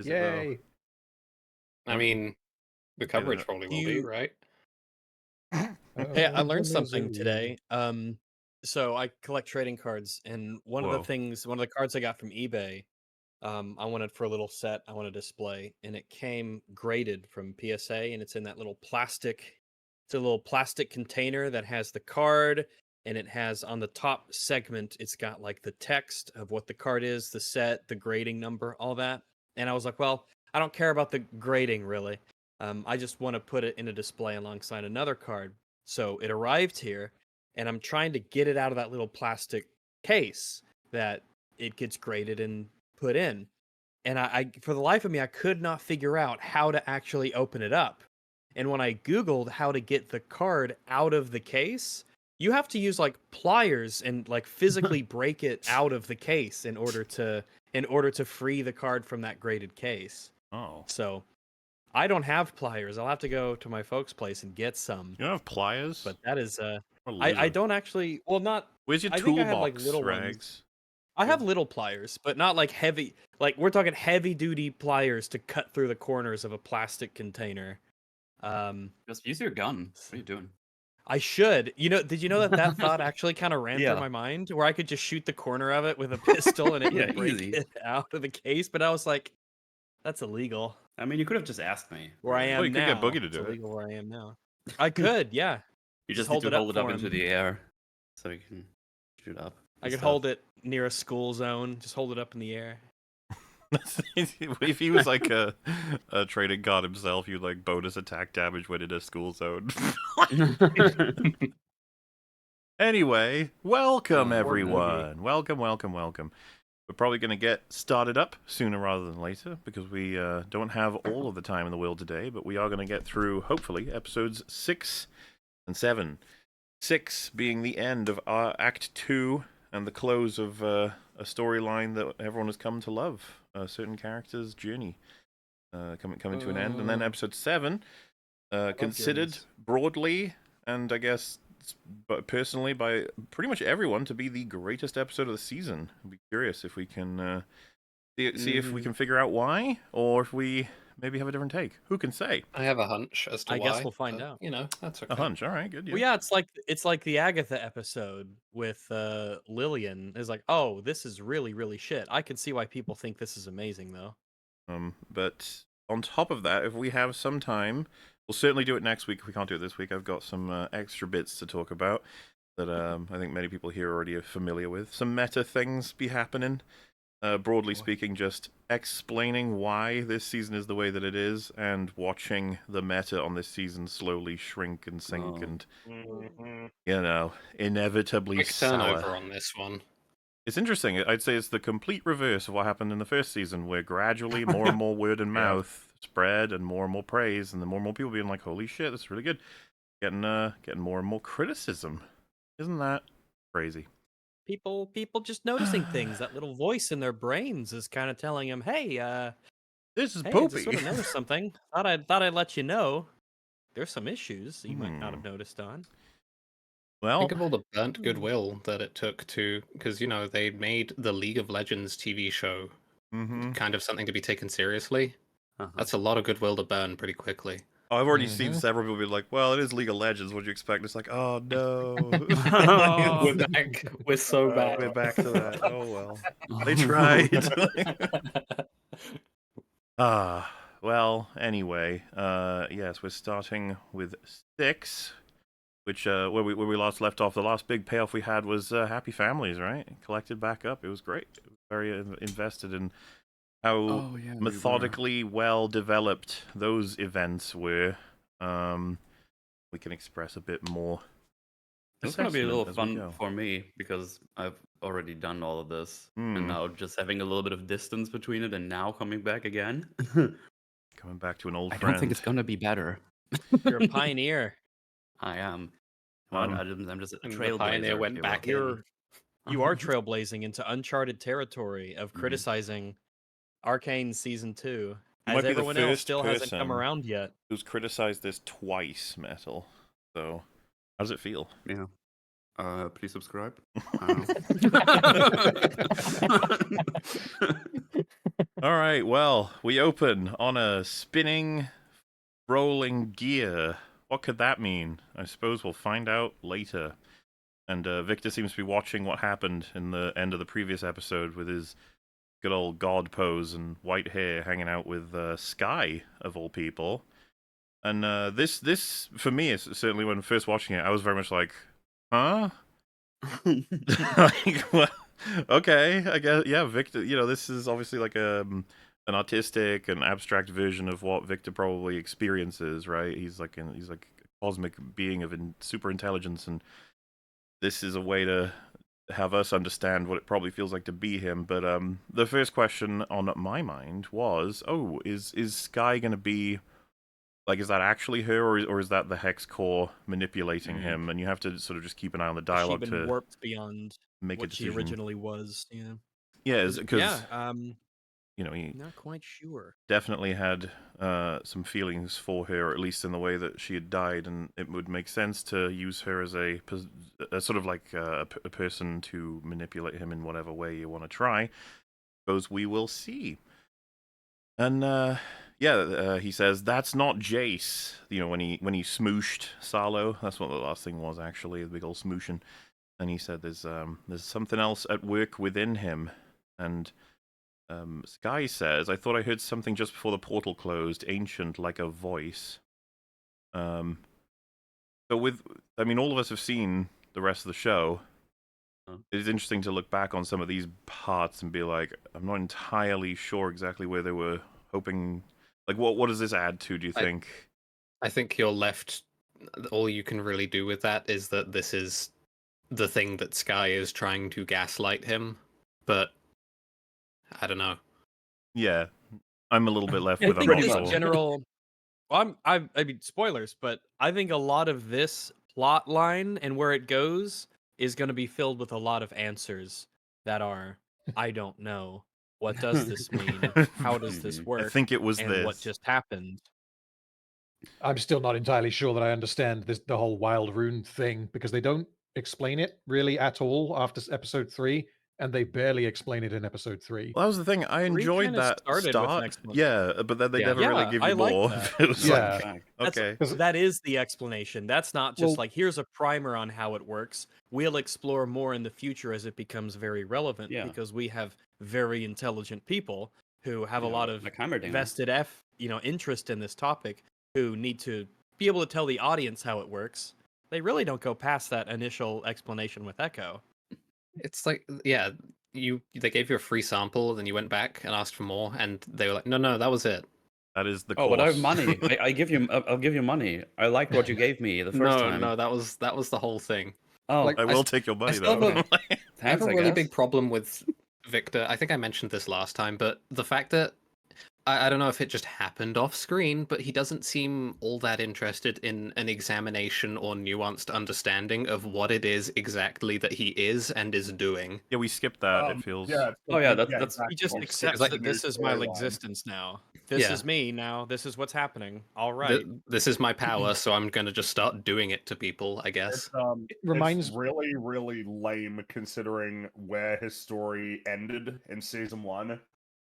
Is it Yay! I mean, the coverage probably will be, right? Hey, I learned Oh, something Missouri. today. So I collect trading cards, and one of Whoa. the cards I got from eBay, I wanted for a little set I want to display, and it came graded from PSA, and it's in that little plastic. It's a little plastic container that has the card, and it has on the top segment, it's got like the text of what the card is, the set, the grading number, all that. And I was like, well, I don't care about the grading really. I just want to put it in a display alongside another card. So it arrived here, and I'm trying to get it out of that little plastic case that it gets graded and put in. And I for the life of me, I could not figure out how to actually open it up. And when I Googled how to get the card out of the case, you have to use like pliers and like physically break it out of the case in order to free the card from that graded case. Oh. So I don't have pliers. I'll have to go to my folks' place and get some. You don't have pliers? But that is What a I loser. don't actually, well, not Where's your I think I have, toolbox, like, little ones. Rags? I have little pliers, but not like heavy, like we're talking heavy duty pliers to cut through the corners of a plastic container. Just use your gun. What are you doing? I should. Did you know that thought actually kind of ran Yeah. through my mind, where I could just shoot the corner of it with a pistol and it Yeah, would break easy. it out of the case? But I was like, that's illegal. I mean, you could have just asked me. Where I am Well, you could now, get Boogie to it's do it. illegal where I am now. I could, yeah. You Just just need hold to it up hold it up for into him. the air so you can shoot up. I could hold it near a school zone. Just hold it up in the air. If he was like a trading card himself, you'd like bonus attack damage when in a school zone. Anyway, welcome everyone. Welcome. We're probably going to get started up sooner rather than later because we don't have all of the time in the world today, but we are going to get through, hopefully, episodes 6 and 7. 6 being the end of our Act 2 and the close of a storyline that everyone has come to love. A certain character's journey coming to an end. And then episode 7, considered journeys. broadly, and I guess but personally by pretty much everyone, to be the greatest episode of the season. I'd be curious if we can see if we can figure out why, or if we maybe have a different take. Who can say? I have a hunch as to I why. guess we'll find but, out. That's okay. A hunch. All right, good. Well, yeah, it's like the Agatha episode with Lillian. Is like, oh, this is really, really shit. I can see why people think this is amazing, though. But on top of that, if we have some time, we'll certainly do it next week. If we can't do it this week, I've got some extra bits to talk about that I think many people here already are familiar with. Some meta things be happening. Broadly speaking, just explaining why this season is the way that it is, and watching the meta on this season slowly shrink and sink, and inevitably Quick turnover sour. on this one. It's interesting. I'd say it's the complete reverse of what happened in the first season, where gradually more and more word and mouth spread, and more praise, and then more and more people being like, "Holy shit, that's really good!" Getting more and more criticism. Isn't that crazy? People just noticing things. That little voice in their brains is kind of telling them, "Hey, This is hey, I poopy. just sort of noticed something. Thought I'd let you know. There's some issues that you might not have noticed on." Well, Think of all the burnt goodwill that it took to, because they made the League of Legends TV show kind of something to be taken seriously. That's a lot of goodwill to burn pretty quickly. I've already seen several people be like, "Well, it is League of Legends. What do you expect?" It's like, "Oh no, We're back. We're so back. We're back to that. Oh well, they tried." Well. Anyway, yes, we're starting with 6, which where we last left off. The last big payoff we had was Happy Families, right? Collected back up. It was great. It was very invested in how methodically well developed those events were. We can express a bit more. It's going to be a little assessment as we fun go. for me because I've already done all of this. And now just having a little bit of distance between it and now coming back again. Coming back to an old I friend. don't think it's going to be better. You're a pioneer. I am. I'm just a And the trailblazer. pioneer if went you back will. in. You are trailblazing into uncharted territory of criticizing Arcane Season 2, You as might be the everyone else first still hasn't come person around yet. who's criticized this twice, Metal. So, how does it feel? Yeah. Please subscribe. All right, well, we open on a spinning, rolling gear. What could that mean? I suppose we'll find out later. And Victor seems to be watching what happened in the end of the previous episode with his good old god pose and white hair, hanging out with Sky, of all people. And this for me is certainly when first watching it, I was very much like, huh? Like, well, okay, I guess, yeah, Victor. This is obviously like an artistic and abstract version of what Victor probably experiences, right? He's like a cosmic being of super intelligence, and this is a way to have us understand what it probably feels like to be him. But the first question on my mind was, oh, is Sky going to be like, is that actually her, or is that the Hex Core manipulating him? And you have to sort of just keep an eye on the dialogue Has she been to warped beyond make a what she decision. originally was. Yeah. Yeah, because he not quite sure. definitely had some feelings for her, or at least in the way that she had died, and it would make sense to use her as a sort of like a person to manipulate him in whatever way you want to try. Suppose we will see. And he says that's not Jace. When he smooshed Salo, that's what the last thing was actually, the big old smooshing. And he said there's something else at work within him. And Sky says, I thought I heard something just before the portal closed, ancient like a voice. So all of us have seen the rest of the show. It is interesting to look back on some of these parts and be like, I'm not entirely sure exactly where they were hoping. Like, what does this add to, do you think? I think you're left. All you can really do with that is that this is the thing that Sky is trying to gaslight him. But I don't know. Yeah, I'm a little bit left I with think I'm not this sure. general. Well, I mean, spoilers, but I think a lot of this plot line and where it goes is going to be filled with a lot of answers that are, I don't know. What does this mean? How does this work? I think it was and this. what just happened. I'm still not entirely sure that I understand the whole wild rune thing, because they don't explain it really at all after episode 3, and they barely explain it in episode 3. Well, that was the thing. I enjoyed kinda that started with an start. explanation. Yeah, but then they never really give you I like more. that. It was Yeah. like, okay. That is the explanation. That's not just Well- like, here's a primer on how it works. We'll explore more in the future as it becomes very relevant, Yeah. because we have very intelligent people who have a lot of like Heimerdinger. vested interest in this topic, who need to be able to tell the audience how it works. They really don't go past that initial explanation with Ekko. It's like, yeah, they gave you a free sample, then you went back and asked for more, and they were like, no, that was it. That is the Oh, course. but I have money. I'll give you money. I liked what you gave me the first time. No, that was the whole thing. Oh, Like, I will take your money, still though. have I have thanks, a I really guess. big problem with Victor. I think I mentioned this last time, but the fact that I don't know if it just happened off screen, but he doesn't seem all that interested in an examination or nuanced understanding of what it is exactly that he is and is doing. Yeah, we skipped that, it feels. Yeah. Oh, yeah, that's- exactly. He just Well, accepts like that this is my existence now. This Yeah. is me now. This is what's happening. All right. This is my power, so I'm going to just start doing it to people, I guess. It reminds- it's really, really lame considering where his story ended in season 1.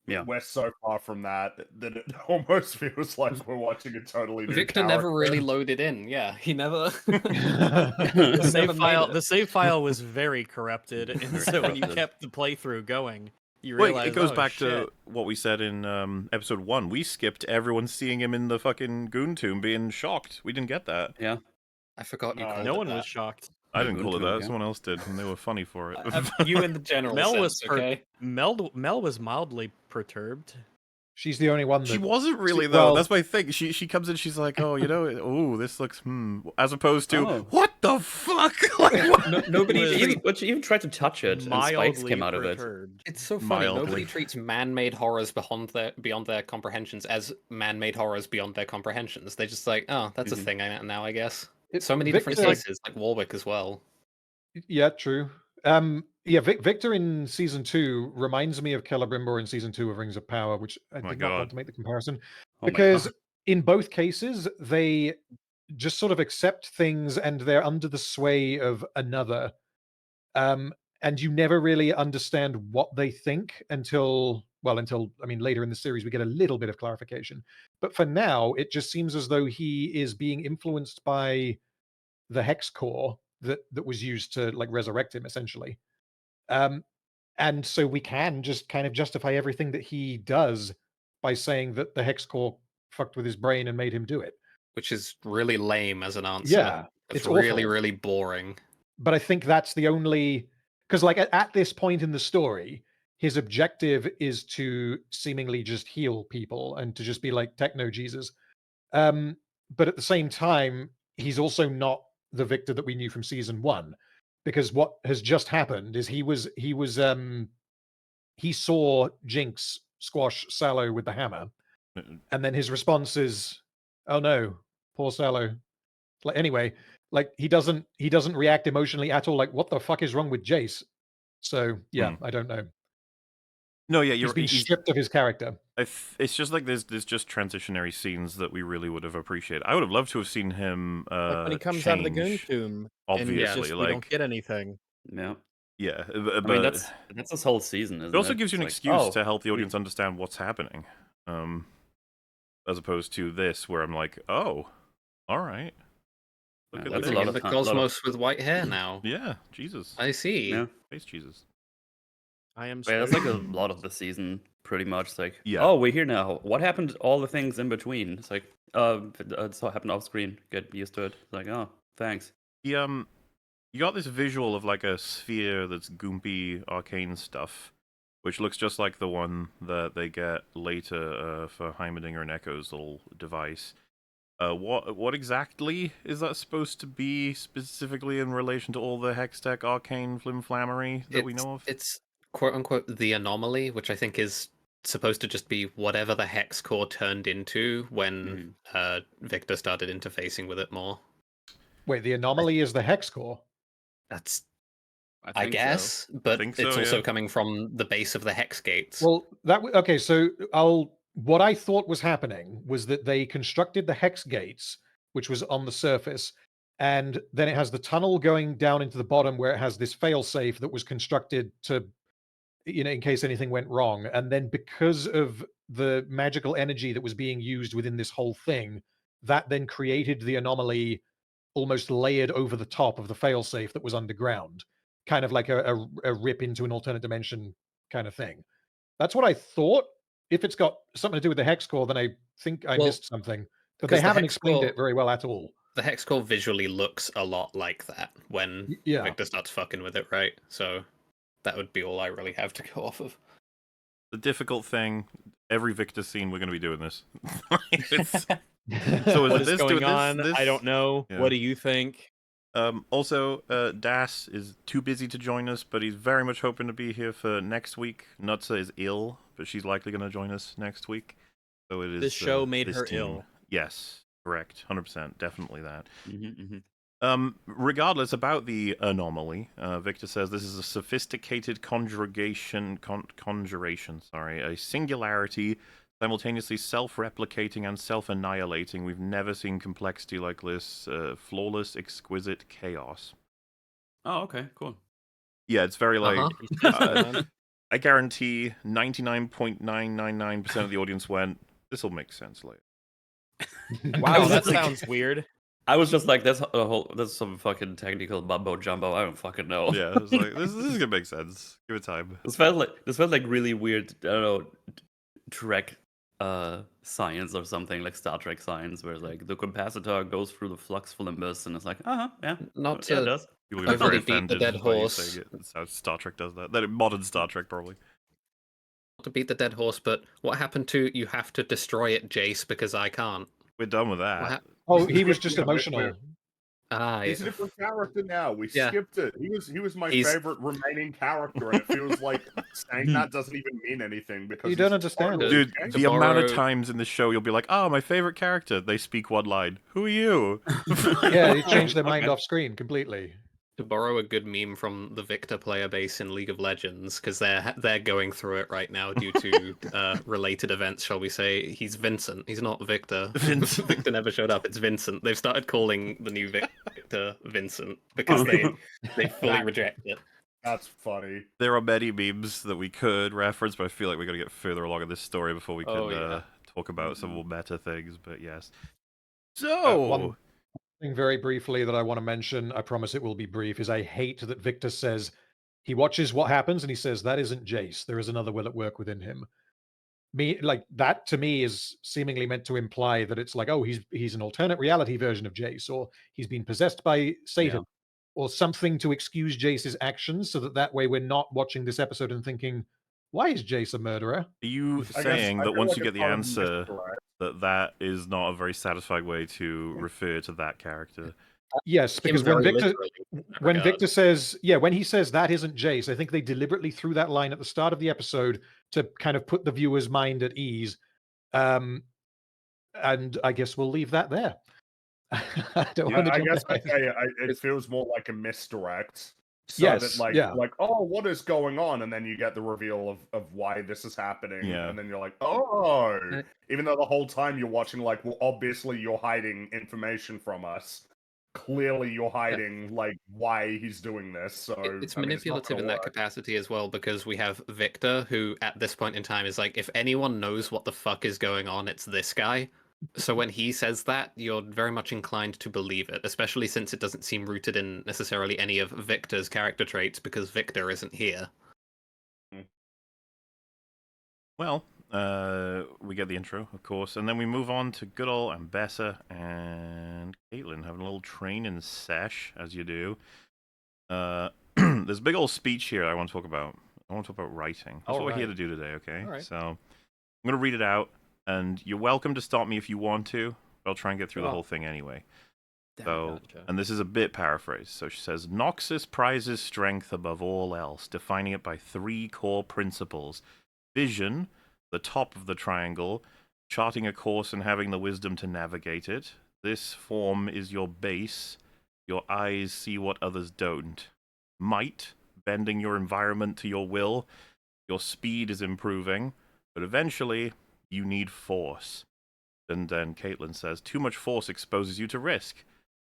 Yeah. We're so far from that it almost feels like we're watching a totally new Victor never character. really loaded in. Yeah, he never. The save file was very corrupted, and Very so when you corrupted. kept the playthrough going, you Wait, realize it goes oh, back shit. to what we said in episode 1. We skipped everyone seeing him in the fucking goon tomb being shocked. We didn't get that. Yeah. I forgot you No, called No it one that. was shocked. I didn't Goon call it tomb, that. yeah. Someone else did, and they were funny for it. You in the general Mel sense, was okay? Mel was mildly perturbed. She's the only one that She wasn't really, though. well- That's my thing. She comes in, she's like, oh, this looks, as opposed to, Oh. what the fuck? Like, what? Nobody Was- treats But you even tried to touch it, and spikes Mildly came out of it. perturbed. It's so funny. Mildly. Nobody treats man-made horrors beyond their comprehensions as man-made horrors beyond their comprehensions. They're just like, oh, that's a thing now, I guess. So many different Victor- cases, like Warwick as well. Yeah, true. Victor in season 2 reminds me of Celebrimbor in season 2 of Rings of Power, which I My did not God. want to make the comparison, Oh my because God. in both cases they just sort of accept things and they're under the sway of another, and you never really understand what they think until well, until, I mean, later in the series, we get a little bit of clarification. But for now, it just seems as though he is being influenced by the hex core that was used to like resurrect him, essentially. And so we can just kind of justify everything that he does by saying that the hex core fucked with his brain and made him do it. Which is really lame as an answer. Yeah, it's awful. really, really boring. But I think that's the only, because like at this point in the story, his objective is to seemingly just heal people and to just be like techno Jesus. But at the same time, he's also not the Victor that we knew from season 1, because what has just happened is he saw Jinx squash Sallow with the hammer, and then his response is, "Oh no, poor Sallow." Like anyway, like he doesn't react emotionally at all. Like, what the fuck is wrong with Jace? So yeah, I don't know. No, yeah, He's been stripped of his character. It's just like there's just transitionary scenes that we really would have appreciated. I would have loved to have seen him like when he comes out of the goon change, tomb, obviously, and just, like we don't get anything. Yeah. Yeah, I mean, that's this whole season, isn't it? It also gives you an It's excuse like, to help the we- audience understand what's happening, as opposed to this, where I'm like, oh, all right. Look Yeah, at that's this. a lot In of the time- lot of- cosmos with white hair now. Yeah, Jesus. I see. Yeah. Face Jesus. I am. Yeah, that's like a lot of the season, pretty much. It's like, Yeah. oh, we're here now. What happened to all the things in between? It's like, it's all happened off screen. Get used to it. It's like, oh, thanks. You got this visual of like a sphere that's goompy arcane stuff, which looks just like the one that they get later for Heimerdinger and Ekko's little device. What exactly is that supposed to be specifically in relation to all the Hextech arcane flimflammery that we know of? It's quote unquote the anomaly, which I think is supposed to just be whatever the hex core turned into when Victor started interfacing with it more. Wait, the anomaly is the hex core. That's I I guess, but Think it's so, also yeah. coming from the base of the hex gates. Well, okay. So what I thought was happening was that they constructed the hex gates, which was on the surface, and then it has the tunnel going down into the bottom where it has this failsafe that was constructed to, in case anything went wrong. And then because of the magical energy that was being used within this whole thing, that then created the anomaly almost layered over the top of the failsafe that was underground, kind of like a rip into an alternate dimension kind of thing. That's what I thought. If it's got something to do with the hex core, then I think I missed something. But they because the haven't hex explained core- it very well at all. The hex core visually looks a lot like that when Yeah. Victor starts fucking with it, right? So that would be all I really have to go off of. The difficult thing, every Victor scene, we're going to be doing this. So is What it is this, going do this, on? this? I don't know. Yeah. What do you think? Also, Das is too busy to join us, but he's very much hoping to be here for next week. Nutsa is ill, but she's likely going to join us next week. So it is. This show made this her team. ill. Yes, correct, 100%, definitely that. Mm-hmm. Regardless about the anomaly, Victor says this is a sophisticated conjuration, a singularity, simultaneously self-replicating and self-annihilating. We've never seen complexity like this. Flawless, exquisite chaos. Oh, okay, cool. Yeah, it's very like... Uh-huh. I guarantee 99.999% of the audience went, this will make sense later. Wow, that That's like- sounds weird. I was just like, that's some fucking technical mumbo jumbo. I don't fucking know. Yeah, it's like, this is gonna make sense. Give it time. This felt like really weird. I don't know, Trek science or something, like Star Trek science, where like the capacitor goes through the flux flumbus, and it's like, yeah, Not yeah, it to does. People are gonna be overly very beat the offended dead by you horse. saying it. That's how Star Trek does that. That modern Star Trek, probably. not to beat the dead horse, but what happened to you have to destroy it, Jace, because I can't? We're done with that. What Oh, he was just Yeah, but emotional. He's a different character now. We Yeah. skipped it. He was my He's- favorite remaining character, and it feels like saying that doesn't even mean anything because You don't he's understand totally it. Dude, changed. the amount of borrow- times in the show you'll be like, oh, my favorite character. They speak one line. Who are you? Yeah, he changed their mind Okay. off screen completely. To borrow a good meme from the Victor player base in League of Legends, because they're going through it right now due to related events, shall we say. He's Vincent. He's not Victor. Vincent. Victor never showed up. It's Vincent. They've started calling the new Victor Vincent because they fully reject it. That's funny. There are many memes that we could reference, but I feel like we're going to get further along in this story before we can Oh, yeah. talk about some more meta things, but yes. One So, thing very briefly that I want to mention, I promise it will be brief, is I hate that Victor says he watches what happens and he says, that isn't Jace. There is another will at work within him. Like that to me is seemingly meant to imply that it's like, oh, he's an alternate reality version of Jace, or he's been possessed by Satan, or something to excuse Jace's actions, so that way we're not watching this episode and thinking, why is Jace a murderer? are you I saying feel that once like you get it's the not a answer, misdirect. that is not a very satisfying way to refer to that character? Yes, Him because very literally in that when regard. Victor says, yeah, when he says that isn't Jace, I think they deliberately threw that line at the start of the episode to kind of put the viewer's mind at ease. And I guess we'll leave that there. I don't Yeah, want to I jump guess I'd ahead. say it feels more like a misdirect. So Yes, that like yeah. oh, what is going on? And then you get the reveal of why this is happening. Yeah. And then you're like, oh, Uh, even though the whole time you're watching, like, well, obviously you're hiding information from us. Clearly you're hiding like why he's doing this. So It's I mean, it's not manipulative gonna in that work. capacity as well, because we have Victor, who at this point in time is like, if anyone knows what the fuck is going on, it's this guy. So when he says that, you're very much inclined to believe it, especially since it doesn't seem rooted in necessarily any of Victor's character traits, because Victor isn't here. Well, we get the intro, of course, and then we move on to good old Ambessa and Caitlyn having a little training sesh, as you do. There's a big old speech here I want to talk about. I want to talk about writing. That's what we're here to do today, okay? All right. So I'm going to read it out, and you're welcome to stop me if you want to, but I'll try and get through the whole thing anyway. So, Gotcha. and this is a bit paraphrased. So she says, Noxus prizes strength above all else, defining it by 3 core principles. Vision, the top of the triangle, charting a course and having the wisdom to navigate it. This form is your base. Your eyes see what others don't. Might, bending your environment to your will. Your speed is improving, but eventually you need force. And then Caitlyn says, too much force exposes you to risk.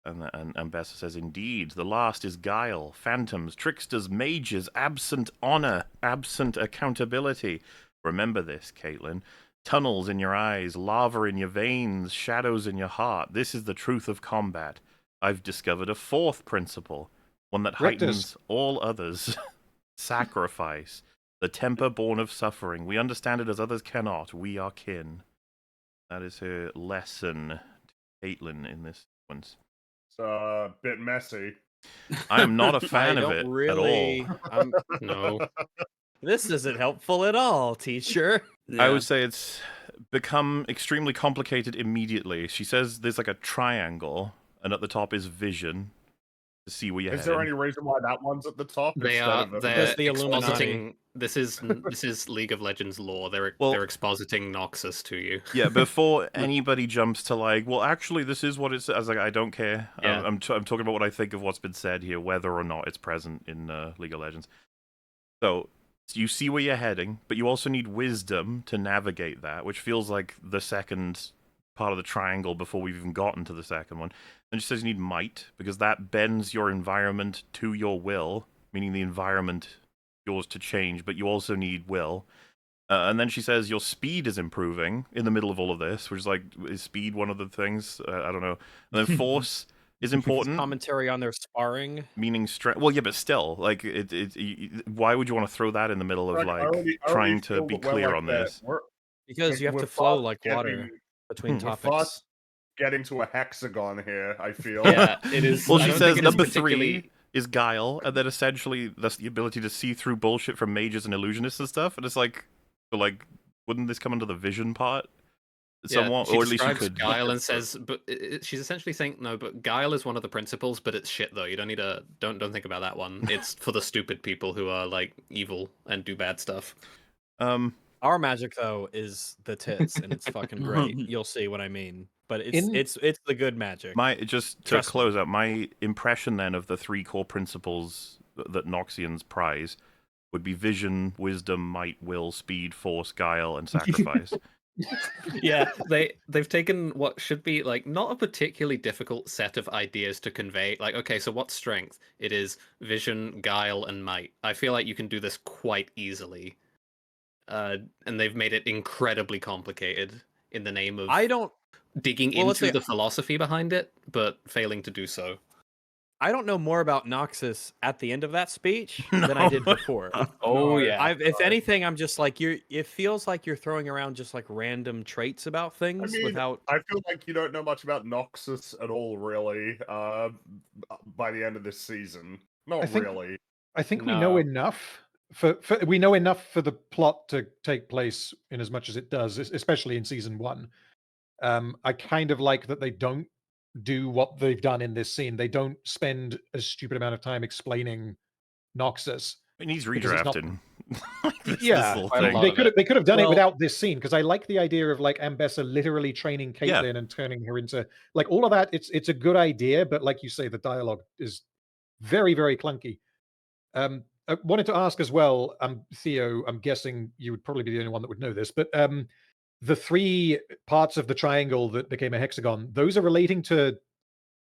And Ambessa says, indeed, the last is guile, phantoms, tricksters, mages, absent honor, absent accountability. Remember this, Caitlyn. Tunnels in your eyes, lava in your veins, shadows in your heart. This is the truth of combat. I've discovered a 4th principle, one that heightens all others. Sacrifice, the temper born of suffering. We understand it as others cannot. We are kin. That is her lesson to Caitlyn in this sequence. It's a bit messy. I am not a fan of it at all. No. This isn't helpful at all, teacher. I would say it's become extremely complicated immediately. She says there's like a triangle, and at the top is vision to see where you're Is there heading. any reason why that one's at the top? They instead are of they're the Illuminati. expositing. This is League of Legends lore. They're expositing Noxus to you. Yeah, before anybody jumps to like, well, actually, this is what it's. I was like, I don't care. Yeah. I'm talking about what I think of what's been said here, whether or not it's present in League of Legends. So you see where you're heading, but you also need wisdom to navigate that, which feels like the second part of the triangle before we've even gotten to the second one. Then she says you need might, because that bends your environment to your will, meaning the environment yours to change, but you also need will. And then she says your speed is improving in the middle of all of this, which is like, is speed one of the things? I don't know. And then force is important, Commentary on their sparring. meaning strength. Well, yeah, but still, like, why would you want to throw that in the middle of I like already trying to feel be that we're, clear like, on that this? Because you have we're to flow fast like getting- water between we're topics. fast getting to a hexagon here, I feel. Yeah, it is. Well, I she don't says think it is number particularly- 3 is guile, and then essentially that's the ability to see through bullshit from mages and illusionists and stuff. And it's like, but like, wouldn't this come under the vision part? Somewhat, she or at least you describes could. Guile and says, but she's essentially saying no. But Guile is one of the principles, but it's shit though. You don't need to don't think about that one. It's for the stupid people who are like evil and do bad stuff. Our magic though is the tits, and it's fucking great. You'll see what I mean. But it's the good magic. Just to Trust me. close out, my impression then of the 3 core principles that Noxians prize would be vision, wisdom, might, will, speed, force, guile, and sacrifice. Yeah, they've taken what should be like not a particularly difficult set of ideas to convey. Like, okay, so what's strength? It is vision, guile, and might. I feel like you can do this quite easily. And they've made it incredibly complicated in the name of I don't. digging Well, let's into say the philosophy behind it, but failing to do so. I don't know more about Noxus at the end of that speech No. than I did before. Oh No, yeah. If anything, I'm just like it feels like you're throwing around just like random traits about I things mean, without. I feel like you don't know much about Noxus at all, really. By the end of this season, I not think really. I think we know No. enough we know enough for the plot to take place in as much as it does, especially in season one. I kind of like that they don't do what they've done in this scene. They don't spend a stupid amount of time explaining Noxus It needs because it's not. redrafting. this Yeah, whole quite a thing. lot. they could have done it Well- without this scene because I like the idea of like Ambessa literally training Yeah. Caitlyn and turning her into like all of that. It's a good idea, but like you say, the dialogue is very very clunky. I wanted to ask as well, Theo. I'm guessing you would probably be the only one that would know this, but the three parts of the triangle that became a hexagon, those are relating to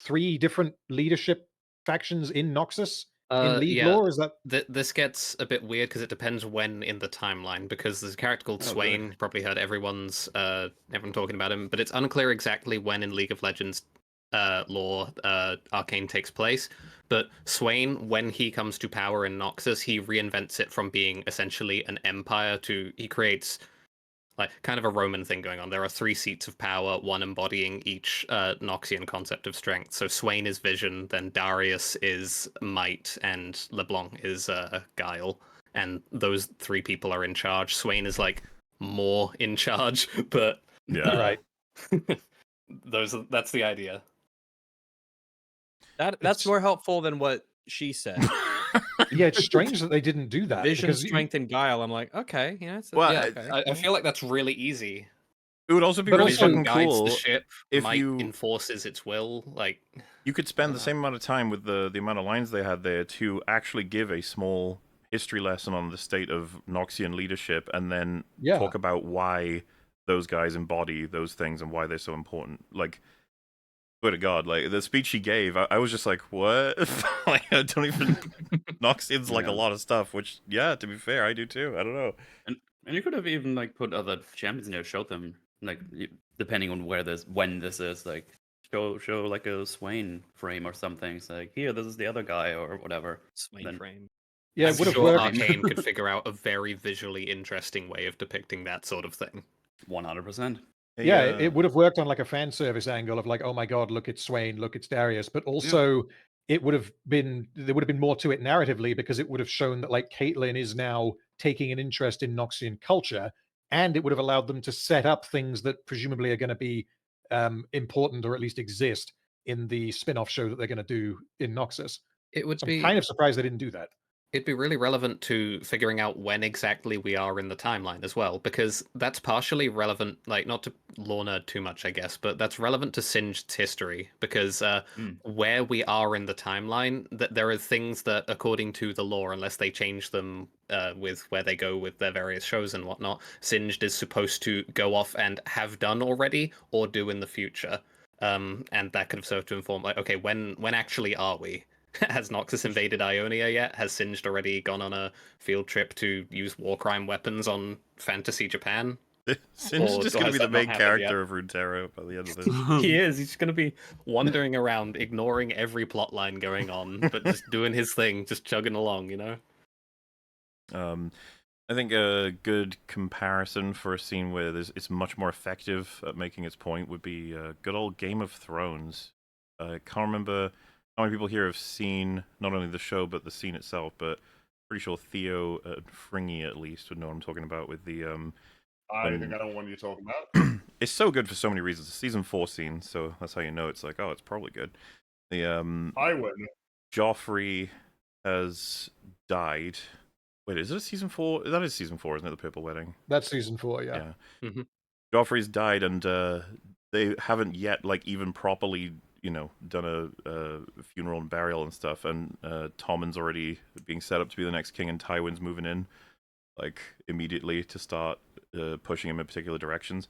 three different leadership factions in Noxus in League Yeah. lore. Is that This gets a bit weird because it depends when in the timeline. Because there's a character called Oh, Swain. really? Probably heard everyone talking about him, but it's unclear exactly when in League of Legends lore Arcane takes place. But Swain, when he comes to power in Noxus, he reinvents it from being essentially an empire to he creates like kind of a Roman thing going on. There are three seats of power, one embodying each Noxian concept of strength. So Swain is vision, then Darius is might, and LeBlanc is guile. And those three people are in charge. Swain is like more in charge, but Yeah. right? that's the idea. That's It's- more helpful than what she said. Yeah, it's strange that they didn't do that. Vision, because strength, and guile. I'm like, okay, yeah, it's Well, Yeah, okay. I feel like that's really easy. It would also be But really also- fucking Guides cool the ship, if might you enforces its will. Like you could spend the know. same amount of time with the amount of lines they had there to actually give a small history lesson on the state of Noxian leadership, and then Yeah. talk about why those guys embody those things and why they're so important. Like, swear to God, like the speech she gave, I was just like, what? Like, I don't even. Noxian's like a Yeah. lot of stuff, which, yeah, to be fair, I do too. I don't know. And you could have even like put other champions in there, showed them like depending on when this is, like show like a Swain frame or something. It's like, here, this is the other guy or whatever. Swain Then- frame. Yeah, I'm it would have sure worked. Arcane could figure out a very visually interesting way of depicting that sort of thing. 100%. Yeah, it would have worked on like a fan service angle of like, oh my god, look, it's Swain, look, it's Darius, but also it would have been there would have been more to it narratively because it would have shown that like Caitlyn is now taking an interest in Noxian culture, and it would have allowed them to set up things that presumably are going to be important or at least exist in the spin-off show that they're going to do in Noxus. It would So be I'm kind of surprised they didn't do that. it'd be really relevant to figuring out when exactly we are in the timeline as well, because that's partially relevant, like not to lore nerd too much, I guess, but that's relevant to Singed's history, because where we are in the timeline, that there are things that, according to the lore, unless they change them with where they go with their various shows and whatnot, Singed is supposed to go off and have done already or do in the future. And that could have served to inform, like, okay, when actually are we? Has Noxus invaded Ionia yet? Has Singed already gone on a field trip to use war crime weapons on fantasy Japan? Sin's Or just going to has be the that not main happened character of Runeterra by the end of this. He is. He's going to be wandering around, ignoring every plot line going on, but just doing his thing, just chugging along, you know? I think a good comparison for a scene where it's much more effective at making its point would be good old Game of Thrones. I can't remember how many people here have seen not only the show but the scene itself, but pretty sure Theo and Fringy at least would know what I'm talking about with the I think I know what you're talking about. It's so good for so many reasons. It's a season 4 scene, so that's how you know it's like, oh, it's probably good. The I would. Joffrey has died. Wait, is it a season 4? That is season 4, isn't it? The Purple Wedding. That's season 4, yeah. Mhm. Joffrey's died, and they haven't yet, like, even properly, done a funeral and burial and stuff. And Tommen's already being set up to be the next king, and Tywin's moving in. like immediately to start pushing him in particular directions,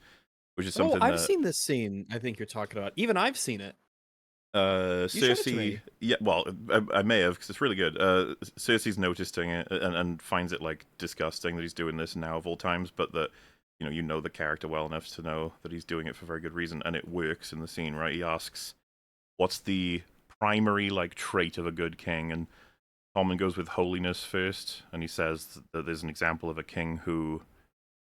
which is Oh, something I've that seen this scene. I think you're talking about. Even I've seen it. You showed it to Cersei, me. yeah, well, I may have because it's really good. Cersei's noticing it and finds it like disgusting that he's doing this now of all times, but that you know the character well enough to know that he's doing it for very good reason, and it works in the scene, right? He asks, "What's the primary like trait of a good king?" And Tommen goes with holiness first, and he says that there's an example of a king who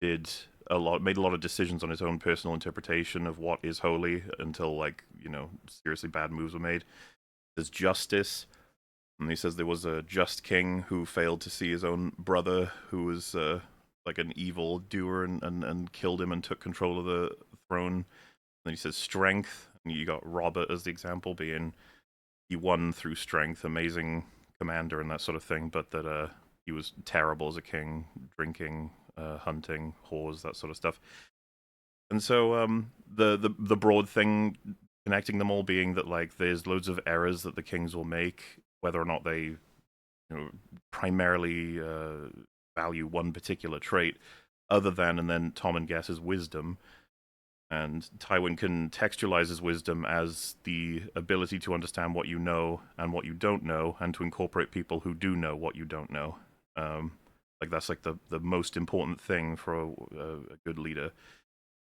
made a lot of decisions on his own personal interpretation of what is holy until like seriously bad moves were made. There's justice, and he says there was a just king who failed to see his own brother who was like an evil doer and killed him and took control of the throne. And then he says strength, and you got Robert as the example, being he won through strength, amazing commander and that sort of thing, but that he was terrible as a king, drinking, hunting, whores, that sort of stuff. And so the broad thing connecting them all being that like there's loads of errors that the kings will make, whether or not they primarily value one particular trait, other than, and then Tommen guesses wisdom. And Tywin can textualize his wisdom as the ability to understand what you know and what you don't know, and to incorporate people who do know what you don't know. Like that's like the most important thing for a good leader.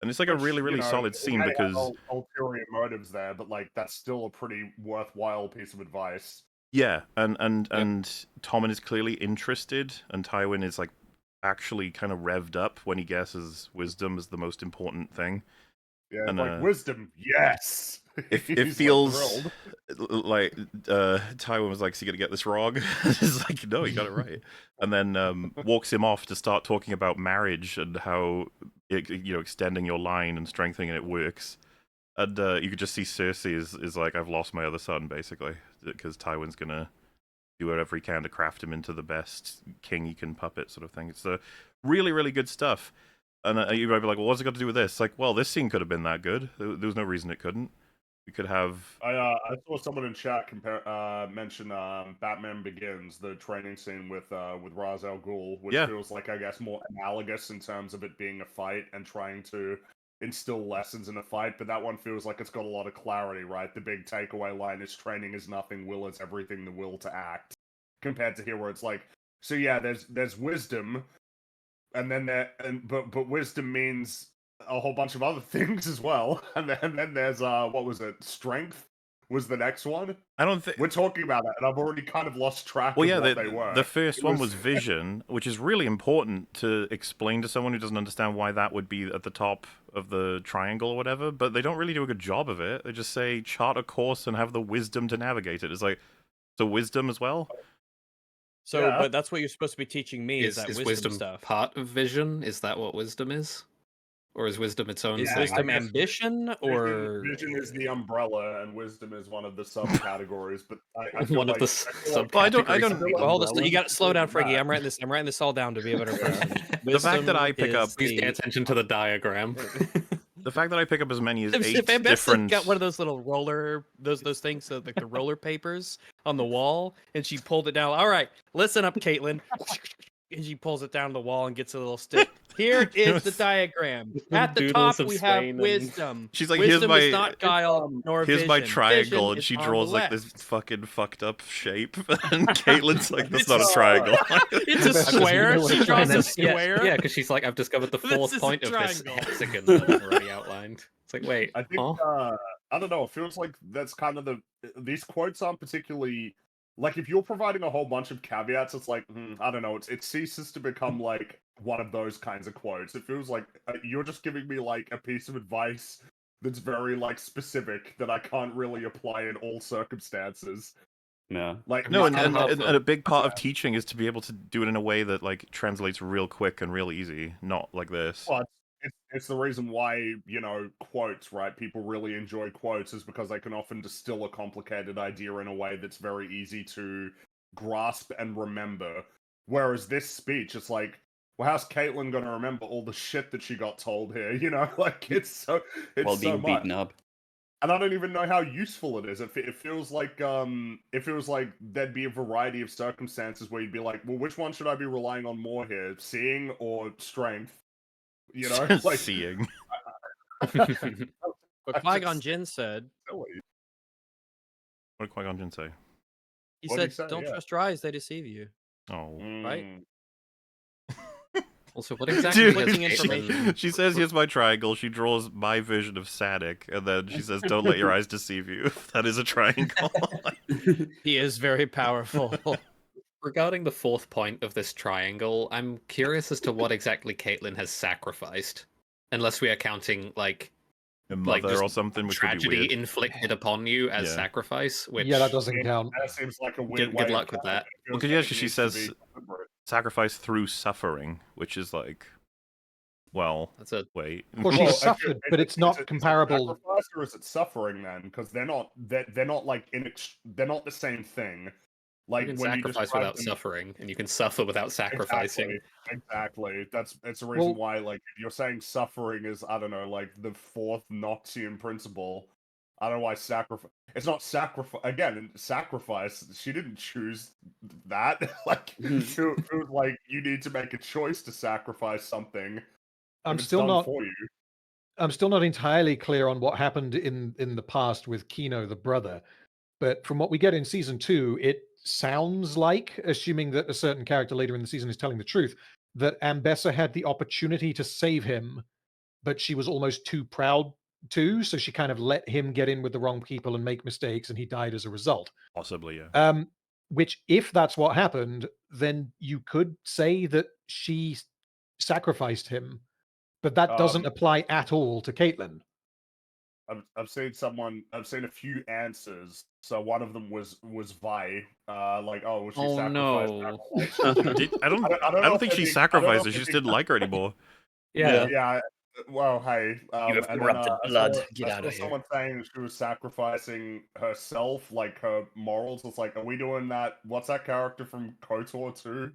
And it's like a really, really solid scene because ulterior motives there, but like that's still a pretty worthwhile piece of advice. Yeah, and Tommen is clearly interested, and Tywin is like actually kind of revved up when he guesses wisdom is the most important thing. Yeah, and, like wisdom, yes. It feels like Tywin was like, "So you gonna get this wrong?" It's like, "No, you got it right." And then walks him off to start talking about marriage and how extending your line and strengthening it works. And you could just see Cersei is like, "I've lost my other son," basically, because Tywin's gonna do whatever he can to craft him into the best king he can puppet, sort of thing. It's really, really good stuff. And you might be like, well, what's it got to do with this? Like, well, this scene could have been that good. There was no reason it couldn't. We could have. I saw someone in chat mention Batman Begins, the training scene with Ra's al Ghul, which feels like, I guess, more analogous in terms of it being a fight and trying to instill lessons in a fight. But that one feels like it's got a lot of clarity, right? The big takeaway line is training is nothing, will is everything, the will to act. Compared to here, where it's like, so yeah, there's wisdom. And then but wisdom means a whole bunch of other things as well. And then there's what was it? Strength was the next one. I don't think we're talking about that, and I've already kind of lost track of what they were. The first one was vision, which is really important to explain to someone who doesn't understand why that would be at the top of the triangle or whatever. But they don't really do a good job of it. They just say chart a course and have the wisdom to navigate it. It's like, so wisdom as well. So, but that's what you're supposed to be teaching me is that wisdom stuff. Part of vision? Is that what wisdom is? Or is wisdom its own thing? Is wisdom ambition, or vision is the umbrella, and wisdom is one of the subcategories? But I one of the subcategories. I don't. Well, hold on. You got to slow down, Frankie. I'm writing this all down to be a better person. The fact that I pick up, please pay attention to the diagram. The fact that I pick up as many as if 8 Ambessa different... got one of those little roller, those things, like the roller papers on the wall, and she pulled it down. All right, listen up, Caitlyn. And she pulls it down the wall and gets a little stick. Here is the diagram. At the top, we have wisdom. She's like, wisdom here's is not guile nor here's vision. my triangle, Vision and she is draws on the like this left. fucking fucked up shape. And Caitlyn's like, that's not a triangle. It's a square. She draws a square. Yeah, because she's like, I've discovered the fourth point of this hexagon that I've already outlined. It's like, wait, I think I don't know. It feels like that's kind of these quotes aren't particularly. Like, if you're providing a whole bunch of caveats, it's like, I don't know, it ceases to become, like, one of those kinds of quotes. It feels like you're just giving me, like, a piece of advice that's very, like, specific that I can't really apply in all circumstances. Yeah. Like, no, and a big part of teaching is to be able to do it in a way that, like, translates real quick and real easy, not like this. Well, it's the reason why, quotes, right? People really enjoy quotes is because they can often distill a complicated idea in a way that's very easy to grasp and remember. Whereas this speech, it's like, well, how's Caitlyn going to remember all the shit that she got told here? Like, it's so while so being much. beaten up. and I don't even know how useful it is. It feels like there'd be a variety of circumstances where you'd be like, well, which one should I be relying on more here, seeing or strength? You know, like Seeing. But Qui-Gon Jinn said, What did Qui-Gon Jinn say? he What'd he said, say? don't Yeah. trust your eyes, they deceive you. Oh. Right? Also, what exactly Dude, has Clicking Caitlyn- information. she says, here's my triangle. She draws my vision of Sadik, and then she says, don't let your eyes deceive you. That is a triangle. He is very powerful. Regarding the fourth point of this triangle, I'm curious as to what exactly Caitlyn has sacrificed. Unless we are counting, like, A like mother just or something, which would be tragedy weird. inflicted upon you as Yeah. sacrifice, which... Yeah, that doesn't count. That seems like a weird Good way. luck with that. Well, because yeah, she says sacrifice through suffering, which is like, well, That's a... wait. Well, she's suffered, but it's not comparable. Sacrifice or is it suffering then? Because they're not like they're not the same thing. Like You can when sacrifice describe without them- suffering, and you can suffer without sacrificing. Exactly. It's a reason Well- why, like, if you're saying suffering is, I don't know, like the fourth Noxian principle. I don't know why sacrifice. It's not sacrifice again. Sacrifice. She didn't choose that. Like, it was like you need to make a choice to sacrifice something. I'm if it's still done not. for you. I'm still not entirely clear on what happened in the past with Kino the brother, but from what we get in season 2, it sounds like, assuming that a certain character later in the season is telling the truth, that Ambessa had the opportunity to save him, but she was almost too proud to, so she kind of let him get in with the wrong people and make mistakes, and he died as a result. Possibly, yeah. Which, if that's what happened, then you could say that she sacrificed him, but that doesn't apply at all to Caitlyn. I've seen a few answers. So one of them was Vi. Like, oh, was she Oh, sacrificed? no. I don't think she sacrificed her. She just didn't like her anymore. Yeah. Well, hey, You have and corrupted blood. Get I out saw of here. someone saying she was sacrificing herself, like her morals. It's like, are we doing that? What's that character from KOTOR 2?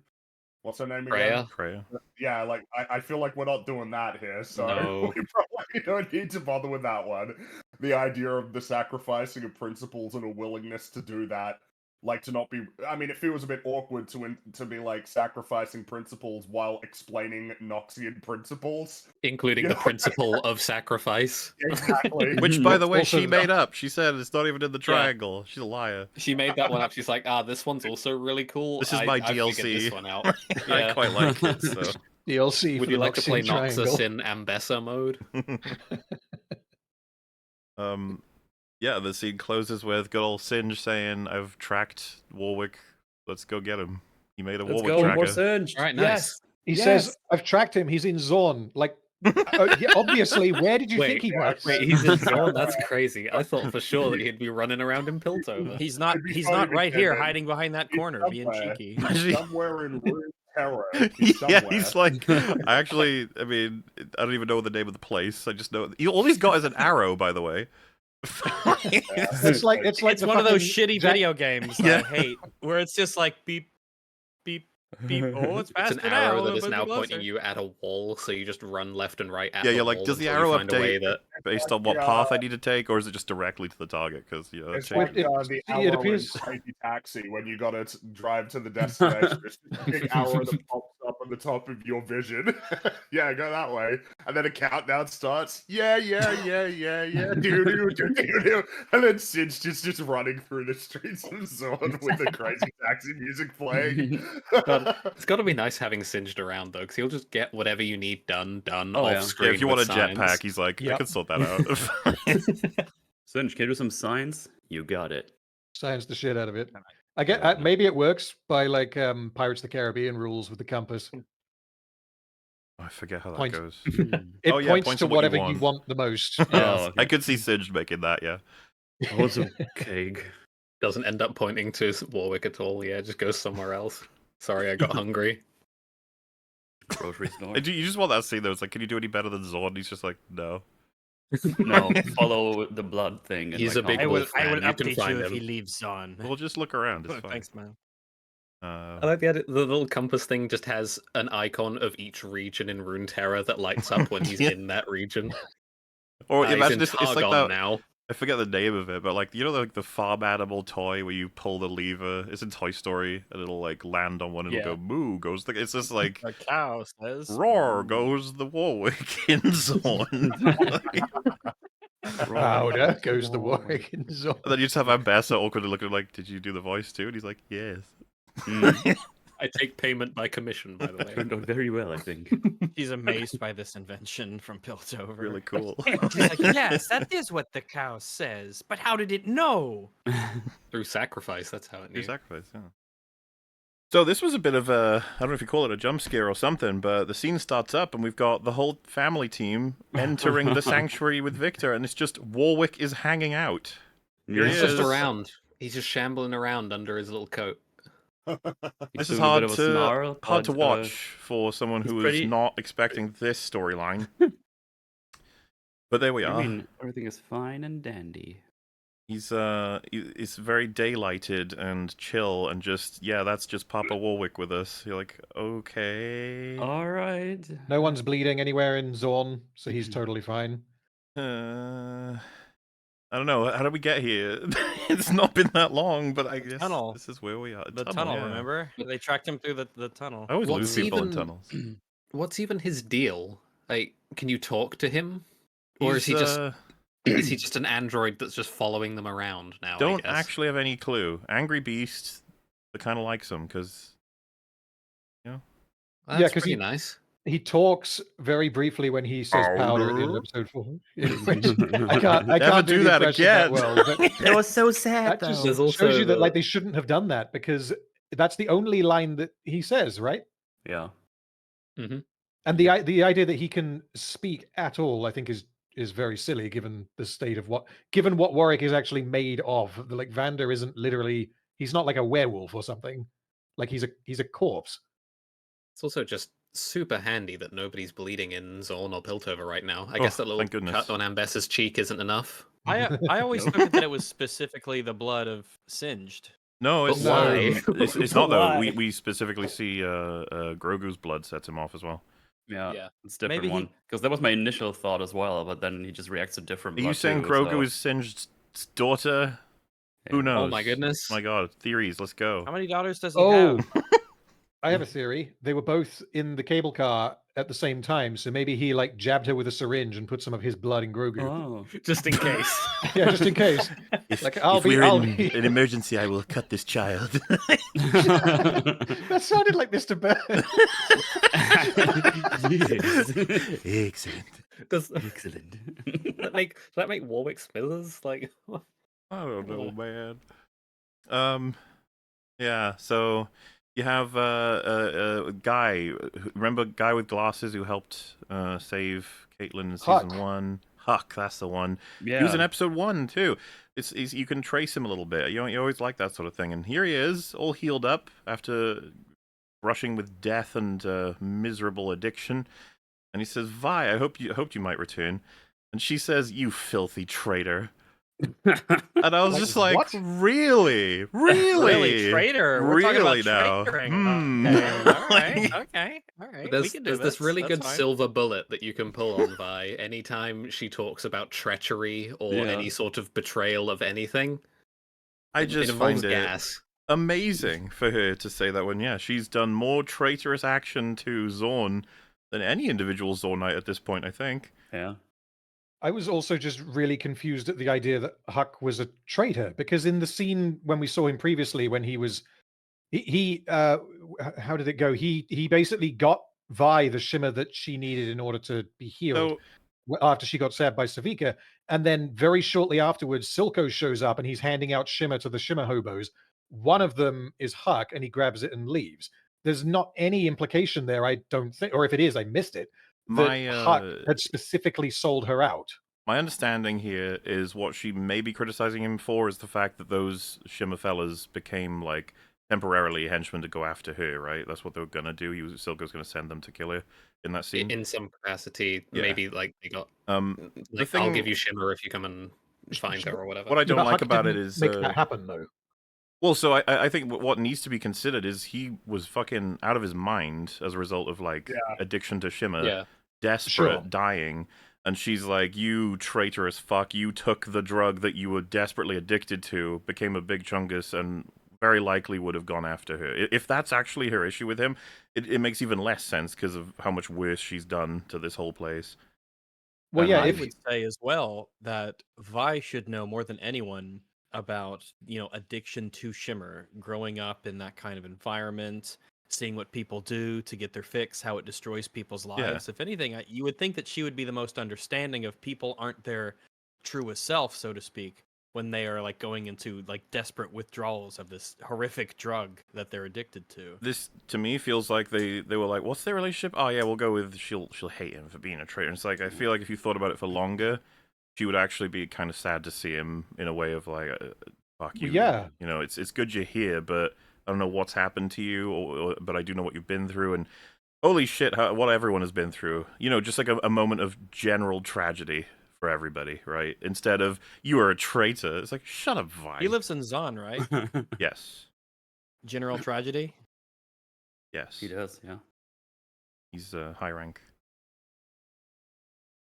What's her name again? Freya? Freya. Yeah, like I feel like we're not doing that here, so No. we probably don't need to bother with that one. The idea of the sacrificing of principles and a willingness to do that, like to not be. I mean, it feels a bit awkward to be like sacrificing principles while explaining Noxian principles. Including You the know? principle of sacrifice. Exactly. Which, by the way, Also- she made up. She said it's not even in the triangle. She's a liar. She made that one up. She's like, this one's also really cool. This is my I figured DLC. this one out. I Yeah. quite like it. So. DLC. Would for you the like to play Noxian Noxus Triangle. in Ambessa mode? Yeah, the scene closes with good old Singe saying, "I've tracked Warwick. Let's go get him." He made a Let's Warwick go, tracker. more Singe. All right, nice. Yes. He Yes. says, "I've tracked him. He's in Zorn." Like, yeah, obviously, where did you think he was? Wait, he's in Zorn? That's crazy. I thought for sure that he'd be running around in Piltover. He's not. It'd be He's funny not if right he here, did. hiding behind that He's corner, being somewhere. cheeky. He's somewhere in Ruined Terror. Yeah, he's like, I mean, I don't even know the name of the place. I just know all he's got is an arrow, by the way. It's like It's the one of those fucking shitty Jack- video games Yeah. I hate, where it's just like beep, beep, beep. Oh, it's It's past an an arrow hour. that is now pointing you at a wall, so you just run left and right at Yeah, the you're like, wall does the until you arrow find a way update that... based on what path I need to take, or is it just directly to the target? Because It's check. like the it arrow appears- in Crazy Taxi when you gotta drive to the destination. It's just a big arrow that pops up on the top of your vision. Yeah, go that way, and then a countdown starts. Yeah. Do. And then Sid's just running through the streets of Zorn with the Crazy Taxi music playing. God, it's got to be nice having Singed around, though, because he'll just get whatever you need done Oh, off yeah. screen. Yeah, if you want a with science. jetpack, he's like, I Yep. can sort that out. Singe, can you do some science? You got it. science the shit out of it. I get maybe it works by like Pirates of the Caribbean rules with the compass. I forget how that Point. goes. It Oh, yeah, points points to to what you whatever you want. want the most. Oh, Yeah. okay. I could see Singe making that, yeah. Awesome cake. Doesn't end up pointing to Warwick at all. Yeah, just goes somewhere else. Sorry, I got hungry. Grocery store. You just want that scene, though. It's like, can you do any better than Zorn? He's just like, no. No, follow the blood thing. and He's like, a big I how- will. wolf I fan, will you can update find you if him. he leaves on. We'll just look around. It's fine. Thanks, man. I like the little compass thing just has an icon of each region in Runeterra that lights up when he's Yeah. in that region. Or He's imagine in it's like Targon that. now. I forget the name of it, but like like the farm animal toy where you pull the lever. It's in Toy Story, and it'll like land on one and it'll go moo goes the. It's just like A cow says, roar "Moo." goes the Warwick in Zorn. Powder goes the Warwick and Zorn. And then you just have Ambessa awkwardly looking like, did you do the voice too? And he's like, yes. I take payment by commission, by the way. Turned out very well, I think. He's amazed by this invention from Piltover. Really cool. He's like, yes, that is what the cow says, but how did it know? Through sacrifice, that's how it Your knew. sacrifice, yeah. So this was a bit of a, I don't know if you call it a jump scare or something, but the scene starts up and we've got the whole family team entering the sanctuary with Victor, and it's just Warwick is hanging out. Here he He's just is. around. He's just shambling around under his little coat. This He's is doing a hard bit of a to snarl, hard to but, watch for someone he's who is pretty- not expecting this storyline. But there we I are. mean, everything is fine and dandy. He's very daylighted and chill and just that's just Papa Warwick with us. You're like, okay. All right. No one's bleeding anywhere in Zorn, so he's totally fine. I don't know. How did we get here? It's not been that long, but I guess tunnel. this is where we are. The tunnel, yeah. remember? They tracked him through the tunnel. I always What's lose people in even- tunnels. What's even his deal? Like, can you talk to him? Or is he He's, just is he just an android that's just following them around now? I don't guess? actually have any clue. Angry Beast, that kind of likes him because That's Yeah, 'cause pretty he- nice. He talks very briefly when he says powder in Powder? episode 4. I can't Never do do the that impression again. well, but It was so sad, that just There's also shows you that the- like they shouldn't have done that because that's the only line that he says, right? Yeah. And the idea that he can speak at all, I think, is very silly given the state of what Warwick is actually made of. Like Vander isn't literally, he's not like a werewolf or something. Like he's a corpse. It's also just super handy that nobody's bleeding in Zorn or Piltover right now. I guess Oh, that little thank goodness. cut on Ambessa's cheek isn't enough. I always took it that it was specifically the blood of Singed. no, But it's why? it's not though. Why? We specifically see Grogu's blood sets him off as well. Yeah. Yeah. It's a different Maybe he- one. Because that was my initial thought as well, but then he just reacts to different Are you blood saying too, Grogu so- is Singed's daughter? Who Yeah. knows? Oh my goodness. My God, theories. Let's go. How many daughters does he Oh, have? I have a theory. They were both in the cable car at the same time, so maybe he like jabbed her with a syringe and put some of his blood in Grogu. Oh. Just in case. Yeah, just in case. Like I'll be. an emergency, I will cut this child. That sounded like Mr. Burns. Excellent. Does Excellent. that make Warwick Smithers like? I don't know, man. Yeah. So you have a guy. Remember, guy with glasses who helped save Caitlyn in season Huck. 1. Huck, that's the one. Yeah. He was in episode 1 too. It's you can trace him a little bit. You always like that sort of thing. And here he is, all healed up after brushing with death and miserable addiction. And he says, "Vi, I hoped you might return." And she says, "You filthy traitor." And I was Like, just like, what? really? Really, traitor? We're talking Really about now? traitoring. Hmm. Okay, all right. There's, we can do there's this really That's good fine. silver bullet that you can pull on Vi anytime she talks about treachery or Yeah. any sort of betrayal of anything. I It just involves find it gas. amazing for her to say that when, she's done more traitorous action to Zorn than any individual Zornite at this point, I think. Yeah. I was also just really confused at the idea that Huck was a traitor because in the scene when we saw him previously, when he was, how did it go? He basically got Vi the shimmer that she needed in order to be healed So, after she got stabbed by Savika, and then very shortly afterwards, Silco shows up and he's handing out shimmer to the shimmer hobos. One of them is Huck, and he grabs it and leaves. There's not any implication there, I don't think, or if it is, I missed it. That Huck had specifically sold her out. my understanding here is what she may be criticizing him for is the fact that those Shimmer fellas became, like, temporarily henchmen to go after her, right? That's what they were gonna do. Silco's gonna send them to kill her in that scene. In some capacity, Yeah. maybe like they got The like thing, I'll give you shimmer if you come and find her or whatever. what I don't But like Huck about it didn't is make that happen though. well, so I think what needs to be considered is he was fucking out of his mind as a result of like Yeah. addiction to Shimmer, Yeah. desperate, Sure. dying. And she's like, you traitorous fuck, you took the drug that you were desperately addicted to, became a big chungus, and very likely would have gone after her. If that's actually her issue with him, it makes even less sense because of how much worse she's done to this whole place. Well, And yeah, I if would say as well that Vi should know more than anyone about, addiction to Shimmer, growing up in that kind of environment, seeing what people do to get their fix, how it destroys people's Yeah. lives. If anything, you would think that she would be the most understanding of people aren't their truest self, so to speak, when they are like going into like desperate withdrawals of this horrific drug that they're addicted to. This to me feels like they were like, what's their relationship? Oh yeah, we'll go with she'll hate him for being a traitor. And it's like I feel like if you thought about it for longer, she would actually be kind of sad to see him in a way of like, fuck you. yeah, You know, it's good you're here, but I don't know what's happened to you, but I do know what you've been through, and holy shit, what everyone has been through. You know, just like a moment of general tragedy for everybody, right? Instead of, you are a traitor. It's like, shut up, Vi. He lives in Zon, right? Yes. General tragedy. Yes. He does, yeah. He's high rank.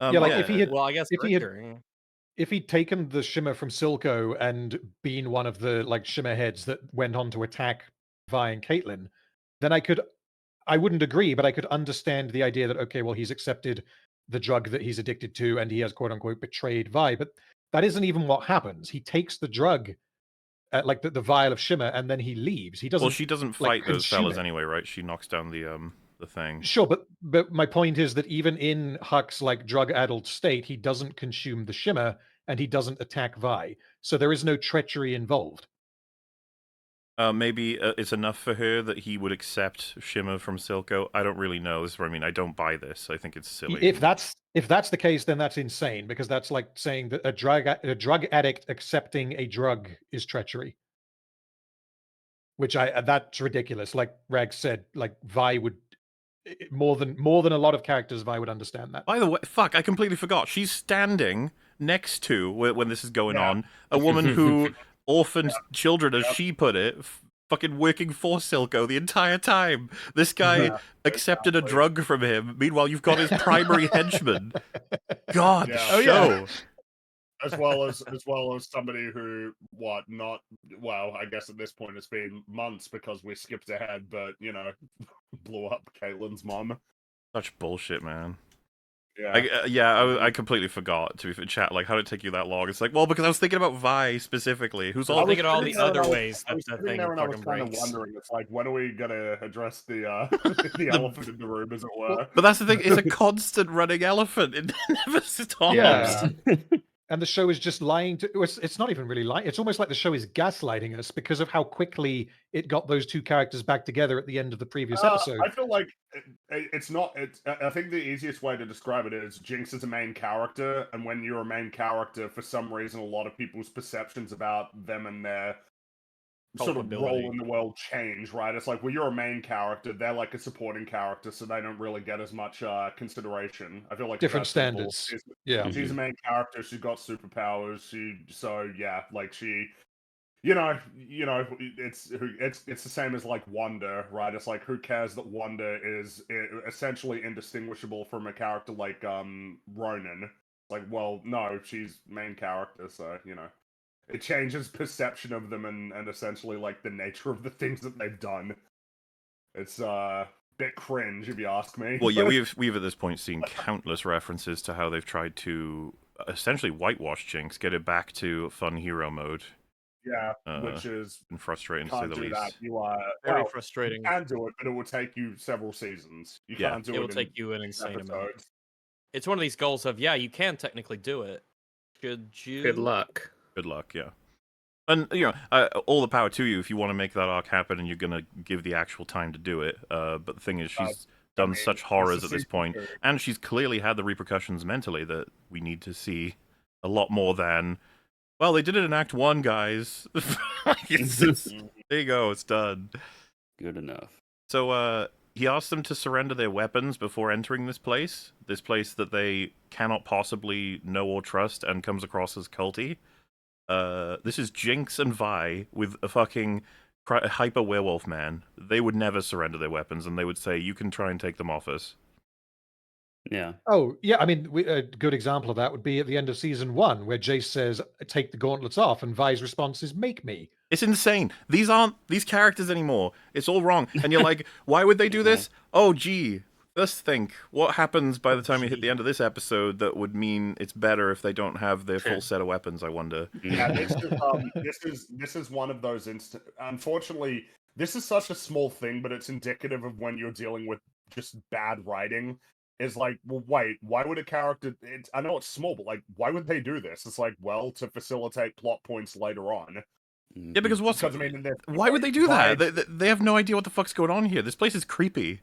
Yeah, like, if he had- Well, I guess if he had- Richter, yeah. if he'd taken the Shimmer from Silco and been one of the like Shimmer heads that went on to attack Vi and Caitlyn, then I wouldn't agree, but I could understand the idea that, okay, well, he's accepted the drug that he's addicted to and he has quote unquote betrayed Vi, but that isn't even what happens. He takes the drug, like the vial of Shimmer, and then he leaves. He doesn't. Well, she doesn't like, fight those consume fellas it. anyway, right? She knocks down the thing. Sure, but my point is that even in Huck's like drug-addled state, he doesn't consume the Shimmer and he doesn't attack Vi. So there is no treachery involved. Maybe it's enough for her that he would accept Shimmer from Silco. I don't really know. This is what I mean. I don't buy this. I think it's silly. If that's the case, then that's insane, because that's like saying that a drug addict accepting a drug is treachery. Which that's ridiculous. Like Rag said, like Vi would more than a lot of characters, Vi would understand that. By the way, fuck, I completely forgot. She's standing next to, when this is going Yeah. on, a woman who orphaned children, as she put it, fucking working for Silco the entire time. This guy Yeah, accepted a exactly. drug from him. Meanwhile, you've got his primary henchman. God, the Yeah. Oh, show. yeah. as well as somebody who I guess at this point it's been months because we skipped ahead, but blew up Caitlyn's mom. Such bullshit, man. Yeah. I completely forgot to be fair. Chat, like, how did it take you that long? It's like, well, because I was thinking about Vi specifically, who's I all was Thinking all the sitting there and other I was- ways I that was the sitting thing there and I was fucking kind of breaks. wondering, it's like, when are we gonna address the the elephant in the room, as it were? But that's the thing, it's a constant running elephant. It never stops. Yeah. And the show is just lying to it's not even really lying. It's almost like the show is gaslighting us because of how quickly it got those two characters back together at the end of the previous episode. I feel like it's not. I think the easiest way to describe it is Jinx is a main character, and when you're a main character, for some reason, a lot of people's perceptions about them and their sort of role Culpability. in the world change, right? It's like, well, you're a main character, they're like a supporting character, so they don't really get as much consideration. I feel like Different that's simple. standards. Yeah. She's a main character. She's got superpowers. It's the same as like Wonder, right? It's like, who cares that Wonder is essentially indistinguishable from a character like Ronan? Like, well, no, she's main character, so it changes perception of them and essentially like the nature of the things that they've done. It's bit cringe, if you ask me. Well, yeah, we've at this point seen countless references to how they've tried to essentially whitewash Jinx, get it back to fun hero mode. Yeah, which is and frustrating to say can't the do least. that. You are Very well, frustrating. You can do it, but it will take you several seasons. You Yeah. can't do It it. will in take you an insane amount. episodes. It's one of these goals of, yeah, you can technically do it. Should you? Good luck. Good luck, yeah. And all the power to you if you want to make that arc happen, and you're gonna give the actual time to do it. But the thing is, she's done such horrors at this point, and she's clearly had the repercussions mentally that we need to see a lot more than. Well, they did it in Act 1, guys. There you go, it's done. Good enough. So, he asked them to surrender their weapons before entering this place that they cannot possibly know or trust and comes across as culty. This is Jinx and Vi with a fucking hyper werewolf man. They would never surrender their weapons, and they would say, you can try and take them off us. Yeah. Oh, yeah. I mean, a good example of that would be at the end of season 1, where Jace says, "Take the gauntlets off," and Vi's response is, "Make me." It's insane. These aren't these characters anymore. It's all wrong. And you're like, why would they do this? Oh, gee. Let's think. What happens by the time you hit the end of this episode that would mean it's better if they don't have their full set of weapons, I wonder. Yeah, this is one of those unfortunately, this is such a small thing, but it's indicative of when you're dealing with just bad writing. Is like, well, wait, why would a character? I know it's small, but like, why would they do this? It's like, well, to facilitate plot points later on. Yeah, because I mean, why would they do that? They have no idea what the fuck's going on here. This place is creepy.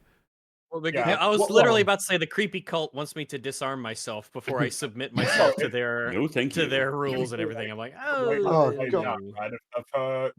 Well, Yeah, I was well- literally about to say the creepy cult wants me to disarm myself before I submit myself to their No, thank you. rules and everything. I'm like, Oh, Right, God. right, of her,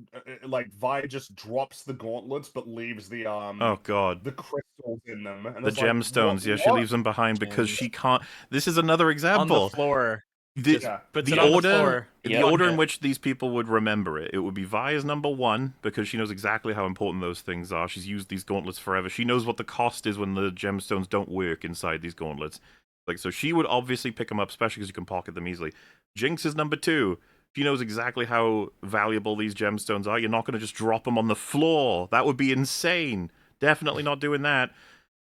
like Vi just drops the gauntlets, but leaves the Oh, God. the crystals in them. And The it's like, gemstones, yeah, she what? leaves them behind because she can't. This is another on example. the floor. The, Yeah. Puts the it on order, the floor. the Yeah. order in which these people would remember it, it would be Vi as number 1 because she knows exactly how important those things are. She's used these gauntlets forever. She knows what the cost is when the gemstones don't work inside these gauntlets. Like, so she would obviously pick them up, especially because you can pocket them easily. Jinx is number 2. She knows exactly how valuable these gemstones are. You're not going to just drop them on the floor. That would be insane. Definitely not doing that.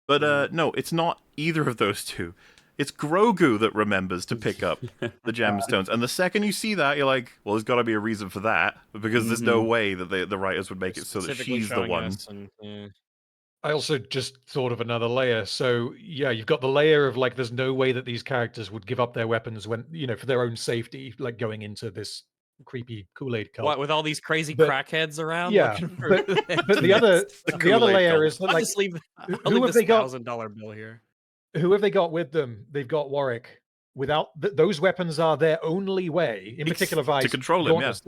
But no, it's not either of those two. It's Grogu that remembers to pick up the gemstones. And the second you see that, you're like, well, there's got to be a reason for that. Because there's no way that the writers would make it so that Specifically she's the showing one. us and, yeah. I also just thought of another layer. So yeah, you've got the layer of like, there's no way that these characters would give up their weapons when, for their own safety, like going into this creepy Kool-Aid cult. What, with all these crazy But- crackheads around? yeah, looking for But the other Kool-Aid layer cult. is that, I'll like, just leave. who I'll leave have this they got? $1,000 bill here. Who have they got with them? They've got Warwick. Without those weapons are their only way, in particular, Vice, to control him, gauntlets,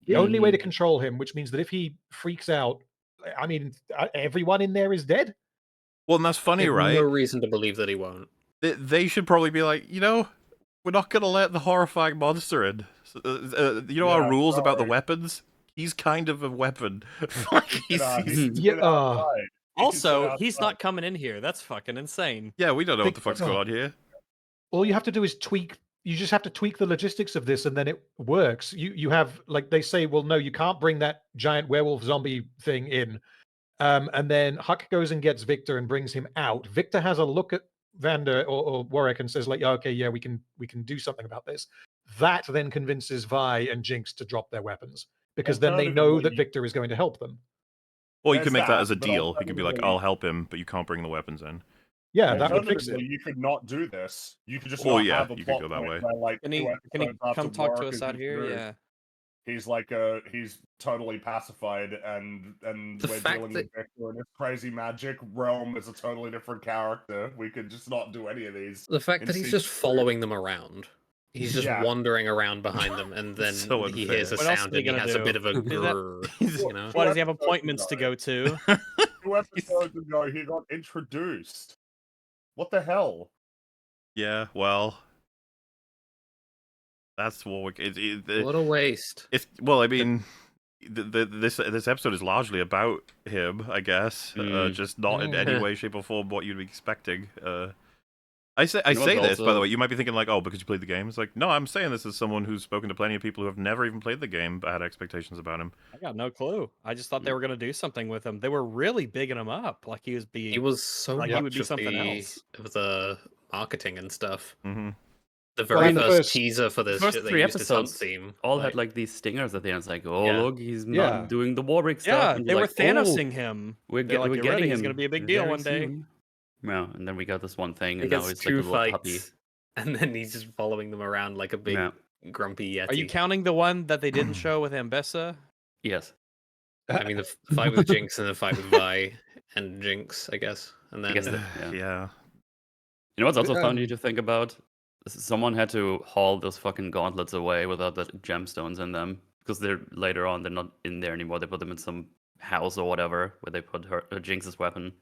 the only way to control him, which means that if he freaks out, I mean, everyone in there is dead. Well, and that's funny, There's right? no reason to believe that he won't. They should probably be like, we're not going to let the horrifying monster in. Our rules about the sorry. weapons? He's kind of a weapon. Like, he's- Also, he's not coming in here. That's fucking insane. yeah, we don't know what the Think- fuck's going on here. All you have to do is tweak. You just have to tweak the logistics of this, and then it works. You have, like, they say, well, no, you can't bring that giant werewolf zombie thing in. And then Huck goes and gets Victor and brings him out. Victor has a look at Vander or Warwick and says, like, yeah, okay, yeah, we can do something about this. That then convinces Vi and Jinx to drop their weapons because then they know that Victor is going to help them. Or you There's can make that as a but deal. He could be like, alternatively- I'll help him, but you can't bring the weapons in. Yeah, that would fix it. Alternatively, you could not do this. You could just Oh, not yeah, have a you could plot go that point way. where, like, Can he 2 come episodes after talk to Warwick us is out here? introduced, Yeah. He's like he's totally pacified, and The we're fact dealing that- with Victor in this crazy magic realm as a totally different character. We could just not do any of these. The fact that he's just following them around. He's just Yeah. wandering around behind them, and then So he unfair. hears a What else sound are they and he gonna has a do? bit of a Is that- grrr, you know? Why does he have episodes appointments to ago. go to? 2 episodes ago, he got introduced. What the hell? Yeah, well, that's what What a waste. well, I mean, this episode is largely about him, I guess. Just not in any way, shape, or form what you'd be expecting. I say You know this, what's by the also- way. You might be thinking like, oh, because you played the game. It's like, no, I'm saying this as someone who's spoken to plenty of people who have never even played the game but had expectations about him. I got no clue. I just thought they were gonna do something with him. They were really bigging him up, like he was being. He was so Like, much he would be of something the, else. of the marketing and stuff. Mm-hmm. The Well, very in the first first- teaser for this, first shit they 3 used his hunt episodes theme. all had like these stingers at the end. It's like, oh Yeah. look, he's Yeah. not doing the Warwick stuff. Yeah, and they you're were like, oh, Thanosing him. We're, They're like, we're "Get getting ready, him. it's gonna be a big deal very one day." soon." Yeah, and then we got this one thing, He and now gets he's like a 2 little fights, puppy. and then he's just following them around like a big Yeah. grumpy yeti. Are you counting the one that they didn't show with Ambessa? Yes. I mean, the fight with Jinx and the fight with Vi and Jinx, I guess. And I then guess that, yeah. Yeah. You know what's also Um, funny to think about? Someone had to haul those fucking gauntlets away without the gemstones in them because they're later on they're not in there anymore. They put them in some house or whatever where they put her Jinx's weapon.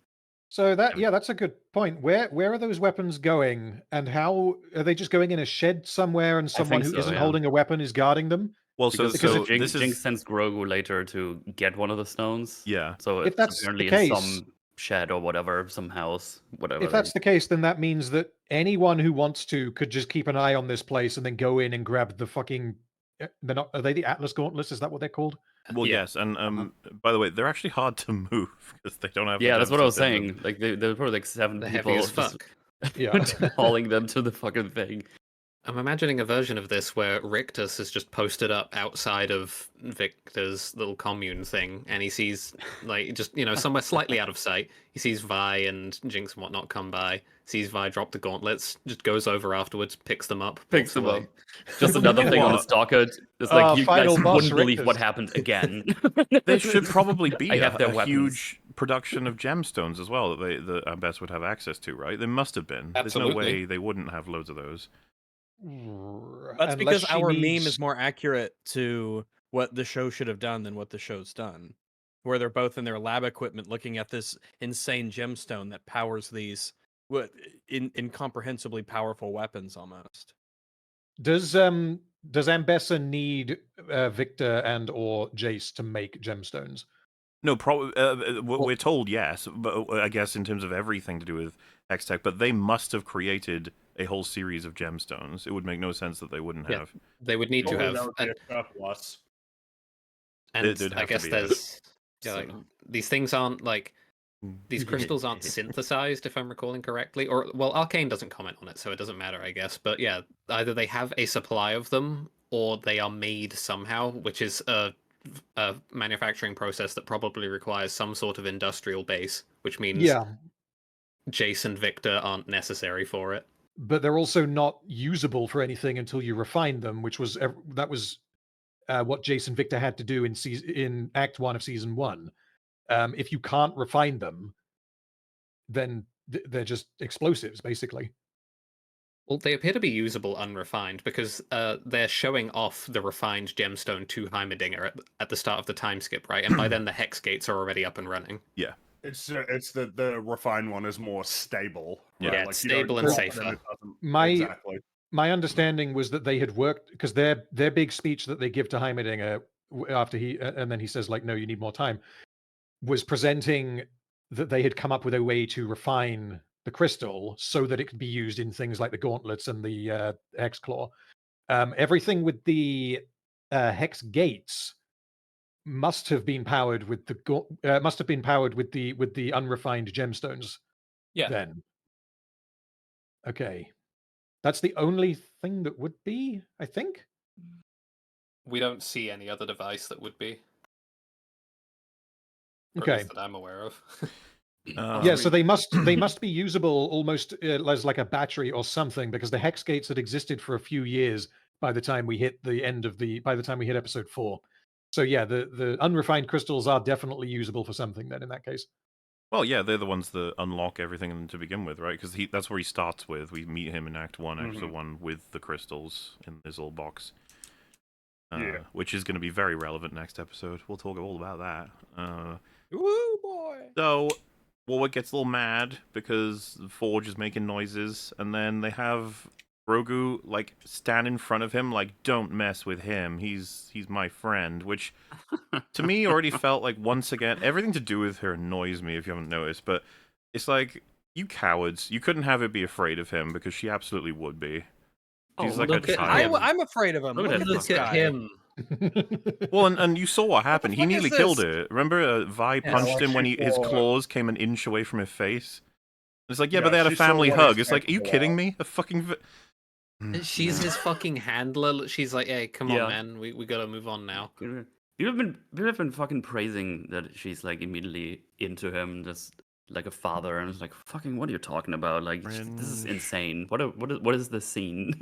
So that's a good point. Where are those weapons going, and how are they just going in a shed somewhere, and someone who think so, not yeah. holding a weapon is guarding them? Well, Because, so Jinx, this is Jinx sends Grogu later to get one of the stones. yeah. So If that's the apparently case- in some shed or whatever, some house, whatever. If that's the case, then that means that anyone who wants to could just keep an eye on this place and then go in and grab the fucking. They're not. Are they the Atlas Gauntlets? Is that what they're called? Well, Yeah. yes, and by the way, they're actually hard to move because they don't have. Yeah, the that's what I was gemstones in them. saying. Like there were probably like 7 They're people heavy as just fuck. Yeah. hauling them to the fucking thing. I'm imagining a version of this where Rictus has just posted up outside of Victor's little commune thing, and he sees, like, just, somewhere slightly out of sight, he sees Vi and Jinx and whatnot come by, sees Vi drop the gauntlets, just goes over afterwards, picks them up, Picks walks them away. up. Just another thing on the What? stalker. It's like, you guys final boss wouldn't believe Rictus. what happened again. There should probably be I have their a weapons. huge production of gemstones as well that the Ambessa would have access to, right? There must have been. There's no Absolutely. way they wouldn't have loads of those. That's Unless because she our meme needs- is more accurate to what the show should have done than what the show's done. Where they're both in their lab equipment looking at this insane gemstone that powers these incomprehensibly powerful weapons almost. Does Ambessa need Victor and or Jace to make gemstones? No, probably. We're told yes, but I guess in terms of everything to do with Hextech, but they must have created a whole series of gemstones. It would make no sense that they wouldn't Yeah. have. They would need to Probably have, that would be and, a surplus. and there'd I have to guess be a- there's, like, these things aren't, like, these Mm. crystals aren't synthesized, if I'm recalling correctly. Or, well, Arcane doesn't comment on it, so it doesn't matter, I guess. But yeah, either they have a supply of them, or they are made somehow, which is a manufacturing process that probably requires some sort of industrial base, which means Yeah, Jace and Victor aren't necessary for it. but they're also not usable for anything until you refine them, which was what Jason Victor had to do in Act 1 of Season 1. If you can't refine them, then they're just explosives, basically. Well, they appear to be usable unrefined because they're showing off the refined gemstone to Heimerdinger at the start of the time skip, right? And by then the hex gates are already up and running. It's the refined one is more stable. Yeah. Yeah, Like, it's you don't stable and drop them, safer. it doesn't- My exactly. my understanding was that they had worked because their big speech that they give to Heimerdinger after he and then he says like, no, you need more time, was presenting that they had come up with a way to refine the crystal so that it could be used in things like the gauntlets and the hex claw. Everything with the hex gates must have been powered with the unrefined gemstones. Yeah. Then, okay, that's the only thing that would be, I think. We don't see any other device that would be. Or at Okay. least that I'm aware of. Yeah, so they must be usable almost as like a battery or something, because the hex gates had existed for a few years by the time we hit episode 4. So yeah, the unrefined crystals are definitely usable for something then in that case. Well, yeah, they're the ones that unlock everything to begin with, right? Because that's where he starts with. We meet him in Act 1, Episode 1, with the crystals in his little box. Yeah. Which is going to be very relevant next episode. We'll talk all about that. Woo boy! So, Warwick gets a little mad because Forge is making noises, and then they have Grogu, like, stand in front of him, like, don't mess with him, he's my friend, which, to me, already felt like, once again, everything to do with her annoys me, if you haven't noticed, but it's like, you cowards, you couldn't have her be afraid of him, because she absolutely would be. She's like a look at child. him. I'm afraid of him. Look Look at at him. this Look at guy. him. Well, and you saw what happened. He fuck nearly is killed this? her. Remember, Vi punched him when his claws came an inch away from his face? It's like, yeah, but Yeah, they had a she saw family what hug. he's It's like, are you capable kidding of. me? A fucking... She's his fucking handler. She's like, hey, come Yeah. on, man. We gotta move on now. You've been fucking praising that she's like immediately into him, just like a father, and it's like, fucking, what are you talking about? Like, this is Cringe. insane. What is the scene?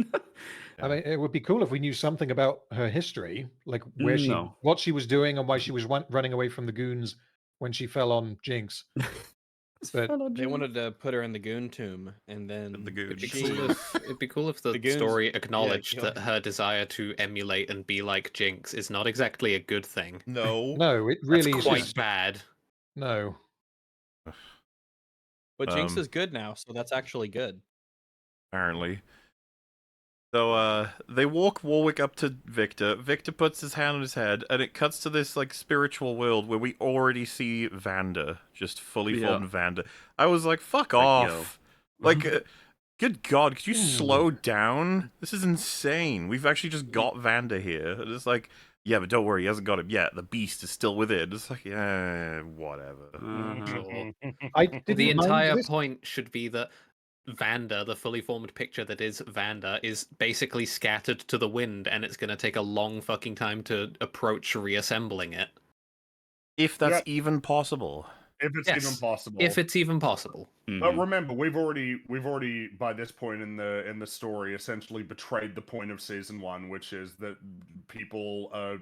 I mean, it would be cool if we knew something about her history, like No. what she was doing and why she was running away from the goons when she fell on Jinx. But They wanted to put her in the goon tomb, and then The goon. It'd be she- cool if the, The goons- story acknowledged yeah. that her desire to emulate and be like Jinx is not exactly a good thing. No. no, it really That's is quite just bad. no. But Jinx Um, is good now, so that's actually good. Apparently. So they walk Warwick up to Victor. Victor puts his hand on his head, and it cuts to this like spiritual world where we already see Vander, just fully formed Vander. I was like, "Fuck off!" Like, good God, could you slow down? This is insane. We've actually just got Vander here. And it's like, yeah, but don't worry, he hasn't got him yet. The beast is still within. It's like, yeah, whatever. Sure. I didn't The mind entire this. point should be that Vander, the fully formed picture that is Vander, is basically scattered to the wind, and it's going to take a long fucking time to approach reassembling it. If that's Yep. even possible. If it's Yes, even possible. if it's even possible. But remember, we've already by this point in the story essentially betrayed the point of season 1, which is that people are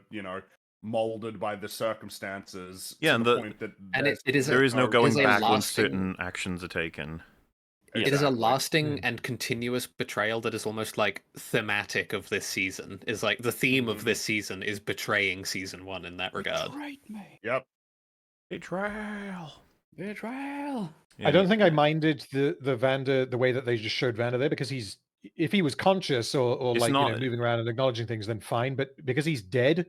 molded by the circumstances. Yeah, to and the point that and it is there is no going is a back when lasting- certain actions are taken. It is a Exactly. lasting and continuous betrayal that is almost like thematic of this season. Is like the theme of this season is betraying season 1 in that regard. Yep. Betrayal. I don't think I minded the Vander, the way that they just showed Vander there, because if he was conscious or It's like not- moving around and acknowledging things, then fine. But because he's dead,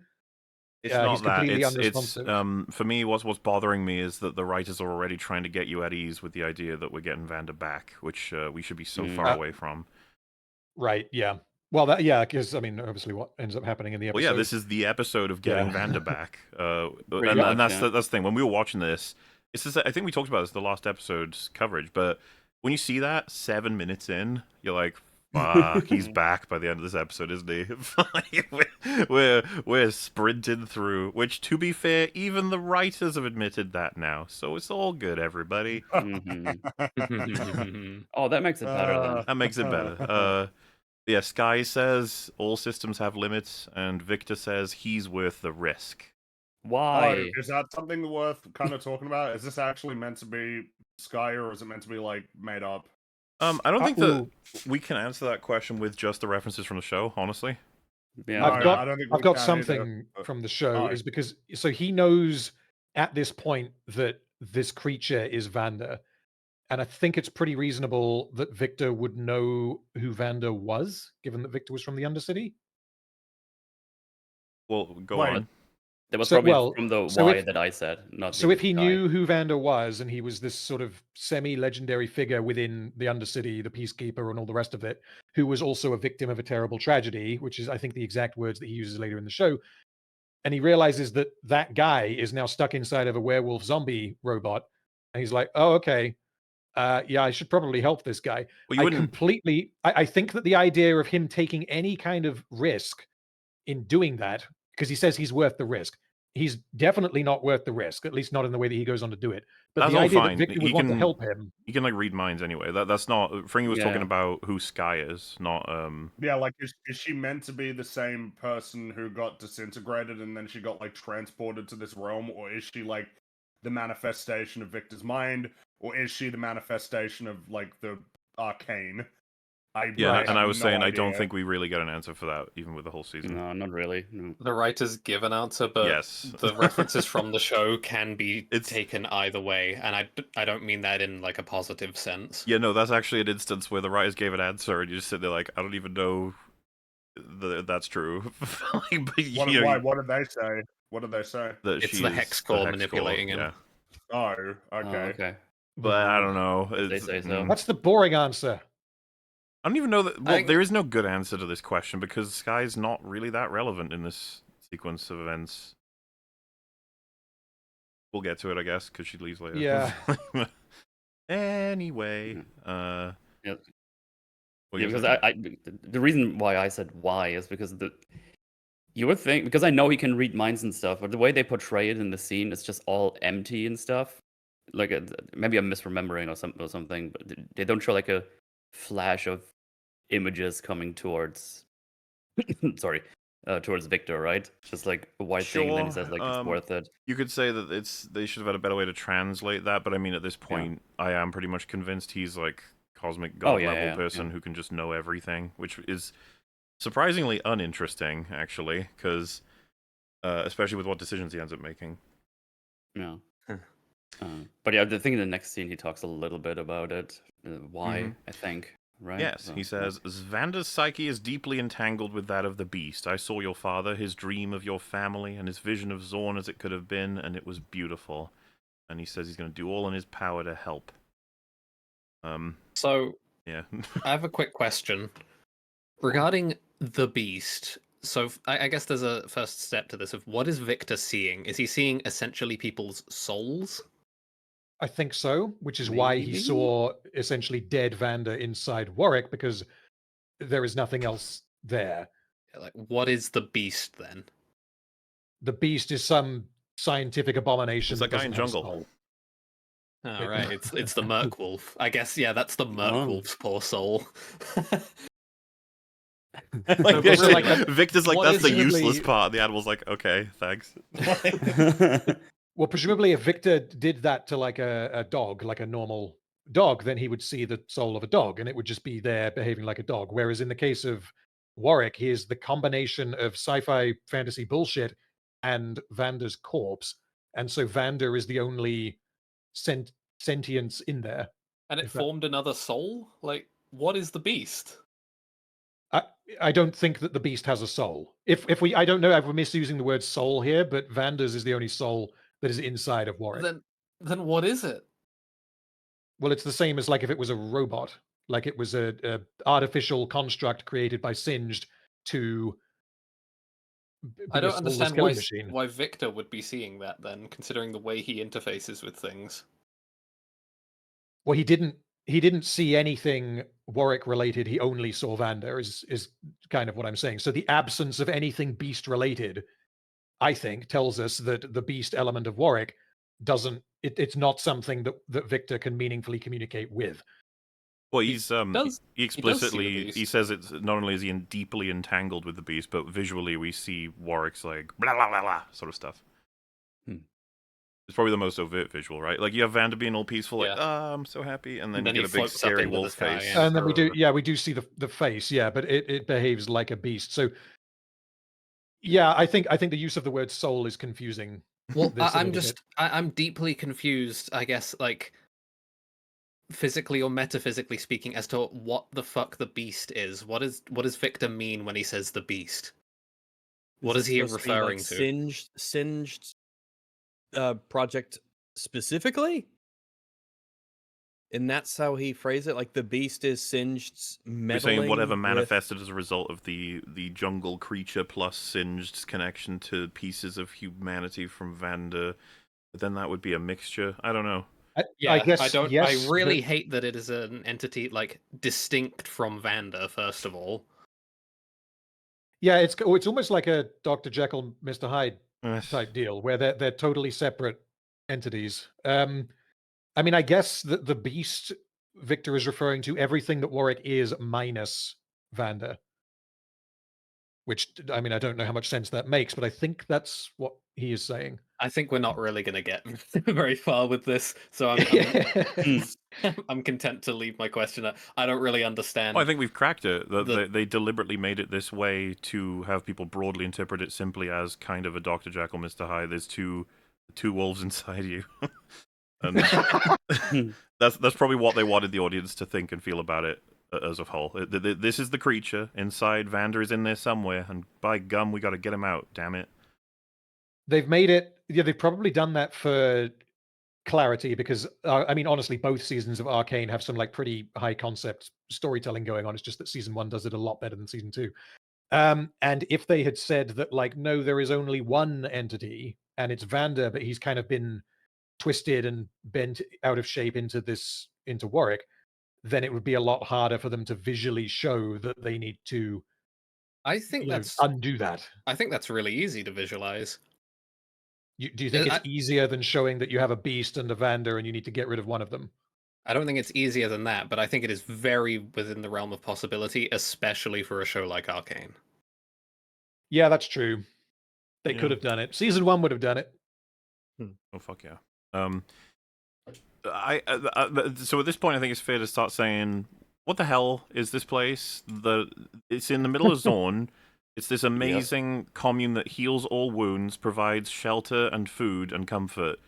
It's he's not that. completely It's unresponsive. for me, what's bothering me is that the writers are already trying to get you at ease with the idea that we're getting Vander back, which we should be so far away from. Right? Yeah. Well, because I mean, obviously, what ends up happening in the episode. Well, yeah, this is the episode of getting Yeah. Vander back, Pretty and much, that's yeah. that's the thing. When we were watching this, it's just, I think we talked about this in the last episode's coverage, but when you see that 7 minutes in, you're like, "Fuck, he's back by the end of this episode, isn't he?" we're sprinting through. Which, to be fair, even the writers have admitted that now, so it's all good, everybody. Oh, that makes it better then. That makes it better. Yeah, Sky says all systems have limits, and Victor says he's worth the risk. Why? Is that something worth kind of talking about? Is this actually meant to be Sky, or is it meant to be like made up? I don't think that Ooh. we can answer that question with just the references from the show, honestly. Yeah. I've got I don't think I've we got can something either, but- from the show, Alright. is because so he knows at this point that this creature is Vander, and I think it's pretty reasonable that Victor would know who Vander was, given that Victor was from the Undercity. Well, go Wait. on. That was So- probably well, from the so why if- that I said, not So the if he guy. knew who Vander was, and he was this sort of semi-legendary figure within the Undercity, the Peacekeeper, and all the rest of it, who was also a victim of a terrible tragedy, which is, I think, the exact words that he uses later in the show, and he realizes that that guy is now stuck inside of a werewolf zombie robot, and he's like, "Oh, okay, yeah, I should probably help this guy." Well, you I wouldn't. I think that the idea of him taking any kind of risk in doing that, because he says he's worth the risk. He's definitely not worth the risk, at least not in the way that he goes on to do it. But That's the all idea fine. that Victor He would want to can- help him, You can like read minds anyway. That's not. Fringy was talking Yeah. about who Sky is, not Yeah, like is she meant to be the same person who got disintegrated and then she got like transported to this realm, or is she like the manifestation of Victor's mind, or is she the manifestation of like the Arcane? Yeah, have and I was no saying I don't idea. think we really get an answer for that, even with the whole season. No, not really. No. The writers give an answer, but Yes. the references from the show can be It's- taken either way, and I don't mean that in like a positive sense. Yeah, no, that's actually an instance where the writers gave an answer, and you just sit there like, I don't even know that's true. Like, but, What, you know, why, what did they say? What did they say? that It's she the is hex core manipulating him. Yeah, Oh, okay. Oh, okay. but I don't know. If they It's- say so. what's the boring answer? I don't even know that. Well, think- there is no good answer to this question because Sky's not really that relevant in this sequence of events. We'll get to it, I guess, because she leaves later. Yeah. Anyway, Yep. what Yeah, you because saying? the reason why I said why is because you would think, because I know he can read minds and stuff, but the way they portray it in the scene is just all empty and stuff. Like maybe I'm misremembering or something, but they don't show like a flash of images coming towards towards Victor, right? Just like a white thing, and then he Sure, says like it's worth it. You could say that they should have had a better way to translate that, but I mean, at this point, I am pretty much convinced he's like cosmic god level person who can just know everything, which is surprisingly uninteresting, actually, because especially with what decisions he ends up making. Yeah. But yeah, I think in the next scene he talks a little bit about it. Why, I think. right? Yes, So, he says, Vander's psyche is deeply entangled with that of the beast. I saw your father, his dream of your family, and his vision of Zorn as it could have been, and it was beautiful. And he says he's going to do all in his power to help. So, Yeah. I have a quick question regarding the beast. So, I guess there's a first step to this of what is Victor seeing? Is he seeing essentially people's souls? I think so, which is why he Maybe? saw essentially dead Vander inside Warwick, because there is nothing else there. Like, what is the beast then? The beast is some scientific abomination It's that that guy in doesn't have a Jungle. soul. Oh, right, it's the Merc Wolf. I guess, yeah, that's the Merc Oh. Wolf's poor soul. Like, No, but actually, really, Victor's like, what that's is the presumably- useless part. The animal's like, okay, thanks. Well, presumably, if Victor did that to like a dog, like a normal dog, then he would see the soul of a dog, and it would just be there behaving like a dog. Whereas in the case of Warwick, he is the combination of sci-fi fantasy bullshit and Vander's corpse, and so Vander is the only sentience in there. And it If that- formed another soul? Like, what is the beast? I don't think that the beast has a soul. If we, I don't know if we're misusing the word soul here, but Vander's is the only soul that is inside of Warwick. Then what is it? Well, it's the same as like if it was a robot, like it was a artificial construct created by Singed to I be a don't soulless understand killing machine. why Victor would be seeing that then, considering the way he interfaces with things. Well, he didn't see anything Warwick related. He only saw Vander. Is kind of what I'm saying. So the absence of anything beast related, I think, tells us that the beast element of Warwick doesn't. It's not something that Victor can meaningfully communicate with. Well, He he does see the explicitly beast. he says it's not only is he deeply entangled with the beast, but visually we see Warwick's like blah blah blah blah sort of stuff. It's probably the most overt visual, right? Like you have Vander being all peaceful, like I'm so happy, and then And you then get he a big floats up scary into the wolf sky, face. yeah. And then we do see the face, yeah, but it behaves like a beast. So yeah, I think the use of the word soul is confusing. Well, this a I'm little just bit. I'm deeply confused, I guess, like physically or metaphysically speaking, as to what the fuck the beast is. What does Victor mean when he says the beast? What is he supposed to be, like, referring to? Singed project specifically? And that's how he phrased it? Like the beast is Singed's We're meddling saying whatever with- manifested as a result of the jungle creature plus Singed's connection to pieces of humanity from Vander, but then that would be a mixture. I don't know. I guess I don't. yes, I really but- hate that it is an entity like distinct from Vander. First of all, Yeah, it's almost like a Dr. Jekyll, Mr. Hyde Yes. type deal, where they're totally separate entities. I mean, I guess the beast Victor is referring to everything that Warwick is minus Vander. Which, I mean, I don't know how much sense that makes, but I think that's what he is saying. I think we're not really going to get very far with this. So I'm content to leave my question. I don't really understand. Well, I think we've cracked it. They deliberately made it this way to have people broadly interpret it simply as kind of a Dr. Jekyll, Mr. Hyde. There's two wolves inside you. And that's probably what they wanted the audience to think and feel about it as a whole. This is the creature inside. Vander is in there somewhere, and by gum, we got to get him out. Damn it! They've made it. Yeah, they've probably done that for clarity because, I mean, honestly, both seasons of Arcane have some like pretty high concept storytelling going on. It's just that season 1 does it a lot better than season 2. And if they had said that, like, no, there is only one entity and it's Vander, but he's kind of been twisted and bent out of shape into Warwick, then it would be a lot harder for them to visually show that they need to I think that's undo that. I think that's really easy to visualize. Do you think it's easier than showing that you have a beast and a Vander and you need to get rid of one of them? I don't think it's easier than that, but I think it is very within the realm of possibility, especially for a show like Arcane. Yeah, that's true. They Yeah. could have done it. Season 1 would have done it. Oh fuck yeah. So at this point, I think it's fair to start saying, what the hell is this place? It's in the middle of Zorn. It's this amazing commune that heals all wounds, provides shelter and food and comfort.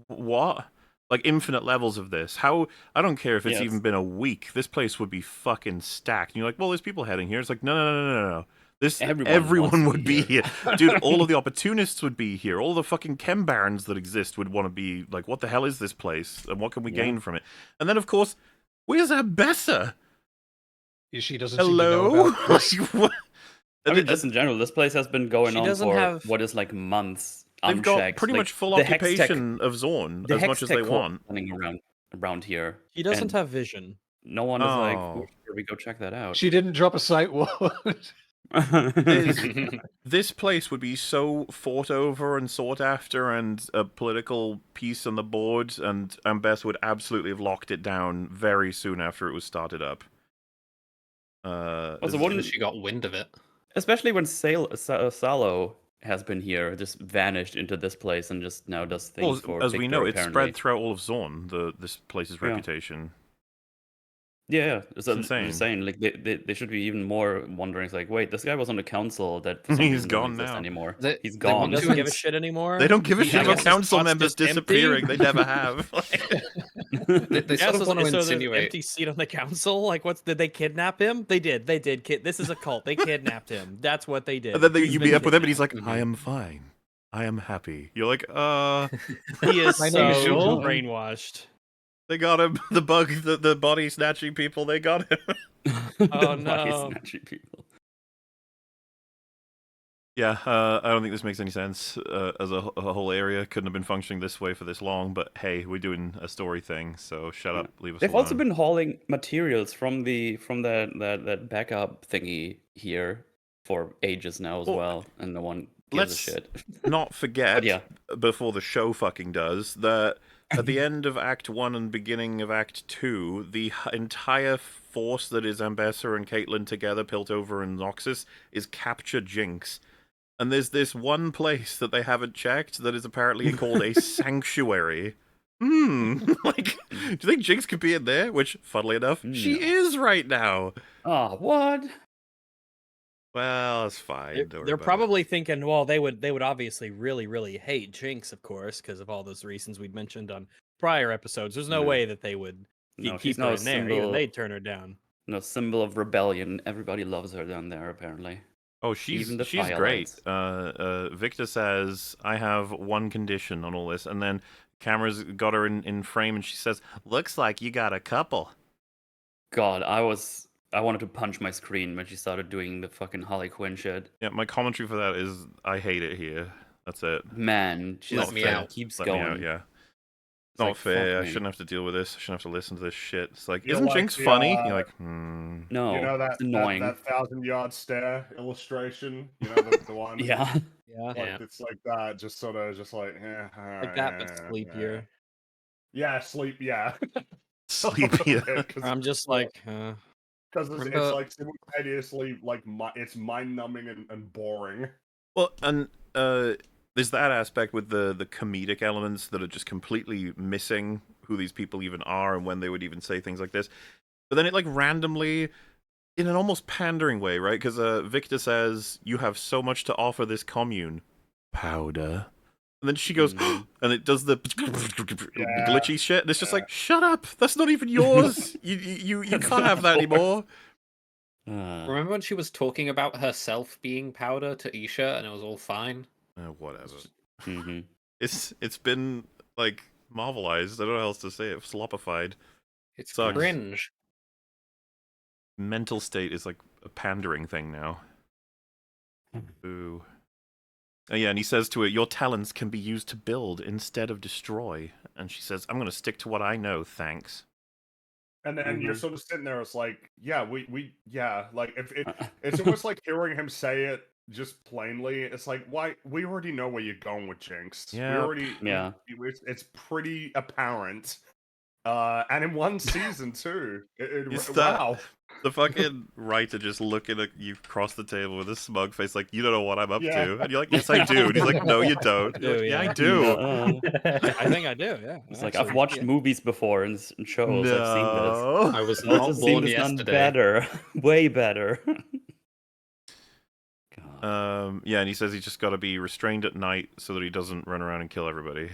What? like infinite levels of this. How I don't care if it's Yeah, even been a week. This place would be fucking stacked. And you're like, well, there's people heading here. It's like, no. This Everyone wants to would be be here, dude. All of the opportunists would be here. All the fucking chem barons that exist would want to be like, what the hell is this place, and what can we gain from it? And then, of course, where's Ambessa? She doesn't Hello. seem to know about this. What? I mean, just in general, this place has been going She on doesn't for have- what is like months. They've got unchecked. pretty Like, much full the Hex tech- occupation of Zorn the as Hex much as tech they core want. running around here. He doesn't and have vision. No one is like, Oh. "Oh, should we go check that out?" She didn't drop a sight word. This place would be so fought over and sought after, and a political piece on the board, and Ambessa would absolutely have locked it down very soon after it was started up. Also, this- wouldn't She got wind of it. especially when Salo has been here, just vanished into this place and just now does things well, for as we Victor, know, it's apparently. spread throughout all of Zorn, this place's Yeah. reputation. Yeah, so I'm insane. just saying, like they should be even more wondering. It's like, wait, this guy was on the council that for some He's reason doesn't gone exist now. anymore. They He's want gone. to Doesn't give a ins- shit anymore. They don't give a He- shit I about guess his council spot's members just empty. disappearing. They never have. They Yeah, sort of want to so there's an insinuate. empty seat on the council. Like, did they kidnap him? They did. This is a cult. They kidnapped him. That's what they did. And then He's you been meet up with him, and he's kidnapped. like, "I am fine. I am happy." You're like, He is My so name is Shulman. brainwashed. They got him. The bug, the body snatching people. They got him. The Oh, body no. snatching people. Yeah, I don't think this makes any sense. As a whole area couldn't have been functioning this way for this long. But hey, we're doing a story thing, so shut up, leave us They've alone. also been hauling materials from that backup thingy here for ages now as Well, well, and no one gives a let's shit. not forget, yeah. before the show fucking does, that at the end of Act 1 and beginning of Act 2, the entire force that is Ambessa and Caitlyn together, Piltover and Noxus, is capture Jinx. And there's this one place that they haven't checked that is apparently called a sanctuary. Like, do you think Jinx could be in there? Which, funnily enough, she No. is right now. Oh, what? Well, it's fine. Don't worry They're about it. probably thinking, well, they would obviously really hate Jinx, of course, because of all those reasons we'd mentioned on prior episodes. There's no Yeah. way that they would No, keep she's her no in there. Even symbol. they'd turn her down. No symbol of rebellion. Everybody loves her down there, apparently. Oh, she's Even the great. Firelights. Victor says, I have one condition on all this, and then camera's got her in frame, and she says, looks like you got a couple. God, I wanted to punch my screen when she started doing the fucking Harley Quinn shit. Yeah, my commentary for that is, I hate it here. That's it. Man, she Let just me fucking out. keeps Let going. me out, yeah. It's Not like, fair. fuck I me. shouldn't have to deal with this. I shouldn't have to listen to this shit. It's like, You're isn't like Jinx the, funny? uh, You're like, No, You know that it's annoying. that 1,000-yard stare illustration? You know the one? Yeah. Yeah. Like, Yeah. it's like that, just sort of, just like, Like that, but sleepier. Yeah, sleep, yeah. Sleepy. I'm just like, Because it's Remember- like simultaneously, like, it's mind-numbing and boring. Well, and there's that aspect with the comedic elements that are just completely missing who these people even are and when they would even say things like this. But then it like randomly, in an almost pandering way, right? Because Victor says, you have so much to offer this commune. Powder. And then she goes, Mhm. and it does the glitchy shit. And it's just like, shut up! That's not even yours. You can't have that anymore. Remember when she was talking about herself being powder to Isha and it was all fine? Whatever. Mm-hmm. It's been like marvelized. I don't know how else to say it. Slopified. It's Sucks. cringe. Mental state is like a pandering thing now. Ooh. Yeah, and he says to her, your talents can be used to build instead of destroy. And she says, I'm going to stick to what I know, thanks. And then you're Mhm. sort of sitting there, it's like, yeah, like, if it's almost like hearing him say it just plainly. It's like, why? We already know where you're going with Jinx. Yep. We already, Yeah. it's pretty apparent. And in one season too. It's that- Wow. The fucking writer just looking at you across the table with a smug face, like, you don't know what I'm up Yeah. to. And you're like, yes, I do. And he's like, no, you don't. I You're do, like, yeah, yeah. I do. I think I do. Yeah. It's like I've actually, watched yeah. movies before and shows. I've seen this. No. I was Let's not just seen born this done yesterday. better, way better. God. Yeah, and he says he's just got to be restrained at night so that he doesn't run around and kill everybody.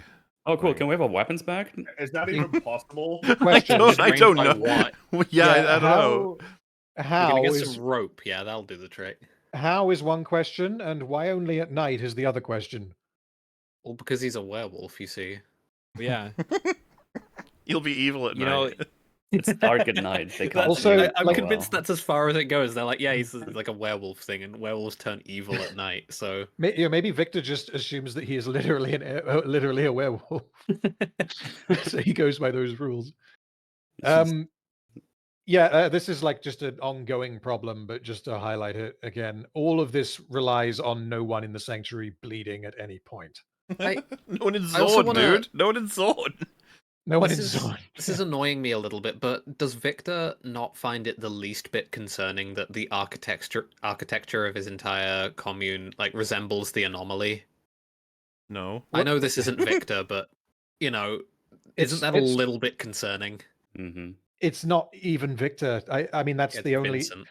Oh, cool. Like- Can we have our weapons back? Is that even possible? Question. I don't know. What? Yeah, I don't know. We're How gonna get is some rope. Yeah, that'll do the trick. how is one question, and why only at night is the other question? Well, because he's a werewolf, you see. Yeah. You'll be evil at You night. know, It's dark at night. They can't Also, see it I'm like- so convinced well. that's as far as it goes. They're like, yeah, he's like a werewolf thing, and werewolves turn evil at night. So Maybe Victor just assumes that he is literally literally a werewolf, so he goes by those rules. It's just- Yeah, this is like just an ongoing problem, but just to highlight it again, all of this relies on no one in the sanctuary bleeding at any point. No one in I also Zord, wanna- dude. No one in Zord. No one this in is Zord. this is annoying me a little bit. But does Victor not find it the least bit concerning that the architecture of his entire commune like resembles the anomaly? No. I know this isn't Victor, but you know, isn't that a it's- little bit concerning? Mhm. It's not even Victor. I mean, that's It's the only. Vincent.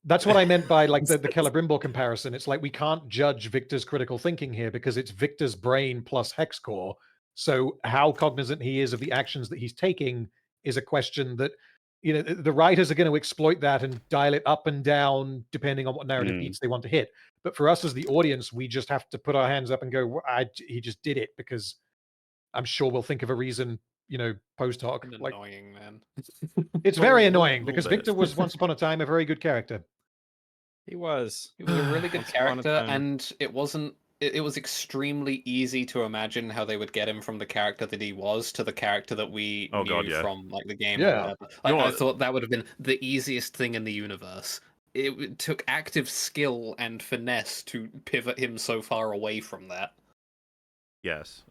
That's what I meant by like the Celebrimbor comparison. It's like we can't judge Victor's critical thinking here because it's Victor's brain plus hex core. So how cognizant he is of the actions that he's taking is a question that, you know, the writers are going to exploit that and dial it up and down depending on what narrative Mm. beats they want to hit. But for us as the audience, we just have to put our hands up and go, he just did it, because I'm sure we'll think of a reason, you know, post hoc. Fucking Like, annoying, man. it's very Little annoying because bit. Victor was once upon a time a very good character. he was. It was a really good Once upon a character, time. and it wasn't. It was extremely easy to imagine how they would get him from the character that he was to the character that we Oh, knew God, yeah. from like the game. Yeah. Or whatever. You know I what? thought that would have been the easiest thing in the universe. It took active skill and finesse to pivot him so far away from that. Yes.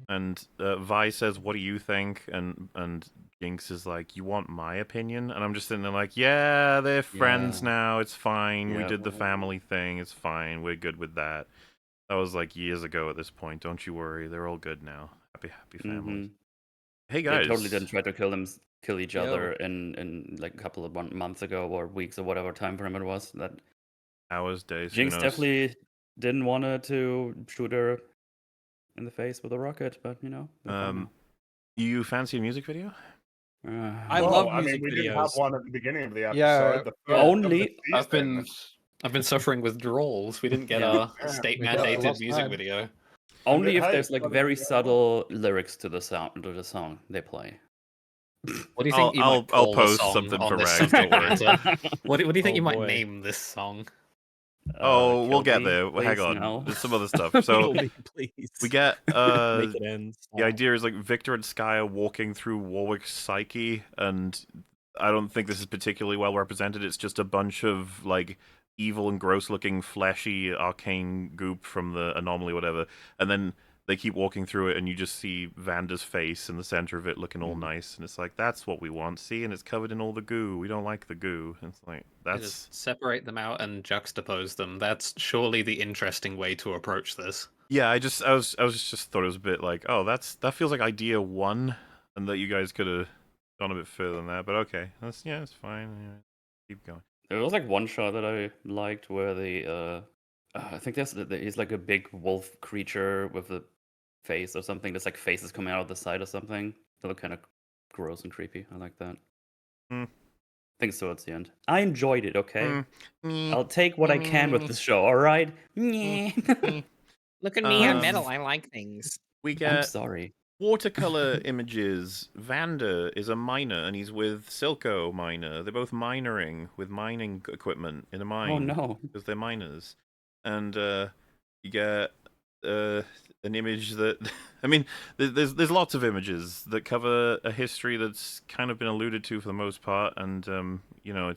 And Vi says, "What do you think?" And Jinx is like, "You want my opinion?" And I'm just sitting there like, "Yeah, they're friends Yeah. now. It's fine. We Yeah. did the family thing. It's fine. We're good with that." That was like years ago at this point. Don't you worry. They're all good now. Happy families. Mhm. Hey They guys. totally didn't try to kill each Yo. other in like a couple of months ago or weeks or whatever time frame it was. That Hours, days. who Jinx knows? definitely didn't want to shoot her in the face with a rocket, but you know. they're fine Um, you fancy a music video? now. I Well, love I mean, music we didn't have videos. one at the beginning of the episode. Yeah, the yeah. first of Only- the I've been season. I've been suffering withdrawals. We didn't get Yeah. a state we got the mandated last music time. video. Only if Hey, there's like but- very subtle lyrics to the song they play. What do you think? I'll You might call the post song something on for this Rags, subject don't worry. matter? What do you think Oh, you might boy. name this song? Oh, we'll Kill get me, there. Hang please, on. no. There's some other stuff. So Kill me, please. we get Make it end. the idea is like Victor and Sky are walking through Warwick's psyche, and I don't think this is particularly well represented. It's just a bunch of like evil and gross-looking, fleshy, arcane goop from the anomaly, whatever. And then they keep walking through it, and you just see Vander's face in the center of it, looking all nice. And it's like, that's what we want. See, and it's covered in all the goo. We don't like the goo. And it's like, You that's just separate them out and juxtapose them. That's surely the interesting way to approach this. yeah. I was just thought it was a bit like, oh, that feels like idea one, and that you guys could have gone a bit further than that. But okay, it's fine. Yeah, keep going. There was like one shot that I liked where I think he's like a big wolf creature with a face or something. There's like faces coming out of the side or something. They look kind of gross and creepy. I like that. Hmm. I think so. It's the end. I enjoyed it. Okay, Mm. I'll take what I can with this show. All right. Look at me, I'm metal, I like things. We I'm get sorry. watercolor images. Vander is a miner, and he's with Silco miner. They're both minoring with mining equipment in a mine. Oh no. Because they're miners. And you get an image that I mean, there's lots of images that cover a history that's kind of been alluded to for the most part, and you know,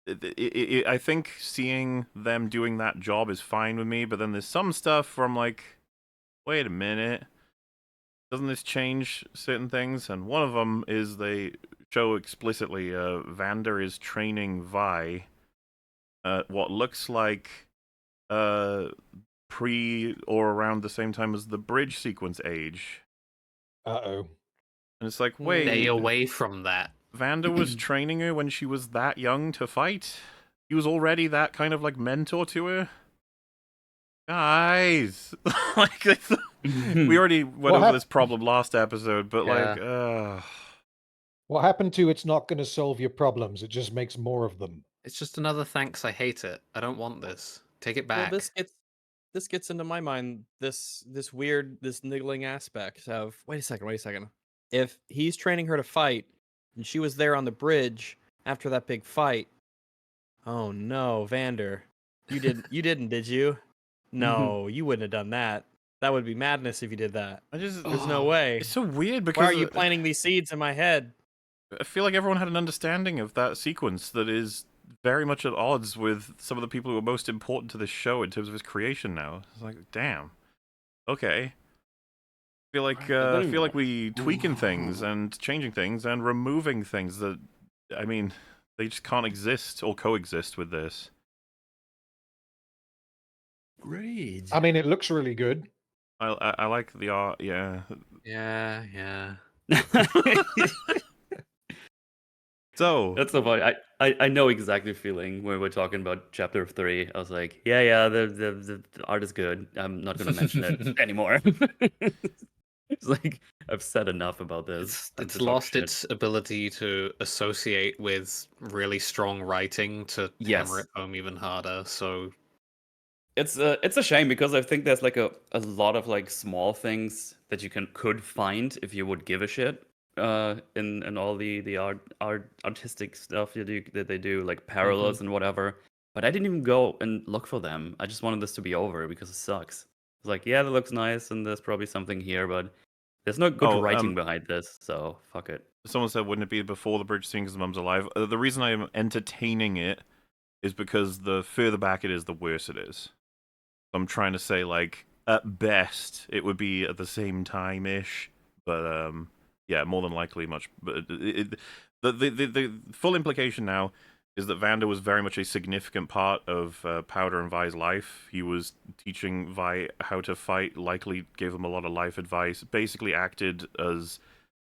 I think seeing them doing that job is fine with me, but then there's some stuff where I'm like, wait a minute, doesn't this change certain things? And one of them is they show explicitly Vander is training Vi at what looks like pre or around the same time as the bridge sequence age. Uh-oh. And it's like, Stay wait, away from that. Vander was training her when she was that young to fight? He was already that kind of like mentor to her? Guys, like we already went over this problem last episode, but what happened to it's not going to solve your problems? It just makes more of them. It's just another thanks. I hate it. I don't want this. Take it back. Well, this gets into my mind this niggling aspect of wait a second. If he's training her to fight and she was there on the bridge after that big fight, oh no, Vander, you didn't, did you? No, you wouldn't have done that. That would be madness if you did that. There's no way. It's so weird because why are you planting these seeds in my head? I feel like everyone had an understanding of that sequence that is very much at odds with some of the people who are most important to this show in terms of its creation now. It's like, damn. Okay. I feel like we tweaking things and changing things and removing things that, I mean, they just can't exist or coexist with this. Great. I mean, it looks really good. I like the art, yeah. Yeah. So that's so funny. I know exactly the feeling when we're talking about chapter 3. I was like, yeah, the art is good. I'm not gonna mention it anymore. It's like I've said enough about this. It's lost its ability to associate with really strong writing to hammer it home even harder. So it's a shame because I think there's like a lot of like small things that you could find if you would give a shit. In all the artistic stuff that they do, like parallels and whatever. But I didn't even go and look for them. I just wanted this to be over because it sucks. It's like, yeah, that looks nice, and there's probably something here, but there's no good writing behind this, so fuck it. Someone said, wouldn't it be before the bridge scene because the mum's alive? The reason I'm entertaining it is because the further back it is, the worse it is. I'm trying to say, like, at best, it would be at the same time-ish, but, yeah, more than likely much. But the full implication now is that Vander was very much a significant part of Powder and Vi's life. He was teaching Vi how to fight, likely gave them a lot of life advice, basically acted as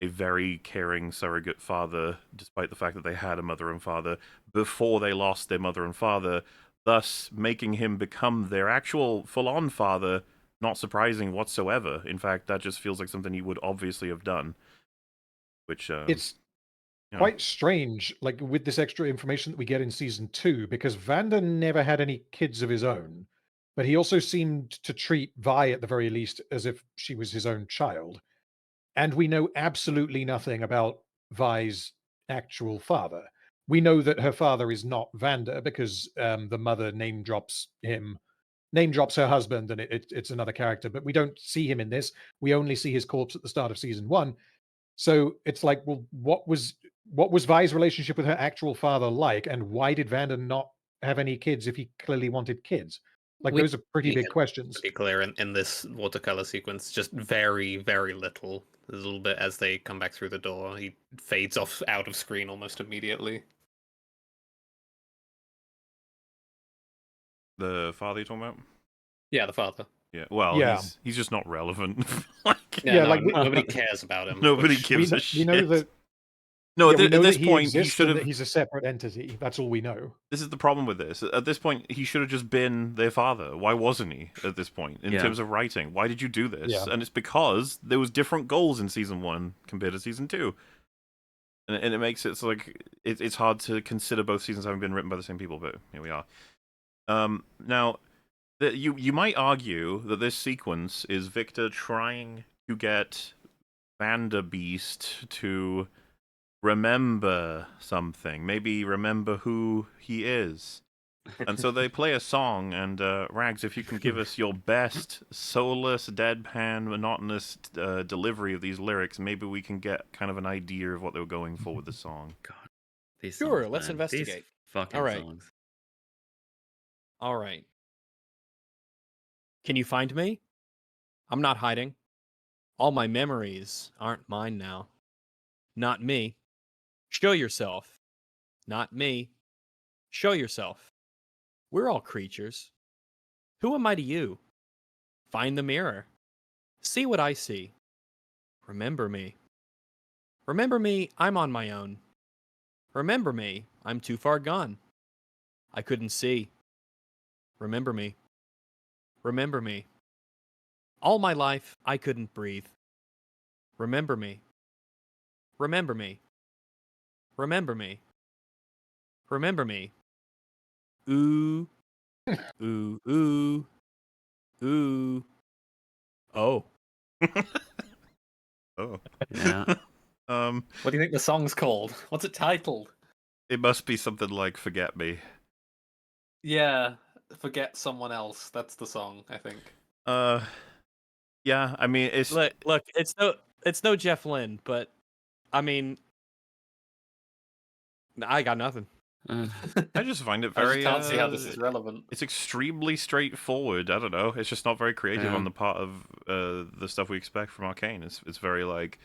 a very caring surrogate father, despite the fact that they had a mother and father, before they lost their mother and father, thus making him become their actual full-on father, not surprising whatsoever. In fact, that just feels like something he would obviously have done. Which it's quite strange, like with this extra information that we get in season 2, because Vander never had any kids of his own, but he also seemed to treat Vi at the very least as if she was his own child. And we know absolutely nothing about Vi's actual father. We know that her father is not Vander because the mother name drops her husband, and it's another character, but we don't see him in this. We only see his corpse at the start of season 1. So it's like, well, what was Vi's relationship with her actual father like, and why did Vander not have any kids if he clearly wanted kids? Like, those are pretty big questions. To be clear, in this watercolor sequence, just very, very little. There's a little bit as they come back through the door. He fades off out of screen almost immediately. The father you're talking about? Yeah, the father. Yeah, well, yeah. He's just not relevant. Nobody cares about him. Nobody gives a shit. We know that. No, at this point, he should have. He's a separate entity. That's all we know. This is the problem with this. At this point, he should have just been their father. Why wasn't he at this point in terms of writing? Why did you do this? Yeah. And it's because there was different goals in season 1 compared to season 2, and it makes it so like it's hard to consider both seasons having been written by the same people. But here we are. Now, you might argue that this sequence is Victor trying to get Vanderbeest to remember something, maybe remember who he is. And so they play a song, and Rags, if you can give us your best soulless, deadpan, monotonous delivery of these lyrics, maybe we can get kind of an idea of what they were going for with the song. God, these Sure, songs, let's man. investigate. These fucking All right. songs. All right. Can you find me? I'm not hiding. All my memories aren't mine now. Not me. Show yourself. Not me. Show yourself. We're all creatures. Who am I to you? Find the mirror. See what I see. Remember me. Remember me, I'm on my own. Remember me, I'm too far gone. I couldn't see. Remember me. Remember me. All my life, I couldn't breathe. Remember me. Remember me. Remember me. Remember me. Ooh. Ooh. Ooh. Ooh. Oh. Oh. Yeah. What do you think the song's called? What's it titled? It must be something like "Forget Me." Yeah, Forget Someone Else. That's the song, I think. Yeah. I mean, it's Look, it's no Jeff Lynne, but I mean, I got nothing. I just find it I very. just can't see how this is relevant. It's extremely straightforward. I don't know. It's just not very creative Yeah. on the part of the stuff we expect from Arcane. It's very like.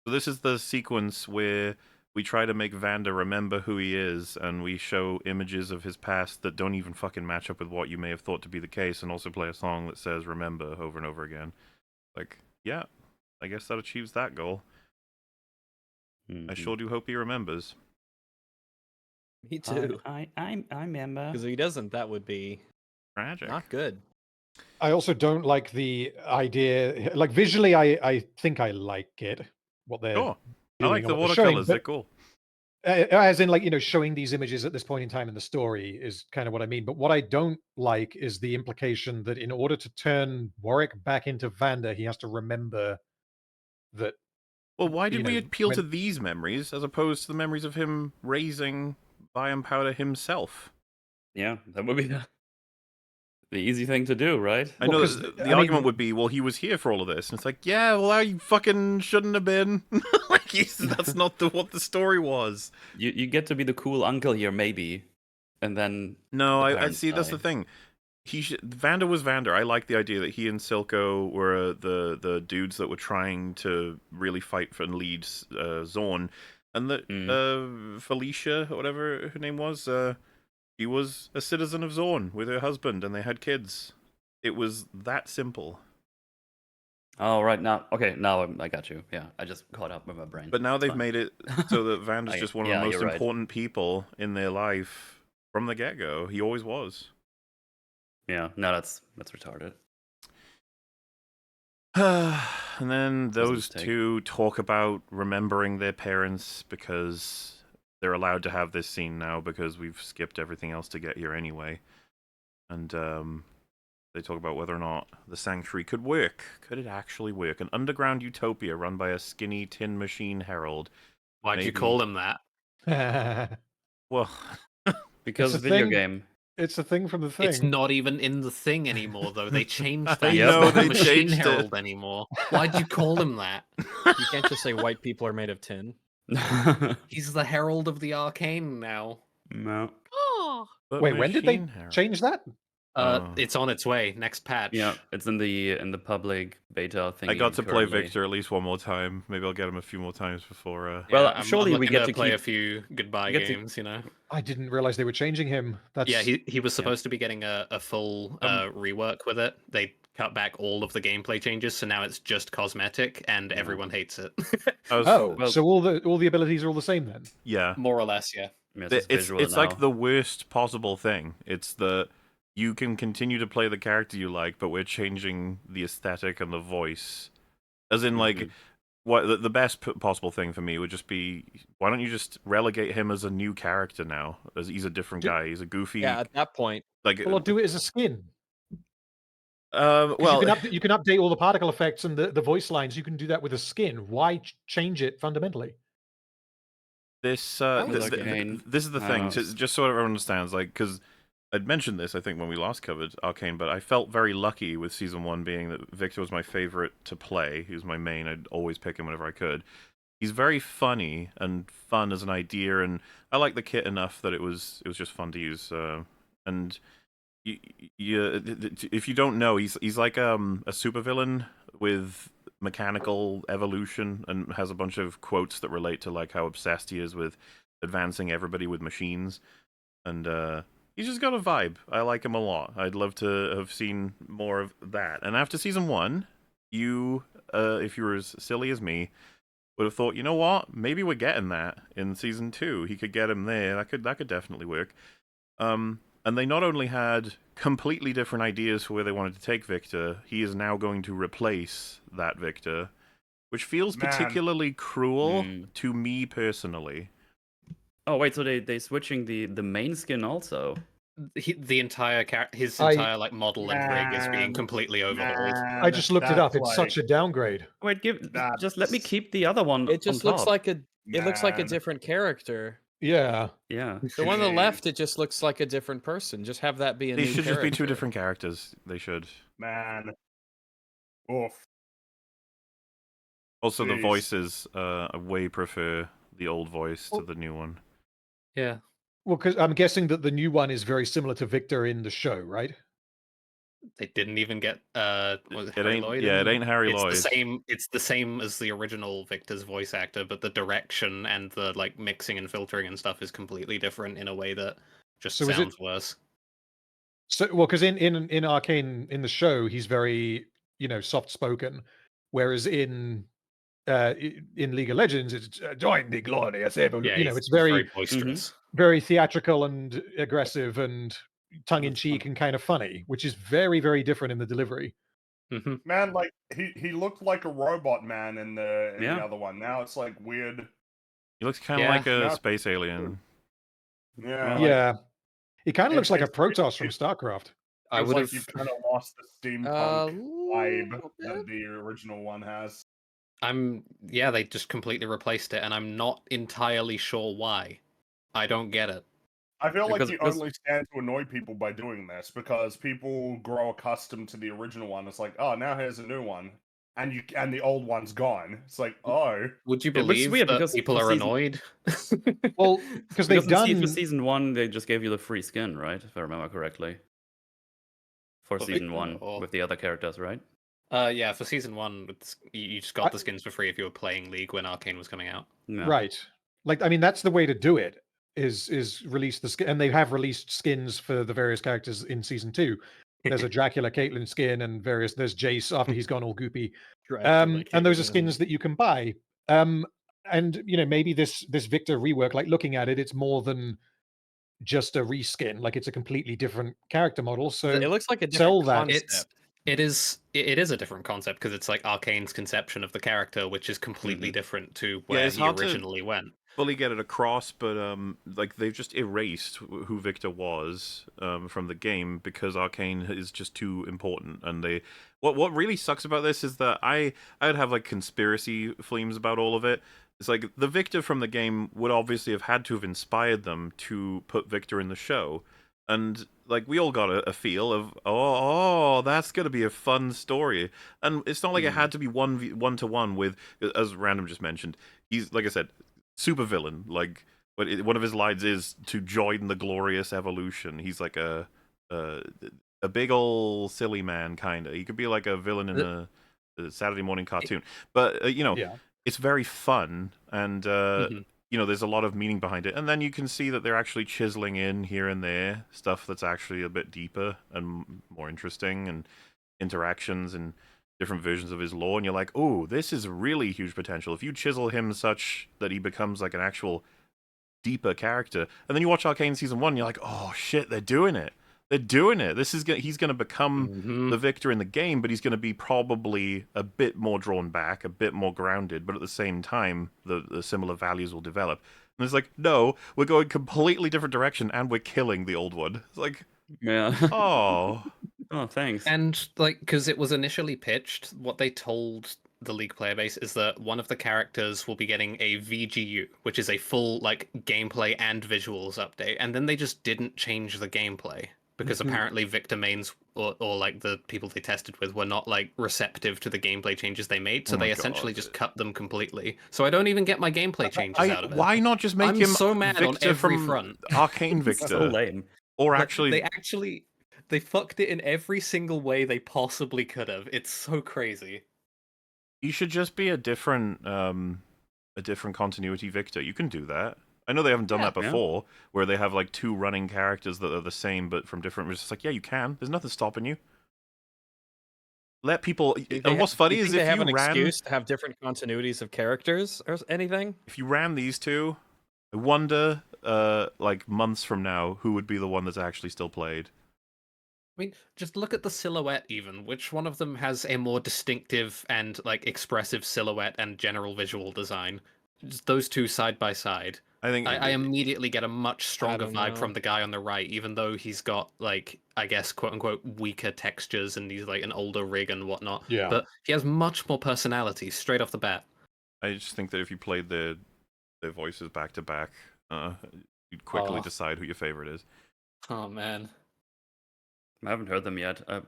So this is the sequence where we try to make Vander remember who he is, and we show images of his past that don't even fucking match up with what you may have thought to be the case, and also play a song that says "Remember" over and over again. Like, yeah, I guess that achieves that goal. I sure do hope he remembers. Me too. I remember. Because if he doesn't, that would be Tragic. not good. I also don't like the idea. Like visually, I think I like it. What they're Sure. I doing like and the what they're showing, watercolors. They're but cool. as in, like, showing these images at this point in time in the story is kind of what I mean. But what I don't like is the implication that in order to turn Warwick back into Vander, he has to remember that. Well, why did we appeal to when these memories as opposed to the memories of him raising Biome Powder himself? Yeah, that would be the easy thing to do, right? I Well, know 'cause the I argument mean- would be, well, he was here for all of this. And it's like, yeah, well, I fucking shouldn't have been. Like, that's not what the story was. You get to be the cool uncle here, maybe, and then No, the I parents see. That's the die. thing. Vander was Vander. I like the idea that he and Silco were the dudes that were trying to really fight for and lead Zorn, and that Felicia, or whatever her name was, she was a citizen of Zorn with her husband, and they had kids. It was that simple. Oh, right, now, okay, now I got you. Yeah, I just caught up with my brain. But now It's they've fine. made it so that Vander's just one of the Yeah, most you're right. important people in their life from the get-go. He always was. Yeah, no, that's retarded. And then Was a those mistake. two talk about remembering their parents because they're allowed to have this scene now because we've skipped everything else to get here anyway. And they talk about whether or not the sanctuary could work. Could it actually work? An underground utopia run by a skinny tin machine herald. Why'd you Maybe- call him that? Well, Because a video thing. game. It's a thing from the thing. It's not even in the thing anymore, though. They changed I that. know, It's not they the Machine changed it. Herald anymore. Why'd you call him that? You can't just say white people are made of tin. He's the Herald of the Arcane now. No. Oh. but Wait, when did they Machine Herald- change that? Oh. It's on its way. Next patch. Yeah, it's in the public beta thing. I got to play Victor at least one more time. Maybe I'll get him a few more times before. Yeah, Well, surely I'm we looking get to play keep- a few goodbye get to- games. You know. I didn't realize they were changing him. That's Yeah, he was supposed to be getting a full rework with it. They cut back all of the gameplay changes, so now it's just cosmetic, and everyone hates it. I was, well- so all the abilities are all the same then. yeah. More or less, yeah. Yeah, It's visual it's now. like the worst possible thing. It's you can continue to play the character you like, but we're changing the aesthetic and the voice. As in, like, Mhm. what the best possible thing for me would just be, why don't you just relegate him as a new character now? As he's a different guy. He's a goofy. Yeah, at that point, Like, Well, I'll do it as a skin. well, You can update all the particle effects and the voice lines. You can do that with a skin. Why change it fundamentally? this was th- th- Arcane. this is the I thing. don't know. Just so everyone understands, like, because I'd mentioned this, I think, when we last covered Arcane, but I felt very lucky with Season 1 being that Victor was my favorite to play. He was my main. I'd always pick him whenever I could. He's very funny and fun as an idea, and I like the kit enough that it was just fun to use. And if you don't know, he's like a supervillain with mechanical evolution and has a bunch of quotes that relate to like how obsessed he is with advancing everybody with machines. And he's just got a vibe. I like him a lot. I'd love to have seen more of that. And after Season 1, you, if you were as silly as me, would have thought, you know what? Maybe we're getting that in Season 2. He could get him there. That could definitely work. And they not only had completely different ideas for where they wanted to take Victor, he is now going to replace that Victor, which feels Man. particularly cruel to me personally. Oh wait, so they switching the main skin also? The entire his entire like model and rig is being Man, completely overhauled. I just looked it up. It's that's such a downgrade. Wait, just let me That's- keep the other one. It just on looks top. like it looks like a Man. different character. Yeah. Yeah. The one on the Jeez. left, it just looks like a different person. Just have that be a They new should just be two character. different characters. They should. Man. Oof. Also, the Jeez. voices, I way prefer the old voice to the new one. Yeah. Well, because I'm guessing that the new one is very similar to Victor in the show, right? They didn't even get was it It Harry ain't, Lloyd? yeah, in it ain't Harry Lloyd. It's the same as the original Victor's voice actor, but the direction and the like mixing and filtering and stuff is completely different in a way that just So is it- sounds worse. So, well, because in Arcane in the show, he's very soft spoken, whereas in League of Legends, it's join the glorious evolution. Yeah, It's he's very boisterous. very theatrical and aggressive and tongue in cheek and kind of funny, which is very very different in the delivery. Mm-hmm. Man, like he looked like a robot man in the Yeah. other one. Now it's like weird. He looks kind of Yeah. like a Yeah. space alien. Yeah. Well, Yeah, he kind of looks like a it's- Protoss from StarCraft. I It's would like have. you kind of lost the steampunk vibe little that bit. the original one has. Yeah, they just completely replaced it, and I'm not entirely sure why. I don't get it. I feel like Because- you because- only stand to annoy people by doing this because people grow accustomed to the original one. It's like, oh, now here's a new one, and the old one's gone. It's like, oh, Would you It was believe weird that because people for are season- annoyed? Well, because they've Because for done season 1, they just gave you the free skin, right? If I remember correctly. For For season Victor, 1 or- with the other characters, right? Yeah, for season 1, you just got the skins for free if you were playing League when Arcane was coming out. Yeah. right. Like, I mean, that's the way to do it. Is release the skin, and they have released skins for the various characters in season 2. There's a Dracula Caitlyn skin and various. There's Jace after he's gone all goopy. And those are skins that you can buy. And maybe this Victor rework, like looking at it, it's more than just a reskin. Like it's a completely different character model. So It looks like a sell different that. concept. It is a different concept because it's like Arcane's conception of the character, which is completely different to where it's he hard to- originally went. Fully get it across, but like they've just erased who Victor was from the game because Arcane is just too important. And they, what really sucks about this is that I would have like conspiracy flames about all of it. It's like the Victor from the game would obviously have had to have inspired them to put Victor in the show, and like we all got a feel of oh that's gonna be a fun story, and it's not like it had to be one to one with, as Random just mentioned, he's like I said, super villain. Like, but one of his lines is to join the glorious evolution. He's like a big ol' silly man, kind of. He could be like a villain in a Saturday morning cartoon, but Yeah. it's very fun, and there's a lot of meaning behind it. And then you can see that they're actually chiseling in here and there stuff that's actually a bit deeper and more interesting, and interactions and different versions of his lore, and you're like, oh, this is really huge potential. If you chisel him such that he becomes like an actual deeper character, and then you watch Arcane season 1, you're like, oh shit, they're doing it. They're doing it. He's gonna become the Victor in the game, but he's gonna be probably a bit more drawn back, a bit more grounded, but at the same time, the similar values will develop. And it's like, no, we're going completely different direction, and we're killing the old one. It's like, Yeah. oh. Oh, thanks. And like, because it was initially pitched, what they told the League player base is that one of the characters will be getting a VGU, which is a full like gameplay and visuals update, and then they just didn't change the gameplay because apparently Victor mains or like the people they tested with were not like receptive to the gameplay changes they made, so Oh my they essentially God. just cut them completely. So I don't even get my gameplay changes out of it. Why not just make I'm him so mad on Victor every from front. Arcane It's so Victor, lame. or But actually, they fucked it in every single way they possibly could have. It's so crazy. he should just be a different continuity Victor. You can do that. I know they haven't done that Yeah. before, where they have like 2 running characters that are the same but from different. It's just like, yeah, you can. There's nothing stopping you. Let people. And what's funny is they if have you an ran, excuse to have different continuities of characters or anything. if you ran these 2, I wonder, like months from now, who would be the one that's actually still played. I mean, just look at the silhouette even. Which one of them has a more distinctive and like expressive silhouette and general visual design? Just those two side by side. I think I immediately get a much stronger don't vibe know. from the guy on the right, even though he's got like, I guess, quote unquote, weaker textures and he's like an older rig and whatnot. Yeah. But he has much more personality straight off the bat. I just think that if you played their voices back to back, you'd quickly Oh. decide who your favorite is. Oh man. I haven't heard them yet. I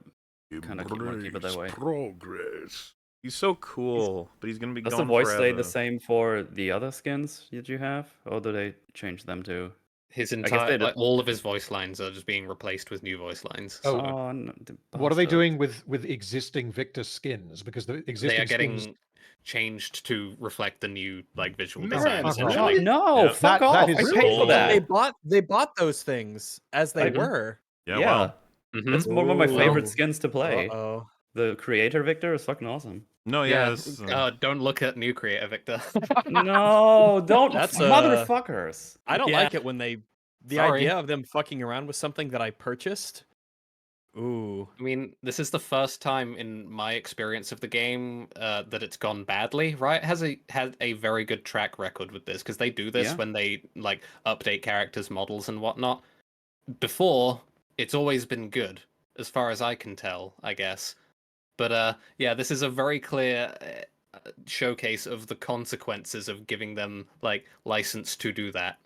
kind of want to keep it that way. Progress. He's so cool, but he's gonna be Does gone the voice stay forever. the same for the other skins that you have, or do they change them too? His guess entire, they did- like, all of his voice lines are just being replaced with new voice lines. Oh, so no, the What are they bastards. doing with existing Victor skins? Because the they existing are getting skins. changed to reflect the new like visual No, design. no, Essentially, No, Yeah. fuck That off! is I paid cool. for that. They bought those things as they I- were. Yeah, wow. Mhm. That's one of my favorite Ooh. skins to play. Uh-oh. The creator Victor is fucking awesome. No, yeah. This, Don't look at new creator Victor. No, don't, That's, motherfuckers. I don't Yeah. like it when the Sorry. idea of them fucking around with something that I purchased. Ooh. I mean, this is the first time in my experience of the game that it's gone badly. Riot had a very good track record with this because they do this Yeah. when they like update characters' models and whatnot. Before, it's always been good, as far as I can tell, I guess. But yeah, this is a very clear showcase of the consequences of giving them like license to do that.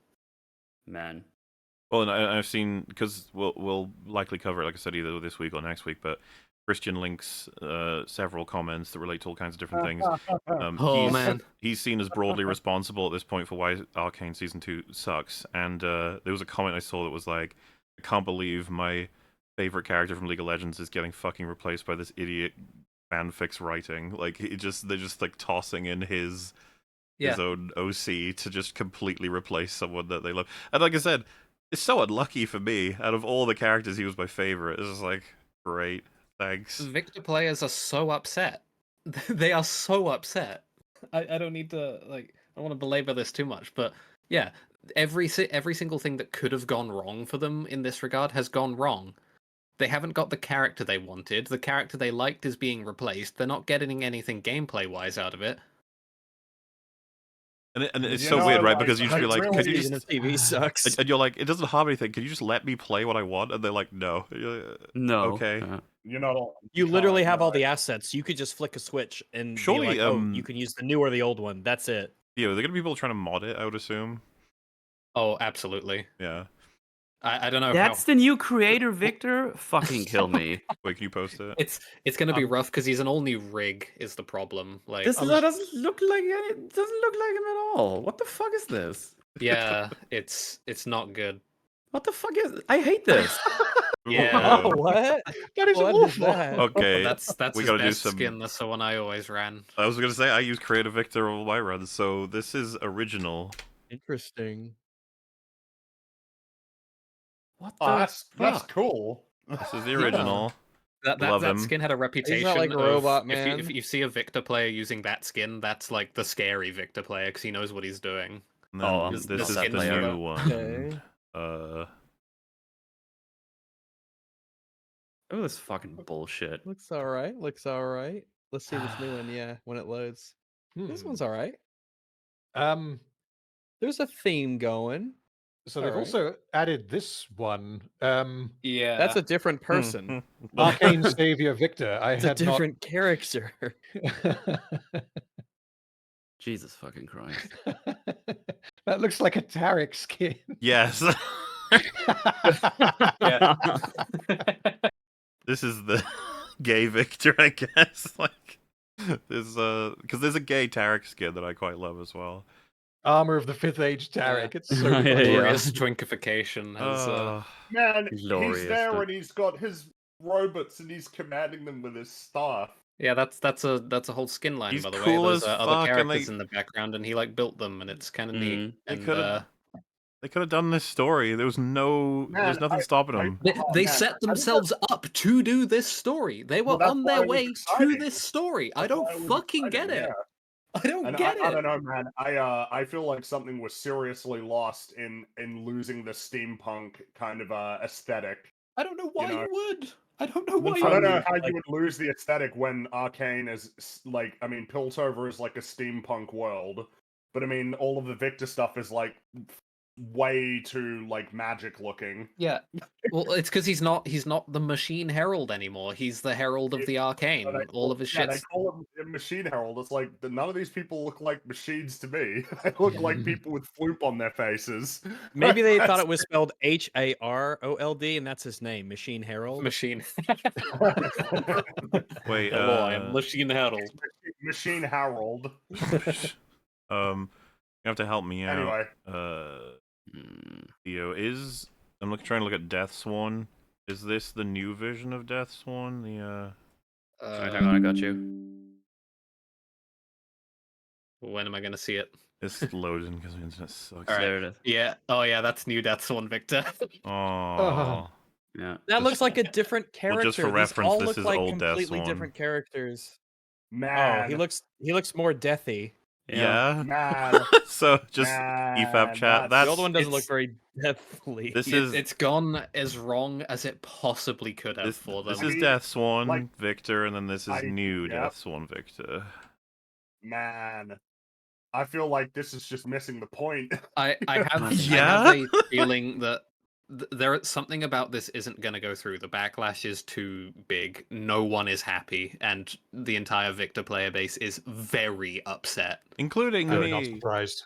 Man. well, and I've seen, because we'll likely cover it, like I said, either this week or next week. But Christian links several comments that relate to all kinds of different things. Oh he's, man. he's seen as broadly responsible at this point for why Arcane Season 2 sucks. And there was a comment I saw that was like, I can't believe my favorite character from League of Legends is getting fucking replaced by this idiot fanfics writing. Like, they're just like tossing in his own OC to just completely replace someone that they love. And like I said, it's so unlucky for me. Out of all the characters, he was my favorite. It's just like, great, thanks. Victor players are so upset. They are so upset. I don't need to like. I don't want to belabor this too much, but yeah, every single thing that could have gone wrong for them in this regard has gone wrong. They haven't got the character they wanted. The character they liked is being replaced. They're not getting anything gameplay wise out of it. And it's You so know, weird, right? like, Because you just be like, really can you Season just... of TV sucks. And you're like, it doesn't harm anything. Can you just let me play what I want? And they're like, no. You're like, No. Okay. You know, You literally can't, have all right? the assets. You could just flick a switch and Surely, be like, oh, you can use the new or the old one. That's it. Yeah, they're gonna be people trying to mod it, I would assume. Oh, absolutely. Yeah. I don't know That's how. the new creator Victor? Fucking kill me. Wait, can you post it? It's going to be rough because he's an all new rig. Is the problem? Like, This doesn't look like it. Doesn't look like him at all. What the fuck is this? yeah, it's not good. What the fuck is? I hate this. Yeah. Oh, what? That is What is awful. that? Okay. That's we his gotta do best some... skin. That's the one I always ran. I was gonna say, I use Creative Victor on my runs, so this is original. Interesting. What Oh, the that's fuck? cool. This is the original. That him. skin had a reputation. like a of robot if man. you see a Victor player using that skin, that's like the scary Victor player because he knows what he's doing. And then Oh, this the is the skin new layer. one. Okay. Oh, this fucking bullshit. Looks all right. Looks all right. Let's see this new one. Yeah, when it loads. This Hmm. one's all right. There's There's a theme going. So they've Alright. also added this one. Yeah, That's a different person. Arcane Savior Victor. I It's a had different character. not. Jesus fucking Christ. That looks like a Tarek skin. Yes. Yeah. This is the gay Victor, I guess. Like, there's because there's a gay Tarek skin that I quite love as well. Armor of the Fifth Age Tarek. It's so Yeah, good. yeah. glorious twinkification. Has, Man, Glorious, he's there but- and he's got his robots and he's commanding them with his staff. yeah, that's a whole skin line He's by the cool way. as There's fuck, other and characters they- in the background, and he like built them, and it's kind of neat. They And could have done this story. There was there's nothing stopping them. they man, set themselves up to do this story. They were Well, that's on why their it was way to exciting. this story. I That's don't why it was fucking exciting, get it. yeah. I don't And get I it. don't know, man. I feel like something was seriously lost in losing the steampunk kind of aesthetic. I don't know why know, you would. I don't know Even why I don't you know would. how you would lose the aesthetic when Arcane is like, I mean, Piltover is like a steampunk world, but I mean, all of the Victor stuff is like way too like magic looking. Yeah. Well, it's because he's not the Machine Herald anymore. He's the Herald of the Arcane. All of his Yeah, they shit's call him a Machine Herald. It's like none of these people look like machines to me. They look like people with floop on their faces. Maybe they thought it was spelled Harold, and that's his name, Machine Herald. Machine. Wait, Hello, I am Machine Herald. Machine Harold. you have to help me out. Anyway, Theo, I'm trying to look at Death Sworn. Is this the new version of Death Sworn? Hang on, I got you. When am I gonna see it? It's loading because the internet sucks. All right. There it is. Yeah. Oh yeah, that's new Death Sworn, Victor. Oh. Yeah. That looks like a different character. Well, just for These reference, all this look is like old Death completely Sworn. different characters. man. Oh, he looks more deathy. Yeah. Man. So just Man, EFAP chat. That's The old one doesn't look it's- very deathly. This is It's gone as wrong as it possibly could have this, for them. this is Death Sworn like, Victor, and then this is new yep. Death Sworn Victor. Man. I feel like this is just missing the point. I have Yeah? I have a feeling that there something about this isn't going to go through. The backlash is too big. No one is happy, and the entire Victor player base is very upset. Including I'm not me. surprised.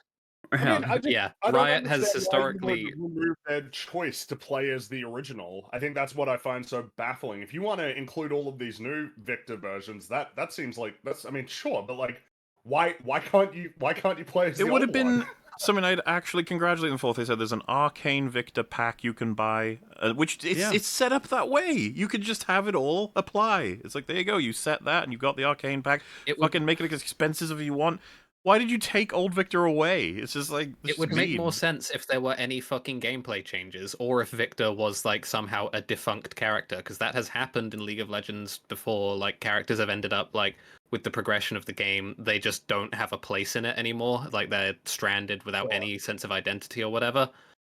I mean, I just, Yeah, I don't Riot has understand why you historically. would remove their choice to play as the original. I think that's what I find so baffling. If you want to include all of these new Victor versions, that seems like that's. I mean, sure, but like, why can't you play as the It would have old been one? something I'd actually congratulate them for. They said there's an Arcane Victor pack you can buy, which it's set up that way. You could just have it all apply. It's like, there you go, you set that and you've got the Arcane pack. It would, Fucking make it as expensive as you want. Why did you take old Victor away? It's just like, this it would is make mean. more sense if there were any fucking gameplay changes, or if Victor was like somehow a defunct character, because that has happened in League of Legends before. Like, characters have ended up like, with the progression of the game, they just don't have a place in it anymore. Like, they're stranded without any sense of identity or whatever.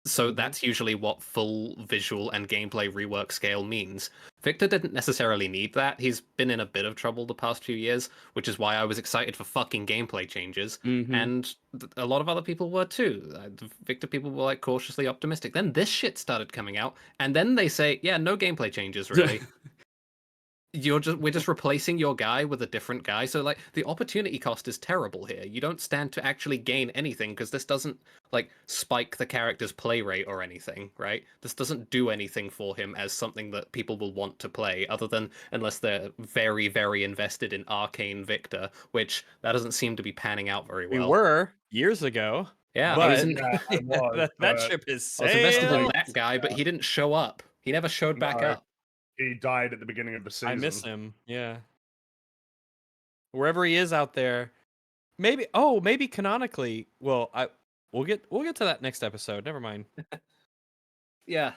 So that's usually what full visual and gameplay rework scale means. Victor didn't necessarily need that. He's been in a bit of trouble the past few years, which is why I was excited for fucking gameplay changes. And a lot of other people were too. The Victor people were like cautiously optimistic. Then this shit started coming out, and then they say, yeah, no gameplay changes really. We're just replacing your guy with a different guy. So like, the opportunity cost is terrible here. You don't stand to actually gain anything, because this doesn't like spike the character's play rate or anything, right? This doesn't do anything for him as something that people will want to play, other than unless they're very, very invested in Arcane Victor, which that doesn't seem to be panning out very well. We were years ago. Yeah, but I was, that ship is I was invested in sailed. that guy, but he didn't show up. He never showed back No. up. He died at the beginning of the season. I miss him. Yeah. Wherever he is out there, maybe canonically. Well, we'll get to that next episode. Never mind. Yeah,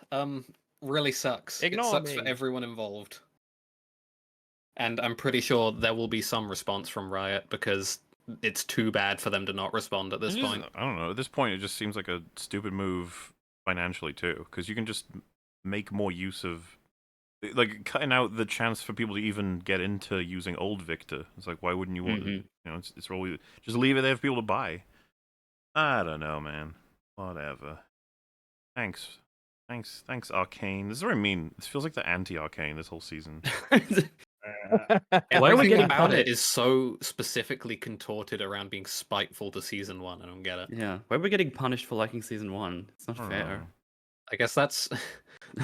really sucks. Ignore it sucks me. for everyone involved. And I'm pretty sure there will be some response from Riot, because it's too bad for them to not respond at this point. I don't know. At this point, it just seems like a stupid move financially too, because you can just make more use of, like, cutting out the chance for people to even get into using old Victor. It's like, why wouldn't you want to? You know, it's really just leave it there for people to buy. I don't know, man. Whatever. Thanks, Arcane. This is what I mean. This feels like the anti-Arcane this whole season. Why are we Everything getting about it punished? is so specifically contorted around being spiteful to season 1. I don't get it. Yeah. Why are we getting punished for liking season 1? It's not I don't fair. know. I guess that's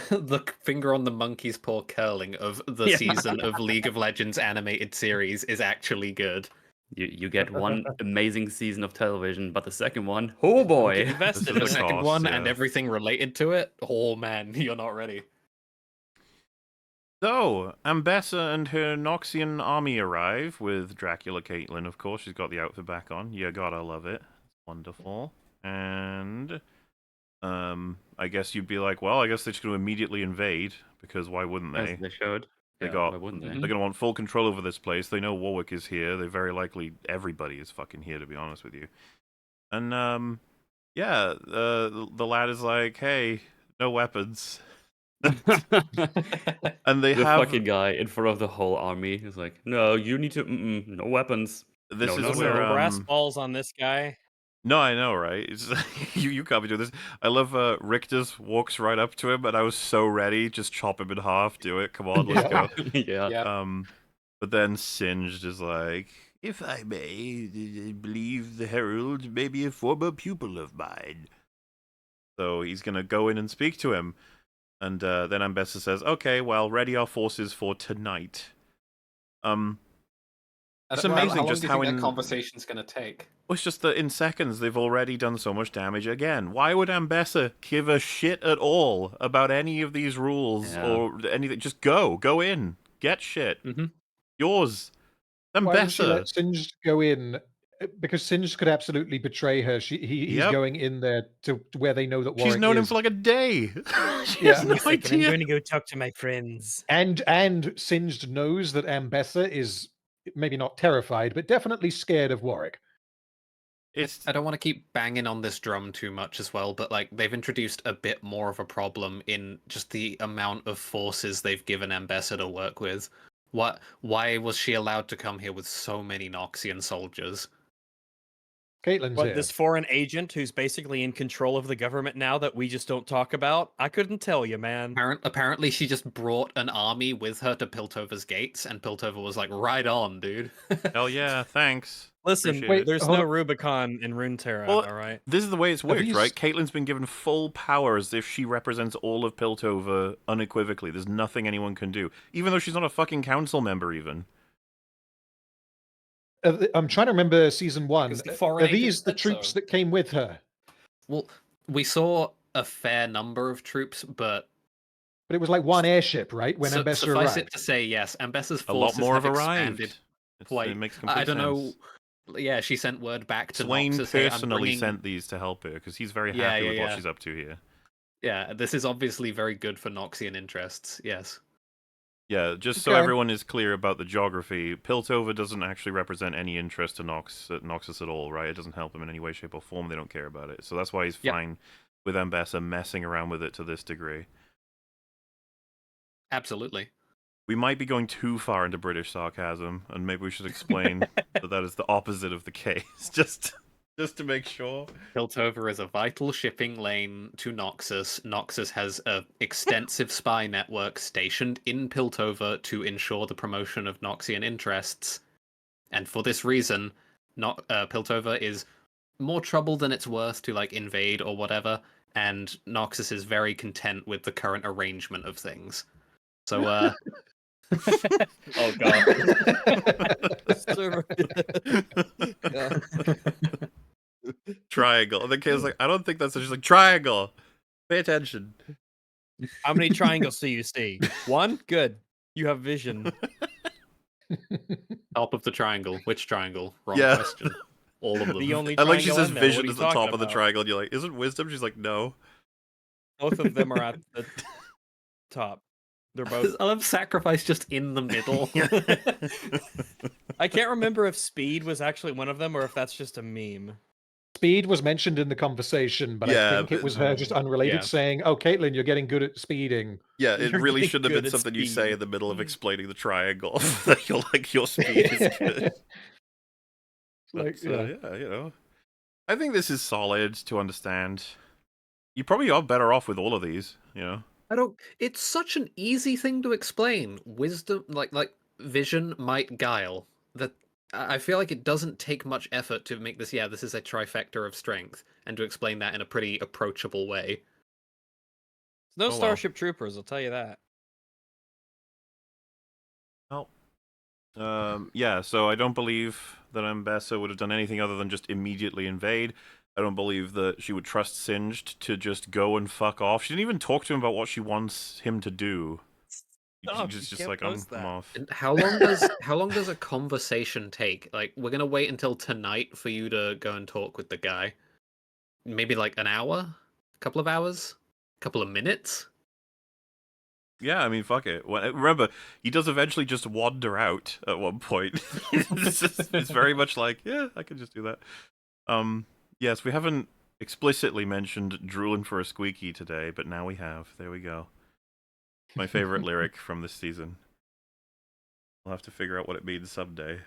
the finger on the monkey's paw curling of the Yeah. season of League of Legends animated series is actually good. You get one amazing season of television, but the second one, oh boy. Invested This in The is it. second cost, one yeah. and everything related to it, oh man, you're not ready. So, Ambessa and her Noxian army arrive with Dracula Caitlyn, of course. She's got the outfit back on. You gotta love it. Wonderful. And I guess you'd be like, well, I guess they're just going to immediately invade, because why wouldn't As they? they showed. They Yeah, got. why wouldn't they? They're gonna want full control over this place. They know Warwick is here. They very likely everybody is fucking here, to be honest with you. And yeah, the lad is like, hey, no weapons, and they The have. fucking guy in front of the whole army is like, no, you need to, no weapons. This No, is no, where no. brass balls on this guy. No, I know, right? It's you can't be doing this. I love Rick just walks right up to him, and I was so ready, just chop him in half. Do it, come on, let's go. Yeah. But then Singed is like, if I may, believe the Herald may be a former pupil of mine. So he's gonna go in and speak to him, and then Ambessa says, "Okay, well, ready our forces for tonight." It's amazing just how that conversation's going to take. Well, it's just that in seconds they've already done so much damage again. Why would Ambessa give a shit at all about any of these rules or anything? Just go in, get shit. Yours, Why would she Ambessa. let Singed go in? Because Singed could absolutely betray her. He's going in there to where they know that Warwick is. She's known him for like a day. She Yeah. has no idea. I'm going to go talk to my friends. And Singed knows that Ambessa is maybe not terrified, but definitely scared of Warwick. I don't want to keep banging on this drum too much as well, but like they've introduced a bit more of a problem in just the amount of forces they've given Ambessa to work with. Why was she allowed to come here with so many Noxian soldiers? Caitlyn's But here. this foreign agent who's basically in control of the government now that we just don't talk about? I couldn't tell you, man. Apparently she just brought an army with her to Piltover's gates, and Piltover was like, right on, dude. Hell yeah, thanks. Listen, Appreciate it. there's no Rubicon in Runeterra, Well, alright? This is the way it's worked, these- right? Caitlyn's been given full power as if she represents all of Piltover unequivocally. There's nothing anyone can do. Even though she's not a fucking council member, even. I'm trying to remember season 1. Because the foreign Are these agent the said troops so. that came with her? Well, we saw a fair number of troops, but But it was like one airship, right? When Ambessa suffice arrived. it to say, yes, Ambessa's A lot forces more have have arrived. expanded It quite. makes complete I don't sense. know. Yeah, she sent word back to Swain Nox to say, I'm personally bringing... sent these to help her because he's very Yeah, happy yeah, with what yeah. she's up to here. Yeah, this is obviously very good for Noxian interests. Yes. Yeah, just so Okay. everyone is clear about the geography, Piltover doesn't actually represent any interest to Noxus at all, right? It doesn't help them in any way, shape, or form. They don't care about it. So that's why he's Yep. fine with Ambessa messing around with it to this degree. Absolutely. We might be going too far into British sarcasm, and maybe we should explain that is the opposite of the case, just to make sure. Piltover is a vital shipping lane to Noxus. Noxus has an extensive spy network stationed in Piltover to ensure the promotion of Noxian interests. And for this reason, Piltover is more trouble than it's worth to like invade or whatever, and Noxus is very content with the current arrangement of things. So Oh god. Triangle. And the kid's like, I don't think that's. She's like, triangle. Pay attention. How many triangles do you see? One? Good. You have vision. top of the triangle. Which triangle? Wrong Yeah. question. All of them. The only And like she triangle says, in there. What vision are you is the top talking of the about? triangle. And you're like, isn't wisdom? She's like, no. Both of them are at the top. They're both. I love sacrifice just in the middle. I can't remember if speed was actually one of them or if that's just a meme. Speed was mentioned in the conversation, but Yeah, I think it was her just unrelated yeah. saying, "Oh, Caitlyn, you're getting good at speeding." Yeah, it You're really getting shouldn't have good been at something you say speed. in the middle of explaining the triangle. That you're like, your speed is good. Like, But, yeah, you know. I think this is solid to understand. You probably are better off with all of these, you know. It's such an easy thing to explain. Wisdom, like vision, might, guile. That I feel like it doesn't take much effort to make this. Yeah, this is a trifecta of strength, and to explain that in a pretty approachable way. No well. Starship Troopers, I'll tell you that. Yeah, so I don't believe that Ambessa would have done anything other than just immediately invade. I don't believe that she would trust Singed to just go and fuck off. She didn't even talk to him about what she wants him to do. Stop, She's you just can't like, post I'm that. off. And how long does a conversation take? Like, we're gonna wait until tonight for you to go and talk with the guy. Maybe like an hour, a couple of hours, a couple of minutes. Yeah, I mean, fuck it. Remember, he does eventually just wander out at one point. It's very much like, yeah, I can just do that. Yes, we haven't explicitly mentioned drooling for a squeaky today, but now we have. There we go. My favorite lyric from this season. We'll have to figure out what it means someday.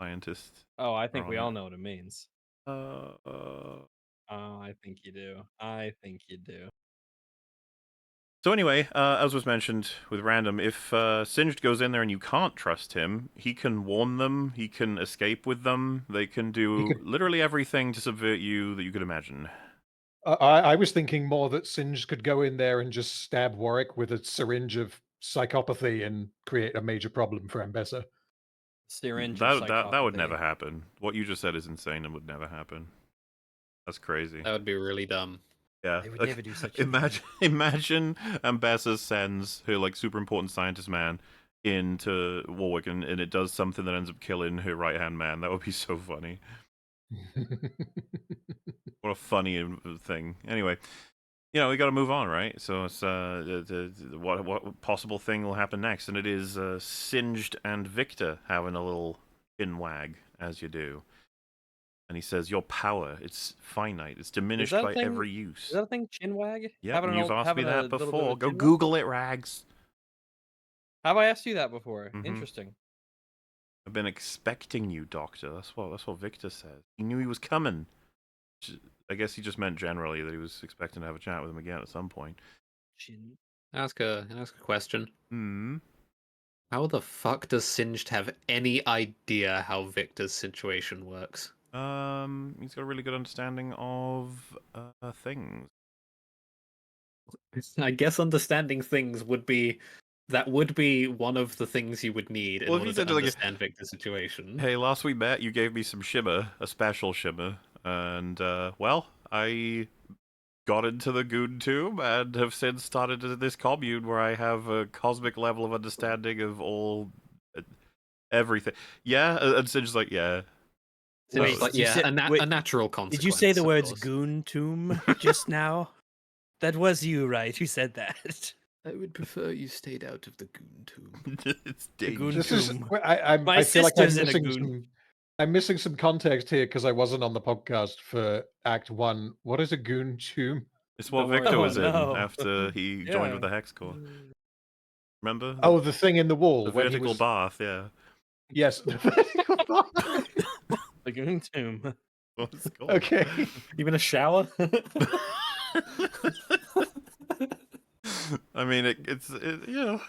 Scientist. Oh, I think on we it. all know what it means. Uh, Oh, I think you do. I think you do. So anyway, as was mentioned with random, if Singed goes in there and you can't trust him, he can warn them, he can escape with them, they can do literally everything to subvert you that you could imagine. I was thinking more that Singe could go in there and just stab Warwick with a syringe of psychopathy and create a major problem for Ambessa. Syringe That of that would never psychopathy. happen. What you just said is insane and would never happen. That's crazy. That would be really dumb. Yeah, They would like, never do such a thing. imagine Ambessa sends her like super important scientist man into Warwick and it does something that ends up killing her right hand man. That would be so funny. What a funny thing. Anyway, you know, we got to move on, right? So it's what possible thing will happen next, and it is Singed and Victor having a little chin wag as you do. And he says, "Your power, it's finite. It's diminished that a by thing? every use." Is that a thing, chinwag? Yeah, you've asked me that little bit before. of Go chinwag? Google it, Rags. Have I asked you that before? Mhm. Interesting. I've been expecting you, Doctor. That's what Victor says. He knew he was coming. I guess he just meant generally that he was expecting to have a chat with him again at some point. Chin. Ask a question. Hmm. How the fuck does Singed have any idea how Victor's situation works? He's got a really good understanding of things. I guess understanding things would be one of the things you would need in Well, if order you to said, like, understand Victor's situation. Hey, last we met, you gave me some shimmer, a special shimmer, and well, I got into the Goon Tomb and have since started this commune where I have a cosmic level of understanding of all everything. Yeah, and Sin's like, yeah. So Wait, it's like, did you yeah, say- a wait, natural consequence. Did you say the of words course. goon tomb just now? That was you, right? Who said that? I would prefer you stayed out of the Goon Tomb. It's The Goon dangerous. This is. Tomb. I feel like I'm sister's in a missing goon. some. I'm missing some context here because I wasn't on the podcast for Act 1. What is a goon tomb? It's what Don't worry. Victor Oh, was in no. after he joined with Yeah. the Hex Corps. Remember? Oh, the thing in the wall the when he vertical was. bath, yeah. Yes. the vertical bar. The Goon Tomb. What was it called? Okay. Even a shower? I mean, it's you know,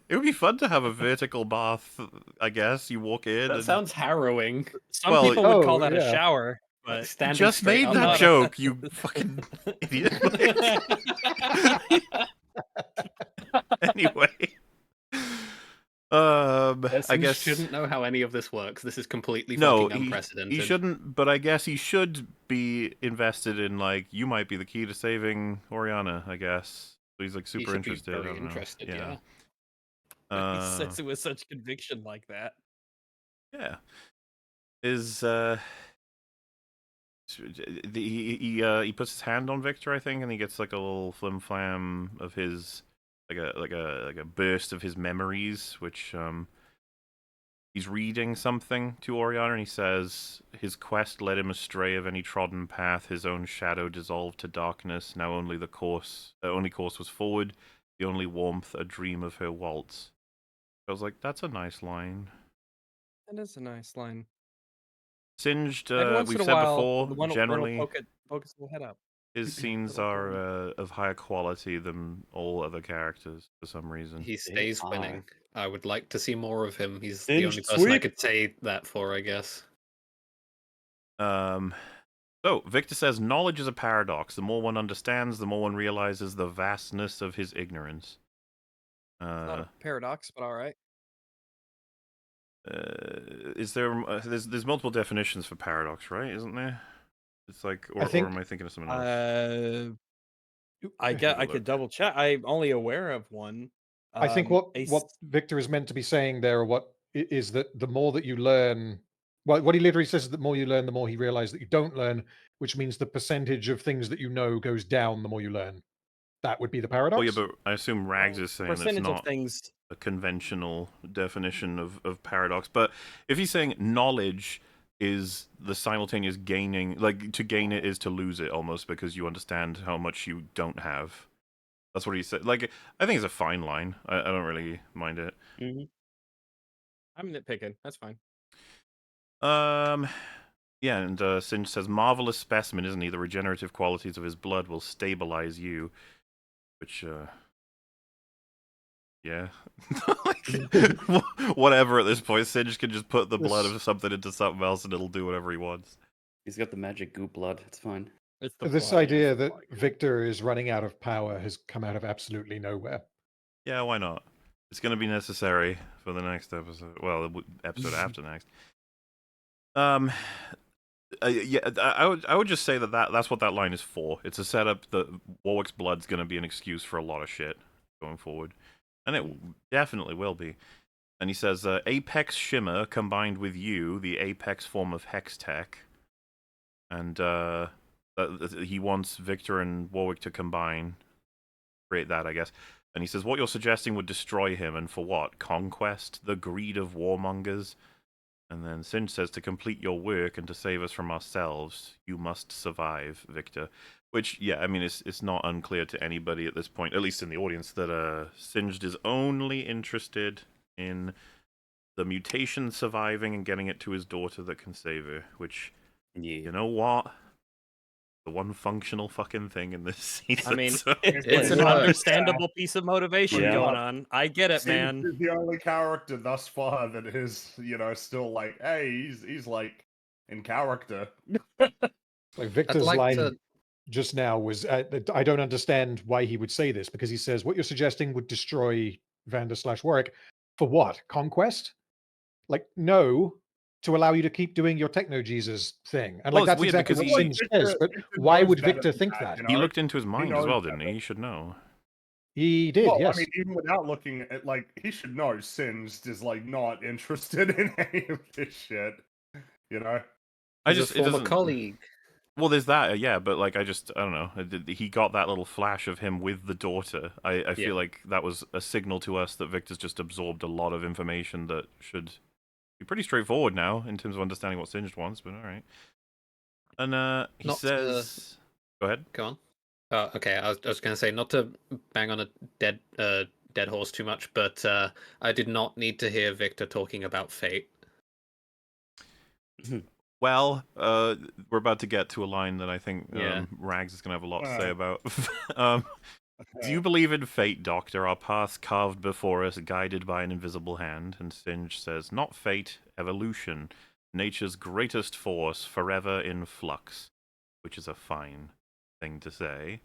it would be fun to have a vertical bath. I guess you walk in. That and... sounds harrowing. Some Well, people would call oh, that a yeah. shower. I But Standing just straight made up. that not a- joke, you fucking idiot. Anyway, I guess shouldn't know how any of this works. This is completely no, fucking unprecedented. he shouldn't. But I guess he should be invested in, like, you might be the key to saving Oriana. I guess so. He's like He super should be interested. I very don't know. interested, Yeah. he says it with such conviction like that. Yeah. Is he puts his hand on Victor, I think, and he gets like a little flim flam of his like a burst of his memories, which he's reading something to Oriana, and he says his quest led him astray of any trodden path, his own shadow dissolved to darkness, now only course was forward, the only warmth a dream of her waltz. I was like, that's a nice line. That is a nice line. Singed, Every once we've in a said while, before, one will generally poke its little head up. his scenes Little are girl. of higher quality than all other characters for some reason. He stays are. winning. I would like to see more of him. He's the Singed only person I sweep. could say that for, I guess. So Victor says knowledge is a paradox. The more one understands, the more one realizes the vastness of his ignorance. It's not a paradox, but all right. Is there? There's multiple definitions for paradox, right? Isn't there? It's like, or am I thinking of something else? I Have a I could look. double check. I'm only aware of one. I think what a what Victor is meant to be saying there, is that the more that you learn, well, what he literally says is the more you learn, the more he realizes that you don't learn, which means the percentage of things that you know goes down the more you learn. That would be the paradox. Well, yeah, but I assume Rags is saying it's Percentage of not things. a conventional definition of paradox. But if he's saying knowledge is the simultaneous gaining, like to gain it is to lose it almost because you understand how much you don't have. That's what he said. Like, I think it's a fine line. I don't really mind it. I'm nitpicking. That's fine. Yeah, and Singe says, marvelous specimen, isn't he? The regenerative qualities of his blood will stabilize you. Which, yeah. Whatever at this point. Singe can just put the blood of something into something else and it'll do whatever he wants. He's got the magic goo blood. It's fine. It's the This plot. idea that Victor is running out of power has come out of absolutely nowhere. Yeah, why not? It's going to be necessary for the next episode. Well, the episode after next. Yeah, I would just say that's what that line is for. It's a setup that Warwick's blood's going to be an excuse for a lot of shit going forward, and it definitely will be. And he says, Apex Shimmer combined with you, the Apex form of Hex Tech, and he wants Victor and Warwick to combine, create that, I guess. And he says, what you're suggesting would destroy him, and for what? Conquest? The greed of warmongers? And then Singe says, to complete your work and to save us from ourselves, you must survive, Victor. Which, yeah, I mean, it's not unclear to anybody at this point, at least in the audience, that Singed is only interested in the mutation surviving and getting it to his daughter that can save her. Which, you know what? The one functional fucking thing in this season. I mean, so. it's an understandable piece of motivation going on. I get it, man. He's the only character thus far that is, still like, hey, he's like in character. Like Victor's line just now was, I don't understand why he would say this, because he says, what you're suggesting would destroy Vander/Warwick. For what? Conquest? Like, no, to allow you to keep doing your Techno-Jesus thing. And Well, that's weird exactly what Singe says, but why would Victor think that? He looked into his mind as well, didn't he? He should know. He did, well, yes. I mean, even without looking at, like, he should know Singed is, like, not interested in any of this shit, I just a former colleague. Well, there's that, yeah, but like I don't know. He got that little flash of him with the daughter. I feel like that was a signal to us that Victor's just absorbed a lot of information that should be pretty straightforward now in terms of understanding what Singed wants. But all right. And he says, "Go ahead." Go on. Oh, okay. I was going to say not to bang on a dead horse too much, but I did not need to hear Victor talking about fate. Well, we're about to get to a line that I think Rags is going to have a lot to say about. Do you believe in fate, Doctor? Our paths carved before us, guided by an invisible hand? And Singe says, not fate, evolution. Nature's greatest force, forever in flux. Which is a fine thing to say.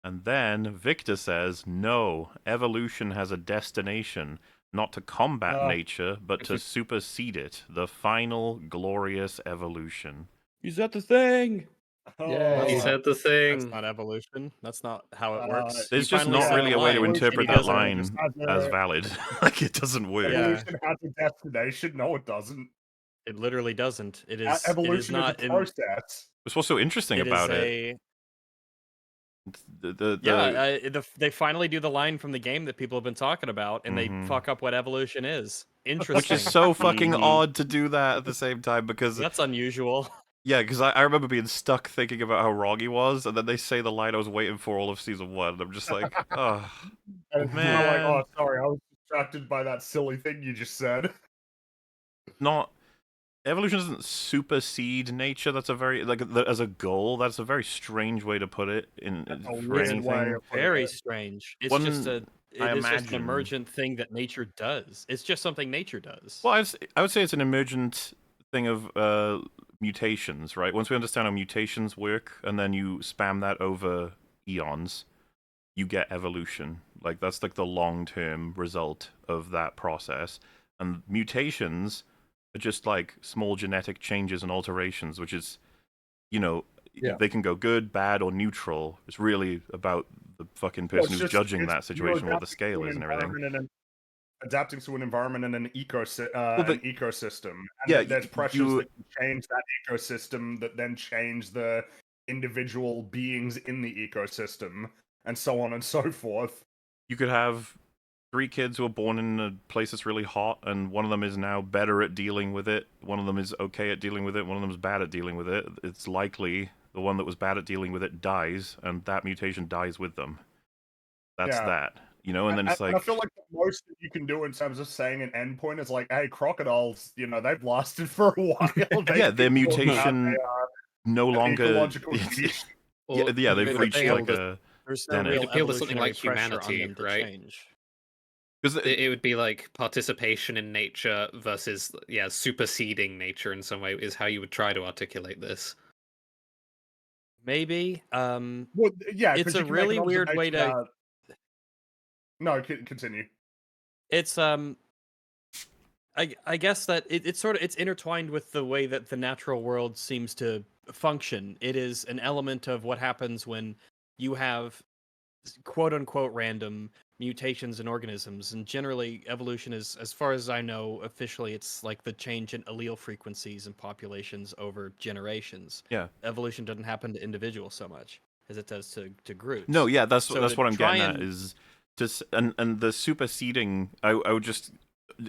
And then Victor says, no, evolution has a destination. Not to combat nature, but to supersede it. The final glorious evolution. You said the thing! Yeah, he said the thing. That's not evolution. That's not how it works. There's just not really a way to interpret that line as valid. Like, it doesn't work. Evolution has a destination. No, it doesn't. It literally doesn't. It is evolution is not a process. What's so interesting about it? They finally do the line from the game that people have been talking about, and they fuck up what evolution is. Interesting. Which is so fucking odd to do that at the same time, because that's unusual. Yeah, because I remember being stuck thinking about how wrong he was, and then they say the line I was waiting for all of season 1, and I'm just like, oh, man. Like, oh, sorry, I was distracted by that silly thing you just said. Evolution doesn't supersede nature. That's a very, as a goal, that's a very strange way to put it for anything. Very strange. It's just an emergent thing that nature does. It's just something nature does. Well, I would say it's an emergent thing of mutations, right? Once we understand how mutations work, and then you spam that over eons, you get evolution. Like, that's like the long-term result of that process. And mutations are just like small genetic changes and alterations, which is, they can go good, bad, or neutral. It's really about the fucking person who's judging that situation, what the scale is and everything. Adapting to an environment and an ecosystem. And there's pressures that can change that ecosystem that then change the individual beings in the ecosystem. and so on and so forth. You could have 3 kids who are born in a place that's really hot, and one of them is now better at dealing with it. One of them is okay at dealing with it. One of them is bad at dealing with it. It's likely the one that was bad at dealing with it dies, and that mutation dies with them. That's that. You know, and then it's like... I feel like the most that you can do in terms of saying an endpoint is like, hey, crocodiles, you know, they've lasted for a while. Yeah, their mutation no longer... ecological niche. Yeah, they've reached like a... There's no real appeal to something evolutionary like pressure humanity, on them to right? change. Because It would be like participation in nature versus, yeah, superseding nature in some way is how you would try to articulate this. Maybe. Well, yeah, It's 'cause you a can make an really weird way observation to. about- No, continue. It's I guess that it's intertwined with the way that the natural world seems to function. It is an element of what happens when you have quote unquote random mutations in organisms, and generally evolution is, as far as I know officially, it's like the change in allele frequencies in populations over generations. Yeah. Evolution doesn't happen to individuals so much as it does to groups. No, yeah, that's So what to I'm try getting at, is just and the superseding. I would just,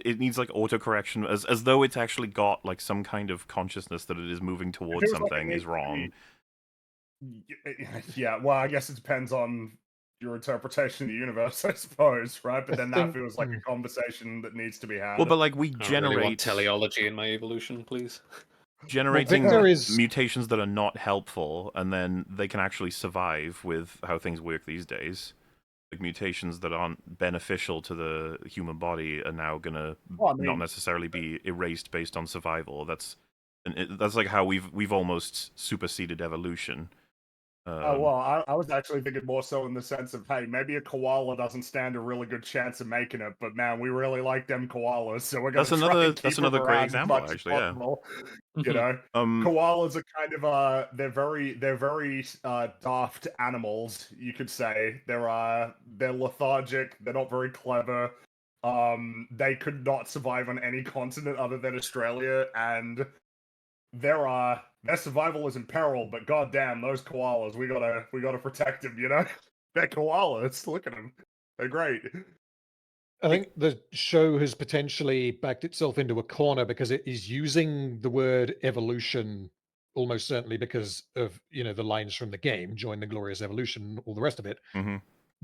it needs like autocorrection, as though it's actually got like some kind of consciousness that it is moving towards feels like something it is wrong. Yeah, well, I guess it depends on your interpretation of the universe, I suppose, right? But then that feels like a conversation that needs to be had. Well, but like we I don't really want generate teleology in my evolution, please. generating Victor is- mutations that are not helpful, and then they can actually survive with how things work these days. Like mutations that aren't beneficial to the human body are now gonna not necessarily be erased based on survival. That's like how we've almost superseded evolution. Well, I was actually thinking more so in the sense of, hey, maybe a koala doesn't stand a really good chance of making it, but man, we really like them koalas, so we're gonna That's another great example, actually. Yeah, you know, koalas are kind of they're very daft animals, you could say. They're lethargic. They're not very clever. They could not survive on any continent other than Australia, and their survival is in peril, but goddamn, those koalas, we gotta protect them, you know? They're koalas. Look at them. They're great. I think the show has potentially backed itself into a corner because it is using the word evolution almost certainly because of, you know, the lines from the game, join the glorious evolution, all the rest of it. Mm-hmm.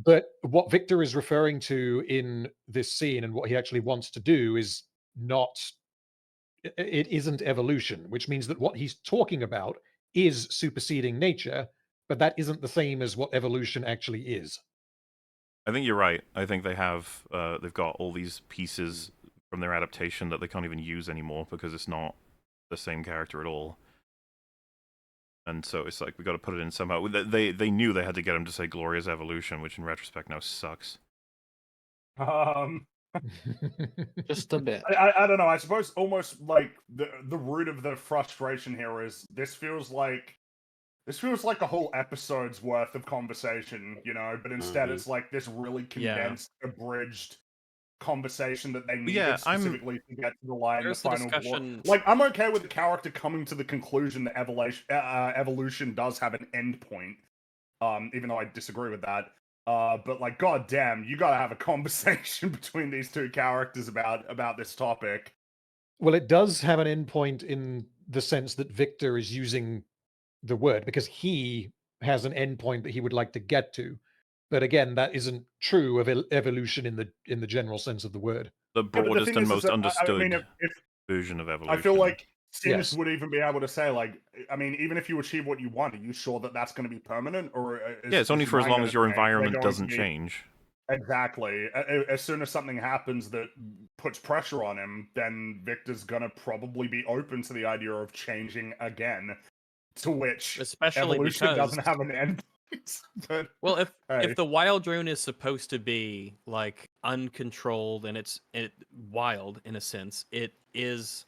But what Victor is referring to in this scene and what he actually wants to do is not, it isn't evolution, which means that what he's talking about is superseding nature, but that isn't the same as what evolution actually is. I think you're right. I think they've got all these pieces from their adaptation that they can't even use anymore because it's not the same character at all. And so it's like we got to put it in somehow. They knew they had to get him to say "glorious evolution," which in retrospect now sucks. Just a bit. I don't know. I suppose almost like the root of the frustration here is this feels like a whole episode's worth of conversation, you know, but instead it's like this really condensed, abridged conversation that they needed specifically to get to the line, the final discussion. Like, I'm okay with the character coming to the conclusion that evolution does have an end point, even though I disagree with that. But like, goddamn, you gotta have a conversation between these two characters about this topic. Well, it does have an endpoint in the sense that Victor is using the word because he has an endpoint that he would like to get to. But again, that isn't true of evolution in the general sense of the word. The broadest and most understood version of evolution. I feel like Sims would even be able to say, like, I mean, even if you achieve what you want, are you sure that that's going to be permanent? Or it's only for as long as your environment doesn't change. Exactly. As soon as something happens that puts pressure on him, then Victor's going to probably be open to the idea of changing again. To which especially evolution because doesn't have an end. But, well, if the wild rune is supposed to be like uncontrolled and it's wild in a sense, it's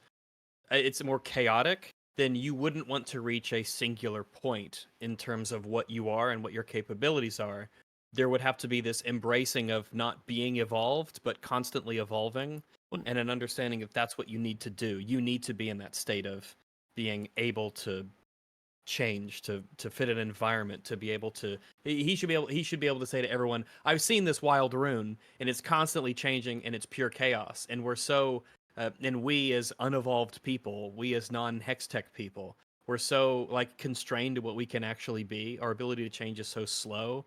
more chaotic, then you wouldn't want to reach a singular point in terms of what you are and what your capabilities are. There would have to be this embracing of not being evolved, but constantly evolving, and an understanding if that's what you need to do. You need to be in that state of being able to change to fit an environment to be able to he should be able to say to everyone, I've seen this wild rune and it's constantly changing and it's pure chaos, and we're so and we as unevolved people, we as non-hex tech people, we're so like constrained to what we can actually be. Our ability to change is so slow.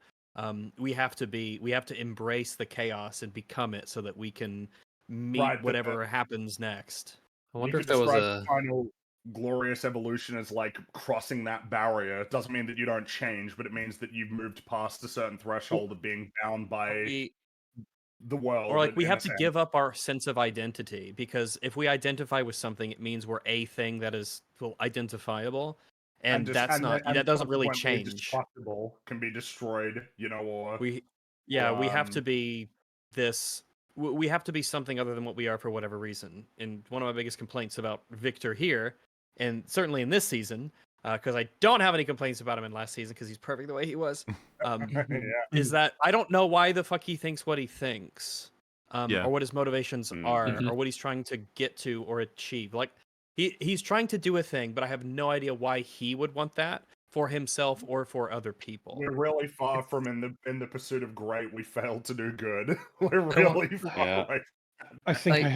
We have to embrace the chaos and become it so that we can meet Right, but whatever happens next. I you wonder could if there was describe a. the final glorious evolution as like crossing that barrier. It doesn't mean that you don't change, but it means that you've moved past a certain threshold of being bound by the world. Or like we in have a to sense. give up our sense of identity, because if we identify with something, it means we're a thing that is identifiable, and that's not that doesn't really consequently change. destructible, can be destroyed, or We have to be this. We have to be something other than what we are for whatever reason. And one of my biggest complaints about Victor here, and certainly in this season, because I don't have any complaints about him in last season because he's perfect the way he was, is that I don't know why the fuck he thinks what he thinks, or what his motivations are, or what he's trying to get to or achieve. Like he's trying to do a thing, but I have no idea why he would want that for himself or for other people. We're really far from in the pursuit of great. We failed to do good. We're really far away. I think I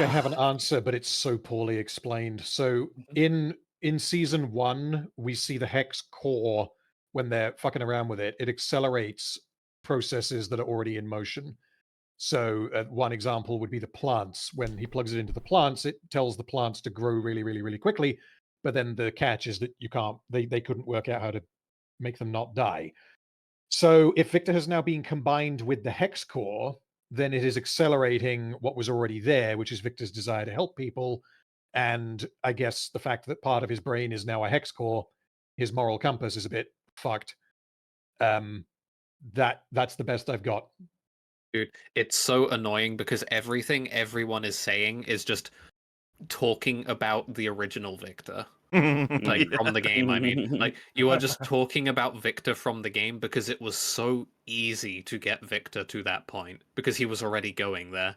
have an answer, but it's so poorly explained. So in season 1, we see the hex core when they're fucking around with it. It accelerates processes that are already in motion. So one example would be the plants. When he plugs it into the plants, it tells the plants to grow really, really, really quickly. But then the catch is that you can't. They couldn't work out how to make them not die. So if Victor has now been combined with the hex core, then it is accelerating what was already there, which is Victor's desire to help people. And I guess the fact that part of his brain is now a hex core, his moral compass is a bit fucked. That's the best I've got. Dude, it's so annoying because everything everyone is saying is just talking about the original Victor. Like from the game, I mean. Like you are just talking about Victor from the game because it was so easy to get Victor to that point because he was already going there.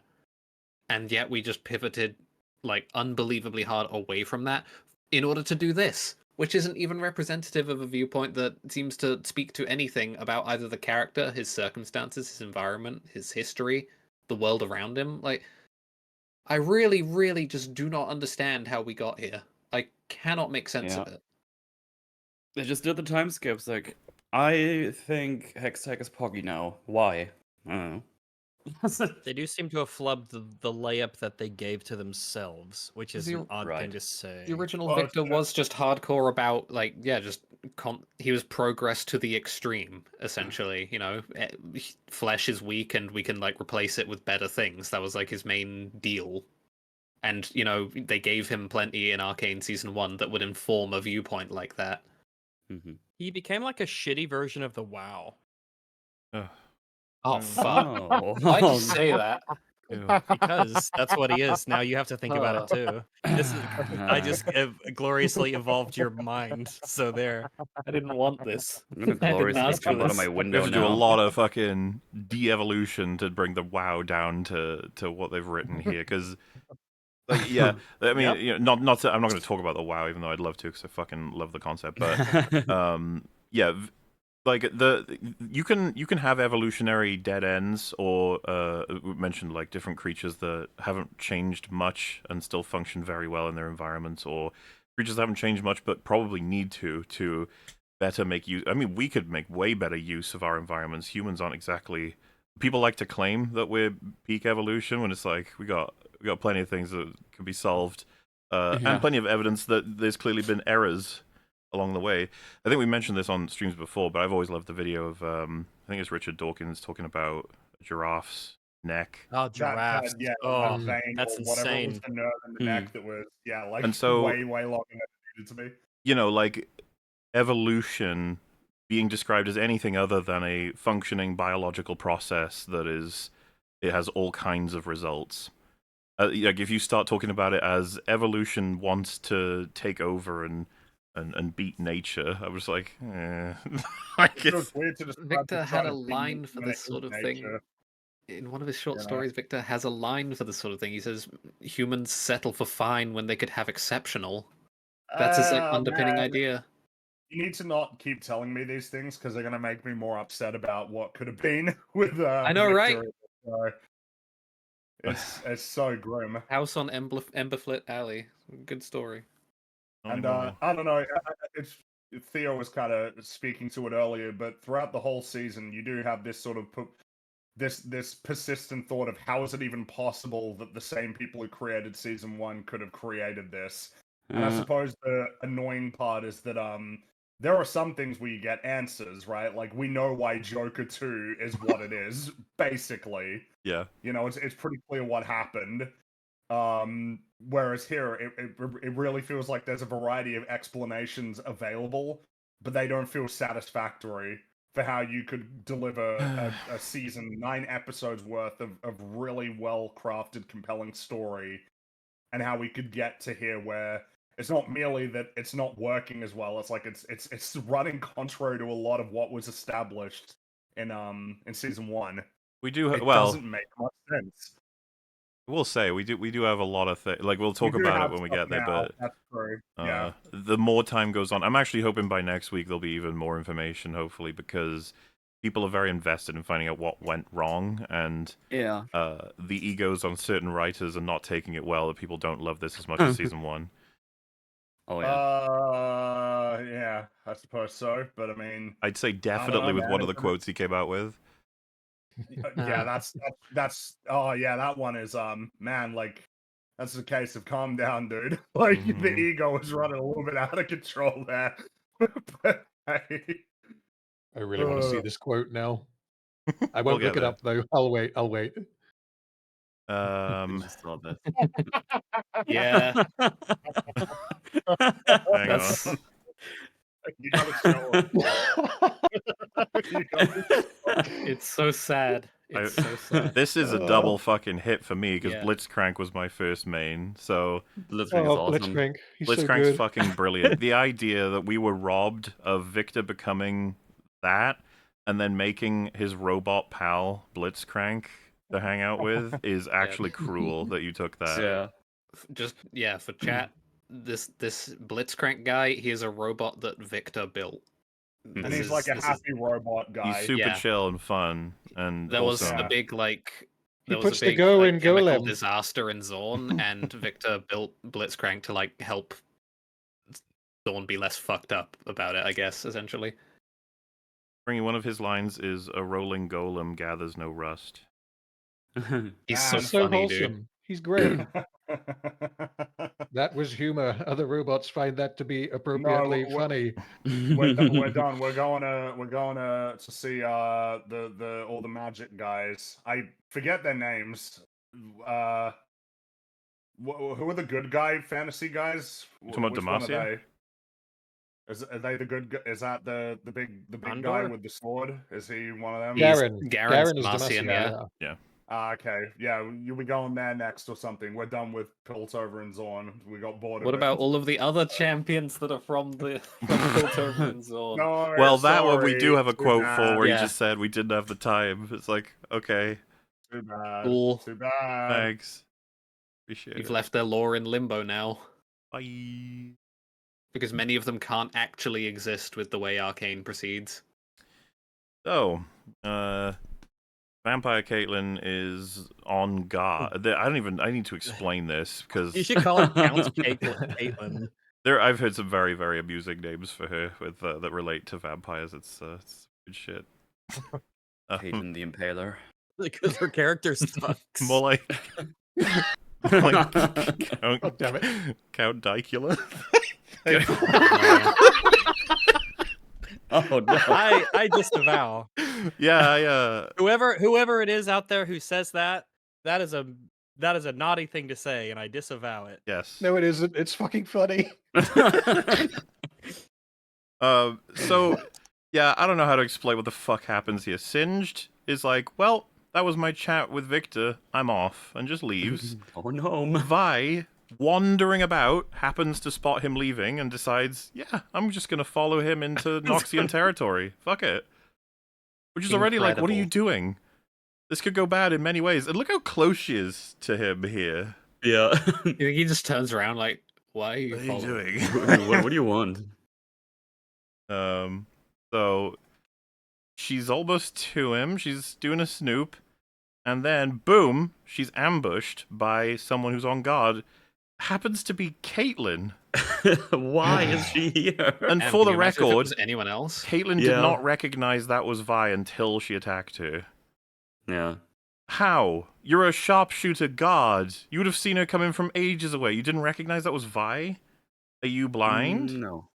And yet we just pivoted like unbelievably hard away from that in order to do this, which isn't even representative of a viewpoint that seems to speak to anything about either the character, his circumstances, his environment, his history, the world around him. Like, I really, really just do not understand how we got here. I cannot make sense of it. They just did the time skips. Like, I think Hextech is Poggy now. Why? I don't know. They do seem to have flubbed the layup that they gave to themselves, which is an odd thing to say. The original Victor was just hardcore about, like, just he was progress to the extreme, essentially. You know, flesh is weak and we can, like, replace it with better things. That was, like, his main deal. And, you know, they gave him plenty in Arcane Season 1 that would inform a viewpoint like that. He became, like, a shitty version of the WoW. Oh, fuck. Why'd you say that? Because that's what he is. Now you have to think about it too. I just gloriously evolved your mind. So there. I didn't want this. I'm gonna gloriously jump out of my window We have to do a lot of fucking de-evolution to bring the WoW down to what they've written here, because, like, yeah, I mean, you know, I'm not going to talk about the WoW, even though I'd love to, because I fucking love the concept. But yeah. Like you can have evolutionary dead ends, or we mentioned like different creatures that haven't changed much and still function very well in their environments, or creatures that haven't changed much but probably need to better make use. I mean, we could make way better use of our environments. Humans aren't exactly. People like to claim that we're peak evolution when it's like we got plenty of things that can be solved, and plenty of evidence that there's clearly been errors along the way. I think we mentioned this on streams before, but I've always loved the video of I think it's Richard Dawkins talking about a giraffe's neck. Oh, giraffes! That's insane. Was the nerve in the neck that was like, and so, way longer than it needed to be. You know, like evolution being described as anything other than a functioning biological process it has all kinds of results. Like if you start talking about it as evolution wants to take over and beat nature, I was like, Victor had a line for this sort of thing. In one of his short stories, Victor has a line for this sort of thing. He says, humans settle for fine when they could have exceptional. That's his underpinning idea. you need to not keep telling me these things because they're gonna make me more upset about what could have been with. I know, right? Victor. It's so grim. House on Emberflit Alley. Good story. And I don't know. It's Theo was kind of speaking to it earlier, but throughout the whole season, you do have this sort of this persistent thought of how is it even possible that the same people who created season 1 could have created this? And I suppose the annoying part is that there are some things where you get answers, right? Like we know why Joker 2 is what it is, basically. Yeah. You know, it's pretty clear what happened. Whereas here, it really feels like there's a variety of explanations available, but they don't feel satisfactory for how you could deliver a season 9 episodes worth of really well crafted, compelling story, and how we could get to here where it's not merely that it's not working as well. It's like it's running contrary to a lot of what was established in season 1. We do It well. doesn't make much sense. We'll say we do have a lot of things. Like we'll talk about it when we get there, but that's true. Yeah. The more time goes on, I'm actually hoping by next week there'll be even more information, hopefully, because people are very invested in finding out what went wrong, and the egos on certain writers are not taking it well. That people don't love this as much as season 1. Oh yeah. Yeah, I suppose so. But I mean, I'd say definitely with one of the quotes he came out with. Yeah, that's. Oh yeah, that one is man, like that's a case of calm down, dude. Like the ego is running a little bit out of control there. But, hey. I really want to see this quote now. I won't look it up though. I'll wait. Just love it. Yeah. Hang on. You gotta show It's so sad. It's so sad. This is a double fucking hit for me because Blitzcrank was my first main. So Blitzcrank is awesome. Blitzcrank. He's so Blitzcrank's good. fucking brilliant. The idea that we were robbed of Victor becoming that and then making his robot pal Blitzcrank to hang out with is actually cruel that you took that. Yeah. Just for chat. This Blitzcrank guy, he is a robot that Victor built. And he's like a happy robot guy. He's super chill and fun, and there was a big puts the go in chemical Golem. disaster in Zorn, and Victor built Blitzcrank to like help Zorn be less fucked up about it, I guess, essentially. One of his lines is "A rolling golem gathers no rust." He's so funny, wholesome. dude. He's great. That was humor. Other robots find that to be appropriately funny. We're done. We're going to see all the magic guys. I forget their names. Who are the good guy fantasy guys? Talking about Demacia? Are they the good? Is that the big guy with the sword? Is he one of them? Garen is Demacia, yeah. Okay, yeah, you'll be going there next or something. We're done with Piltover and Zorn. We got bored of it. What about all of the other champions that are from Piltover and Zorn? No, well, that one we do have a quote for where Yeah. he just said we didn't have the time. It's like, okay, Too bad. Cool. Too bad. thanks. Appreciate You've it. left their lore in limbo now. Bye. Because many of them can't actually exist with the way Arcane proceeds. So, Vampire Caitlyn is on guard. I need to explain this because You should call it Count Caitlyn. I've heard some very, very amusing names for her with that relate to vampires. It's good shit. Caitlyn the Impaler. Because her character sucks. More like Count, Oh, damn it. Count Dicula. Oh no! I disavow. Yeah, Whoever it is out there who says that is a naughty thing to say, and I disavow it. yes. No, it isn't. It's fucking funny. So, yeah, I don't know how to explain what the fuck happens here. Singed is like, well, that was my chat with Victor. I'm off, and just leaves. Oh no! Vi, wandering about, happens to spot him leaving and decides, yeah, I'm just gonna follow him into Noxian territory. Fuck it. Which is already like, what are you doing? This could go bad in many ways. And look how close she is to him here. Yeah. You think he just turns around like, why are you What are you following? doing? What do you want? So she's almost to him. She's doing a snoop, and then boom, she's ambushed by someone who's on guard. Happens to be Caitlyn. Why is she here? And Em, for can the you imagine if it record, was anyone else? Caitlyn did Yeah. not recognize that was Vi until she attacked her. Yeah. How? You're a sharpshooter guard. You would have seen her coming from ages away. You didn't recognize that was Vi? Are you blind? No.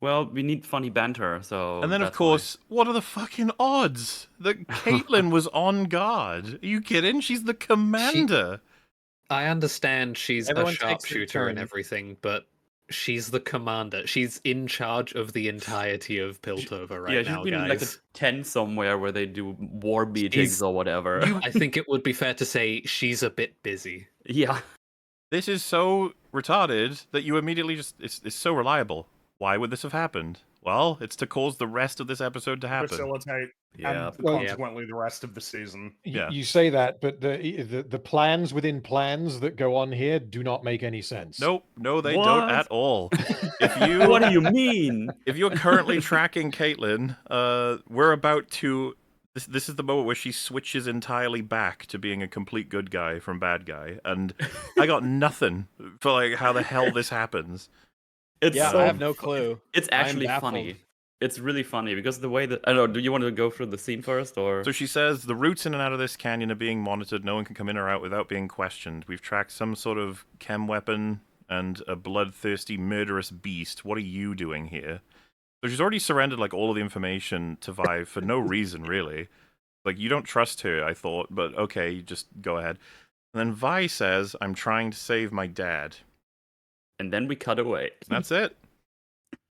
Well, we need funny banter, so. And then, of that's course, what are the fucking odds that Caitlyn was on guard? Are you kidding? She's the commander. I understand she's Everyone a takes their sharpshooter and turn. everything, but she's the commander. She's in charge of the entirety of Piltover why. right Yeah, she's now, been in like a guys. tent somewhere where they do war meetings She's- or whatever. I think it would be fair to say she's a bit busy. Yeah. This is so retarded that you immediately just... It's so reliable. Why would this have happened? Well, it's to cause the rest of this episode to happen. Facilitate, Yeah. and Well, consequently the rest of the season. Yeah. You say that, but the plans within plans that go on here do not make any sense. Nope, no, they What? don't at all. If you What do you mean? if you're currently tracking Caitlyn, we're about to. This is the moment where she switches entirely back to being a complete good guy from bad guy, and I got nothing for like how the hell this happens. It's Yeah, so I have no clue. It's I'm actually baffled. funny. It's really funny because the way that I don't know. Do you want to go through the scene first, or So she says the routes in and out of this canyon are being monitored. No one can come in or out without being questioned. We've tracked some sort of chem weapon and a bloodthirsty, murderous beast. What are you doing here? So she's already surrendered like all of the information to Vi for no reason, really. Like, you don't trust her, I thought, but okay, just go ahead. And then Vi says, I'm trying to save my dad. and then we cut away. That's it.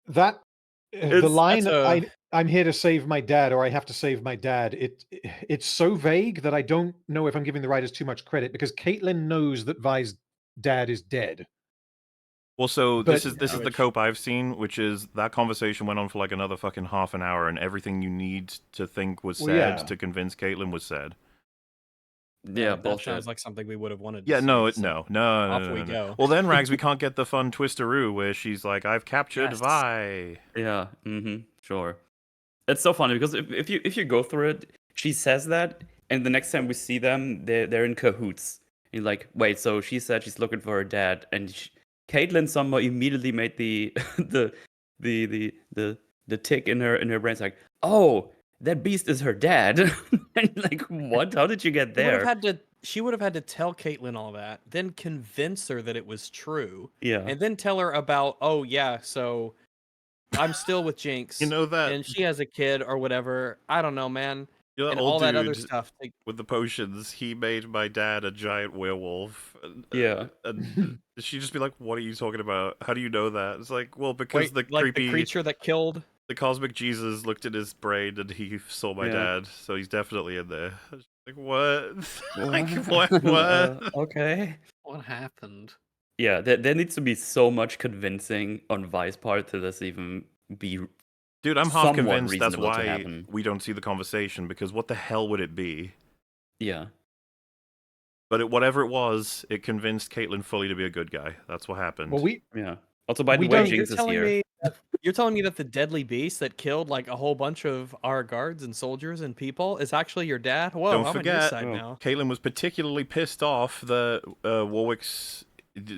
That the It's- line that's I'm here to save my dad, or I have to save my dad. It's so vague that I don't know if I'm giving the writers too much credit, because Caitlyn knows that Vi's dad is dead. Well, so But- this is the Which- cope I've seen, which is that conversation went on for like another fucking half an hour, and everything you need to think was Well, said yeah. to convince Caitlyn was said. Yeah, that bullshit. sounds like something we would have wanted. To Yeah, see, no, so- no. off no, we no. go. Well, then, Rags, we can't get the fun twisteroo where she's like, "I've captured Yes. Vi." Yeah, sure. It's so funny because if you go through it, she says that, and the next time we see them, they're in cahoots. You're like, wait, so she said she's looking for her dad, and Caitlyn somehow immediately made the the tick in her brain. It's like, oh, that beast is her dad. And like, what? How did you get there? She would have had to tell Caitlyn all that, then convince her that it was true, Yeah, and then tell her about, oh yeah, so I'm still with Jinx, You know that? and she has a kid or whatever. I don't know, man, You know that and old all that other dude stuff. Like, with the potions. He made my dad a giant werewolf. Yeah. And she'd just be like, "What are you talking about? How do you know that?" It's like, well, because wait, the like creepy, the creature that killed. the cosmic Jesus looked at his brain and he saw my Yeah. dad, so he's definitely in there. Like, what? like, What? what? Okay. What happened? Yeah, there needs to be so much convincing on Vi's part to this even be. Dude, I'm half somewhat convinced that's reasonable to why happen. we don't see the conversation, because what the hell would it be? Yeah. But whatever it was, it convinced Caitlyn fully to be a good guy. That's what happened. Well, Yeah. Also, by We the way, don't- You're Jinx is telling here. me you're telling me that the deadly beast that killed like a whole bunch of our guards and soldiers and people is actually your dad? Whoa, Don't I'm forget, on your side Oh. now. Caitlyn was particularly pissed off that Warwick's...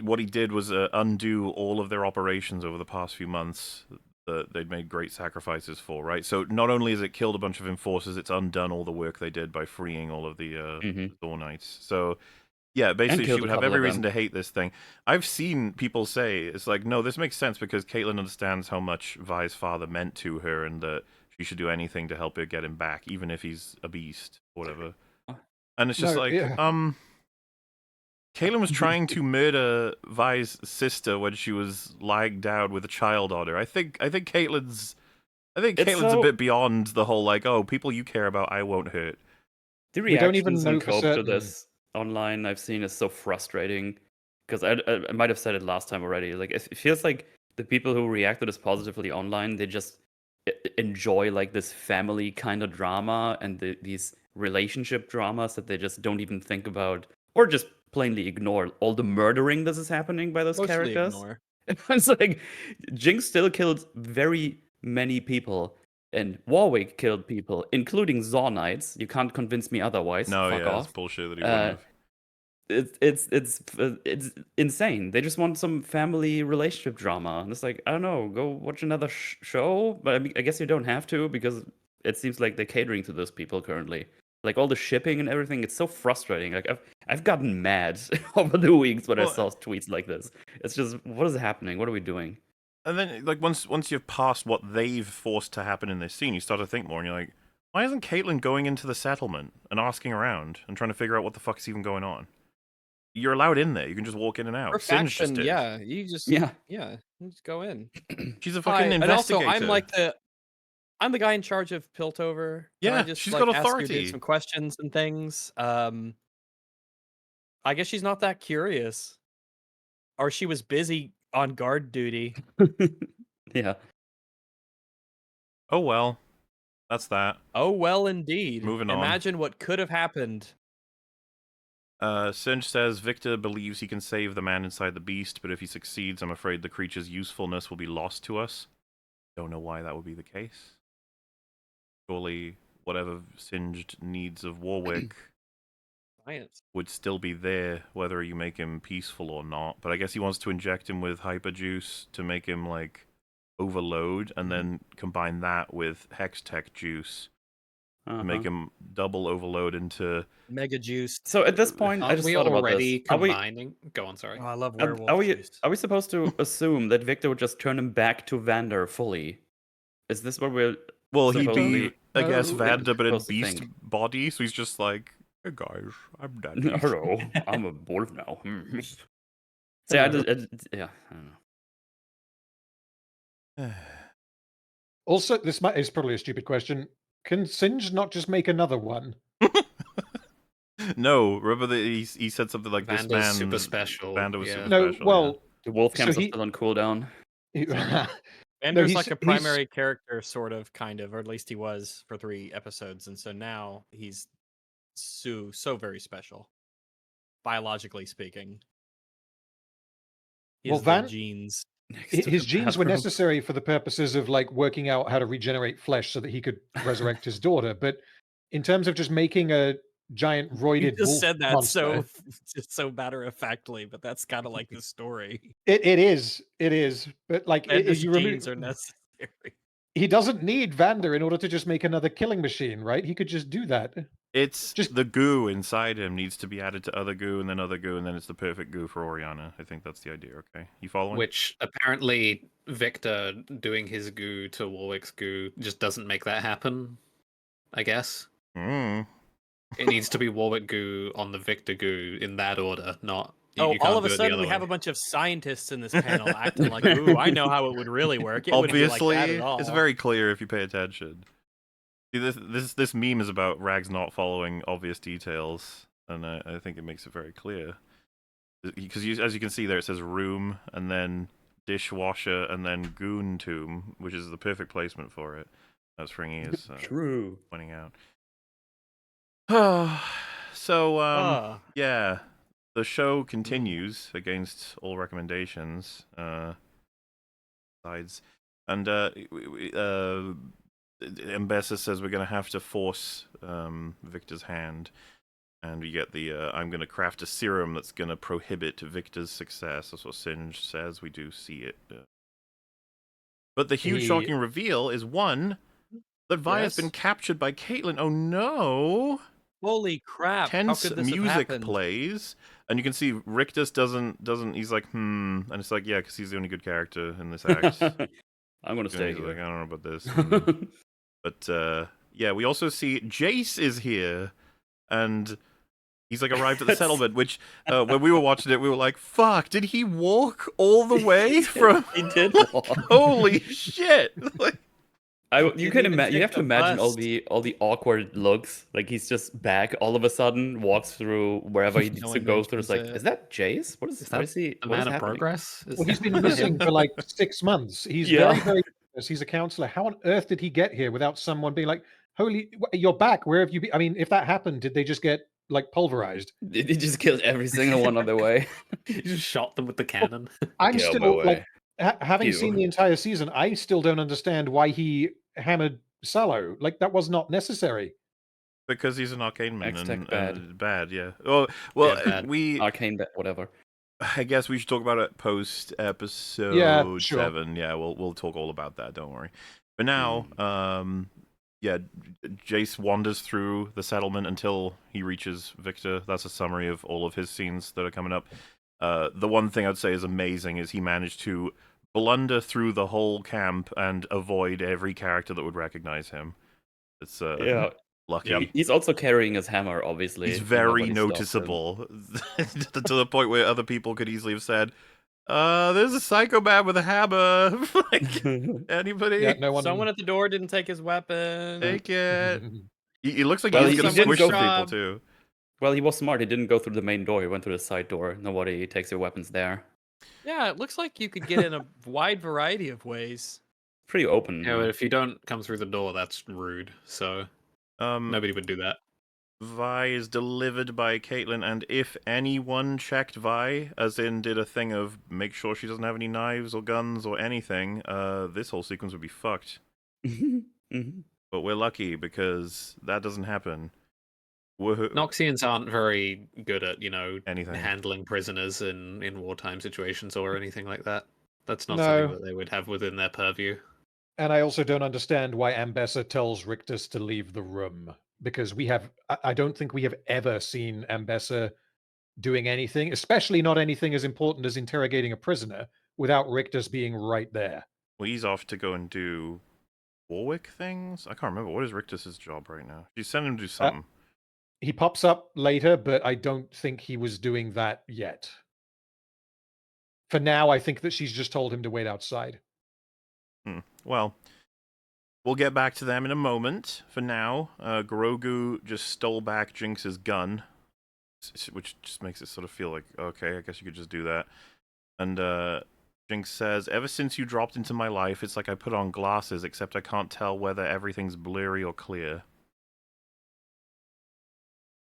What he did was undo all of their operations over the past few months that they'd made great sacrifices for, right? So not only has it killed a bunch of enforcers, it's undone all the work they did by freeing all of the Mhm. Thor Knights. So... Yeah, basically, she killed a would have couple every of reason them. to hate this thing. I've seen people say, it's like, no, this makes sense because Caitlyn understands how much Vi's father meant to her and that she should do anything to help her get him back, even if he's a beast or whatever. And it's just No, like, yeah. Caitlyn was trying to murder Vi's sister when she was lying down with a child on her. I think Caitlyn's It's a so- bit beyond the whole, like, oh, people you care about, I won't hurt. The We don't even reactions know and for cope to certain. this online I've seen is so frustrating because I might have said it last time already. Like it feels like the people who react to this positively online, they just enjoy like this family kind of drama and these relationship dramas that they just don't even think about or just plainly ignore all the murdering that is happening by those Mostly characters. ignore. It's like Jinx still killed very many people, and Warwick killed people, including Zor Knights. You can't convince me otherwise. No, Fuck yeah, off. it's bullshit that he wouldn't have. It's insane. They just want some family relationship drama, and it's like, I don't know, go watch another show. But I mean, I guess you don't have to, because it seems like they're catering to those people currently. Like all the shipping and everything, it's so frustrating. Like I've gotten mad over the weeks when I saw tweets like this. It's just, what is happening? What are we doing? And then, like, once you've passed what they've forced to happen in this scene, you start to think more, and you're like, why isn't Caitlyn going into the settlement and asking around and trying to figure out what the fuck is even going on? You're allowed in there. You can just walk in and out. Singe just did. Yeah, you just go in. She's a fucking And investigator. also, I'm the guy in charge of Piltover. Can I just she's like got ask authority. you some questions and things? I guess she's not that curious, or she was busy on guard duty. Yeah. Oh well, that's that. Oh well, indeed. Moving on. Imagine what could have happened. Singe says Victor believes he can save the man inside the beast, but if he succeeds, I'm afraid the creature's usefulness will be lost to us. Don't know why that would be the case. Surely, whatever Singed needs of Warwick Science would still be there, whether you make him peaceful or not. But I guess he wants to inject him with hyper juice to make him like overload, and then combine that with hex tech juice to make him double overload into mega juice. So at this point, I just thought about this. Combining? Go on, sorry. Oh, I love werewolf juice. Are we supposed to assume that Victor would just turn him back to Vander fully? Is this what we're? Well, he'd supposed be, to I guess, No, Vander, but in supposed to beast think. body, so he's just like, hey guys, I'm dead. Hello, I'm a wolf now. So yeah, I don't know. Also, this is probably a stupid question. Can Singe not just make another one? No, remember that he said something like Vander's this man super special. Vander was yeah. super No, special. well, The wolf camps So are he- still on cooldown. Vander's he's- like a he's- primary character, sort of, kind of, or at least he was for 3 episodes, and so now he's so very special, biologically speaking. He Well, has the Van- genes. His genes were necessary for the purposes of like working out how to regenerate flesh so that he could resurrect his daughter. But in terms of just making a giant You roided just wolf said that monster, so matter of factly, but that's kind of like the story. it is. But like, Vander's you genes remove, are necessary. he doesn't need Vander in order to just make another killing machine, right? He could just do that. It's Just- the goo inside him needs to be added to other goo, and then other goo, and then it's the perfect goo for Oriana. I think that's the idea, okay? You following? Which apparently Victor doing his goo to Warwick's goo just doesn't make that happen, I guess. Mm. It needs to be Warwick goo on the Victor goo in that order, not... Oh, you can't all of a do it the sudden other we have way. a bunch of scientists in this panel acting like, ooh, I know how it would really work. It wouldn't be Obviously, like that at all. it's very clear if you pay attention. See, this meme is about Rags not following obvious details, and I think it makes it very clear. Because as you can see there, it says room, and then dishwasher, and then goon tomb, which is the perfect placement for it. As Fringy is True. pointing out. So, yeah, the show continues against all recommendations. Sides, and Ambessa says we're going to have to force Victor's hand, and we get the I'm going to craft a serum that's going to prohibit Victor's success. That's what Singe says. We do see it. But the huge shocking reveal is one, that Vi's been captured by Caitlyn. Oh no! Holy crap! Tense How could this have music happened? plays, and you can see Rictus doesn't. He's like, and it's like, yeah, because he's the only good character in this act. I'm gonna stay He's like, here. I don't know about this. But yeah, we also see Jace is here, and he's like arrived at the settlement. Which when we were watching it, we were like, "Fuck! Did he walk all the way from?" He did walk. Holy shit! Like, You Didn't can even imagine. You take have to the imagine all bus. the awkward looks. Like he's just back all of a sudden, walks through wherever he needs No to one go through. It's like, mentions is that Jace? What is Is what that is he? the what is man of happening? progress? Well, he's been missing for like 6 months. He's Yeah. very famous. He's a counselor. How on earth did he get here without someone being like, "Holy, you're back. Where have you been?" I mean, if that happened, did they just get like pulverized? He just killed every single one on their way. He just shot them with the cannon. I'm Get out of my still way. like, having seen Ew. the entire season, I still don't understand why he hammered Sallow. Like, that was not necessary. Because he's an Arcane man X-Tech and bad. bad, yeah. Oh, well, Yeah, bad. Arcane, whatever. I guess we should talk about it post episode Yeah, sure. 7. Yeah, we'll talk all about that. Don't worry. But now, yeah, Jace wanders through the settlement until he reaches Victor. That's a summary of all of his scenes that are coming up. The one thing I'd say is amazing is he managed to blunder through the whole camp and avoid every character that would recognize him. It's Yeah. lucky. Yeah, he's also carrying his hammer, obviously. He's and very nobody stops him. noticeable to the point where other people could easily have said, there's a psychopath with a hammer. Like, anybody? Yeah, no one. Someone at the door didn't take his weapon. Take it. He looks like Well, he's he going to didn't squish go- some people, too. Well, he was smart. He didn't go through the main door. He went through the side door. Nobody takes your weapons there. Yeah, it looks like you could get in a wide variety of ways. Pretty open. Yeah, but if you don't come through the door, that's rude. So nobody would do that. Vi is delivered by Caitlyn, and if anyone checked Vi, as in did a thing of make sure she doesn't have any knives or guns or anything, this whole sequence would be fucked. Mhm. But we're lucky because that doesn't happen. Woohoo. Noxians aren't very good at, Anything. handling prisoners in wartime situations or anything like that. That's not No. something that they would have within their purview. And I also don't understand why Ambessa tells Rictus to leave the room, because I don't think we have ever seen Ambessa doing anything, especially not anything as important as interrogating a prisoner, without Rictus being right there. Well, he's off to go and do Warwick things? I can't remember. What is Rictus's job right now? She's sending him to do something. He pops up later, but I don't think he was doing that yet. For now, I think that she's just told him to wait outside. Well, we'll get back to them in a moment. For now, Grogu just stole back Jinx's gun, which just makes it sort of feel like, okay, I guess you could just do that. And Jinx says, ever since you dropped into my life, it's like I put on glasses, except I can't tell whether everything's blurry or clear.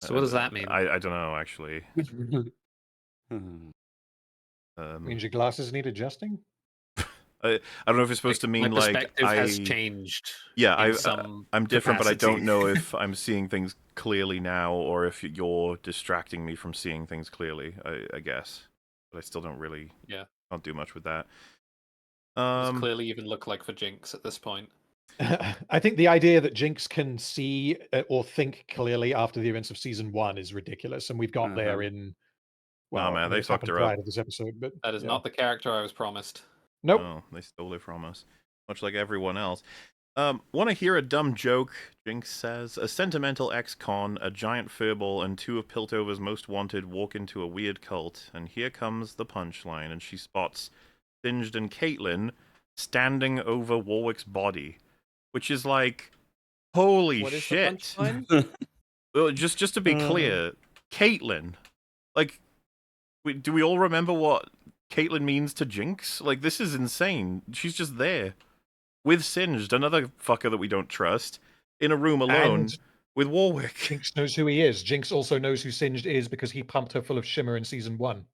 So what does that mean? I don't know, actually. Hmm. Means your glasses need adjusting? I don't know if it's supposed to mean my like perspective has changed. Yeah, in some I'm different, but I capacity. don't know if I'm seeing things clearly now or if you're distracting me from seeing things clearly. I guess, but I still don't really. Yeah. Can't do much with that. Does clearly even look like for Jinx at this point. I think the idea that Jinx can see or think clearly after the events of season 1 is ridiculous, and we've got there in. Well, man, they it's fucked happened her up. prior to this episode, but That is yeah. not the character I was promised. Nope. Oh, they stole it from us, much like everyone else. Want to hear a dumb joke? Jinx says, a sentimental ex-con, a giant furball, and 2 of Piltover's most wanted walk into a weird cult, and here comes the punchline, and she spots Singed and Caitlyn standing over Warwick's body, which is like, holy What is shit. the punchline? Well, just to be clear, Caitlyn, like, do we all remember what Caitlyn means to Jinx? Like, this is insane. She's just there with Singed, another fucker that we don't trust, in a room alone And with Warwick. Jinx knows who he is. Jinx also knows who Singed is because he pumped her full of shimmer in season 1,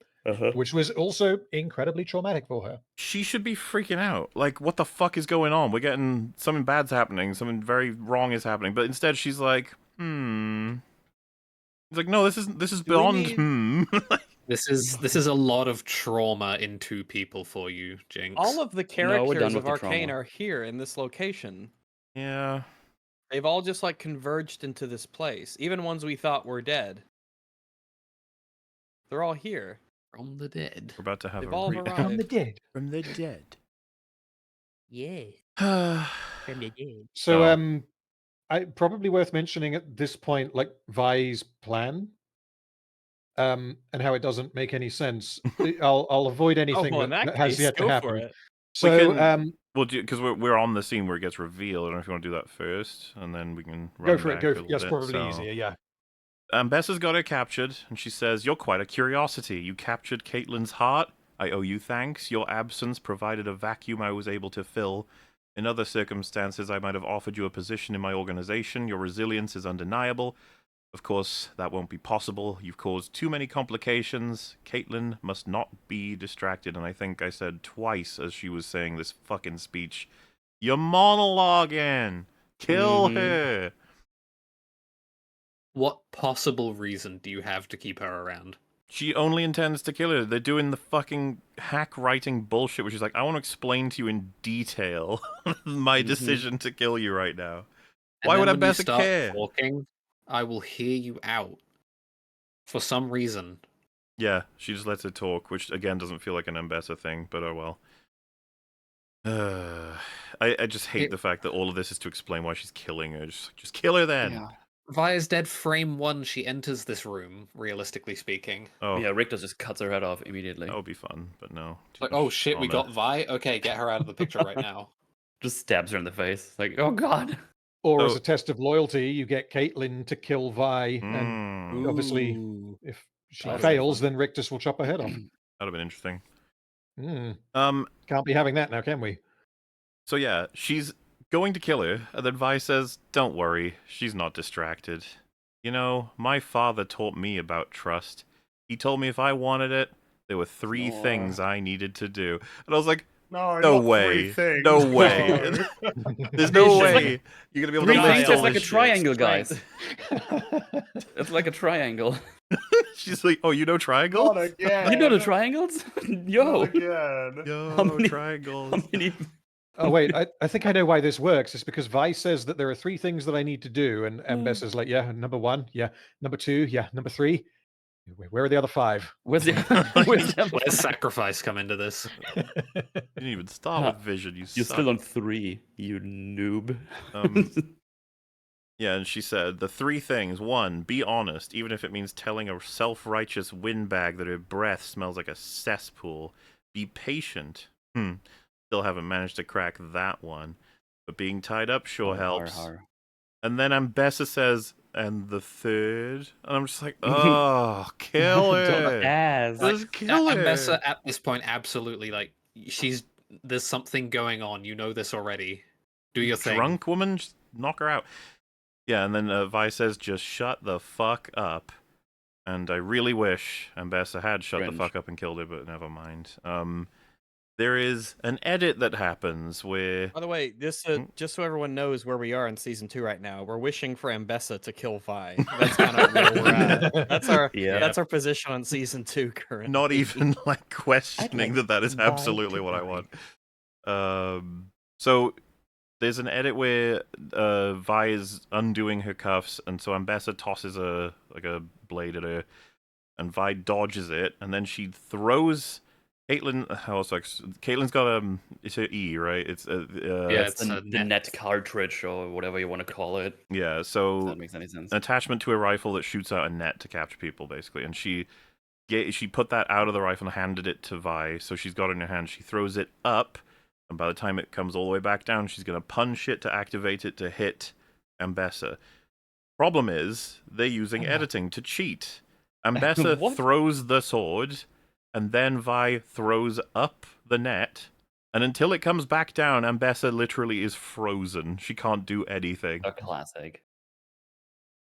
which was also incredibly traumatic for her. She should be freaking out. Like, what the fuck is going on? We're getting something bad's happening, something very wrong is happening. But instead, she's like, It's like, no, this is beyond This is a lot of trauma in 2 people for you, Jinx. All of the we're characters done with of the Arcane trauma. are here in this location. Yeah. They've all just like converged into this place. Even ones we thought were dead. They're all here. From the dead. We're about to have They've a all From the arrived. dead. from the dead. Yeah, Uh, from the dead. So, probably worth mentioning at this point, like Vi's plan, and how it doesn't make any sense. I'll avoid anything well, in that that has case, yet to go happen. for it. So, can- well, because we're on the scene where it gets revealed. I don't know if you want to do that first, and then we can run go for it. back Go. a little Yes, bit. probably So, easier. Yeah. Ambessa's got her captured, and she says, "You're quite a curiosity. You captured Caitlyn's heart. I owe you thanks. Your absence provided a vacuum I was able to fill. In other circumstances, I might have offered you a position in my organization. Your resilience is undeniable. Of course, that won't be possible. You've caused too many complications. Caitlyn must not be distracted. And I think I said twice as she was saying this fucking speech, "You're monologuing! Kill her!" What possible reason do you have to keep her around? She only intends to kill her. They're doing the fucking hack writing bullshit, which is like, I want to explain to you in detail my decision to kill you right now. Why would Ambessa care? Talking, I will hear you out. For some reason. Yeah, she just lets her talk, which again doesn't feel like an Ambessa thing, but oh well. I just hate the fact that all of this is to explain why she's killing her. Just kill her then. Yeah. Vi's dead frame 1, she enters this room, realistically speaking. Oh, Yeah, Richter just cuts her head off immediately. that would be fun, but no. Like, oh shit, we got Vi? Okay, get her out of the picture right now. Just stabs her in the face. Like, oh god. Or as So- a test of loyalty, you get Caitlyn to kill Vi, and Mm, obviously, Ooh. if she That'd be fails, fun. then Rictus will chop her head off. that'd have been interesting. Mm, can't be having that now, can we? So yeah, she's going to kill her, and then Vi says, "Don't worry, she's not distracted. You know, my father taught me about trust. He told me if I wanted it, there were 3 things I needed to do." And I was like, No, no not way. 3 things. No way. No. there's no It's way you're gonna be able to 3 list things all is like a this shit. triangle, guys. It's like a triangle. She's like, "Oh, you know triangles? Not again. You know the triangles? Yo. Not again. Yo, How many- triangles." How many... Oh wait, I think I know why this works. It's because Vi says that there are 3 things that I need to do, and Ambessa's like, yeah, number 1, yeah, number 2, yeah, number 3. Where are the other 5? Where's the... Where's sacrifice come into this? You didn't even start with vision. You You're suck. still on 3, you noob. Yeah, and she said the 3 things. 1, be honest, even if it means telling a self-righteous windbag that her breath smells like a cesspool. Be patient. Still haven't managed to crack that one. But being tied up sure helps. And then Ambessa says, and the 3rd? And I'm just like, oh, kill her. Ass. Just kill her. Ambessa at this point, absolutely, like, there's something going on. You know this already. Do your thing. Drunk woman, just knock her out. Yeah, and then Vi says, just shut the fuck up. And I really wish Ambessa had shut the fuck up and killed her, but never mind. There is an edit that happens where... By the way, this just so everyone knows where we are in season 2 right now. We're wishing for Ambessa to kill Vi. That's kind of where we're at. That's our position on season 2 currently. Not even like questioning like that is Vi absolutely to what I Vi. want. So there's an edit where Vi is undoing her cuffs, and so Ambessa tosses a blade at her, and Vi dodges it, and then she throws Caitlyn. Caitlyn's got it's her E, right? It's it's the a net cartridge or whatever you want to call it. yeah. If So that makes any sense. an attachment to a rifle that shoots out a net to capture people, basically. And she put that out of the rifle and handed it to Vi. So she's got it in her hand. She throws it up, and by the time it comes all the way back down, she's gonna punch it to activate it to hit Ambessa. Problem is, they're using editing to cheat. Ambessa What? throws the sword, and then Vi throws up the net, and until it comes back down, Ambessa literally is frozen. She can't do anything. A classic.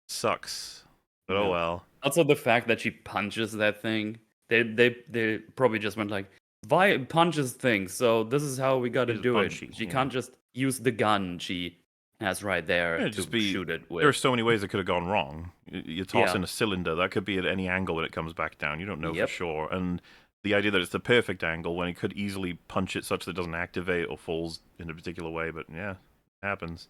Sucks. But Yeah. oh well. Also, the fact that she punches that thing, they probably just went like, Vi punches things, so this is how we got to She's do it. punchy, She yeah. can't just use the gun she has right there Yeah, to just be- shoot it with. There are so many ways it could have gone wrong. You toss Yeah. in a cylinder, that could be at any angle when it comes back down. You don't know Yep. for sure. And the idea that it's the perfect angle when he could easily punch it such that it doesn't activate or falls in a particular way, but yeah, it happens.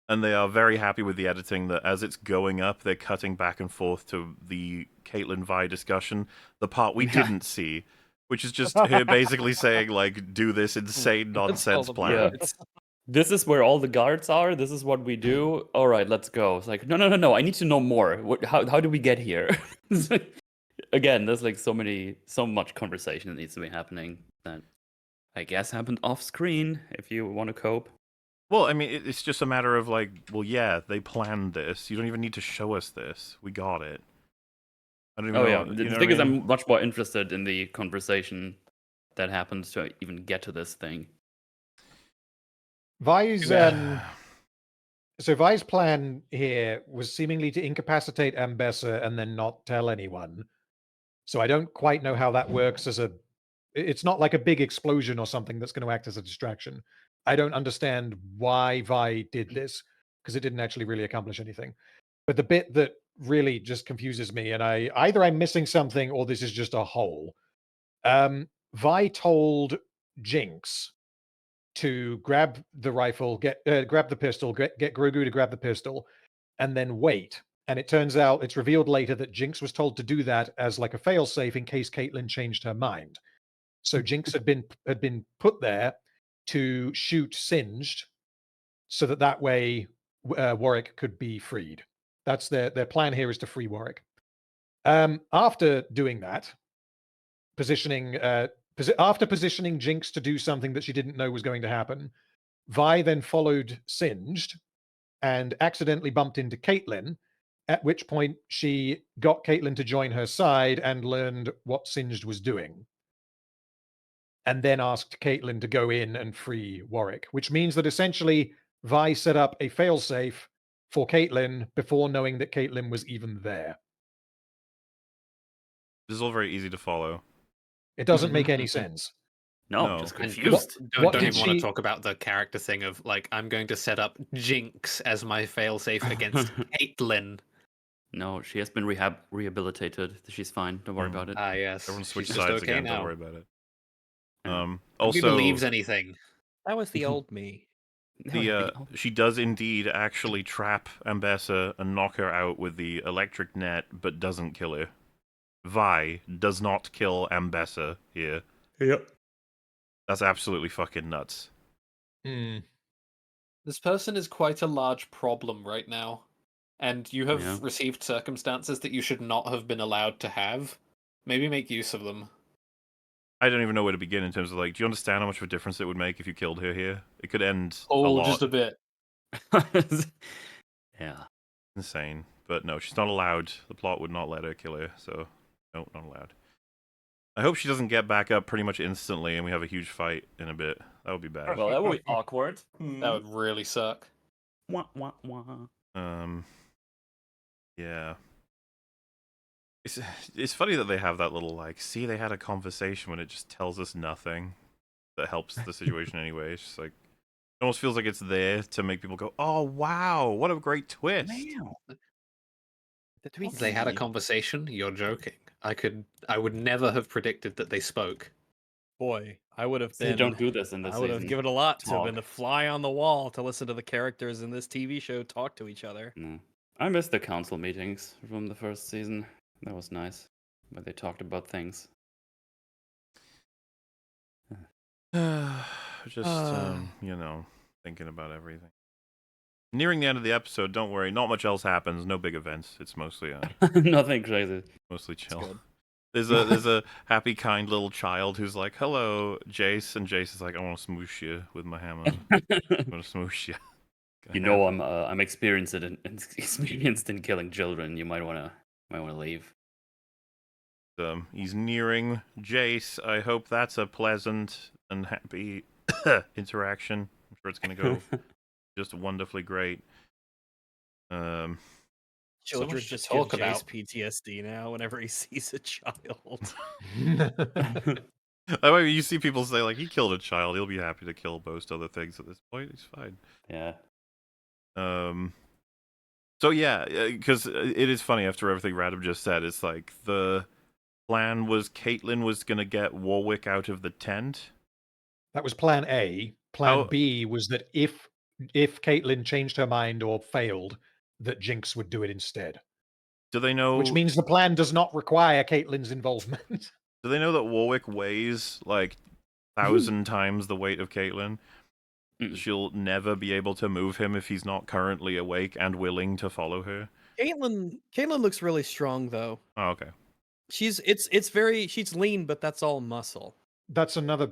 And they are very happy with the editing that as it's going up, they're cutting back and forth to the Caitlyn Vi discussion, the part we didn't see, which is just her basically saying, like, do this insane nonsense plan. Yeah. This is where all the guards are. This is what we do. All right, let's go. It's like, no. I need to know more. How do we get here? It's like- Again, there's like so much conversation that needs to be happening that I guess happened off screen if you want to cope. Well, I mean, it's just a matter of like, well, yeah, they planned this. You don't even need to show us this. We got it. I don't even Oh know. yeah, you the know thing what is, I mean? I'm much more interested in the conversation that happens to even get to this thing. Vi's Yeah. So Vi's plan here was seemingly to incapacitate Ambessa and then not tell anyone. So I don't quite know how that works as a. It's not like a big explosion or something that's going to act as a distraction. I don't understand why Vi did this because it didn't actually really accomplish anything. But the bit that really just confuses me, and either I'm missing something or this is just a hole. Vi told Jinx to grab the rifle, grab the pistol, get Grogu to grab the pistol, and then wait. And it turns out it's revealed later that Jinx was told to do that as like a failsafe in case Caitlyn changed her mind. So Jinx had been put there to shoot Singed, so that way Warwick could be freed. That's their plan here, is to free Warwick. After doing that, after positioning Jinx to do something that she didn't know was going to happen, Vi then followed Singed and accidentally bumped into Caitlyn, at which point she got Caitlyn to join her side and learned what Singed was doing. And then asked Caitlyn to go in and free Warwick, which means that essentially Vi set up a failsafe for Caitlyn before knowing that Caitlyn was even there. This is all very easy to follow. It doesn't make any sense. No, No. just And confused. What don't did even want she- to talk about the character thing of like, I'm going to set up Jinx as my failsafe against Caitlyn. No, she has been rehabilitated. She's fine. Don't worry about it. Ah, yes. Everyone She's switch just sides okay again. now. Don't worry about it. Yeah. Nobody Also, believes anything. That was the old me. she does indeed actually trap Ambessa and knock her out with the electric net, but doesn't kill her. Vi does not kill Ambessa here. Yep. That's absolutely fucking nuts. This person is quite a large problem right now. And you have Yeah. received circumstances that you should not have been allowed to have. Maybe make use of them. I don't even know where to begin in terms of like, do you understand how much of a difference it would make if you killed her here? It could end a lot. Just a bit. Yeah. Insane. But no, she's not allowed. The plot would not let her kill her, so no, not allowed. I hope she doesn't get back up pretty much instantly and we have a huge fight in a bit. That would be bad. Well, that would be awkward. That would really suck. Wah, wah, wah. Yeah. It's funny that they have that little like, see, they had a conversation when it just tells us nothing that helps the situation anyway. It's just like, it almost feels like it's there to make people go, oh wow, what a great twist. The tweets They had a conversation? You're joking. I would never have predicted that they spoke. Boy, I would have They been. don't do this in this I would have season. given a lot to have Talk. been a fly on the wall to listen to the characters in this TV show talk to each other. No. I missed the council meetings from the first season. That was nice. Where they talked about things. Just, thinking about everything. Nearing the end of the episode, don't worry, not much else happens, no big events. It's mostly Nothing crazy. mostly chill. good. There's a happy, kind little child who's like, "Hello, Jace," and Jace is like, "I want to smoosh you with my hammer. I want to smoosh you." You know, I'm experienced in killing children. You might wanna leave. He's nearing Jace. I hope that's a pleasant and happy interaction. I'm sure it's gonna go just wonderfully great. Children much to just give talk about. Jace PTSD now whenever he sees a child. I mean, you see people say like, he killed a child. He'll be happy to kill most other things at this point. He's fine. Yeah. So yeah, because it is funny after everything Radam just said. It's like the plan was Caitlyn was gonna get Warwick out of the tent. That was plan A. Plan B was that if Caitlyn changed her mind or failed, that Jinx would do it instead. Do they know? Which means the plan does not require Caitlyn's involvement. Do they know that Warwick weighs like 1,000 times the weight of Caitlyn? She'll never be able to move him if he's not currently awake and willing to follow her. Caitlyn looks really strong though. Oh, okay. She's lean, but that's all muscle. That's another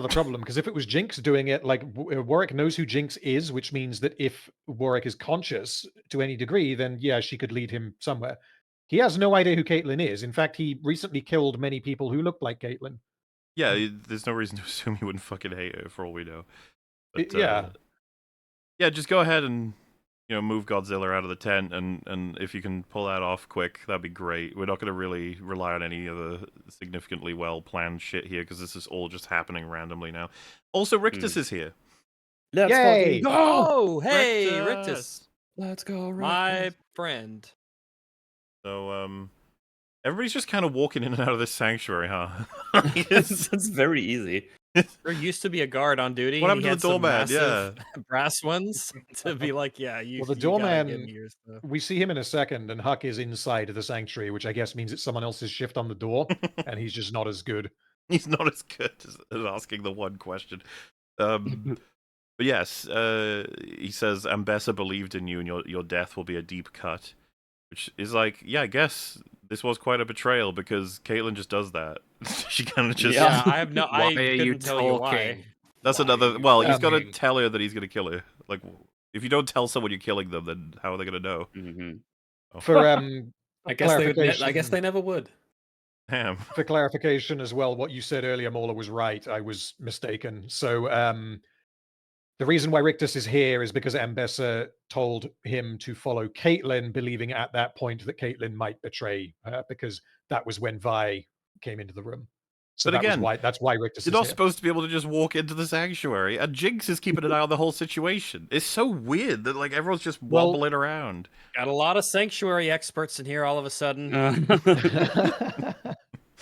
problem, because if it was Jinx doing it, like Warwick knows who Jinx is, which means that if Warwick is conscious to any degree, then yeah, she could lead him somewhere. He has no idea who Caitlyn is. In fact, he recently killed many people who looked like Caitlyn. Yeah, there's no reason to assume he wouldn't fucking hate her for all we know. But, Yeah. Yeah, just go ahead and move Godzilla out of the tent, and if you can pull that off quick, that'd be great. We're not going to really rely on any other significantly well-planned shit here, because this is all just happening randomly now. Also, Rictus is here. Let's Yay! fucking go! Oh, hey, Rictus! Rictus. Let's go, My friend. So, everybody's just kind of walking in and out of this sanctuary, huh? It's very easy. There used to be a guard on duty. What and he happened to the had some doorman? massive brass ones to be like, yeah, you. Well, the you gotta doorman- give me your stuff. We see him in a second, and Huck is inside the sanctuary, which I guess means it's someone else's shift on the door, and he's just not as good. He's not as good as asking the one question. But yes, he says, Ambessa believed in you, and your death will be a deep cut. Which is like, yeah, I guess this was quite a betrayal, because Caitlyn just does that. She kind of just... Yeah, I have no. Why I are you couldn't tell you why. talking? That's Why another... are you Well, he's got to talking? tell her that he's going to kill her. Like, if you don't tell someone you're killing them, then how are they going to know? Mm-hmm. For I guess they would. I guess clarification- they never would. Damn. For clarification as well, what you said earlier, Mola, was right. I was mistaken. So the reason why Rictus is here is because Ambessa told him to follow Caitlyn, believing at that point that Caitlyn might betray her, because that was when Vi came into the room. So But that was again, why, that's why Rictus You're is not here. supposed to be able to just walk into the sanctuary, and Jinx is keeping an eye on the whole situation. It's so weird that, like, everyone's just Well- wobbling around. Got a lot of sanctuary experts in here all of a sudden.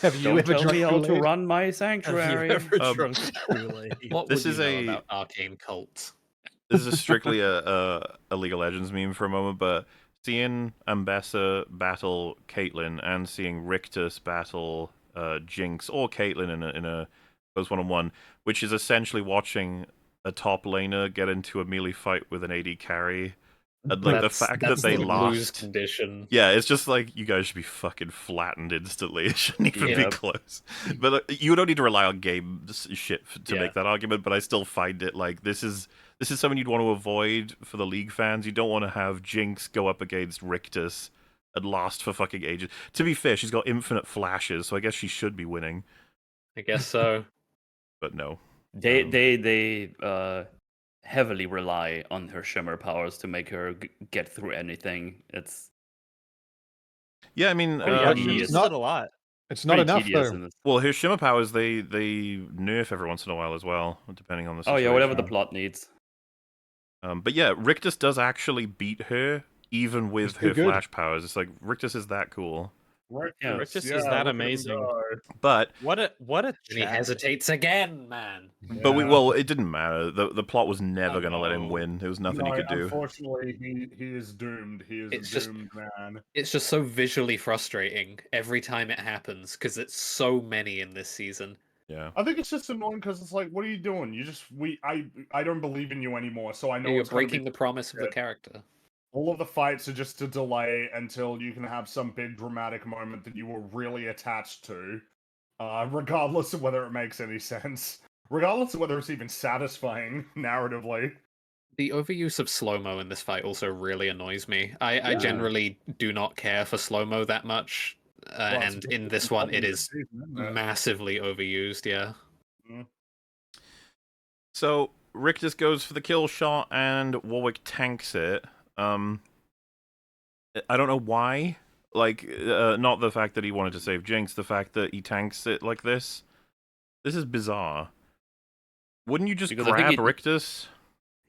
Have you Don't ever tell drunk me how to Kool-Aid? run my Have you sanctuary. ever Um, drunk Kool-Aid? What This would is you know a- about arcane cults? This is strictly a League of Legends meme for a moment, but seeing Ambessa battle Caitlyn and seeing Rictus battle Jinx or Caitlyn in a close one-on-one, which is essentially watching a top laner get into a melee fight with an AD carry, and like the fact that they the lose lost. condition. Yeah, it's just like, you guys should be fucking flattened instantly. It shouldn't even be Yep. close. But you don't need to rely on game shit to Yeah. make that argument, but I still find it like, this is something you'd want to avoid for the League fans. You don't want to have Jinx go up against Rictus and last for fucking ages. To be fair, she's got infinite flashes, so I guess she should be winning. I guess so. But no. They heavily rely on her shimmer powers to make her get through anything. It's Yeah, I mean, Pretty much. tedious. It's not- a lot. It's not pretty enough, tedious though. in this. well, her shimmer powers, they nerf every once in a while as well, depending on the Oh situation. yeah, whatever the plot needs. But yeah, Rictus does actually beat her, even with He's too her good. flash powers. It's like, Rictus is that cool. Yeah, Rictus is look that at him amazing. go. But What a And he chat. hesitates again, man. Yeah. well, it didn't matter. The plot was never going to let him No. win. There was nothing No, he could do. Unfortunately, he is doomed. He is It's a just- doomed man. It's just so visually frustrating every time it happens because it's so many in this season. Yeah. I think it's just annoying because it's like, what are you doing? You just I don't believe in you anymore. So I know You're it's gonna be breaking the promise of the good. character. All of the fights are just to delay until you can have some big dramatic moment that you were really attached to, regardless of whether it makes any sense, regardless of whether it's even satisfying narratively. The overuse of slow-mo in this fight also really annoys me. I generally do not care for slow-mo that much, Well, it's and a in big this one problem it with the is season, isn't it? massively overused, yeah. So Rictus goes for the kill shot, and Warwick tanks it. I don't know why. Like, not the fact that he wanted to save Jinx, the fact that he tanks it like this. This is bizarre. Wouldn't you just Because I think grab he- Rictus?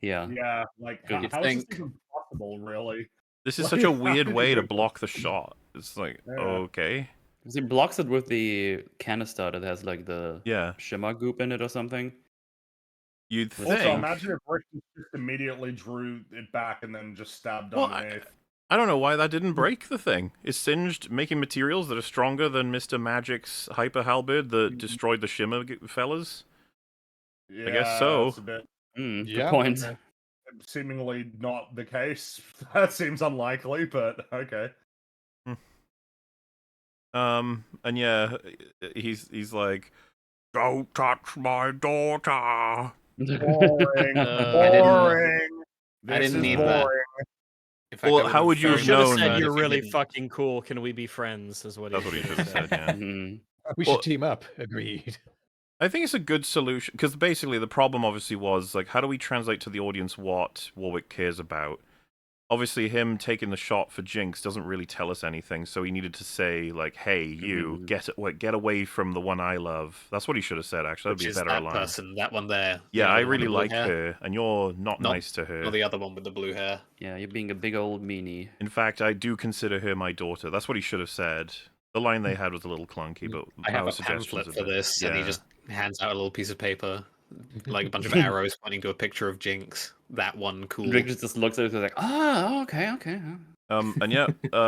Yeah. Yeah, like Good. how is Think- this even possible, really? This is Like, such a how weird did you way to do block the shot. It's like, Yeah. okay. 'Cause he blocks it with the canister that has like the Yeah. shimmer goop in it or something. You'd Also, Also, think. imagine if Rick just immediately drew it back and then just stabbed Well, underneath. I don't know why that didn't break the thing. It's singed, making materials that are stronger than Mr. Magic's hyper halberd that destroyed the shimmer fellas. Yeah, guess so. That's a bit Good Yeah. point. seemingly not the case. That seems unlikely, but okay. And yeah, he's like, "Don't touch my daughter." Boring. I boring. I This didn't is need boring. that. In fact, Well, I how would've would you You have very should have known said that you're if you really didn't. fucking cool. Can we be friends? Is what he That's what he should should have said, yeah. Mhm. We Well- should team up. Agreed. I think it's a good solution, because basically the problem obviously was, like, how do we translate to the audience what Warwick cares about? obviously him taking the shot for Jinx doesn't really tell us anything, so he needed to say, like, hey, you, get away from the one I love. That's what he should have said, actually. That'd Which be a is better that line. person, that one there. Yeah, I the one with really the blue like hair. her, and you're not nice to her. Or the other one with the blue hair. Yeah, you're being a big old meanie. In fact, I do consider her my daughter. That's what he should have said. The line they had was a little clunky, but I have power a suggestions pamphlet are for better. this, Yeah. and he just hands out a little piece of paper, like a bunch of arrows pointing to a picture of Jinx. That one, cool. Rick just looks at it and is like, okay. And yeah,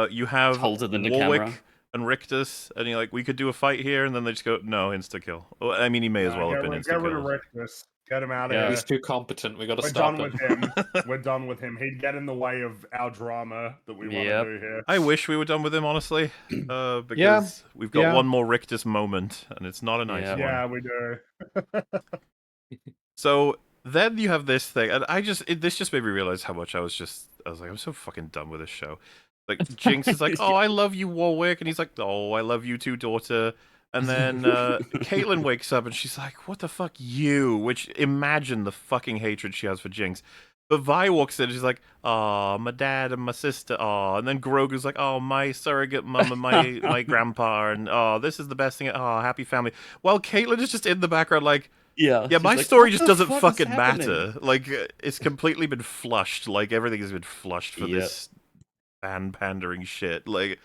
you have Holds it in the Warwick camera. and Rictus, and you're like, we could do a fight here, and then they just go, no, insta kill. Well, I mean, he may as well have been insta Get rid of killed. Rictus. Get him out of Yeah. here. He's too competent. We got to We're stop done him. with him. We're done with him. He'd get in the way of our drama that we want Yep. to do here. I wish we were done with him, honestly, because we've got one more Rictus moment, and it's not a nice one. Yeah, we do. So then you have this thing, and this just made me realize how much I was like, I'm so fucking done with this show. Like, Jinx is like, oh, I love you, Warwick, and he's like, oh, I love you too, daughter. And then Caitlyn wakes up and she's like, what the fuck, you? Which, imagine the fucking hatred she has for Jinx. But Vi walks in and she's like, oh, my dad and my sister, oh. And then Grogu's like, oh, my surrogate mum and my grandpa, and oh, this is the best thing, oh, happy family. While Caitlyn is just in the background like, yeah, my like, story "What just the doesn't fuck is fucking happening?" matter. Like, it's completely been flushed. Like, everything has been flushed for this fan-pandering shit. Like,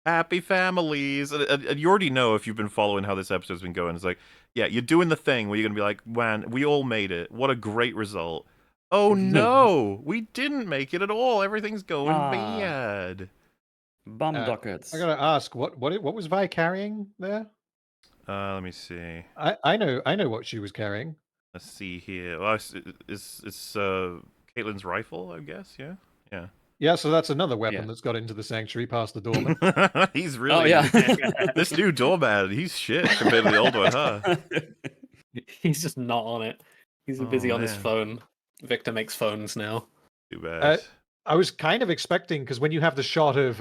happy families. And you already know, if you've been following how this episode's been going, it's like, yeah, you're doing the thing where you're going to be like, man, we all made it. What a great result. Oh, no, we didn't make it at all. Everything's going bad. Bum duckets. I gotta ask, what was Vi carrying there? Let me see. I know what she was carrying. Let's see here. Well, it's Caitlyn's rifle, I guess. Yeah. Yeah, so that's another weapon that's got into the sanctuary past the doorman. He's really. Oh, yeah. This new doorman, he's shit compared to the old one, huh? He's just not on it. He's busy on his man. phone. Victor makes phones now. Too bad. I was kind of expecting, because when you have the shot of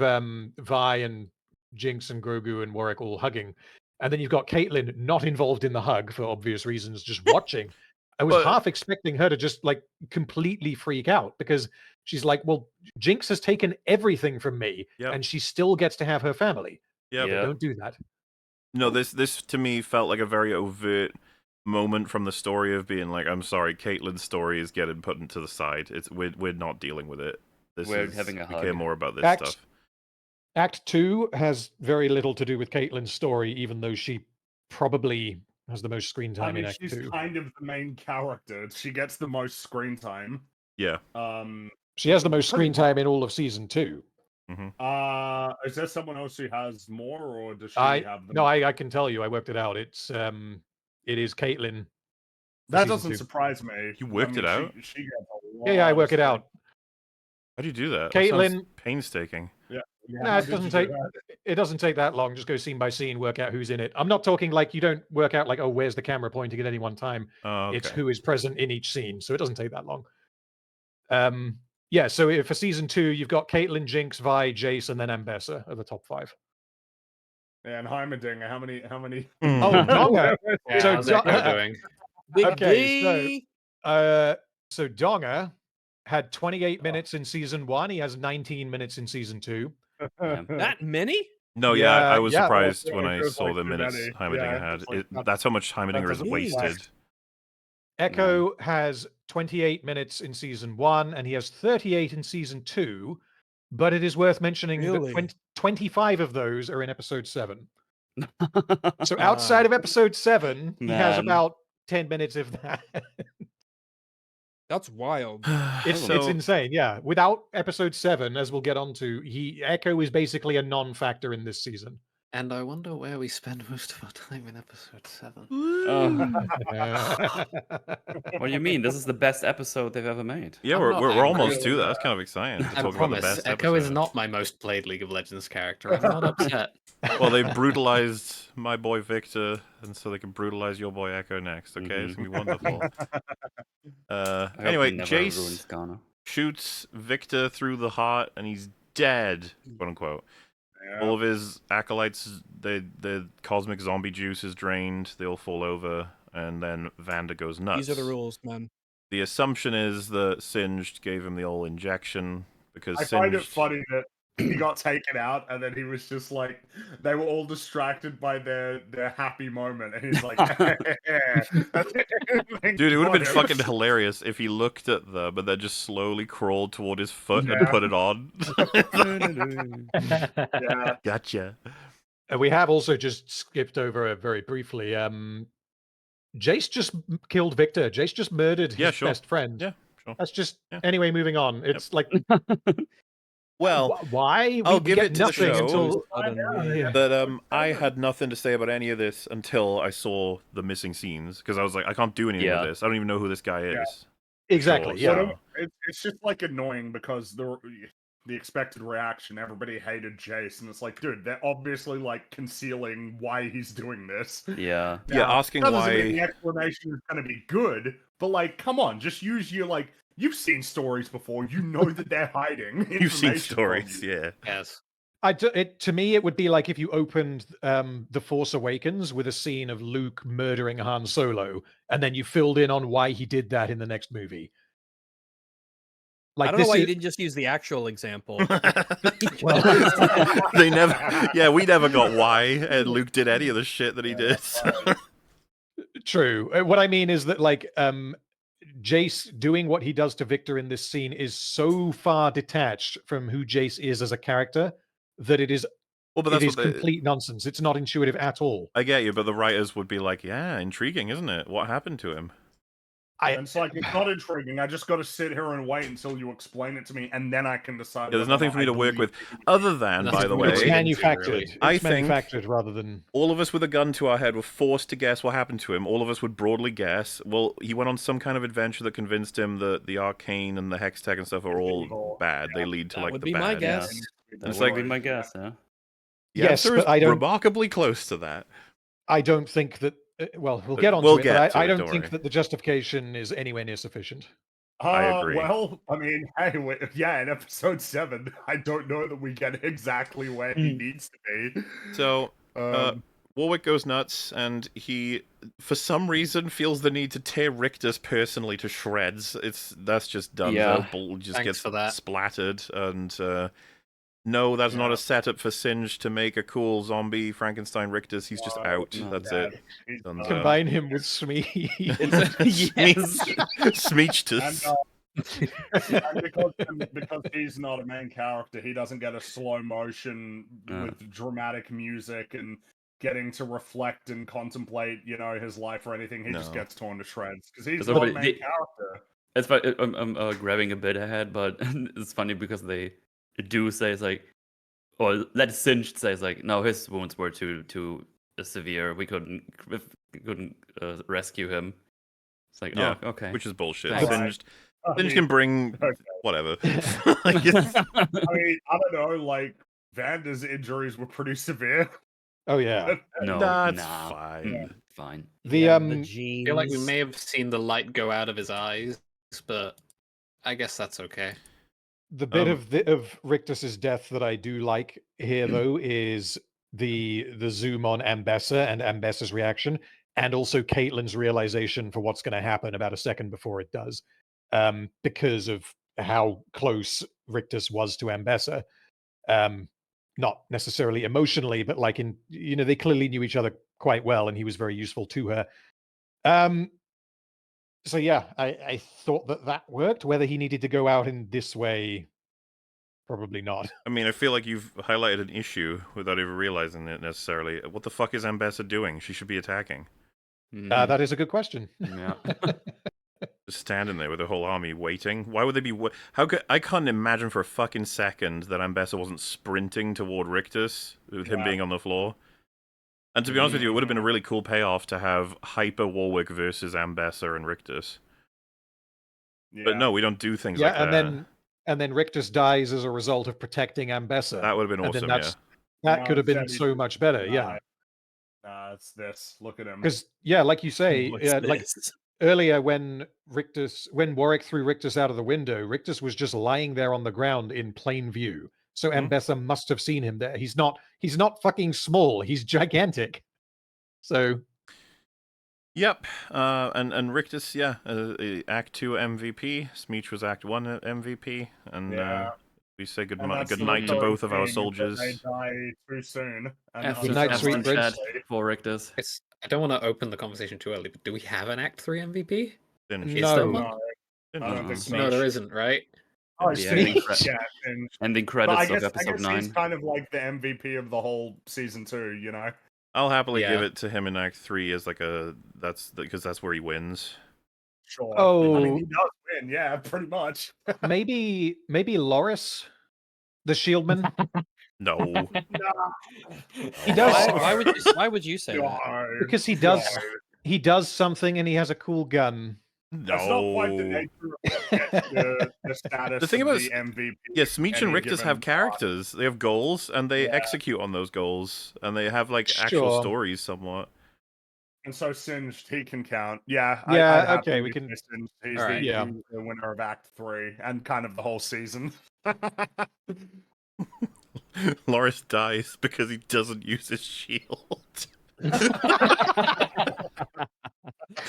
Vi and Jinx and Grogu and Warwick all hugging, and then you've got Caitlyn not involved in the hug for obvious reasons, just watching. I was half expecting her to just like completely freak out, because she's like, well, Jinx has taken everything from me, and she still gets to have her family. Yeah, but don't do that. No, this to me felt like a very overt moment from the story of being like, I'm sorry, Caitlyn's story is getting put into the side. We're not dealing with it. We're having a we hug. care more about this stuff. Act 2 has very little to do with Caitlyn's story, even though she probably has the most screen time in Act 2. She's kind of the main character. She gets the most screen time. Yeah. She has the most screen time in all of season 2. Is there someone else who has more, or does she have them? No, I can tell you. I worked it out. It is Caitlyn. That doesn't surprise me. You worked it out? She gets a lot. Yeah, I work it out. How do you do that? Caitlyn, that sounds painstaking. Yeah. No, it doesn't take that long. Just go scene by scene, work out who's in it. I'm not talking like you don't work out like, oh, where's the camera pointing at any one time. Oh, okay. It's who is present in each scene, so it doesn't take that long. Yeah, so for season 2, you've got Caitlyn, Jinx, Vi, Jace, and then Ambessa are the top 5. Yeah, and Heimerdinger, how many? Oh, Donga. Yeah, So how's Ekko doing? Okay, so Donga had 28 minutes in season 1. He has 19 minutes in season 2. That many? No, I was surprised when I it saw like the too minutes many. Heimerdinger had. That's how much Heimerdinger is wasted. Ekko has 28 minutes in season 1, and he has 38 in season 2. But it is worth mentioning that 25 of those are in episode 7. So outside of episode 7, he has about 10 minutes of that. That's wild. It's insane, yeah. Without episode 7, as we'll get onto, Ekko is basically a non-factor in this season. And I wonder where we spend most of our time in episode 7. What do you mean? This is the best episode they've ever made. Yeah, we're almost to that. That's kind of exciting. To I talk promise, about the best Ekko is episode. not my most played League of Legends character. I'm not upset. Well, they've brutalized my boy Victor, and so they can brutalize your boy Ekko next. Okay, it's gonna be wonderful. Anyway, Jace shoots Victor through the heart, and he's dead, quote unquote. Yeah. All of his acolytes, the cosmic zombie juice is drained. They all fall over, and then Vander goes nuts. These are the rules, man. The assumption is that Singed gave him the old injection, because I find it Singed... funny that he got taken out, and then he was just like, they were all distracted by their happy moment, and he's like, Dude, it would have been fucking hilarious if he looked at them and then just slowly crawled toward his foot and Yeah. put it on. Yeah. Gotcha. We have also just skipped over very briefly. Jace just killed Victor. Jace just murdered his sure. best friend. Yeah, sure. That's just Yeah. Anyway. Moving on. It's like, Well, why? I'll We give get it to the nothing show until that I had nothing to say about any of this until I saw the missing scenes, because I was like, I can't do anything with this. I don't even know who this guy is. Exactly. Sure, Yeah. so- It's just like annoying because the expected reaction, everybody hated Jace, and it's like, dude, they're obviously like concealing why he's doing this. Yeah. Yeah, asking that doesn't mean why... the explanation is going to be good, but like, come on, just use your like. You've seen stories before. You know that they're hiding. You've seen information from stories, you. yeah. Yes. To me, it would be like if you opened The Force Awakens with a scene of Luke murdering Han Solo, and then you filled in on why he did that in the next movie. Like, I don't know why you didn't just use the actual example. They never... Yeah, we never got why, and Luke did any of the shit that he did. True. What I mean is that, like, Jace doing what he does to Victor in this scene is so far detached from who Jace is as a character that it is Well, but that's what complete nonsense. It's not intuitive at all. I get you, but the writers would be like, yeah, intriguing, isn't it? What happened to him? And it's like, it's not intriguing. I just got to sit here and wait until you explain it to me, and then I can decide. Yeah, there's nothing for me to work with, other than, by the way, It's manufactured. I It's think manufactured rather than... all of us with a gun to our head were forced to guess what happened to him. All of us would broadly guess. Well, he went on some kind of adventure that convinced him that the Arcane and the Hex Tech and stuff are all bad. They lead to, That like, would the be bad. my guess. That It's would like- be my guess, yeah. The Yes, answer but is I don't... remarkably close to that. I don't think that... well, we'll get on We'll to it, get but to I it, don't don't think worry. that the justification is anywhere near sufficient. I agree. Well, I mean, hey, yeah, in episode 7, I don't know that we get exactly where he needs to be. So, Warwick goes nuts, and he, for some reason, feels the need to tear Rictus personally to shreds. That's just dumb. Yeah. Just Thanks gets for that. splattered, and no, that's not a setup for Singe to make a cool zombie Frankenstein Rictus. He's just out. no, That's Dad, it. he's Done done. so. Combine him with Smee. Yes. Smeechtus. And because he's not a main character, he doesn't get a slow motion with dramatic music and getting to reflect and contemplate, his life or anything. He just No. gets torn to shreds because he's So not a but main character. It's funny, I'm grabbing a bit ahead, but it's funny because they do say it's like, or let Singed say it's like, no, his wounds were too severe. We couldn't rescue him. It's like, Yeah, oh, okay. which is bullshit. Thanks. Singed I mean, can bring okay. whatever. Like, it's- I mean, I don't know, like, Vander's injuries were pretty severe. Oh, yeah. No, that's nah, fine. fine. The, the I genes. feel like we may have seen the light go out of his eyes, but I guess that's okay. The bit of Rictus's death that I do like here, though, is the zoom on Ambessa and Ambessa's reaction, and also Caitlyn's realization for what's going to happen about a second before it does, because of how close Rictus was to Ambessa. Not necessarily emotionally, but like they clearly knew each other quite well, and he was very useful to her. So yeah, I thought that worked. Whether he needed to go out in this way, probably not. I mean, I feel like you've highlighted an issue without even realizing it necessarily. What the fuck is Ambessa doing? She should be attacking. That is a good question. Yeah. Just standing there with a whole army waiting. Why would they be? I can't imagine for a fucking second that Ambessa wasn't sprinting toward Rictus with him being on the floor. And to be honest with you, it would have been a really cool payoff to have Hyper Warwick versus Ambessa and Rictus. Yeah. But no, we don't do things like that. and then Rictus dies as a result of protecting Ambessa. That would have been And then awesome, yeah. That No, could have been instead he so much better, yeah. It's this. Look at him. Because like you say, What's like this? earlier when Warwick threw Rictus out of the window, Rictus was just lying there on the ground in plain view. So Ambessa must have seen him there. He's not fucking small. He's gigantic. So Yep. And Rictus, yeah, Act 2 MVP. Smeech was Act 1 MVP. And We say good, And that's good the night to recurring both of our theme, is that soldiers. They die too soon. And F Good night, F sweet in prince. chat for Richters. I don't want to open the conversation too early, but do we have an Act 3 MVP? Singed. Is there No. one? No, I don't think so. No, there isn't, right? Oh, The Singed, ending yeah, Singed. Ending But credits I of guess episode 9. he's kind of like the MVP of the whole season 2, you know? I'll happily give Yeah. it to him in Act 3 as like a because that's where he wins. Sure. Oh. I mean, he does win, yeah, pretty much. Maybe Loris, the Shieldman. No. He does Why would you say that? No, because he no. does something and he has a cool gun. That's not quite the No. nature of what gets the status The thing of about the MVP. Yeah, Smeech and any Richters given have characters. They have goals, and they Yeah. execute on those goals, and they have like actual Sure. stories somewhat. And so Singed, he can count. Yeah, Yeah, I'd okay, we happily can- say Singed. He's, Alright. Yeah. he's the winner of Act 3 and kind of the whole season. Loris dies because he doesn't use his shield.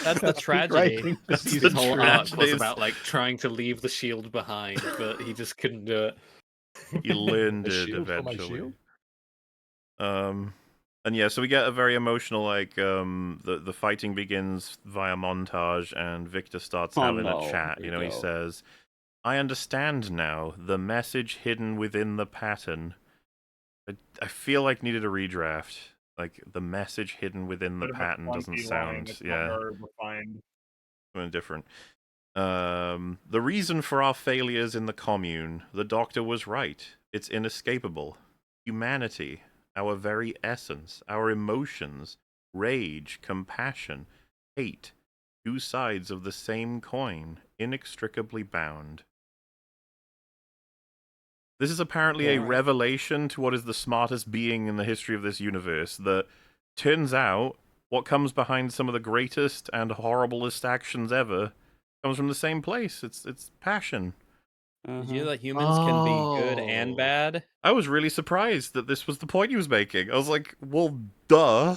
That's the peak tragedy. writing. That's This the His whole arc was tragedies. about like trying to leave the shield behind, but he just couldn't do it. He learned A it shield for my eventually. shield? And yeah, so we get a very emotional like the fighting begins via montage, and Victor starts Oh, having no. a chat. Here You we know, he go. says, "I understand now the message hidden within the pattern." I feel like needed a redraft. Like the message hidden within the Bit of a pattern doesn't clunky line, sound it's not yeah. very refined. Something different. The reason for our failures in the commune, the doctor was right. It's inescapable. Humanity, our very essence, our emotions, rage, compassion, hate, two sides of the same coin, inextricably bound. This is apparently a Alright. revelation to what is the smartest being in the history of this universe, that turns out what comes behind some of the greatest and horriblest actions ever comes from the same place. It's passion. Did you know that humans can be good and Oh. bad? I was really surprised that this was the point he was making. I was like, well, duh.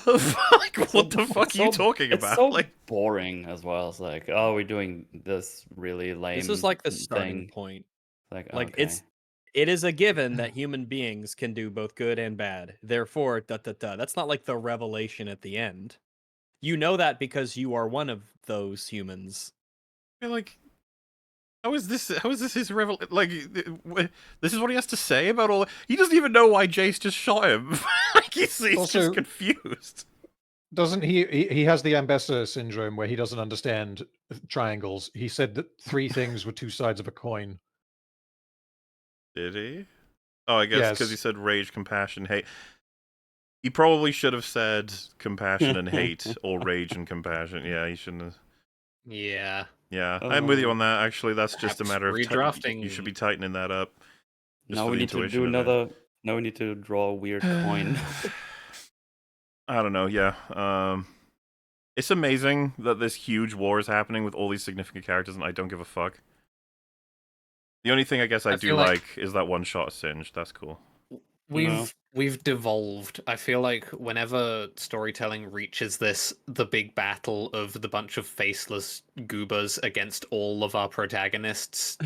Like, what the fuck are you talking It's about? so Like, boring as well. It's like, oh, we're doing this really lame. This is like the starting thing. point. Like, Like okay. it is a given that human beings can do both good and bad. Therefore, That's not like the revelation at the end. You know that because you are one of those humans. you're like, how is this his revel? Like, this is what he has to say about all. He doesn't even know why Jace just shot him. Like, he's Also- just confused. Doesn't he has the Ambessa syndrome where he doesn't understand triangles. He said that three things were two sides of a coin. Did he? Oh, I guess because he Yes. said rage, compassion, hate. He probably should have said compassion and hate, or rage and compassion. Yeah, he shouldn't have. Yeah. Yeah, I'm with you Oh. on that. Actually, that's just a Perhaps matter of redrafting. You should be tightening that up. just Now for we the need to intuition do of it. another. Now we need to draw a weird coin. I don't know. Yeah, it's amazing that this huge war is happening with all these significant characters, and I don't give a fuck. The only thing I guess I do feel like- like is that one shot Singed. That's cool. We've devolved. I feel like whenever storytelling reaches the big battle of the bunch of faceless goobers against all of our protagonists,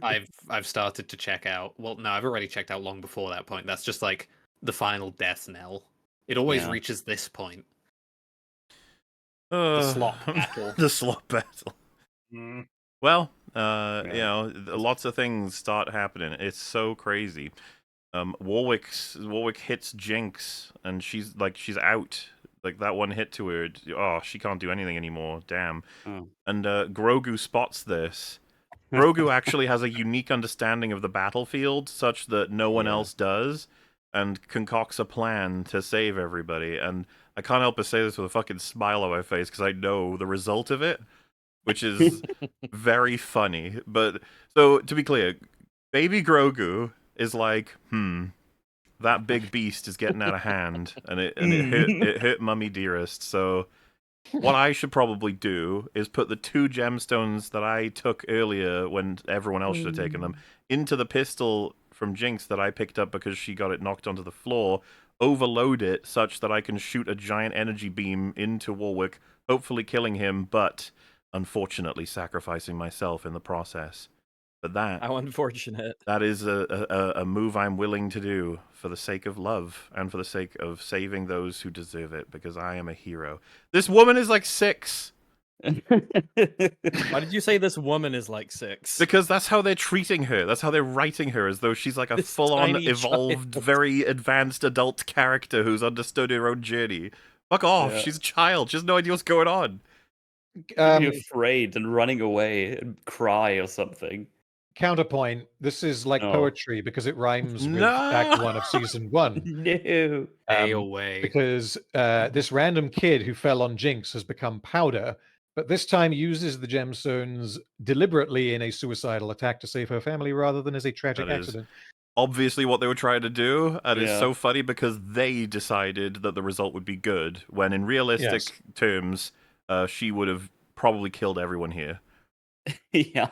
I've started to check out. Well, no, I've already checked out long before that point. That's just like the final death knell. It always Yeah. reaches this point. The slop battle. The slop battle. Mm. Well, Yeah. you know, lots of things start happening. It's so crazy. Warwick hits Jinx, and she's out. Like that one hit to her. Oh, she can't do anything anymore. Damn. Oh. And Grogu spots this. Grogu actually has a unique understanding of the battlefield, such that no one Yeah. else does, and concocts a plan to save everybody. And I can't help but say this with a fucking smile on my face because I know the result of it, which is very funny. But so to be clear, Baby Grogu is like, that big beast is getting out of hand, and it hurt Mummy Dearest. So what I should probably do is put the 2 gemstones that I took earlier when everyone else should have taken them into the pistol from Jinx that I picked up because she got it knocked onto the floor, overload it such that I can shoot a giant energy beam into Warwick, hopefully killing him, but unfortunately sacrificing myself in the process. But that How unfortunate. that is a move I'm willing to do for the sake of love and for the sake of saving those who deserve it, because I am a hero. This woman is like 6. Why did you say this woman is like 6? Because that's how they're treating her. That's how they're writing her, as though she's like a This full-on, tiny evolved, child. very advanced adult character who's understood her own journey. Fuck off. Yeah. She's a child. She has no idea what's going on. Be afraid and running away and cry or something. Counterpoint, this is like No. poetry because it rhymes with No! Act 1 of Season 1. No. Stay away. Because this random kid who fell on Jinx has become Powder, but this time uses the gemstones deliberately in a suicidal attack to save her family rather than as a tragic That is accident. obviously what they were trying to do, and it's Yeah. so funny because they decided that the result would be good, when in realistic Yes. terms, she would have probably killed everyone here. Yeah.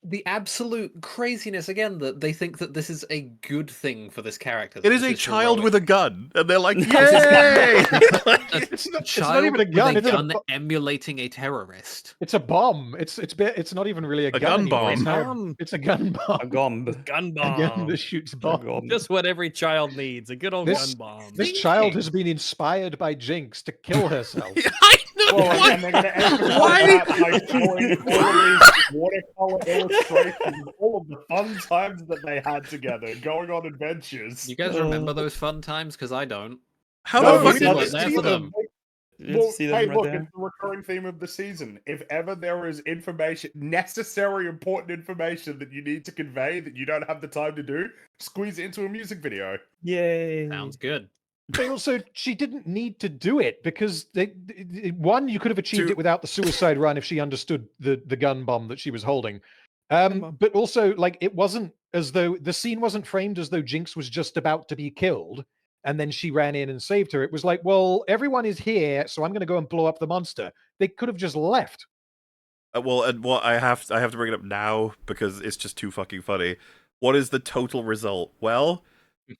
The absolute craziness again that they think that this is a good thing for this character. It that is this a child heroic. with a gun, and they're like, This is- yay! It's not Child even a gun, with it's a a gun bo- emulating a terrorist. It's a bomb. It's not even really a gun gun anymore. It's, bomb. now- it's a gun bomb. A gomb. Gun A bomb. gun that shoots A bombs. gomb. Just what every child needs. A good old This- gun bomb. This child has been inspired by Jinx to kill herself. I know! Well, what? and they're going to emphasize Why? that by showing all of these watercolor illustrations of all of the fun times that they had together, going on adventures. You guys remember those fun times? Because I don't. How No, the we fuck didn't was see there for them. them? You Well, see them hey, right look, there? it's the recurring theme of the season. If ever there is information, necessary, important information that you need to convey that you don't have the time to do, squeeze it into a music video. Yay. Sounds good. But also, she didn't need to do it because one, you could have achieved Two- it without the suicide run if she understood the gun bomb that she was holding. bomb. But also, like, it wasn't as though the scene wasn't framed as though Jinx was just about to be killed and then she ran in and saved her. It was like, well, everyone is here, so I'm going to go and blow up the monster. They could have just left. Well, I have to bring it up now because it's just too fucking funny. What is the total result? Well,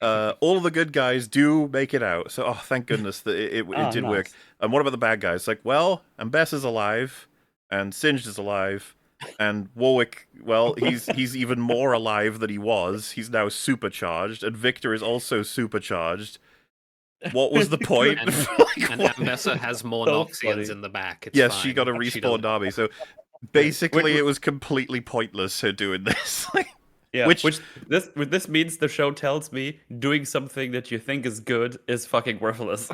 all of the good guys do make it out. So, thank goodness that it Oh, did nice. work. And what about the bad guys? Like, well, Ambessa's alive, and Singed is alive, and Warwick, well, he's even more alive than he was. He's now supercharged, and Victor is also supercharged. What was the point? And- Like, And what- Ambessa has more So Noxians funny. in the back. It's Yes, fine. she got a She respawn doesn't- derby. So basically, Wait, it was completely pointless her doing this. Yeah, Which- which this means the show tells me doing something that you think is good is fucking worthless.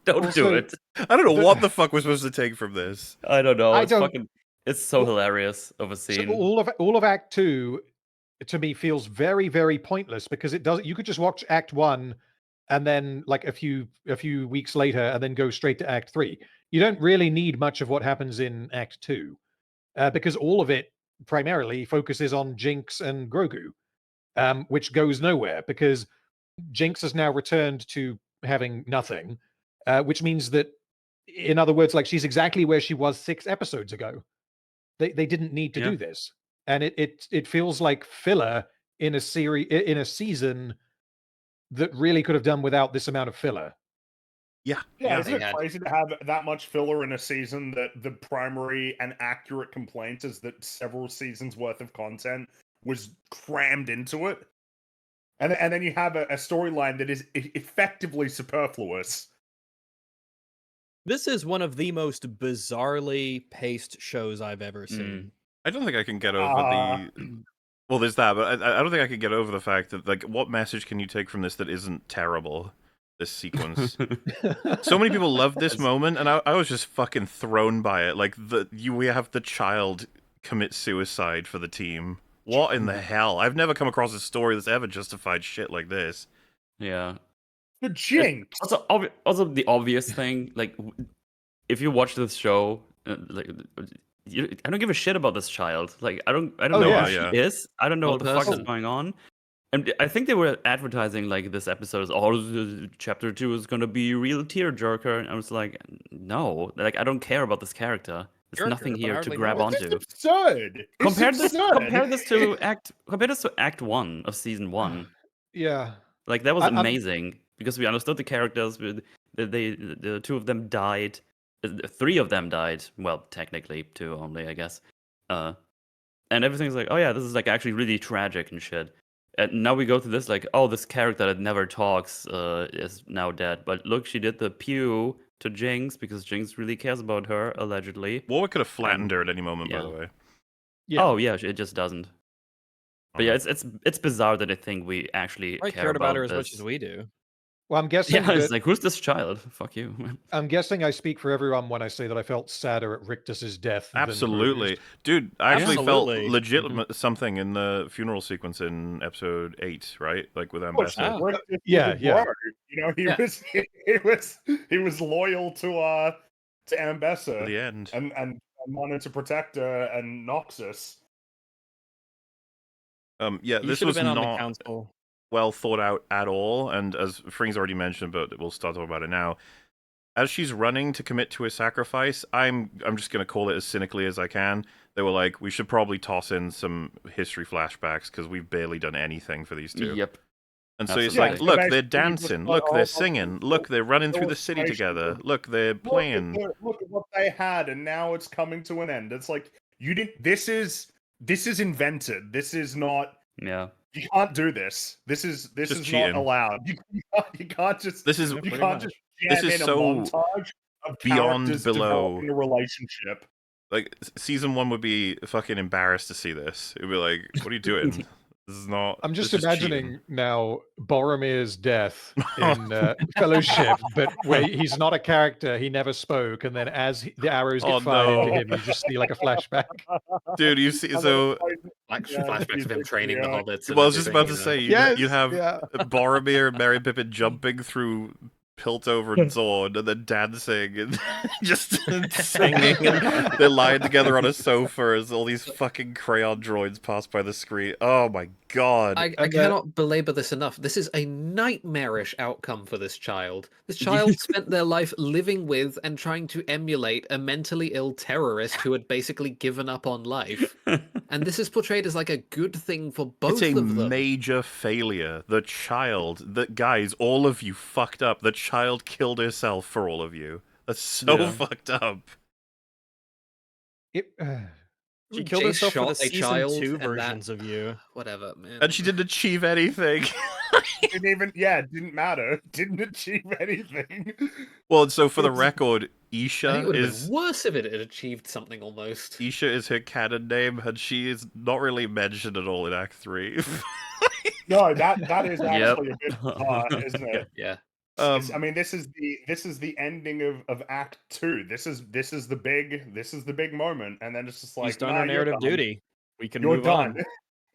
Don't do Also, it. I don't know what the fuck we're supposed to take from this. I don't know. I It's don't- fucking. It's so hilarious of a So scene. all of Act 2 to me feels very, very pointless because it does. You could just watch Act 1 and then like a few weeks later and then go straight to Act 3. You don't really need much of what happens in Act 2 because all of it primarily focuses on Jinx and Grogu, which goes nowhere because Jinx has now returned to having nothing, which means that, in other words, like she's exactly where she was 6 episodes ago. They didn't need to Yeah. do this, and it feels like filler in a season that really could have done without this amount of filler. Yeah, Yeah, isn't they it had- crazy to have that much filler in a season that the primary and accurate complaint is that several seasons worth of content was crammed into it? And then you have a storyline that is effectively superfluous. This is one of the most bizarrely paced shows I've ever seen. I don't think I can get over the. Well, there's that, but I don't think I can get over the fact that, like, what message can you take from this that isn't terrible? This sequence. So many people loved this moment, and I was just fucking thrown by it. Like, we have the child commit suicide for the team. What in the hell? I've never come across a story that's ever justified shit like this. Yeah. The Jinx. Also, the obvious thing, like, if you watch this show, like, I don't give a shit about this child. Like, I don't Oh, know yeah. who she is. I don't know Well, what the fuck is person. going on. And I think they were advertising like this episode is chapter 2 is gonna be a real tearjerker, and I was like, no, like I don't care about this character. There's Jerker, nothing but here to hardly grab know. This is onto. absurd. Compare It's this, absurd. compare this to Act 1 of season 1. Yeah. Like that was I'm- amazing because we understood the characters. The two of them died. 3 of them died. Well, technically 2 only, I guess. and everything's like, oh yeah, this is like actually really tragic and shit. And now we go to this like, oh, this character that never talks is now dead. But look, she did the pew to Jinx because Jinx really cares about her, allegedly. Warwick could have flattened And- her at any moment, by yeah. the way. Yeah. Oh yeah, it just doesn't. But yeah, it's bizarre that I think we actually I care cared about her this. as much as we do. Well, I'm guessing Yeah, it's that, like, who's this child? Fuck you. I'm guessing I speak for everyone when I say that I felt sadder at Rictus's death. Absolutely. Than Dude, I actually Absolutely. felt legitimate something in the funeral sequence in episode 8, right? Like with Oh, Ambessa. sure. Rick Yeah, was a yeah. bro. You know, Yeah. he was loyal to To Ambessa the end. and wanted to protect her and Noxus. Yeah, He this should have was been on the not council. well thought out at all, and as Fring's already mentioned, but we'll start talking about it now. As she's running to commit to a sacrifice, I'm just gonna call it as cynically as I can. They were like, we should probably toss in some history flashbacks because we've barely done anything for these two. Yep. And so it's Absolutely. like, look, Yeah, they're basically, you just dancing, got look, all they're of singing, the look, they're running through the city illustration together, of- look, they're playing. Look at what they had, and now it's coming to an end. It's like you didn't. This is invented. This is not. Yeah. You can't do this. This is Just not cheating. allowed. You can't just. This is You pretty can't much. just This jam is in so a montage of beyond characters below. developing a relationship. Like, season 1 would be fucking embarrassed to see this. It'd be like, what are you doing? This is not. I'm just this is imagining cheating. now Boromir's death in Fellowship, but where he's not a character, he never spoke, and then as the arrows get Oh, fired no. into him, you just see like a flashback. Dude, you see, And so. then, Flashbacks of him training the hobbits. Well, I was just about to say, Yes, you'd have yeah. Boromir and Merry Pippin jumping through Piltover and Zorn and then dancing and just singing. And they're lying together on a sofa as all these fucking crayon droids pass by the screen. Oh my god. I And cannot belabor this enough. This is a nightmarish outcome for this child. This child spent their life living with and trying to emulate a mentally ill terrorist who had basically given up on life. And this is portrayed as like a good thing for both It's a of them. major failure. The child, guys, all of you fucked up. The child killed herself for all of you. That's so Yeah. fucked up. It, She killed Jace herself for the shot a season child 2 and that- versions of you. Whatever, man. And she didn't achieve anything. didn't matter. Didn't achieve anything. Well, so for the It's- record, I think it Isha would have is been worse if it had achieved something almost. Isha is her canon name, and she is not really mentioned at all in Act 3. No, that is Yep. actually a bit bizarre, isn't it? Yeah. I mean, this is the ending of Act 2. This is the big moment, and then it's just like, He's done nah, her you're narrative done. duty. We can You're move done. on.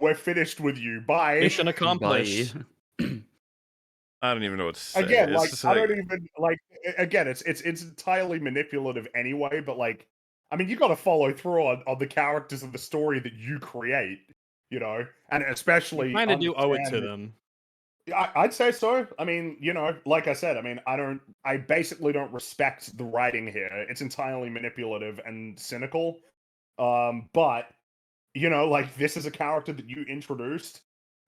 We're finished with you. Bye. Mission accomplished. I don't even know what to say. Again, It's like just I don't even like. Again, it's entirely manipulative anyway. But like, I mean, you got to follow through on the characters of the story that you create. You know, and especially Kind of do owe it to understand- them. I'd say so. I mean, you know, like I said, I mean, I basically don't respect the writing here. It's entirely manipulative and cynical. But you know, like this is a character that you introduced,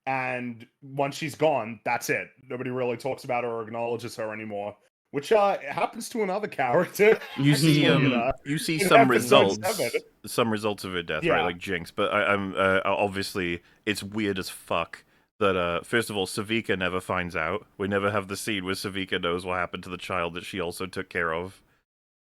and once she's gone, that's it. Nobody really talks about her or acknowledges her anymore. Which happens to another character. You see, actually, you see in some episode results, 7. some results of her death, Yeah. right? Like Jinx. But I'm obviously it's weird as fuck that first of all, Savika never finds out. We never have the scene where Savika knows what happened to the child that she also took care of.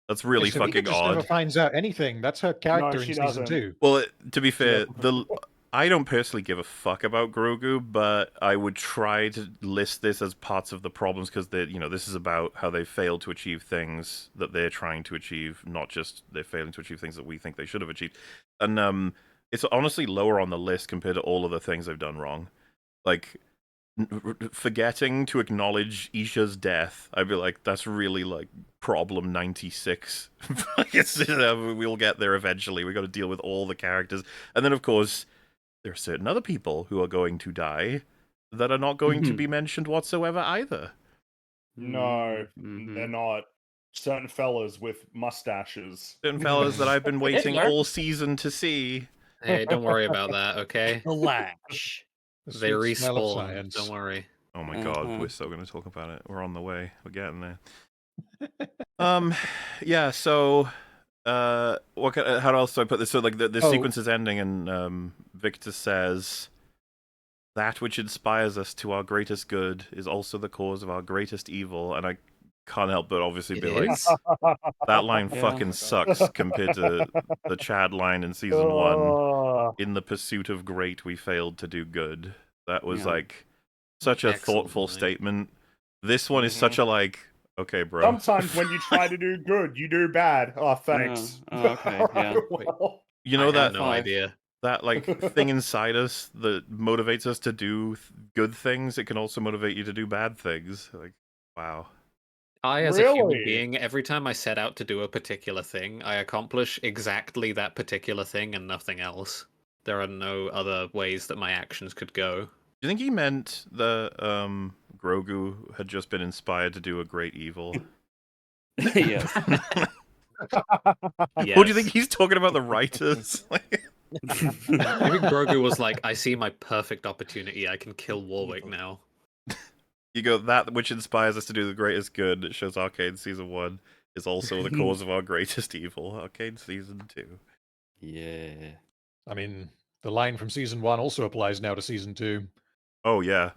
That's really Savika fucking just odd. never finds out anything. That's her character in she season doesn't. 2. Well, to be fair, doesn't. I don't personally give a fuck about Grogu, but I would try to list this as parts of the problems because this is about how they failed to achieve things that they're trying to achieve, not just they're failing to achieve things that we think they should have achieved. And it's honestly lower on the list compared to all of the things they've done wrong. Like forgetting to acknowledge Isha's death, I'd be like, that's really like problem 96. We'll get there eventually. We got to deal with all the characters, and then of course there are certain other people who are going to die that are not going to be mentioned whatsoever either. No, Mhm. they're not. Certain fellas with mustaches. Certain fellas that I've been waiting all season to see. Hey, don't worry about that, okay? The Lash. The They sweet smell of respawn. science. Don't worry. Oh my god, Mhm. we're still going to talk about it. We're on the way. We're getting there. Yeah, so how else do I put this? So like the Oh. sequence is ending, and Victor says, "That which inspires us to our greatest good is also the cause of our greatest evil," and I can't help but obviously It be like, is? that line Yeah. fucking sucks compared to the Chad line in season 1. In the pursuit of great, we failed to do good. That was Yeah. like such a Excellent thoughtful line. statement. This one is such a like, okay, bro. Sometimes when you try to do good, you do bad. Oh, thanks. Oh, okay, yeah. Well, You know I that had no Five. idea. that like thing inside us that motivates us to do good things. It can also motivate you to do bad things. Like, wow. I, as a human Really? being, every time I set out to do a particular thing, I accomplish exactly that particular thing and nothing else. There are no other ways that my actions could go. Do you think he meant the Grogu had just been inspired to do a great evil? Yes. Yes. Or do you think he's talking about the writers? Maybe Grogu was like, I see my perfect opportunity. I can kill Warwick now. You go, that which inspires us to do the greatest good. It shows Arcane Season 1 is also the cause of our greatest evil. Arcane Season 2. Yeah. I mean, the line from season 1 also applies now to season 2. Oh, yeah.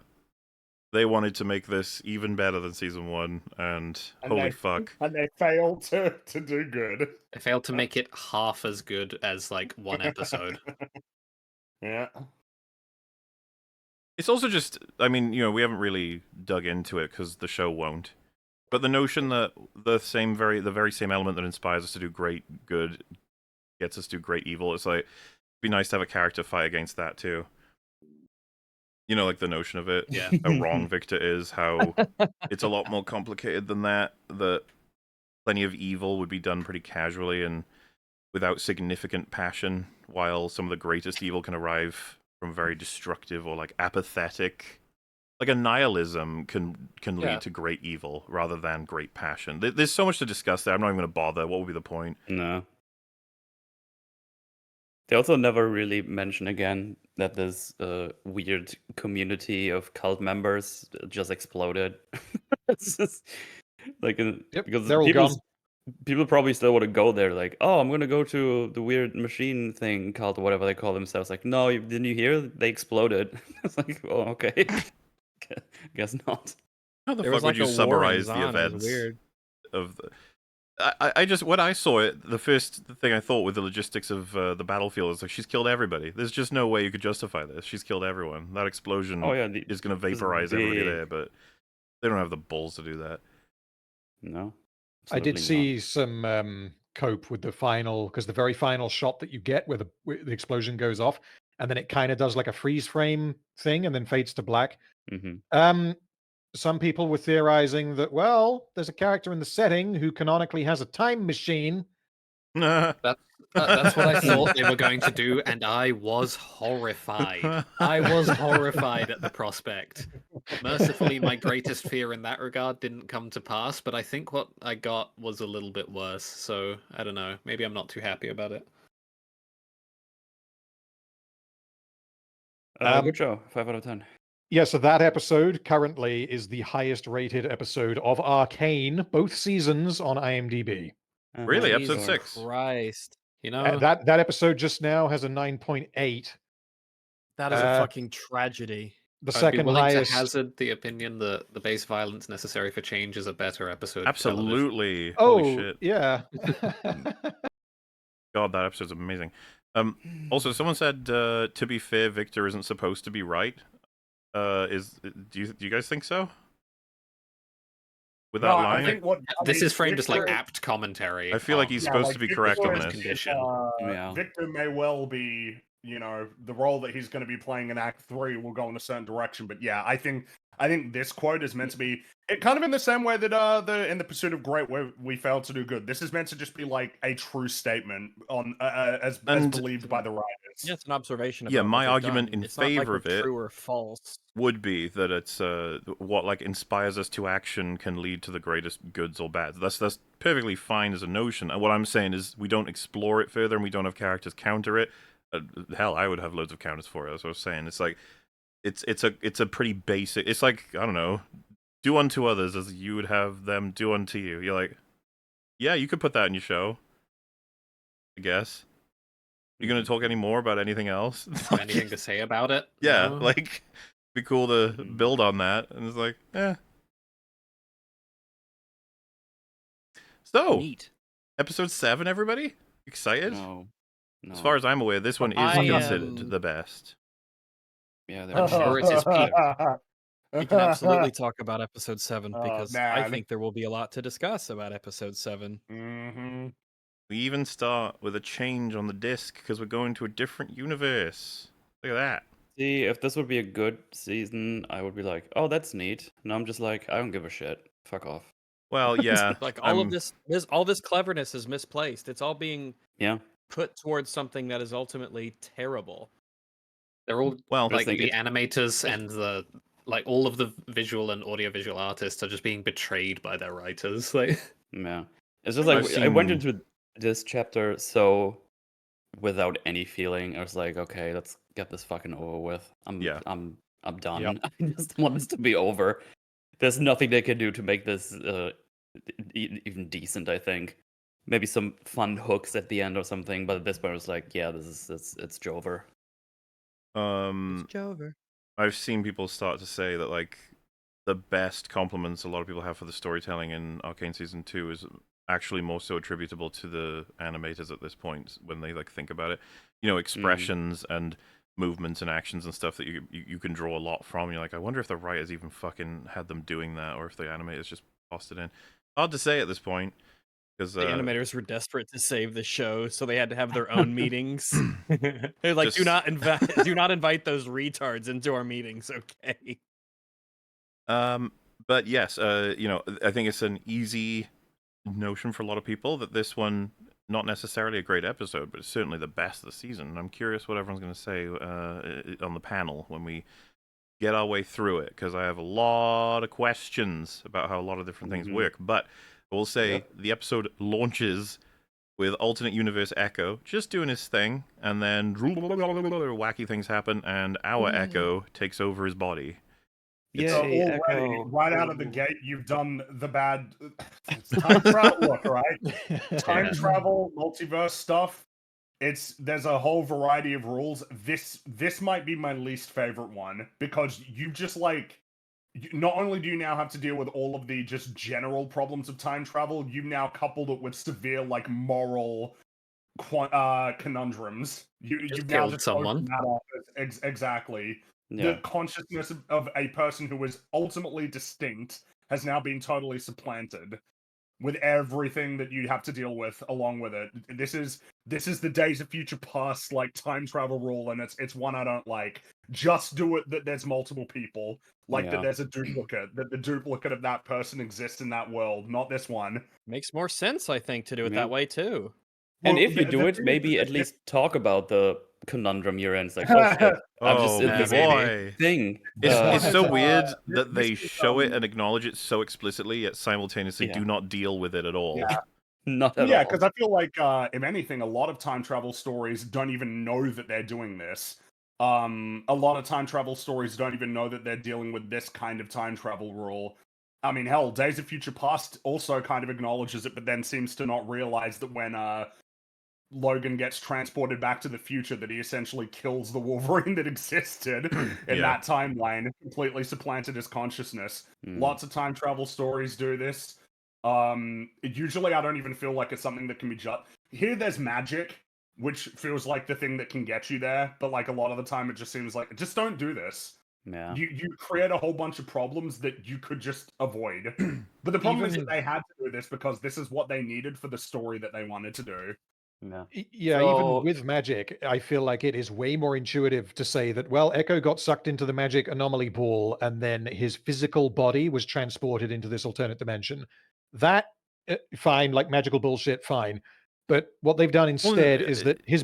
They wanted to make this even better than Season 1, and holy fuck. And they failed to do good. I failed to make it half as good as, like, one episode. Yeah. It's also just, I mean, we haven't really dug into it because the show won't. But the notion that the very same element that inspires us to do great good gets us to do great evil, it's like, it'd be nice to have a character fight against that too. Like the notion of it, Yeah. how wrong Victor is, how it's a lot more complicated than that, that plenty of evil would be done pretty casually and without significant passion, while some of the greatest evil can arrive from very destructive or like apathetic, like a nihilism can lead Yeah. to great evil rather than great passion. There's so much to discuss there. I'm not even going to bother. What would be the point? No. They also never really mention again that this weird community of cult members just exploded. It's just like Yep, because they're all gone. people probably still want to go there. Like, oh, I'm gonna go to the weird machine thing called whatever they call themselves. Like, no, didn't you hear? They exploded. It's like, oh, okay, guess not. How the There fuck was would like you a war in summarize the Zan, it was events weird. of the... I just, when I saw it, the first thing I thought with the logistics of the battlefield is like, she's killed everybody. There's just no way you could justify this. She's killed everyone. That explosion Oh yeah, is going to vaporize everybody there, but they don't have the balls to do that. No, I did absolutely not. see some cope with the final, because the very final shot that you get where the explosion goes off, and then it kind of does like a freeze frame thing and then fades to black. Mm-hmm. Some people were theorizing that, well, there's a character in the setting who canonically has a time machine. That's what I thought they were going to do, and I was horrified. I was horrified at the prospect. Mercifully, my greatest fear in that regard didn't come to pass, but I think what I got was a little bit worse, so I don't know. Maybe I'm not too happy about it. Good show. 5 out of 10. Yeah, so that episode currently is the highest rated episode of Arcane, both seasons on IMDb. Really? Episode Jesus 6? Christ. You know, That episode just now has a 9.8. That is a fucking tragedy. The I'd be second willing highest. to hazard the opinion that The Base Violence Necessary for Change is a better episode of television. Absolutely. Oh, Holy shit. yeah. God, that episode's amazing. Also, someone said, to be fair, Victor isn't supposed to be right. Do you guys think so? With that No, line? I think This is framed as like Victor- apt commentary. I feel like he's supposed to be correct on Victor's this. condition. Yeah. Victor may well be, the role that he's going to be playing in Act 3 will go in a certain direction. But yeah, I think this quote is meant to be kind of in the same way that in the Pursuit of Great, where we failed to do good. This is meant to just be like a true statement on as believed by the writers. Yeah, it's an observation. Yeah, about my what they've argument done. in It's not like favor we're of it true or false. would be that it's what like inspires us to action can lead to the greatest goods or bads. That's perfectly fine as a notion. And what I'm saying is we don't explore it further and we don't have characters counter it. Hell, I would have loads of counters for it. That's what I was saying. It's like it's a pretty basic. It's like, I don't know, do unto others as you would have them do unto you. You're like, yeah, you could put that in your show. guess. You gonna talk any more about anything else? Have anything to say about it? Yeah, No? like, be cool to build on that. And it's like, eh. So, Neat. episode 7, everybody? Excited? No. As far as I'm aware, this one is I considered am- the best. Yeah, I'm sure it's his peak. We can absolutely talk about episode 7 Oh, because I man. think there will be a lot to discuss about episode 7. Mm-hmm. We even start with a change on the disc because we're going to a different universe. Look at that. See, if this would be a good season, I would be like, oh, that's neat. And I'm just like, I don't give a shit. Fuck off. Well, yeah. Like all I'm- of all this cleverness is misplaced. It's all being Yeah. put towards something that is ultimately terrible. They're all Well, like think the it's- animators and the like all of the visual and audiovisual artists are just being betrayed by their writers. Like Yeah. It's just like, I've I went seen- into this chapter so without any feeling. I was like, okay, let's get this fucking over with. I'm done. Yep. I just want this to be over. There's nothing they can do to make this even decent, I think. Maybe some fun hooks at the end or something, but at this point I was like, yeah, it's Jover. Jover. I've seen people start to say that, like, the best compliments a lot of people have for the storytelling in Arcane Season 2 is actually more so attributable to the animators at this point when they, like, think about it. You know, expressions and movements and actions and stuff that you can draw a lot from. You're like, I wonder if the writers even fucking had them doing that or if the animators just tossed it in. Hard to say at this point. Because The animators were desperate to save the show, so they had to have their own meetings. They're like, Just- do not invite those retards into our meetings, okay? But yes, you know, I think it's an easy notion for a lot of people that this one, not necessarily a great episode, but it's certainly the best of the season. And I'm curious what everyone's going to say on the panel when we get our way through it, because I have a lot of questions about how a lot of different things work. But I will say the episode launches with alternate universe Ekko just doing his thing, and then wacky things happen, and our Ekko takes over his body. So already, right out of the gate, you've done the bad time travel. Look, right? Time travel, multiverse stuff. There's a whole variety of rules. This might be my least favorite one because you just like. Not only do you now have to deal with all of the just general problems of time travel, you've now coupled it with severe like moral conundrums. You've now killed just someone. opened that up exactly. The consciousness of a person who is ultimately distinct has now been totally supplanted with everything that you have to deal with along with it. This is the Days of Future Past like time travel rule, and it's one I don't like. Just do it that there's multiple people, like that there's a duplicate, that the duplicate of that person exists in that world, not this one. Makes more sense, I think, to do it that way too. And Well, if you the do it, thing maybe is at that least talk about the conundrum you're in. It's like, oh shit, I'm just in this boy. thing. It's so weird this- that they this is, show it and acknowledge it so explicitly, yet simultaneously do not deal with it at all. Yeah. Not at Yeah, all. because I feel like, if anything, a lot of time travel stories don't even know that they're doing this. A lot of time travel stories don't even know that they're dealing with this kind of time travel rule. I mean, hell, Days of Future Past also kind of acknowledges it, but then seems to not realize that when Logan gets transported back to the future, that he essentially kills the Wolverine that existed in that timeline, completely supplanted his consciousness. Lots of time travel stories do this. Usually I don't even feel like it's something that can be judged. Here there's magic, which feels like the thing that can get you there, but like a lot of the time it just seems like, just don't do this. Yeah. You create a whole bunch of problems that you could just avoid. But the problem is that they had to do this because this is what they needed for the story that they wanted to do. Yeah. Yeah, So- even with magic, I feel like it is way more intuitive to say that, well, Ekko got sucked into the magic anomaly pool and then his physical body was transported into this alternate dimension. That, fine, like magical bullshit, fine. But what they've done instead is that his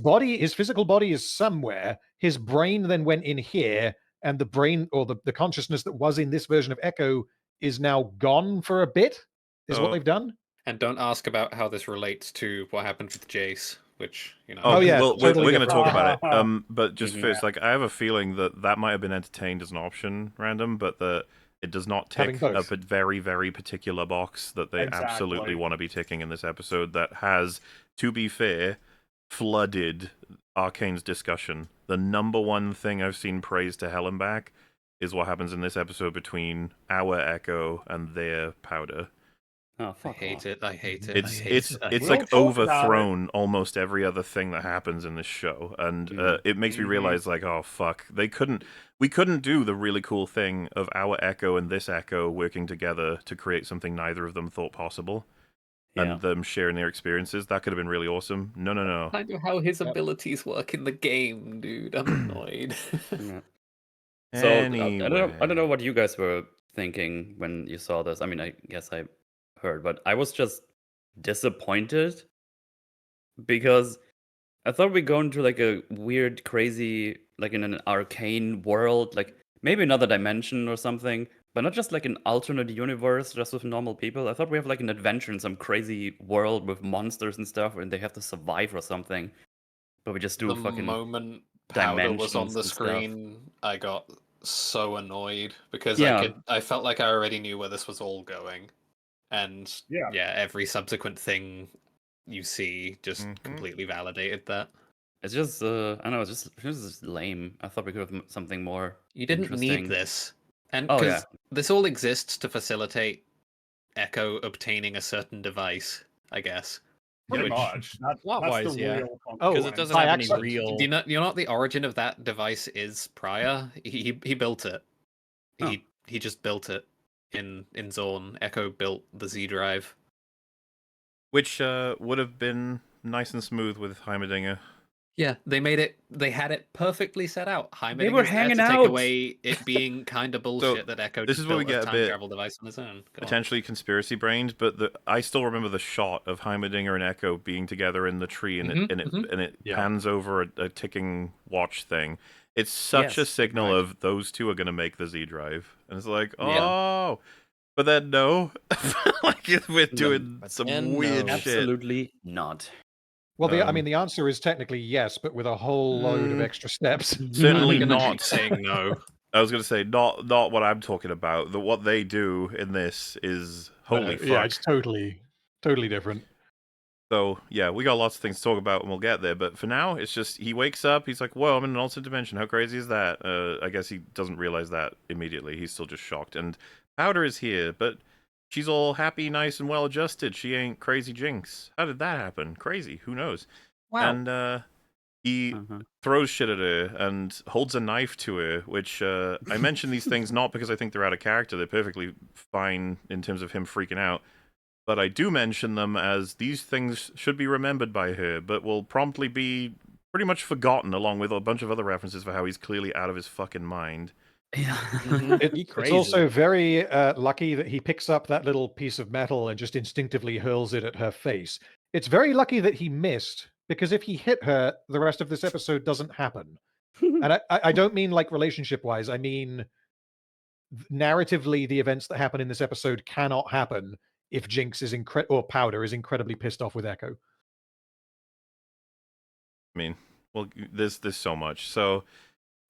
physical body is somewhere, his brain then went in here, and the brain, or the consciousness that was in this version of Ekko is now gone for a bit, is what they've done. And don't ask about how this relates to what happened with Jace, which, you know. Oh, yeah, well, totally we're going to different. talk about it. But just Mhm. first, like, I have a feeling that might have been entertained as an option, random, but that it does not Having tick both. a very, very particular box that they absolutely Exactly. want to be ticking in this episode. That has, to be fair, flooded Arcane's discussion. The number one thing I've seen praised to hell and back is what happens in this episode between our Ekko and their Powder. Oh, I fuck hate off. it. I hate it. It's I hate it's it. it's We'll like talk about overthrown almost every other thing that happens in this show, and it makes me realize like, oh fuck, we couldn't do the really cool thing of our Ekko and this Ekko working together to create something neither of them thought possible, Yeah. and them sharing their experiences. That could have been really awesome. No. I know how his abilities work in the game, dude. I'm annoyed. Yeah. So Anyway. I don't know what you guys were thinking when you saw this. I mean, I guess I heard, but I was just disappointed because I thought we'd go into like a weird, crazy, like in an arcane world, like maybe another dimension or something, but not just like an alternate universe just with normal people. I thought we have like an adventure in some crazy world with monsters and stuff, and they have to survive or something. But we just do The fucking moment Powder was on dimensions the and stuff. screen, I got so annoyed because Yeah. I felt like I already knew where this was all going, and Yeah. every subsequent thing you see just completely validated that. It's just I don't know, it's just lame. I thought we could have something more. You didn't interesting. need this, and Oh, because yeah. this all exists to facilitate Ekko obtaining a certain device, I guess. Pretty Which- much. That's Plot-wise, the yeah. real Oh, Because it consequence. doesn't by have any accident. real. Do you know what the origin of that device is prior? He built it. Oh. He just built it in Zorn. Ekko built the Z drive. Which would have been nice and smooth with Heimerdinger. Yeah, they had it perfectly set out. Heimerdinger were is there hanging to out. take away it being kind of bullshit that Echo this just is where we built get a a time bit travel device on his own. Go on. Potentially conspiracy brained, but I still remember the shot of Heimerdinger and Ekko being together in the tree, and it Yeah. pans over a ticking watch thing. It's such a Yes, signal right. of those two are going to make the Z drive, and it's like, Yeah. oh, but then no, like we're doing But some then weird no. shit. Absolutely not. Well, I mean, the answer is technically yes, but with a whole load of extra steps. Certainly I'm gonna not. keep saying no. I was going to say not what I'm talking about. What they do in this is holy fuck. Yeah, it's totally different. So, yeah, we got lots of things to talk about and we'll get there. But for now, it's just he wakes up, he's like, whoa, I'm in an alternate dimension. How crazy is that? I guess he doesn't realize that immediately. He's still just shocked. And Powder is here, but she's all happy, nice, and well adjusted. She ain't crazy Jinx. How did that happen? Crazy. Who knows? Wow. And he Uh-huh. throws shit at her and holds a knife to her, which I mention these things not because I think they're out of character. They're perfectly fine in terms of him freaking out. But I do mention them as these things should be remembered by her, but will promptly be pretty much forgotten, along with a bunch of other references for how he's clearly out of his fucking mind. Yeah. It's Crazy. also very lucky that he picks up that little piece of metal and just instinctively hurls it at her face. It's very lucky that he missed, because if he hit her, the rest of this episode doesn't happen. And I don't mean like relationship-wise. I mean narratively, the events that happen in this episode cannot happen if Jinx is or Powder is incredibly pissed off with Ekko. I mean, well, there's so much. So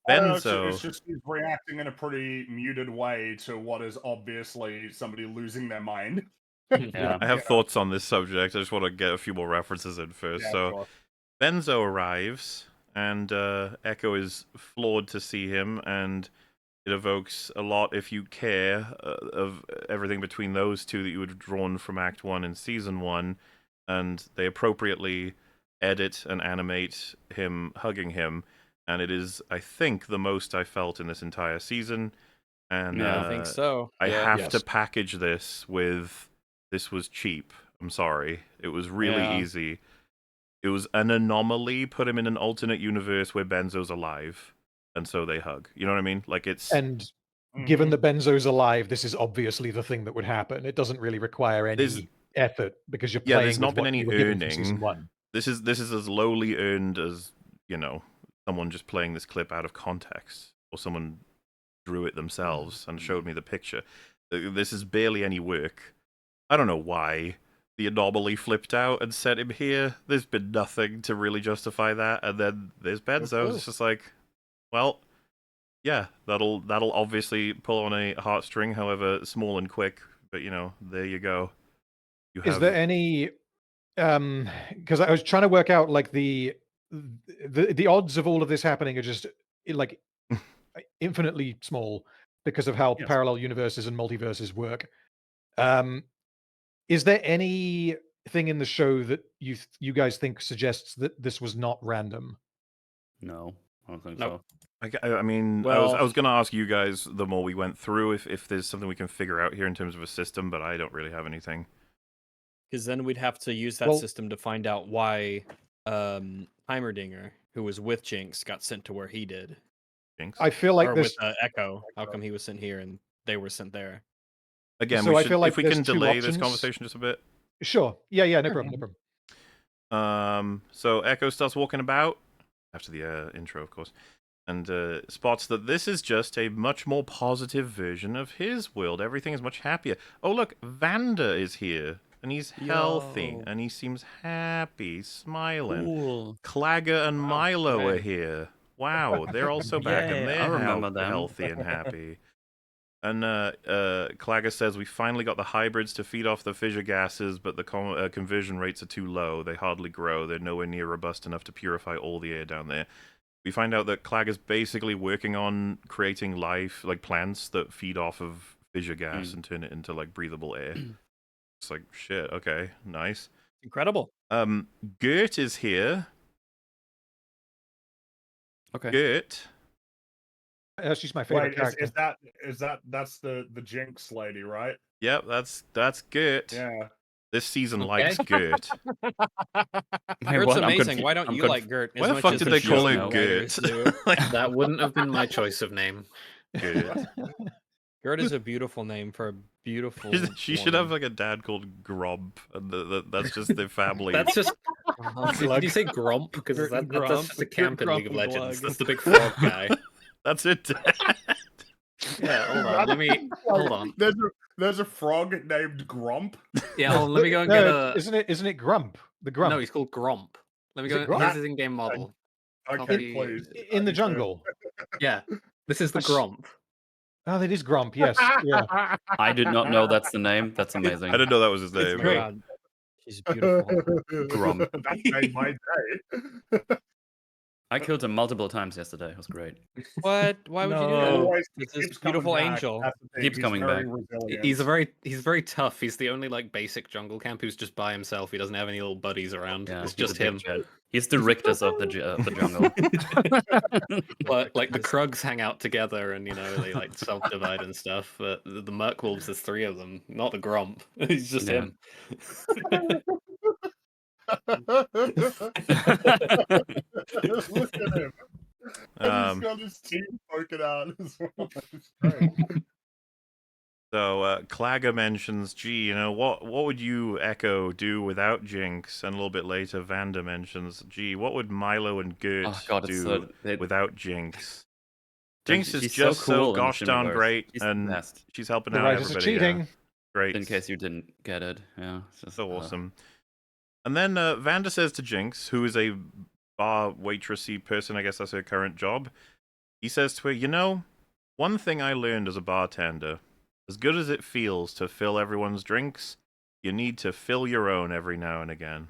I don't know, Benzo, it's just he's reacting in a pretty muted way to what is obviously somebody losing their mind. Yeah. I have thoughts on this subject. I just want to get a few more references in first. Yeah, So sure. Benzo arrives, and Ekko is floored to see him, and it evokes a lot, if you care, of everything between those two that you would have drawn from Act 1 and Season 1, and they appropriately edit and animate him hugging him, and it is, I think, the most I felt in this entire season, and Yeah, I think so. I Yeah. have Yes. to package this with, this was cheap. I'm sorry. It was really Yeah. easy. It was an anomaly, put him in an alternate universe where Benzo's alive, and so they hug. You know what I mean? Like, it's... And Mm-hmm. given that Benzo's alive, this is obviously the thing that would happen. It doesn't really require any There's- effort because you're Yeah, playing there's with not been what any you were given from season earning. 1. This is as lowly earned as, someone just playing this clip out of context, or someone drew it themselves and showed me the picture. This is barely any work. I don't know why the anomaly flipped out and set him here. There's been nothing to really justify that, and then there's Benzo. It's just like, well, yeah, that'll obviously pull on a heartstring, however small and quick. But there you go. You Is have there any because I was trying to work out like the odds of all of this happening are just like infinitely small because of how Yes. parallel universes and multiverses work. Is there anything in the show that you guys think suggests that this was not random? No, I don't think Nope. so. I mean, I Well- was going to ask you guys the more we went through if there's something we can figure out here in terms of a system, but I don't really have anything. Because then we'd have to use that Well- system to find out why Heimerdinger, who was with Jinx, got sent to where he did. Jinx. I feel like or this. with Ekko. How come he was sent here and they were sent there? Again, so we I should, feel like if we there's can two delay this options. conversation just a bit. Sure. Yeah. No Sure, problem. yeah. No problem. So Ekko starts walking about after the intro, of course, and spots that this is just a much more positive version of his world. Everything is much happier. Oh, look, Vander is here, and he's healthy, Yo. and he seems happy, smiling. Cool. Clagger and Wow, Milo are great. here. Wow, they're also back, and Yay, they're I remember them. healthy and happy. And Clagger says, we finally got the hybrids to feed off the fissure gases, but the conversion rates are too low. They hardly grow. They're nowhere near robust enough to purify all the air down there. We find out that Clagger's basically working on creating life, like plants that feed off of fissure gas and turn it into like breathable air. It's like, shit, okay, nice. Incredible. Gert is here. Okay. Gert. She's my favorite Wait, character. that's the Jinx lady, right? Yep, that's Gert. Yeah. This season Okay. likes Gert. Wait, Gert's what? I'm amazing. Why confu- don't I'm you conf- like Gert? Why the fuck did they call her Gert? That wouldn't have been my choice of name. Gert. Gert is a beautiful name for a beautiful. She should have woman. like a dad called Grob, and that's just their family. That's just. Did Glug. you say Gromp? Because Gert and that's Grump. just a Gert, camp in Grump, League of and Legends. Glug. That's the big frog guy. That's it. Dad. Yeah, hold on. Let me hold on. There's a frog named Grump. Yeah, hold on. Let me go and No, get a. isn't it Grump? The Grump. No, he's called Gromp. Let me Is it go. Grump? Here's his in-game model. Okay, Copy- please. In the jungle. Yeah, this is the Gromp. Oh, that is Grump. Yes. Yeah. I did not know that's the name. That's amazing. I didn't know that was his Oh name. my great. God. She's beautiful. Grump. That made my day. I killed him multiple times yesterday. It was great. What? Why would you do No. that? Always It's keeps this coming beautiful back. angel. That's the thing. Keeps He's coming very back. resilient. He's very tough. He's the only like basic jungle camp who's just by himself. He doesn't have any little buddies around. Yeah, It's he's just a big him. Jet. He's the Rictus of the jungle. But like the Krugs hang out together, and they like self-divide and stuff. But the Merkwolves, there's 3 of them, not the Gromp. He's just Yeah. him. Look at him. And he's got his teeth poking out as well. It's great. So Clagger mentions, gee, what would you, Ekko, do without Jinx? And a little bit later, Vander mentions, gee, what would Milo and Gert Oh god, it's do so without Jinx? Like, Jinx is she's just so cool in gosh darn Shimmerverse. great, She's the and best. she's helping The out writers are everybody. cheating. Great. In case you didn't get it, yeah. It's just, So awesome. And then Vander says to Jinx, who is a bar waitressy person, I guess that's her current job, he says to her, one thing I learned as a bartender, as good as it feels to fill everyone's drinks, you need to fill your own every now and again.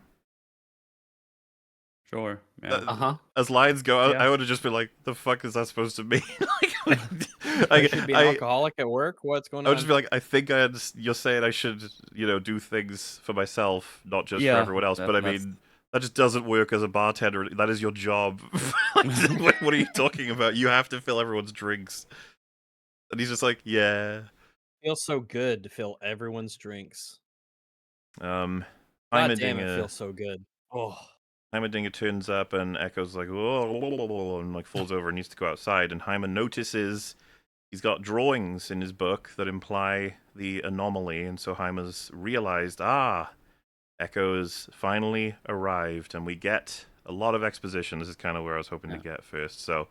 Sure. Yeah. Uh-huh. As lines go, Yeah. I would have just been like, the fuck is that supposed to mean? I should be an alcoholic at work. What's going I on? would just be like, I think you're saying I should, do things for myself, not just for Yeah, everyone else. But I that's- mean, that just doesn't work as a bartender. That is your job. Like, what are you talking about? You have to fill everyone's drinks. And he's just like, yeah. It feels so good to fill everyone's drinks. God God damn, it feels so good. Oh, Heimerdinger turns up and Ekko's like, whoa, and like falls over and needs to go outside. And Heimer notices he's got drawings in his book that imply the anomaly. And so Heimer's realized, Ekko's finally arrived. And we get a lot of exposition. This is kind of where I was hoping to get first. So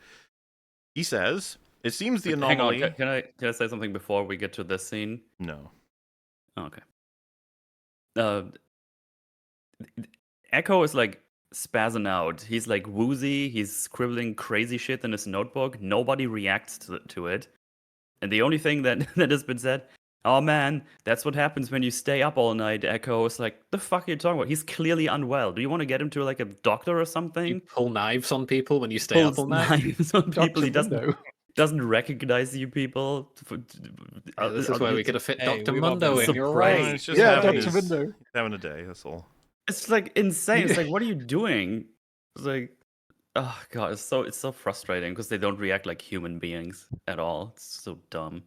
he says, it seems the anomaly... Hang on, can I say something before we get to this scene? No. Oh, okay. Ekko is like spazzing out. He's like woozy. He's scribbling crazy shit in his notebook. Nobody reacts to it. And the only thing that has been said, oh man, that's what happens when you stay up all night. Echo is like, the fuck are you talking about? He's clearly unwell. Do you want to get him to like a doctor or something? You pull knives on people when you stay up Pulls all night. knives on people. Dr. He Mundo. doesn't recognize you people. Yeah, this is where we could have fit Hey, Dr. we've all been Mundo in. You're surprised. right. It's just Yeah, having, Dr. his, Mundo. having a day, that's all. It's like insane. It's like, what are you doing? It's like, oh god, it's so frustrating because they don't react like human beings at all. It's so dumb.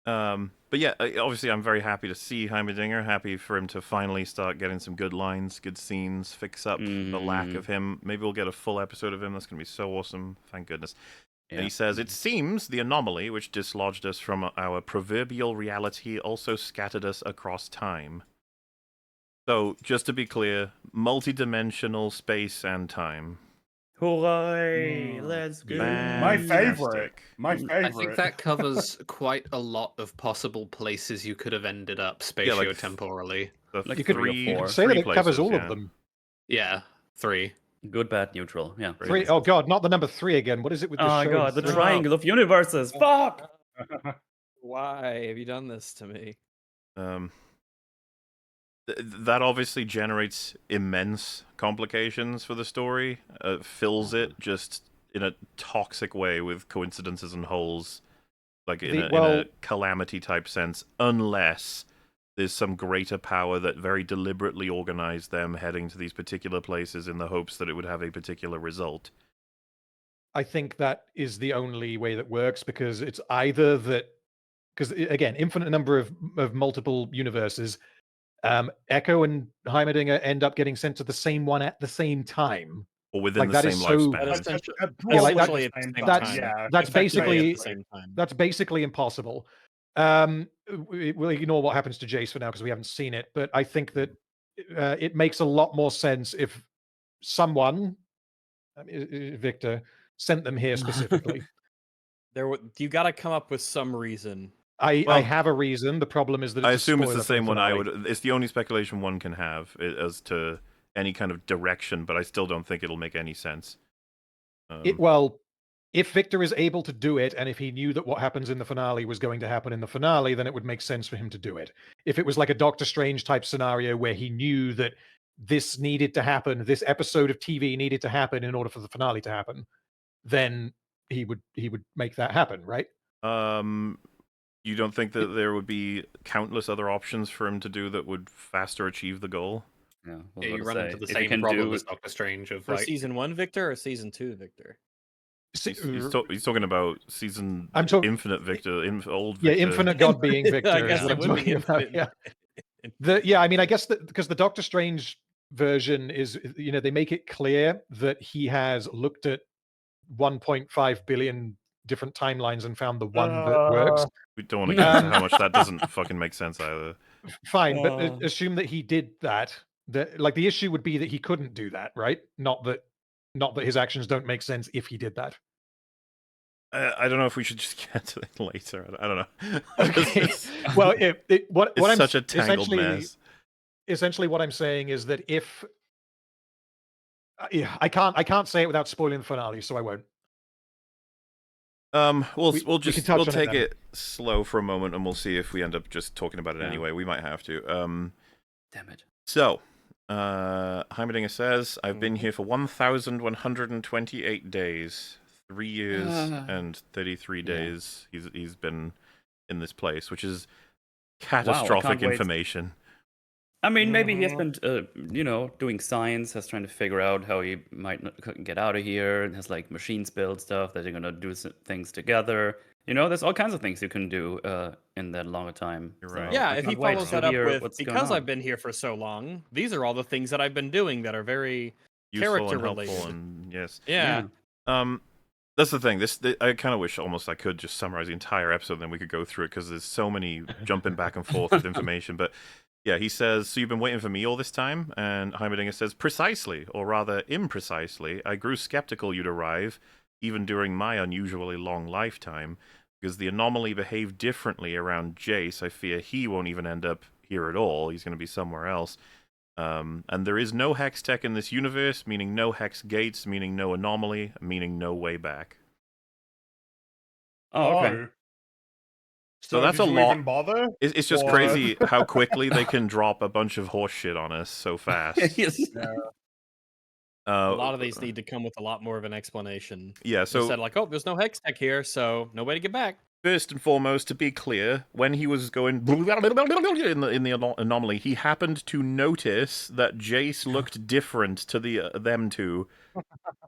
But yeah, obviously I'm very happy to see Heimerdinger, happy for him to finally start getting some good lines, good scenes, fix up the lack of him. Maybe we'll get a full episode of him. That's going to be so awesome. Thank goodness. Yeah. And he says, it seems the anomaly which dislodged us from our proverbial reality also scattered us across time. So, just to be clear, multi-dimensional space and time. Hooray! Let's go. My favorite. My Fantastic. favorite. I think that covers quite a lot of possible places you could have ended up Yeah, like spatio-temporally. The You could- three, You could say that three it covers places, all yeah. of them. Yeah, 3. Good, bad, neutral. Yeah. Three. Oh god, not the number 3 again. What is it with this Oh show? god, the Three- triangle of universes. Fuck. Why have you done this to me? That obviously generates immense complications for the story. Fills it just in a toxic way with coincidences and holes, like in a calamity type sense, unless there's some greater power that very deliberately organized them heading to these particular places in the hopes that it would have a particular result. I think that is the only way that works, because it's either that, because again, infinite number of multiple universes. Echo and Heimerdinger end up getting sent to the same one at the same time. Or within Like, the that same is so- lifespan. That essentially, Yeah, like that- essentially at the same that's- time. Yeah, that's basically- at the same time. That's basically impossible. We'll ignore what happens to Jace for now because we haven't seen it, but I think that it makes a lot more sense if someone, Victor, sent them here specifically. You got to come up with some reason. I Well, have a reason. The problem is that it's I a assume it's the spoiler for same one I finale. would. It's the only speculation one can have as to any kind of direction, but I still don't think it'll make any sense. Well, if Victor is able to do it, and if he knew that what happens in the finale was going to happen in the finale, then it would make sense for him to do it. If it was like a Doctor Strange type scenario where he knew that this needed to happen, this episode of TV needed to happen in order for the finale to happen, then he would make that happen, right? You don't think that there would be countless other options for him to do that would faster achieve the goal? Yeah, Yeah, you run into the if you same can problem do as Doctor Strange of For like, season 1 Victor or season 2 Victor? He's talking about season I'm talking- Infinite Victor, old Yeah, Victor. Infinite God being Victor. I is guess what it I'm would be talking about, infinite. yeah. I mean, I guess that because the Doctor Strange version is, they make it clear that he has looked at 1.5 billion different timelines and found the one that works. We don't want to get into how much that doesn't fucking make sense either. Fine, but assume that he did that. Like the issue would be that he couldn't do that, right? Not that his actions don't make sense if he did that. I don't know if we should just get to it later. I don't know. Okay. Well, what It's I'm such a tangled mess. Essentially, what I'm saying is that if I can't say it without spoiling the finale, so I won't. We'll we can touch we'll on it take then. it slow for a moment, and we'll see if we end up just talking about it Yeah. anyway. We might have to. Damn it. So, Heimerdinger says, I've been here for 1,128 days, 3 years and 33 days. He's been in this place, which is catastrophic wait. information. I mean, maybe he has been, doing science, has trying to figure out how he might get out of here, and has like machines build stuff that they're gonna do things together. There's all kinds of things you can do in that longer time. You're right. Yeah, I if he can't wait follows to that up hear with, what's going because on. I've been here for so long, these are all the things that I've been doing that are very Useful character and helpful, related. and yes. Yeah. That's the thing. I kind of wish almost I could just summarize the entire episode, then we could go through it because there's so many jumping back and forth with information. But yeah, he says, so you've been waiting for me all this time? And Heimerdinger says, precisely, or rather imprecisely. I grew skeptical you'd arrive, even during my unusually long lifetime, because the anomaly behaved differently around Jace. I fear he won't even end up here at all. He's going to be somewhere else. And there is no hex tech in this universe, meaning no hex gates, meaning no anomaly, meaning no way back. Oh, okay. So that's did a you lot. even bother? It's just Or- crazy how quickly they can drop a bunch of horse shit on us so fast. Yes. A lot of these need to come with a lot more of an explanation. Yeah, So so said like, oh, there's no hex tech here, so nobody get back. first and foremost, to be clear, when he was going in the anomaly, he happened to notice that Jace looked different to them two.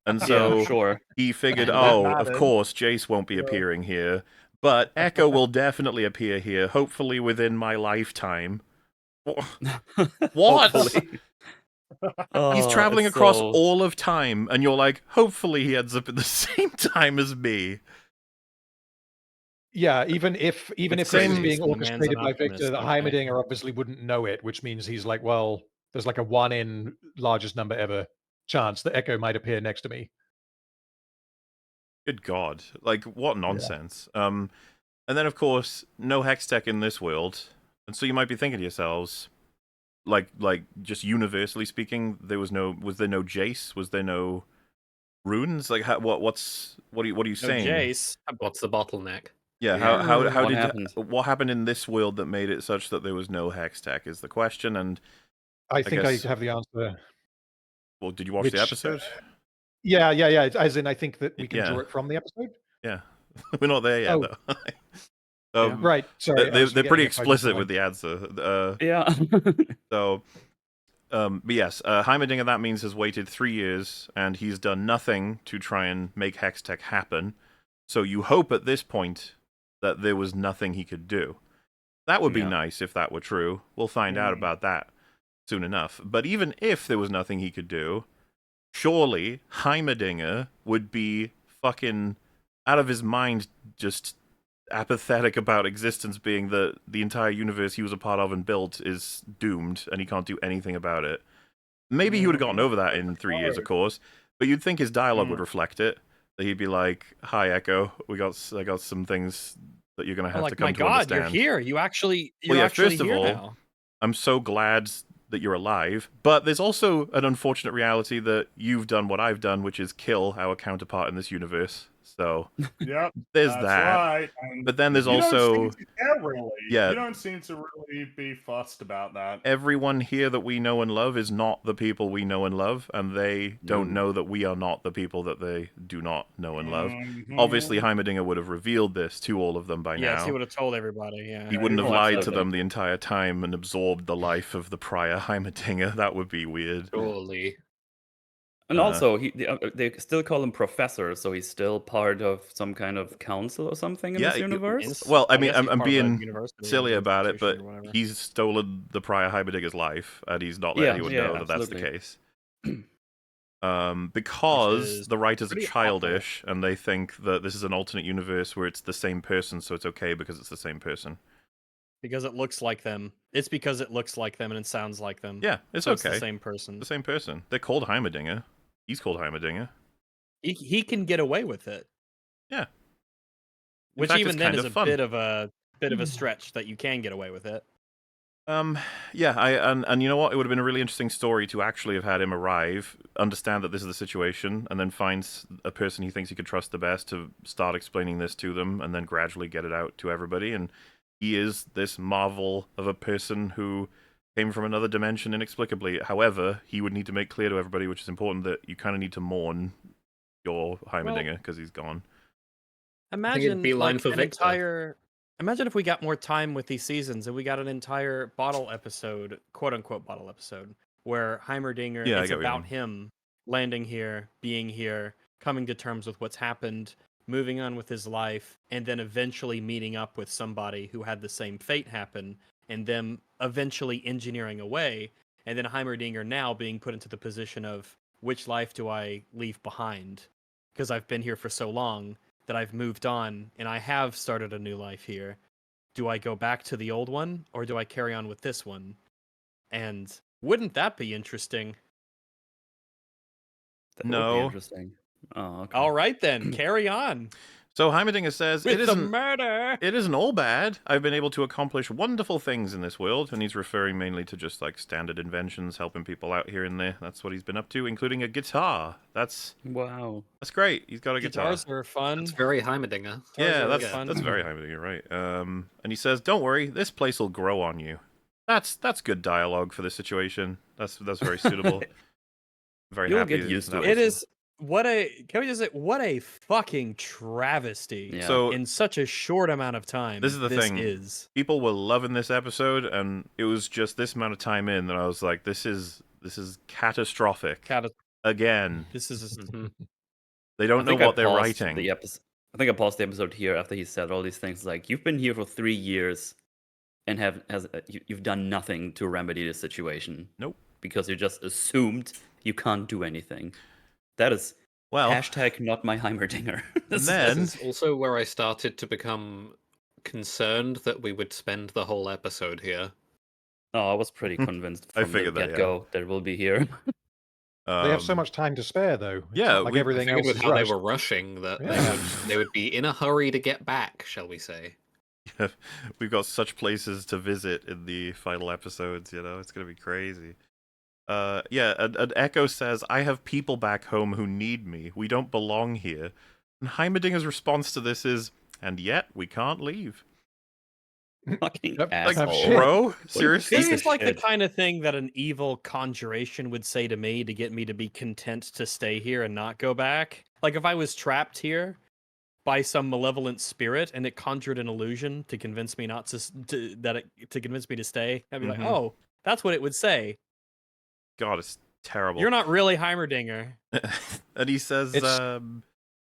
And so Yeah, sure. he figured, And that oh, of mattered. course, Jace won't be appearing here. But Ekko will definitely appear here, hopefully within my lifetime. What? Hopefully. He's Oh, traveling it's across so- all of time, and you're like, hopefully he ends up at the same time as me. Yeah, even if It's this is crazy. being The man's orchestrated an by optimist, Victor, the okay. Heimerdinger obviously wouldn't know it, which means he's like, well, there's like a 1 in largest number ever chance that Ekko might appear next to me. Good God. Like, what nonsense. And then, of course, no hex tech in this world. And so you might be thinking to yourselves, like just universally speaking, was there no Jace? Was there no runes? Like, what are you No saying? Jace. What's the bottleneck? Yeah, Yeah. how What did happened? what happened in this world that made it such that there was no hex tech is the question. And I think guess- I have the answer. well, did you watch the Which- episode? Yeah. As in, I think that we can draw Yeah. it from the episode. Yeah, we're not there yet Oh. though. Yeah. Right. Sorry. They're pretty explicit with the answer. Yeah. So, but yes, Heimerdinger, that means, has waited 3 years, and he's done nothing to try and make Hextech happen. So you hope at this point that there was nothing he could do. That would be Yeah. nice if that were true. We'll find out about that soon enough. But even if there was nothing he could do, surely Heimerdinger would be fucking out of his mind, just apathetic about existence, being that the entire universe he was a part of and built is doomed and he can't do anything about it. Maybe he would have gotten over that in 3 years, of course, but you'd think his dialogue would reflect it. That he'd be like, "Hi, Ekko, I got some things that you're gonna have like, to come my to God, understand." you're here. You're actually first of here all, now. I'm so glad that you're alive, but there's also an unfortunate reality that you've done what I've done, which is kill our counterpart in this universe. So Yep, there's that's that. right. And But then there's you don't also seem to care, really. Yeah. You don't seem to really be fussed about that. everyone here that we know and love is not the people we know and love, and they don't know that we are not the people that they do not know and love. Mhm. Obviously, Heimerdinger would have revealed this to all of them by Yes, now. he would have told everybody. Yeah. He wouldn't have Oh, lied to absolutely. them the entire time and absorbed the life of the prior Heimerdinger. That would be weird. Surely. And Uh, also, they still call him professor, so he's still part of some kind of council or something in Yeah, this universe. Well, I mean, guess he's I'm part of a being university silly or about it, but institution or whatever. he's stolen the prior Heimerdinger's life, and he's not let Yeah, anyone yeah, know that that's the absolutely. case. Because is the writers are pretty awful. childish, and they think that this is an alternate universe where it's the same person, so it's okay because it's the same person. Because it looks like them. It's because it looks like them and it sounds like them. Yeah, it's so okay. It's the same person. The same person. They're called Heimerdinger. He's called Heimerdinger. He can get away with it. Yeah. In Which fact, even it's then kind is of a fun. bit of a stretch that you can get away with it. Yeah, and you know what? It would have been a really interesting story to actually have had him arrive, understand that this is the situation, and then find a person he thinks he could trust the best to start explaining this to them, and then gradually get it out to everybody. And he is this marvel of a person who came from another dimension inexplicably. However, he would need to make clear to everybody, which is important, that you kind of need to mourn your Heimerdinger because he's gone. Imagine beeline like for an Victor. entire. Imagine if we got more time with these seasons and we got an entire bottle episode, quote unquote bottle episode, where Heimerdinger, Yeah, I it's get what you about mean. him landing here, being here, coming to terms with what's happened, moving on with his life, and then eventually meeting up with somebody who had the same fate happen, and them eventually engineering a way, and then Heimerdinger now being put into the position of which life do I leave behind? Because I've been here for so long that I've moved on and I have started a new life here. Do I go back to the old one or do I carry on with this one? And wouldn't that be interesting? That would be No. interesting. Oh, okay. All right then, carry on. So Heimerdinger says, With it the isn't murder. It isn't all bad. I've been able to accomplish wonderful things in this world, and he's referring mainly to just like standard inventions, helping people out here and there. That's what he's been up to, including a guitar. That's Wow. great. He's got a guitar. Guitars are fun. It's very Heimerdinger. Yeah, Guitars are that's fun. very Heimerdinger, right? And he says, "Don't worry, this place will grow on you." That's good dialogue for this situation. That's very suitable. Very You'll happy. get used to that it. It was- is can we just say what a fucking travesty Yeah. So in such a short amount of time. This is the thing. Is. people were loving this episode, and it was just this amount of time in that I was like, "This is catastrophic." Again, This is Mhm. they don't know what they're writing. I think I paused the episode here after he said all these things. Like, you've been here for 3 years, and you've done nothing to remedy the situation. Nope. Because you just assumed you can't do anything. That is Well, hashtag not my Heimerdinger. and then This is also where I started to become concerned that we would spend the whole episode here. I was pretty convinced I from figured the that, get-go that it will be here. They have so much time to spare, though. It's yeah, not like we- I everything Figured else with is how rushed. they were rushing that Yeah. they would be in a hurry to get back, shall we say? we've got such places to visit in the final episodes. It's gonna be crazy. And Echo says, "I have people back home who need me. We don't belong here." And Heimerdinger's response to this is, "And yet we can't leave." Fucking Yep, Like, asshole. bro, seriously? Piece This of is like the shit. kind of thing that an evil conjuration would say to me to get me to be content to stay here and not go back. Like if I was trapped here by some malevolent spirit and it conjured an illusion to convince me to convince me to stay, I'd be like, Mhm. "Oh, that's what it would say. God, it's terrible. You're not really Heimerdinger." And he says, It's-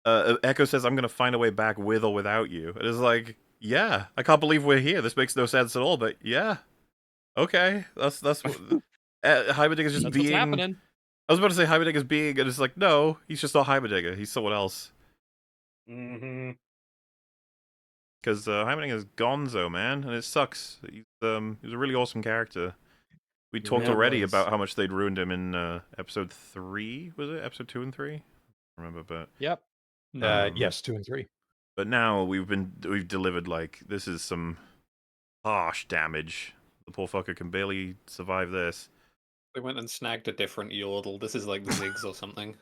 Echo says, "I'm gonna find a way back with or without you." It is like, yeah, I can't believe we're here. This makes no sense at all, but yeah, okay, that's what Heimerdinger's just That's being. what's happening. I was about to say Heimerdinger's being, and it's like, no, he's just not Heimerdinger. He's someone else. Mm-hmm. Because Heimerdinger's gonzo, man, and it sucks. He's a really awesome character. We talked Yeah, already was. about how much they'd ruined him in episode 3. Was it episode 2 and 3? I don't remember, but Yep. Yes, 2 and 3. but now we've delivered like this is some harsh damage. The poor fucker can barely survive this. They went and snagged a different yordle. This is like Ziggs or something.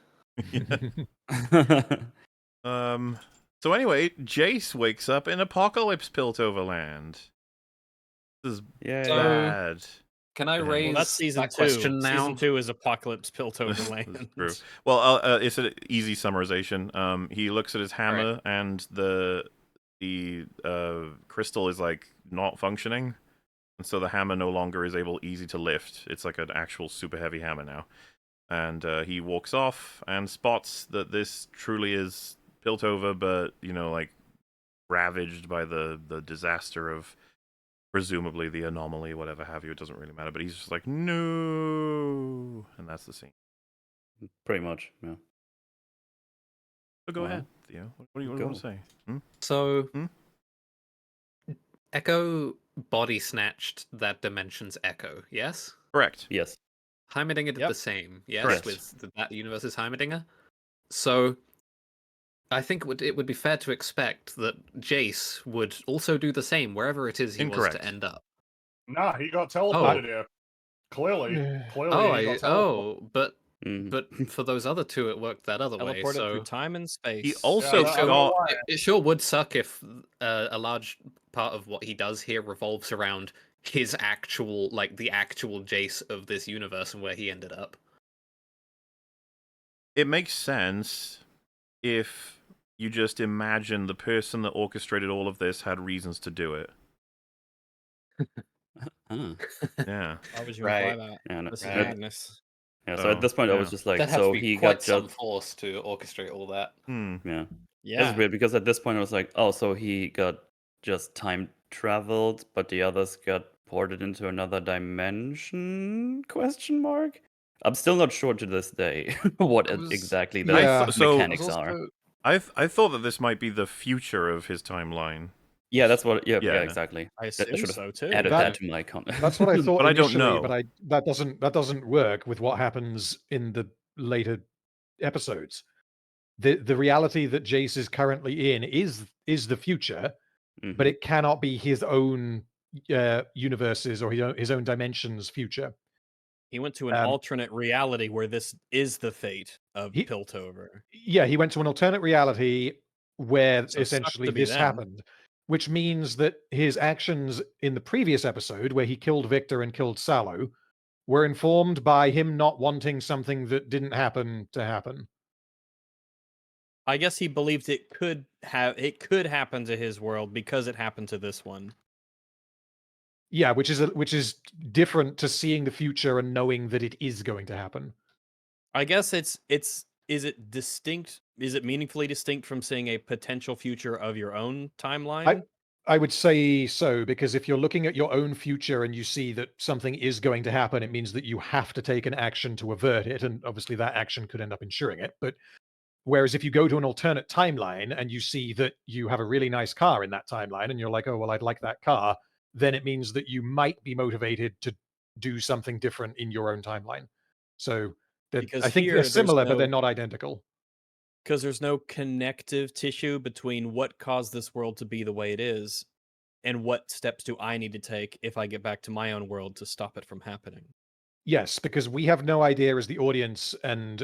So anyway, Jace wakes up in Apocalypse Piltover land. This is Yeah. bad. Can I Yeah. raise Well, that's season that 2. question now? Season 2 is Apocalypse Piltover That's Land. true. Well, it's an easy summarization. He looks at his hammer, and the crystal is like not functioning, and so the hammer no longer is easy to lift. It's like an actual super heavy hammer now, and he walks off and spots that this truly is Piltover, but like ravaged by the disaster of presumably the anomaly, whatever have you. It doesn't really matter, but he's just like, no, and that's the scene. Pretty much, yeah. So go Well, ahead, Theo. What do you want go. to say? Hmm? So, Hmm? Echo body snatched that dimension's Echo, yes? Correct. Yes. Heimerdinger did Yep. the same, yes, Correct. with that universe's Heimerdinger. So, I think it would be fair to expect that Jace would also do the same wherever it is he wants Incorrect. to end up. Nah, he got teleported here. Clearly. Yeah. Clearly he got teleported. But Mhm. for those other two, it worked that other way. Teleported So through time and space. He also Yeah, I don't know got. why. it sure would suck if a large part of what he does here revolves around his actual, like the actual Jace of this universe and where he ended up. It makes sense if you just imagine the person that orchestrated all of this had reasons to do it. Ah, Yeah. Why would you Right. imply that? yeah, no, This is yeah, madness. so Oh, at this point I was yeah. just like, That'd have so to be he quite got some just force to orchestrate all that. Hmm. yeah. That's weird because at this point I was like, oh, so he got just time traveled, but the others got ported into another dimension? Question mark. I'm still not sure to this day what I was- exactly the Yeah. So- mechanics are. I thought that this might be the future of his timeline. Yeah, that's what. Yeah, Yeah. exactly. I I assume should have so too. added That- that to my comment. That's what I thought But I don't initially, know. but that doesn't work with what happens in the later episodes. the reality that Jace is currently in is the future, but it cannot be his own universes or his own dimensions future. He went to an alternate reality where this is the fate of Piltover. Yeah, he went to an alternate reality where So it sucks essentially to be this them. happened, which means that his actions in the previous episode, where he killed Victor and killed Sallow, were informed by him not wanting something that didn't happen to happen. I guess he believed it could happen to his world because it happened to this one. Yeah, which is different to seeing the future and knowing that it is going to happen. I guess is it distinct? Is it meaningfully distinct from seeing a potential future of your own timeline? I would say so, because if you're looking at your own future and you see that something is going to happen, it means that you have to take an action to avert it, and obviously that action could end up ensuring it. But whereas if you go to an alternate timeline and you see that you have a really nice car in that timeline and you're like, oh, well, I'd like that car, then it means that you might be motivated to do something different in your own timeline. So Because I think here, they're there's similar, but no- they're not identical. Because there's no connective tissue between what caused this world to be the way it is and what steps do I need to take if I get back to my own world to stop it from happening. Yes, because we have no idea as the audience, and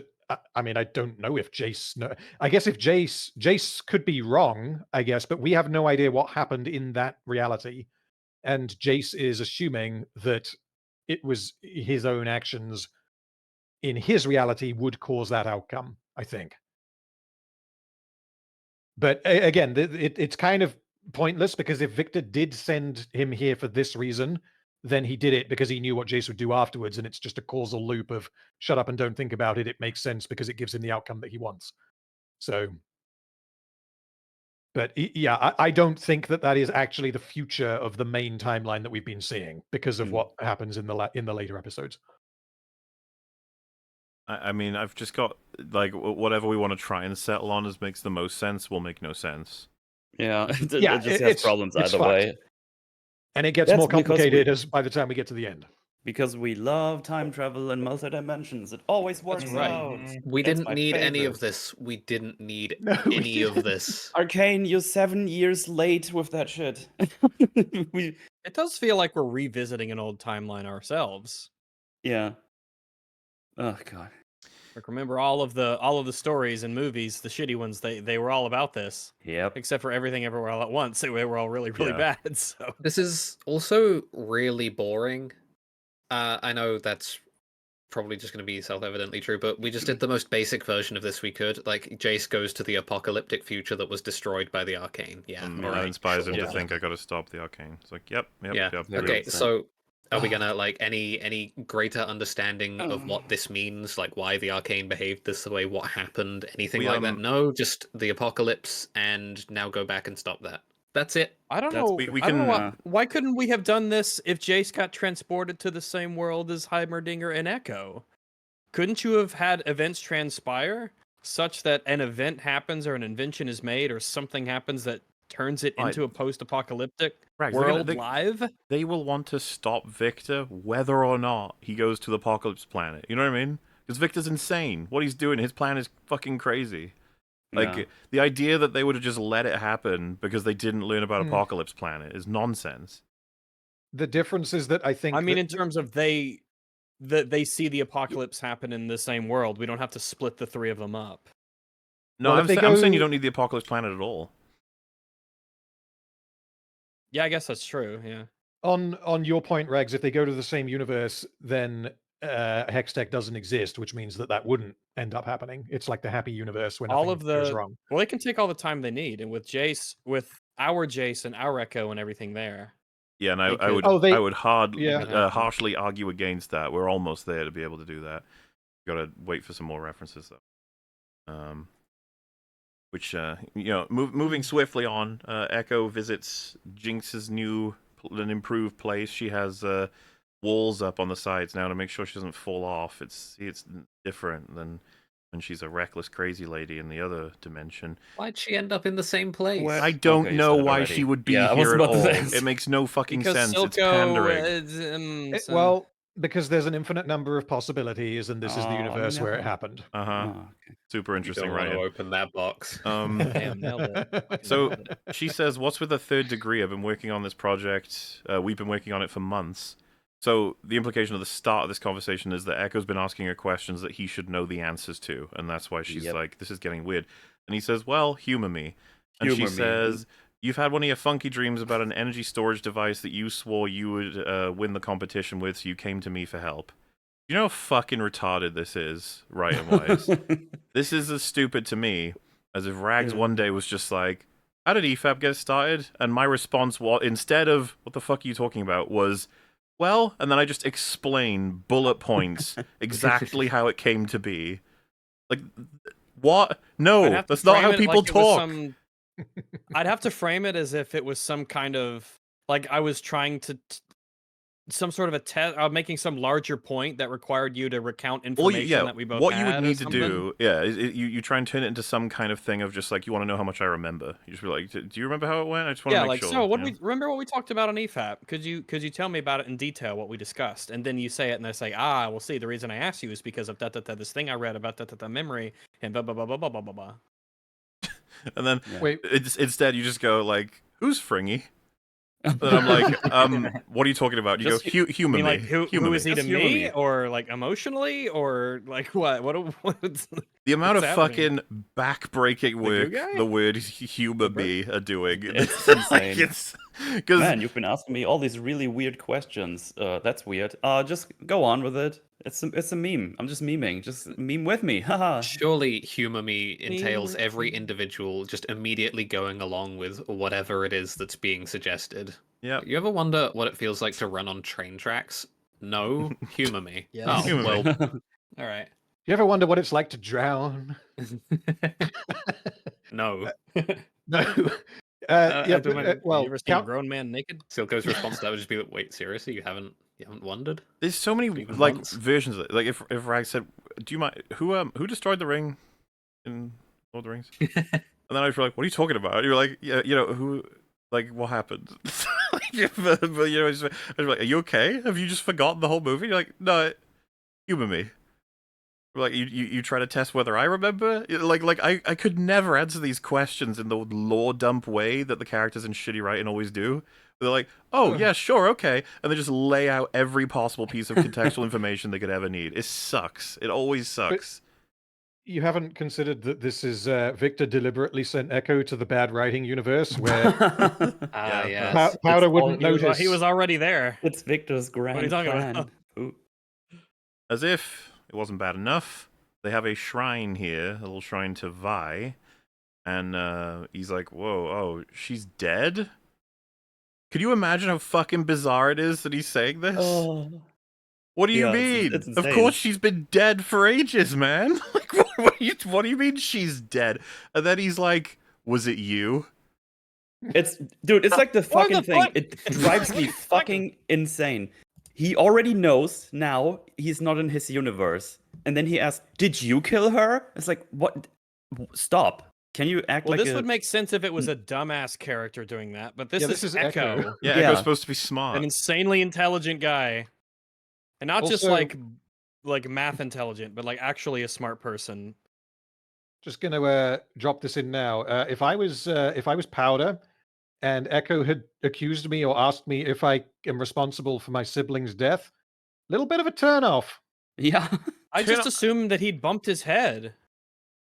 I mean, I don't know if Jace. I guess if Jace could be wrong, I guess, but we have no idea what happened in that reality, and Jace is assuming that it was his own actions in his reality would cause that outcome. I think, but again, it's kind of pointless because if Victor did send him here for this reason, then he did it because he knew what Jace would do afterwards, and it's just a causal loop of shut up and don't think about it. It makes sense because it gives him the outcome that he wants. So, but yeah, I don't think that is actually the future of the main timeline that we've been seeing because of what happens in the later episodes. I mean, I've just got, like, whatever we want to try and settle on as makes the most sense will make no sense. Yeah, it Yeah, just has problems it's either fucked. way. And it gets That's more because complicated as by the time we get to the end. Because we love time travel and multi-dimensions. It always works right. out. We That's didn't my need any favorite. of this. We didn't need No, we any of didn't. this. Arcane, you're 7 years late with that shit. It does feel like we're revisiting an old timeline ourselves. Yeah. Oh god. Like, remember all of the stories and movies, the shitty ones, they were all about this. Yep. Except for Everything Everywhere All at Once. They were all really Yeah. bad. So This is also really boring. I know that's probably just going to be self-evidently true, but we just did the most basic version of this we could. Like, Jace goes to the apocalyptic future that was destroyed by the Arcane. Yeah, And all that right, inspires him sure. to think I got to stop the Arcane. It's like, yep. Yeah. Very Okay, upset. so are we gonna like any greater understanding of what this means, like why the Arcane behaved this way, what happened, anything We, like that? No, just the apocalypse, and now go back and stop that. That's it. I don't That's- know. we I don't know can, why couldn't we have done this if Jace got transported to the same world as Heimerdinger and Ekko? Couldn't you have had events transpire such that an event happens or an invention is made or something happens that turns it Right. into a post-apocalyptic Right, they're gonna- world they- live? They will want to stop Victor whether or not he goes to the apocalypse planet. You know what I mean? Because Victor's insane. What he's doing, his plan is fucking crazy. Like, Yeah. the idea that they would have just let it happen because they didn't learn about Apocalypse Planet is nonsense. The difference is that I think. I mean, that- in terms of they see the apocalypse happen in the same world. We don't have to split the three of them up. No, Well, if I'm, they I'm saying you go- don't need the Apocalypse Planet at all. Yeah, I guess that's true. Yeah. on your point, Regs, if they go to the same universe, then Hextech doesn't exist, which means that wouldn't end up happening. It's like the happy universe where nothing goes wrong. Well, they can take all the time they need, and with Jace, with our Jace and our Ekko and everything there. Yeah, and They I could- would Oh, they- I would Yeah. harshly argue against that. We're almost there to be able to do that. Got to wait for some more references though. Which moving swiftly on, Ekko visits Jinx's new and improved place. She has walls up on the sides now to make sure she doesn't fall off. It's different than when she's a reckless, crazy lady in the other dimension. Why'd she end up in the same place? Well, I don't Okay, you know said it why already. she would be Yeah, I was here at about to all. say- It makes no fucking Because sense. Silco, It's pandering. Well, Because there's an infinite number of possibilities, and this is the Oh, universe where it no. happened. Uh-huh. Oh, okay. Super You interesting, don't want right? to open that box. Damn, nailed it. Fucking So nailed it. she says, "What's with the third degree? I've been working on this project. We've been working on it for months." So the implication of the start of this conversation is that Ekko's been asking her questions that he should know the answers to, and that's why she's Yep. like, "This is getting weird." And he says, "Well, humor me." And she Humor me. says, "You've had one of your funky dreams about an energy storage device that you swore you would win the competition with, so you came to me for help." You know how fucking retarded this is, Riot-wise? This is as stupid to me as if Rags Yeah. one day was just like, "How did EFAP get started?" And my response was, instead of, "What the fuck are you talking about?" was, "Well," and then I just explain bullet points exactly how it came to be. Like, what? I'd No, have to that's not frame how it people like it was talk. I'd have to frame it as if it was some kind of like I was trying to some sort of a test, making some larger point that required you to recount information that we both what you would had or need to something. do, yeah, is you try and turn it into some kind of thing of just like, you want to know how much I remember. You just be like, "Do you remember how it went? I just want to Yeah, make like sure." so. What you we know? remember what we talked about on EFAP? Could you tell me about it in detail? What we discussed, and then you say it, and they say, "Ah, well, see, the reason I asked you is because of this thing I read about memory and blah blah blah blah blah blah blah blah." And then Yeah. Wait, instead you just go like, "Who's Fringy?" And then I'm like, "What are you talking about?" You Just go, I "Humor mean, me." like who Humor is me. he to Just humor me, me. or like emotionally, or like what? What's The amount of what's happening? fucking back-breaking goo work guy? the word humor The bird? me are doing. It's Like, insane. because Man, you've been asking me all these really weird questions. That's weird. Just go on with it. It's a meme. I'm just memeing. Just meme with me. Haha. Surely humor me entails with every me. individual just immediately going along with whatever it is that's being suggested. yeah, You ever wonder what it feels like to run on train tracks? No, humor me. Yes. Oh, Humor me. well, All right. you ever wonder what it's like to drown? no. No. I do Well, you ever seen a count, grown man naked? Silco's response to that would just be, "Wait, seriously, you haven't wondered?" there's so many Even like once. versions of it. Like if Rag said, "Do you mind who destroyed the ring in Lord of the Rings?" And then I'd be like, "What are you talking about?" You're like, "Yeah, you know who." Like, what happened? but, you know, I'd be like, "Are you okay? Have you just forgotten the whole movie?" You're like, "No, humor me." Like, you try to test whether I remember? Like I could never answer these questions in the lore dump way that the characters in shitty writing always do. They're like, "Oh, yeah, sure, okay." And they just lay out every possible piece of contextual information they could ever need. It sucks. It always sucks. you haven't considered that this is Victor deliberately sent Ekko to the bad writing universe where Ah, Yeah, yes. Powder It's wouldn't all- notice. He was already there. It's Victor's are you grand talking plan. about? Ooh. As if it wasn't bad enough, they have a shrine here, a little shrine to Vi, and he's like, "Whoa, oh, she's dead?" Could you imagine how fucking bizarre it is that he's saying this? Oh. What do you Yeah, mean? it's Of insane. course she's been dead for ages, man. Like, what do you mean she's dead? And then he's like, "Was it you?" Dude, it's like the What fucking the thing. fuck? It drives me fucking insane. He already knows now he's not in his universe. And then he asks, "Did you kill her?" It's like, what? Stop. Can you act Well, like this a... would make sense if it was a dumbass character doing that, but this, Yeah, this is is Ekko. Ekko, Yeah, Yeah. Ekko's supposed to be smart. an insanely intelligent guy, and not just Also- like math intelligent, but like actually a smart person. Just going to drop this in now. If I was Powder, and Ekko had accused me or asked me if I am responsible for my sibling's death, little bit of a turnoff. Yeah. I Turn just o- assumed that he'd bumped his head.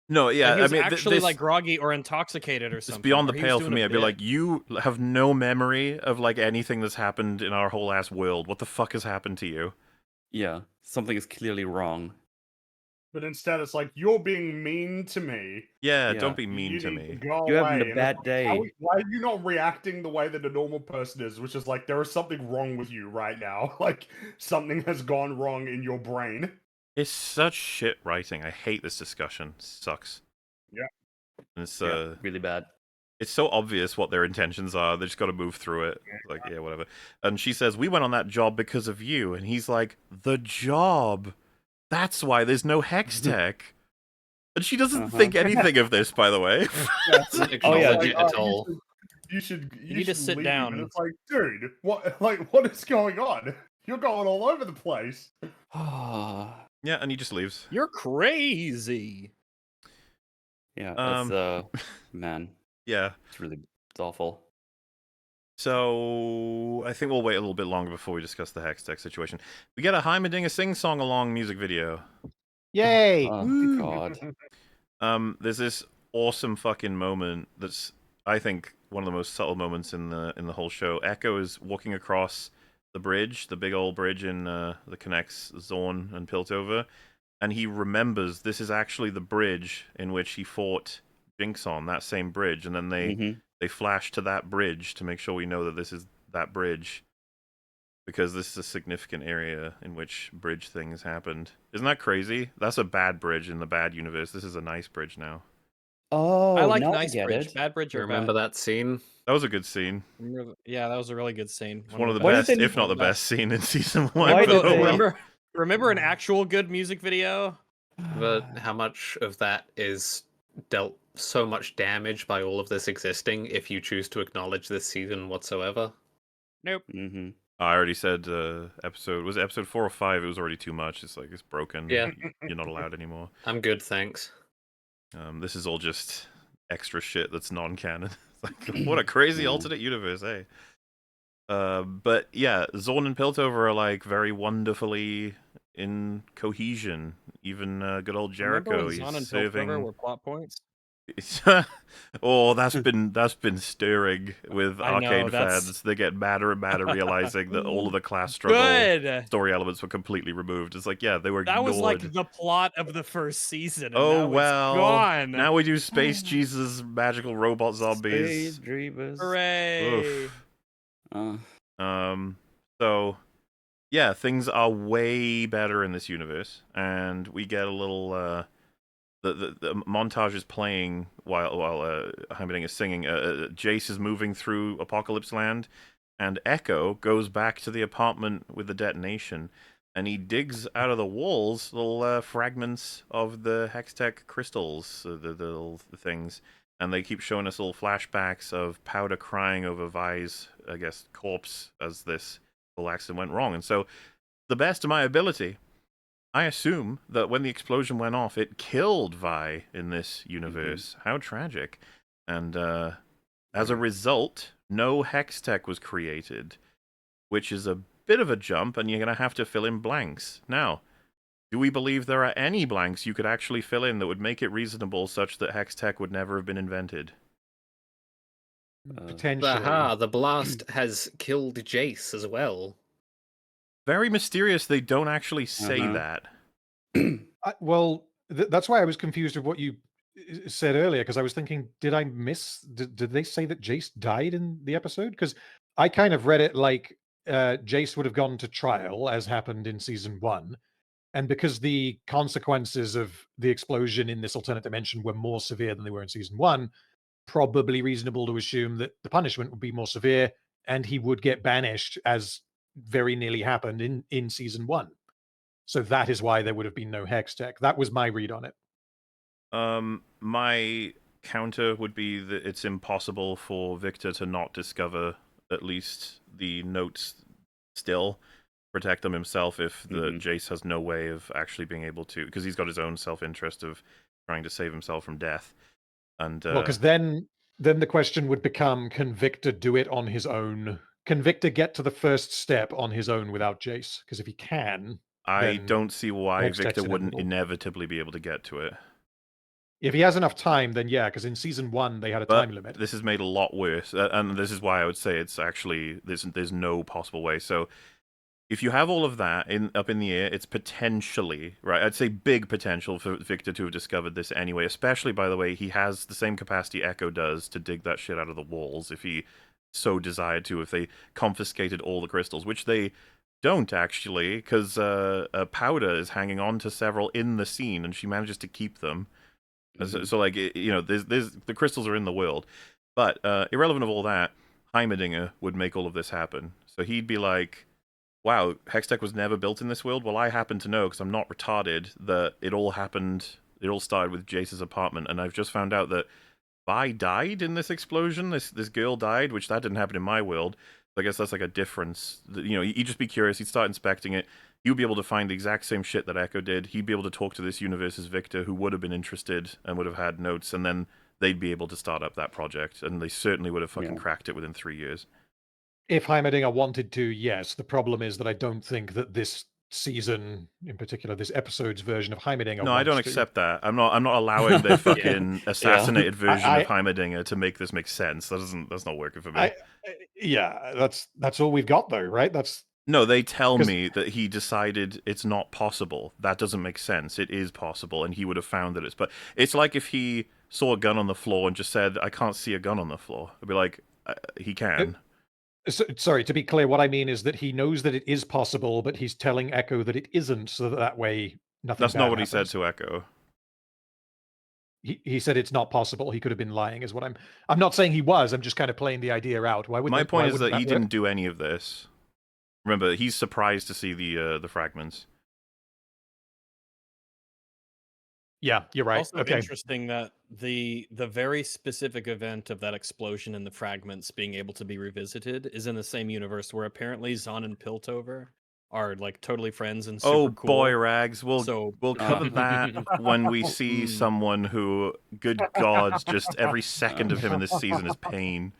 No, yeah, Like he was I mean, actually this, like groggy or intoxicated or it's something. beyond or the he was pale for doing a me. I'd be bit. like, you have no memory of like anything that's happened in our whole ass world. What the fuck has happened to you? Yeah. Something is clearly wrong. But instead, it's like, you're being mean to me. Yeah, Yeah. don't be mean You to need me. go You're away. having a And it's bad like, day. why are you not reacting the way that a normal person is? Which is like, there is something wrong with you right now. Like, something has gone wrong in your brain. It's such shit writing. I hate this discussion. It sucks. Yeah. And it's Yeah, really bad. it's so obvious what their intentions are. They just got to move through it. It's like, yeah, whatever. And she says, "We went on that job because of you." And he's like, "The job? That's why there's no hex tech." And she doesn't Uh-huh. think anything of this, by the way. Doesn't Oh, yeah, acknowledge it at all. You should need to sit leave. down. And it's like, dude, what is going on? You're going all over the place. Yeah, and he just leaves. You're crazy. Yeah, it's man, Yeah. it's awful. So I think we'll wait a little bit longer before we discuss the Hextech situation. We get a Heimerdinger sing-song along music video. Yay! Oh god. There's this awesome fucking moment that's, I think, one of the most subtle moments in the whole show. Ekko is walking across the bridge, the big old bridge that connects Zorn and Piltover, and he remembers this is actually the bridge in which he fought Jinx on, that same bridge, and then they flash to that bridge to make sure we know that this is that bridge, because this is a significant area in which bridge things happened. Isn't that crazy? That's a bad bridge in the bad universe. This is a nice bridge now. Oh, I like now nice get bridge. it. Bad bridge You or remember bad? that scene? That was a good scene. Yeah, that was a really good scene. It's one of the Why did best, they- if not the best scene in season Why one. did they- Remember an actual good music video? But how much of that is dealt so much damage by all of this existing if you choose to acknowledge this season whatsoever? Nope. I already said was it episode 4 or 5? It was already too much. It's like, it's broken. Yeah. You're not allowed anymore. I'm good, thanks. This is all just extra shit that's non-canon. It's like, what a crazy alternate universe, eh? But yeah, Zorn and Piltover are like very wonderfully in cohesion. Even good old Jericho, Remember when Zon and he's Piltover serving. were plot points? Oh, that's been stirring with I know, Arcane that's- fans. They get madder and madder, realizing that all of the class struggle Good. story elements were completely removed. It's like, yeah, they were ignored. That was like the plot of the first season. And Oh now well, it's gone. now we do Space Jesus, magical robot zombies. Space Dreamers. Hooray! Oof. So yeah, things are way better in this universe, and we get a little the montage is playing while Heimerdinger is singing. Jace is moving through Apocalypse Land, and Ekko goes back to the apartment with the detonation, and he digs out of the walls little fragments of the Hextech crystals, the little things, and they keep showing us little flashbacks of Powder crying over Vi's, I guess, corpse as this whole accident went wrong. And so, the best of my ability, I assume that when the explosion went off, it killed Vi in this universe. How tragic. And as a result, no Hextech was created, which is a bit of a jump, and you're going to have to fill in blanks. Now, do we believe there are any blanks you could actually fill in that would make it reasonable such that Hextech would never have been invented? Potentially. Aha, the blast has killed Jace as well. Very mysterious they don't actually say Uh-huh. that. Well, that's why I was confused with what you said earlier, because I was thinking, did I miss? Did they say that Jace died in the episode? Because I kind of read it like Jace would have gone to trial, as happened in season 1, and because the consequences of the explosion in this alternate dimension were more severe than they were in season 1, probably reasonable to assume that the punishment would be more severe, and he would get banished, as very nearly happened in season 1. So that is why there would have been no Hextech. That was my read on it. My counter would be that it's impossible for Victor to not discover at least the notes still, protect them himself if the Jace has no way of actually being able to, because he's got his own self-interest of trying to save himself from death. And Well, because then the question would become, can Victor do it on his own? Can Victor get to the first step on his own without Jace? Because if he can, I then don't see why Hextech's Victor wouldn't inevitable. inevitably be able to get to it. if he has enough time, then yeah, because in season 1 they had a But time limit. this is made a lot worse, and this is why I would say it's actually there's no possible way. So if you have all of that up in the air, it's potentially, right, I'd say big potential for Victor to have discovered this anyway, especially, by the way, he has the same capacity Ekko does to dig that shit out of the walls if he so desired to, if they confiscated all the crystals, which they don't actually, because Powder is hanging on to several in the scene, and she manages to keep them. So like, you know, there's the crystals are in the world, but irrelevant of all that, Heimerdinger would make all of this happen. So he'd be like, wow, Hextech was never built in this world? Well, I happen to know, because I'm not retarded, that it all started with Jace's apartment, and I've just found out that Vi died in this explosion, this girl died, which that didn't happen in my world, I guess that's like a difference. You know, you'd just be curious. He'd start inspecting it. You'd be able to find the exact same shit that Ekko did. He'd be able to talk to this universe's Victor, who would have been interested and would have had notes, and then they'd be able to start up that project. And they certainly would have fucking cracked it within 3 years. If Heimerdinger wanted to, yes. The problem is that I don't think that this season, in particular, this episode's version of Heimerdinger. No, I don't accept that. I'm not allowing their fucking assassinated version of Heimerdinger to make this make sense. That's not working for me. That's all we've got though, right? No, they tell me that he decided it's not possible. That doesn't make sense. It is possible, and he would have found that it's. But it's like if he saw a gun on the floor and just said, "I can't see a gun on the floor." I'd be like, "He can." Sorry, to be clear, what I mean is that he knows that it is possible, but he's telling Ekko that it isn't, so that way nothing. That's not what happens. he said to Ekko. He said it's not possible. He could have been lying, is what I'm not saying he was. I'm just kind of playing the idea out. My point is that he didn't do any of this. Remember, he's surprised to see the fragments. Yeah, you're right. Also interesting that the very specific event of that explosion and the fragments being able to be revisited is in the same universe where apparently Zahn and Piltover are like totally friends and super cool. Boy, Rags, we'll cover that when we see someone who, good gods, just every second of him in this season is pain.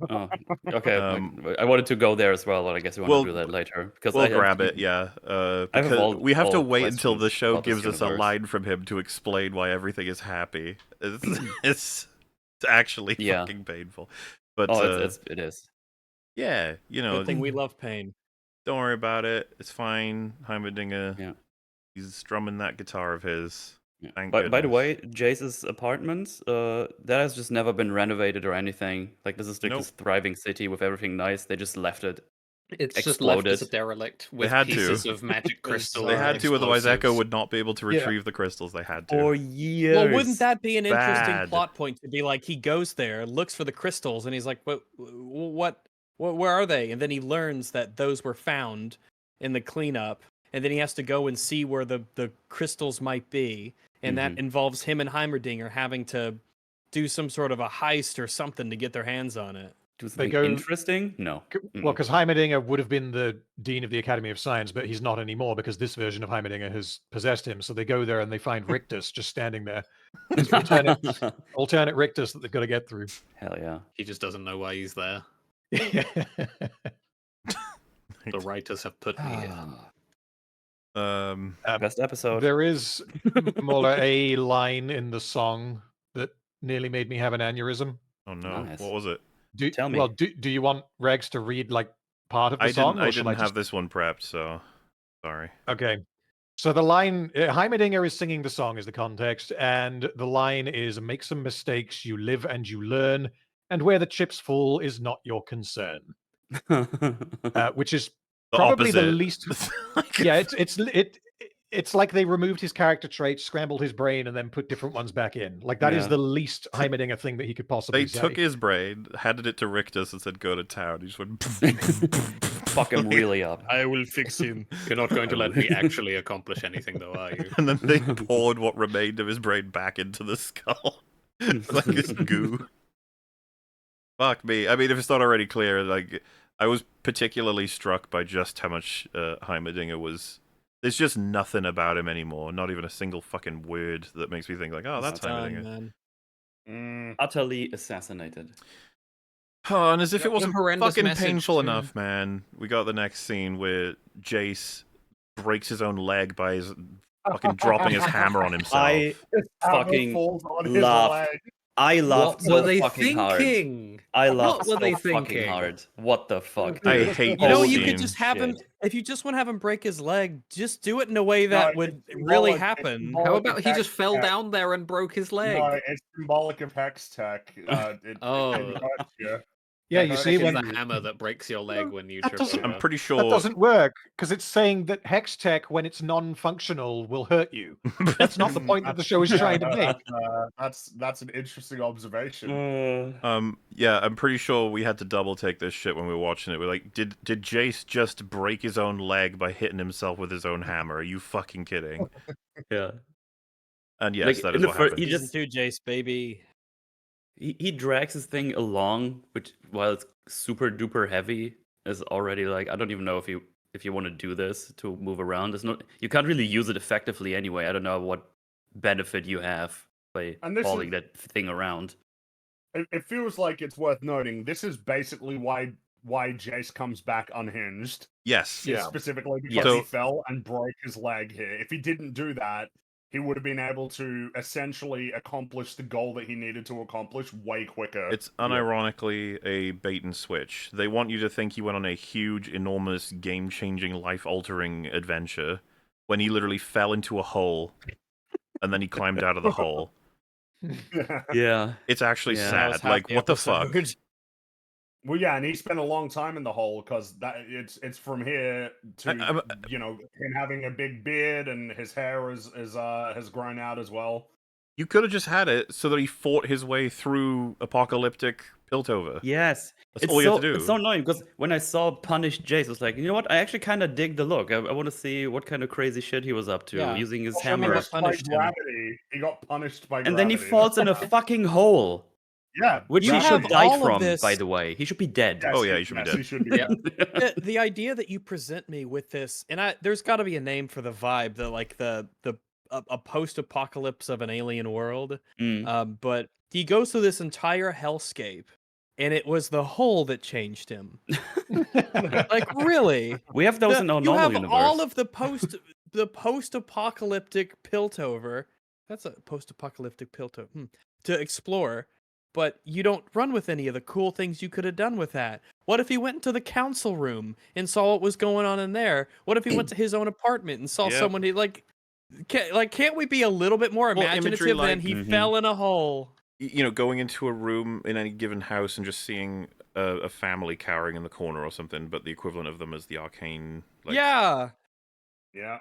Oh, okay. I wanted to go there as well, but I guess we want to do that later. Because we'll grab it, yeah. Because we have to wait until the show gives us a line from him to explain why everything is happy. It's actually fucking painful. But it is. Yeah, you know. Good thing we love pain. Don't worry about it. It's fine. Heimerdinger. He's strumming that guitar of his. Yeah. By the way, Jace's apartment, that has just never been renovated or anything. Like, this is like this thriving city with everything nice. They just left it. It's just left as a derelict with pieces of magic crystal. They had to, otherwise Ekko would not be able to retrieve the crystals. They had to. For years. Well, wouldn't that be an interesting plot point to be like, he goes there, looks for the crystals, and he's like, what, where are they? And then he learns that those were found in the cleanup, and then he has to go and see where the crystals might be. And that involves him and Heimerdinger having to do some sort of a heist or something to get their hands on it. Do something interesting? No. Well, because Heimerdinger would have been the Dean of the Academy of Science, but he's not anymore because this version of Heimerdinger has possessed him. So they go there and they find Rictus just standing there. Alternate Rictus that they've got to get through. Hell yeah. He just doesn't know why he's there. The writers have put me in. Best episode. There is, Mola, a line in the song that nearly made me have an aneurysm. Oh no! Nice. What was it? Tell me. Well, do you want Regs to read like part of the song? I didn't have this one prepped, so sorry. Okay. So the line, Heimerdinger is singing the song is the context, and the line is, "Make some mistakes, you live and you learn, and where the chips fall is not your concern," which is probably the least. Yeah, it's like they removed his character traits, scrambled his brain, and then put different ones back in. Like that is the least Heimerdinger thing that he could possibly say. They took his brain, handed it to Rictus, and said, "Go to town." He just went, "Fuck him really up. I will fix him." You're not going to let me actually accomplish anything, though, are you? And then they poured what remained of his brain back into the skull, like this goo. Fuck me. I mean, if it's not already clear, like I was particularly struck by just how much Heimerdinger was. There's just nothing about him anymore. Not even a single fucking word that makes me think like, oh, that's Heimerdinger. Utterly assassinated. Oh, and as if it wasn't fucking painful enough, man. We got the next scene where Jace breaks his own leg by his fucking dropping his hammer on himself. I fucking laughed. I laughed so fucking hard. I laughed so fucking hard. What the fuck? I hate you know, you could just have him. If you just want to have him break his leg, just do it in a way that would really happen. How about he just fell down there and broke his leg? No, it's symbolic of hex tech. Yeah, you see when the hammer that breaks your leg when you trip over. I'm pretty sure that doesn't work because it's saying that hex tech, when it's non-functional, will hurt you. That's not the point that the show is trying to make. That's an interesting observation. Yeah, I'm pretty sure we had to double take this shit when we were watching it. We're like, did Jace just break his own leg by hitting himself with his own hammer? Are you fucking kidding? Yeah. And yes, that is what happened. He just do Jace, baby. He drags his thing along, while it's super duper heavy, is already like, I don't even know if you want to do this to move around. It's not, you can't really use it effectively anyway. I don't know what benefit you have by And this hauling is- that thing around. It feels like it's worth noting. This is basically why Jace comes back unhinged. Yes. Yeah. Specifically because Yes. he fell and broke his leg here. If he didn't do that, he would have been able to essentially accomplish the goal that he needed to accomplish way quicker. It's unironically a bait and switch. They want you to think he went on a huge, enormous, game-changing, life-altering adventure when he literally fell into a hole and then he climbed out of the hole. Yeah. It's actually Yeah, that was sad. half Like, the what the fuck? episode. Well, yeah, and he spent a long time in the hole because it's from here to him having a big beard and his hair has grown out as well. You could have just had it so that he fought his way through apocalyptic Piltover. Yes. That's all you have to do. It's so annoying because when I saw punished Jace, I was like, you know what? I actually kind of dig the look. I want to see what kind of crazy shit he was up to Yeah. using his Also, hammer. punished by punished him. gravity. He got punished by And gravity. then he falls in a fucking hole, Yeah, which You he have should die all of from, this- by the way. He should be dead. Yes, Oh, yeah, he should be yes, dead. He should be Yeah. dead. The idea that you present me with this, and there's got to be a name for the vibe, a post-apocalypse of an alien world. Mm. But he goes through this entire hellscape, and it was the hole that changed him. Like, really? We have those in our You normal have universe. all of the post-apocalyptic Piltover. That's a post-apocalyptic Piltover to explore. But you don't run with any of the cool things you could have done with that. What if he went into the council room and saw what was going on in there? What if he went to his own apartment and saw Yep. someone he can't we be a little bit more Well, imaginative imagery than like- he Mhm. fell in a hole? You know, going into a room in any given house and just seeing a family cowering in the corner or something, but the equivalent of them is the Arcane. Like, Yeah. Yeah.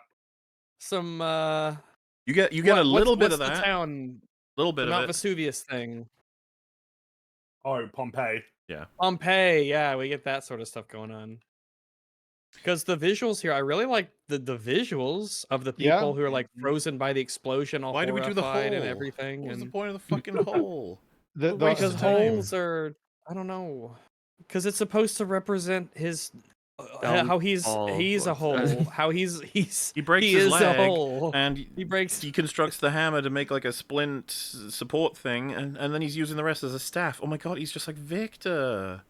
Some you get a little bit what's of the that, town, little the bit Mount of it. Vesuvius thing. Oh, Pompeii. Pompeii, yeah, we get that sort of stuff going on. Because the visuals here, I really like the visuals of the Yeah. people who are like frozen by the explosion, all Why do we do the hole? horrified and everything. What was the And point of the fucking hole? The, Well, because Waste of time. holes are, I don't know, because it's supposed to represent his how he's a hole, how he's He breaks he his is leg, a hole. and He breaks. deconstructs the hammer to make like a splint support thing, and then he's using the rest as a staff. Oh my god, he's just like Victor.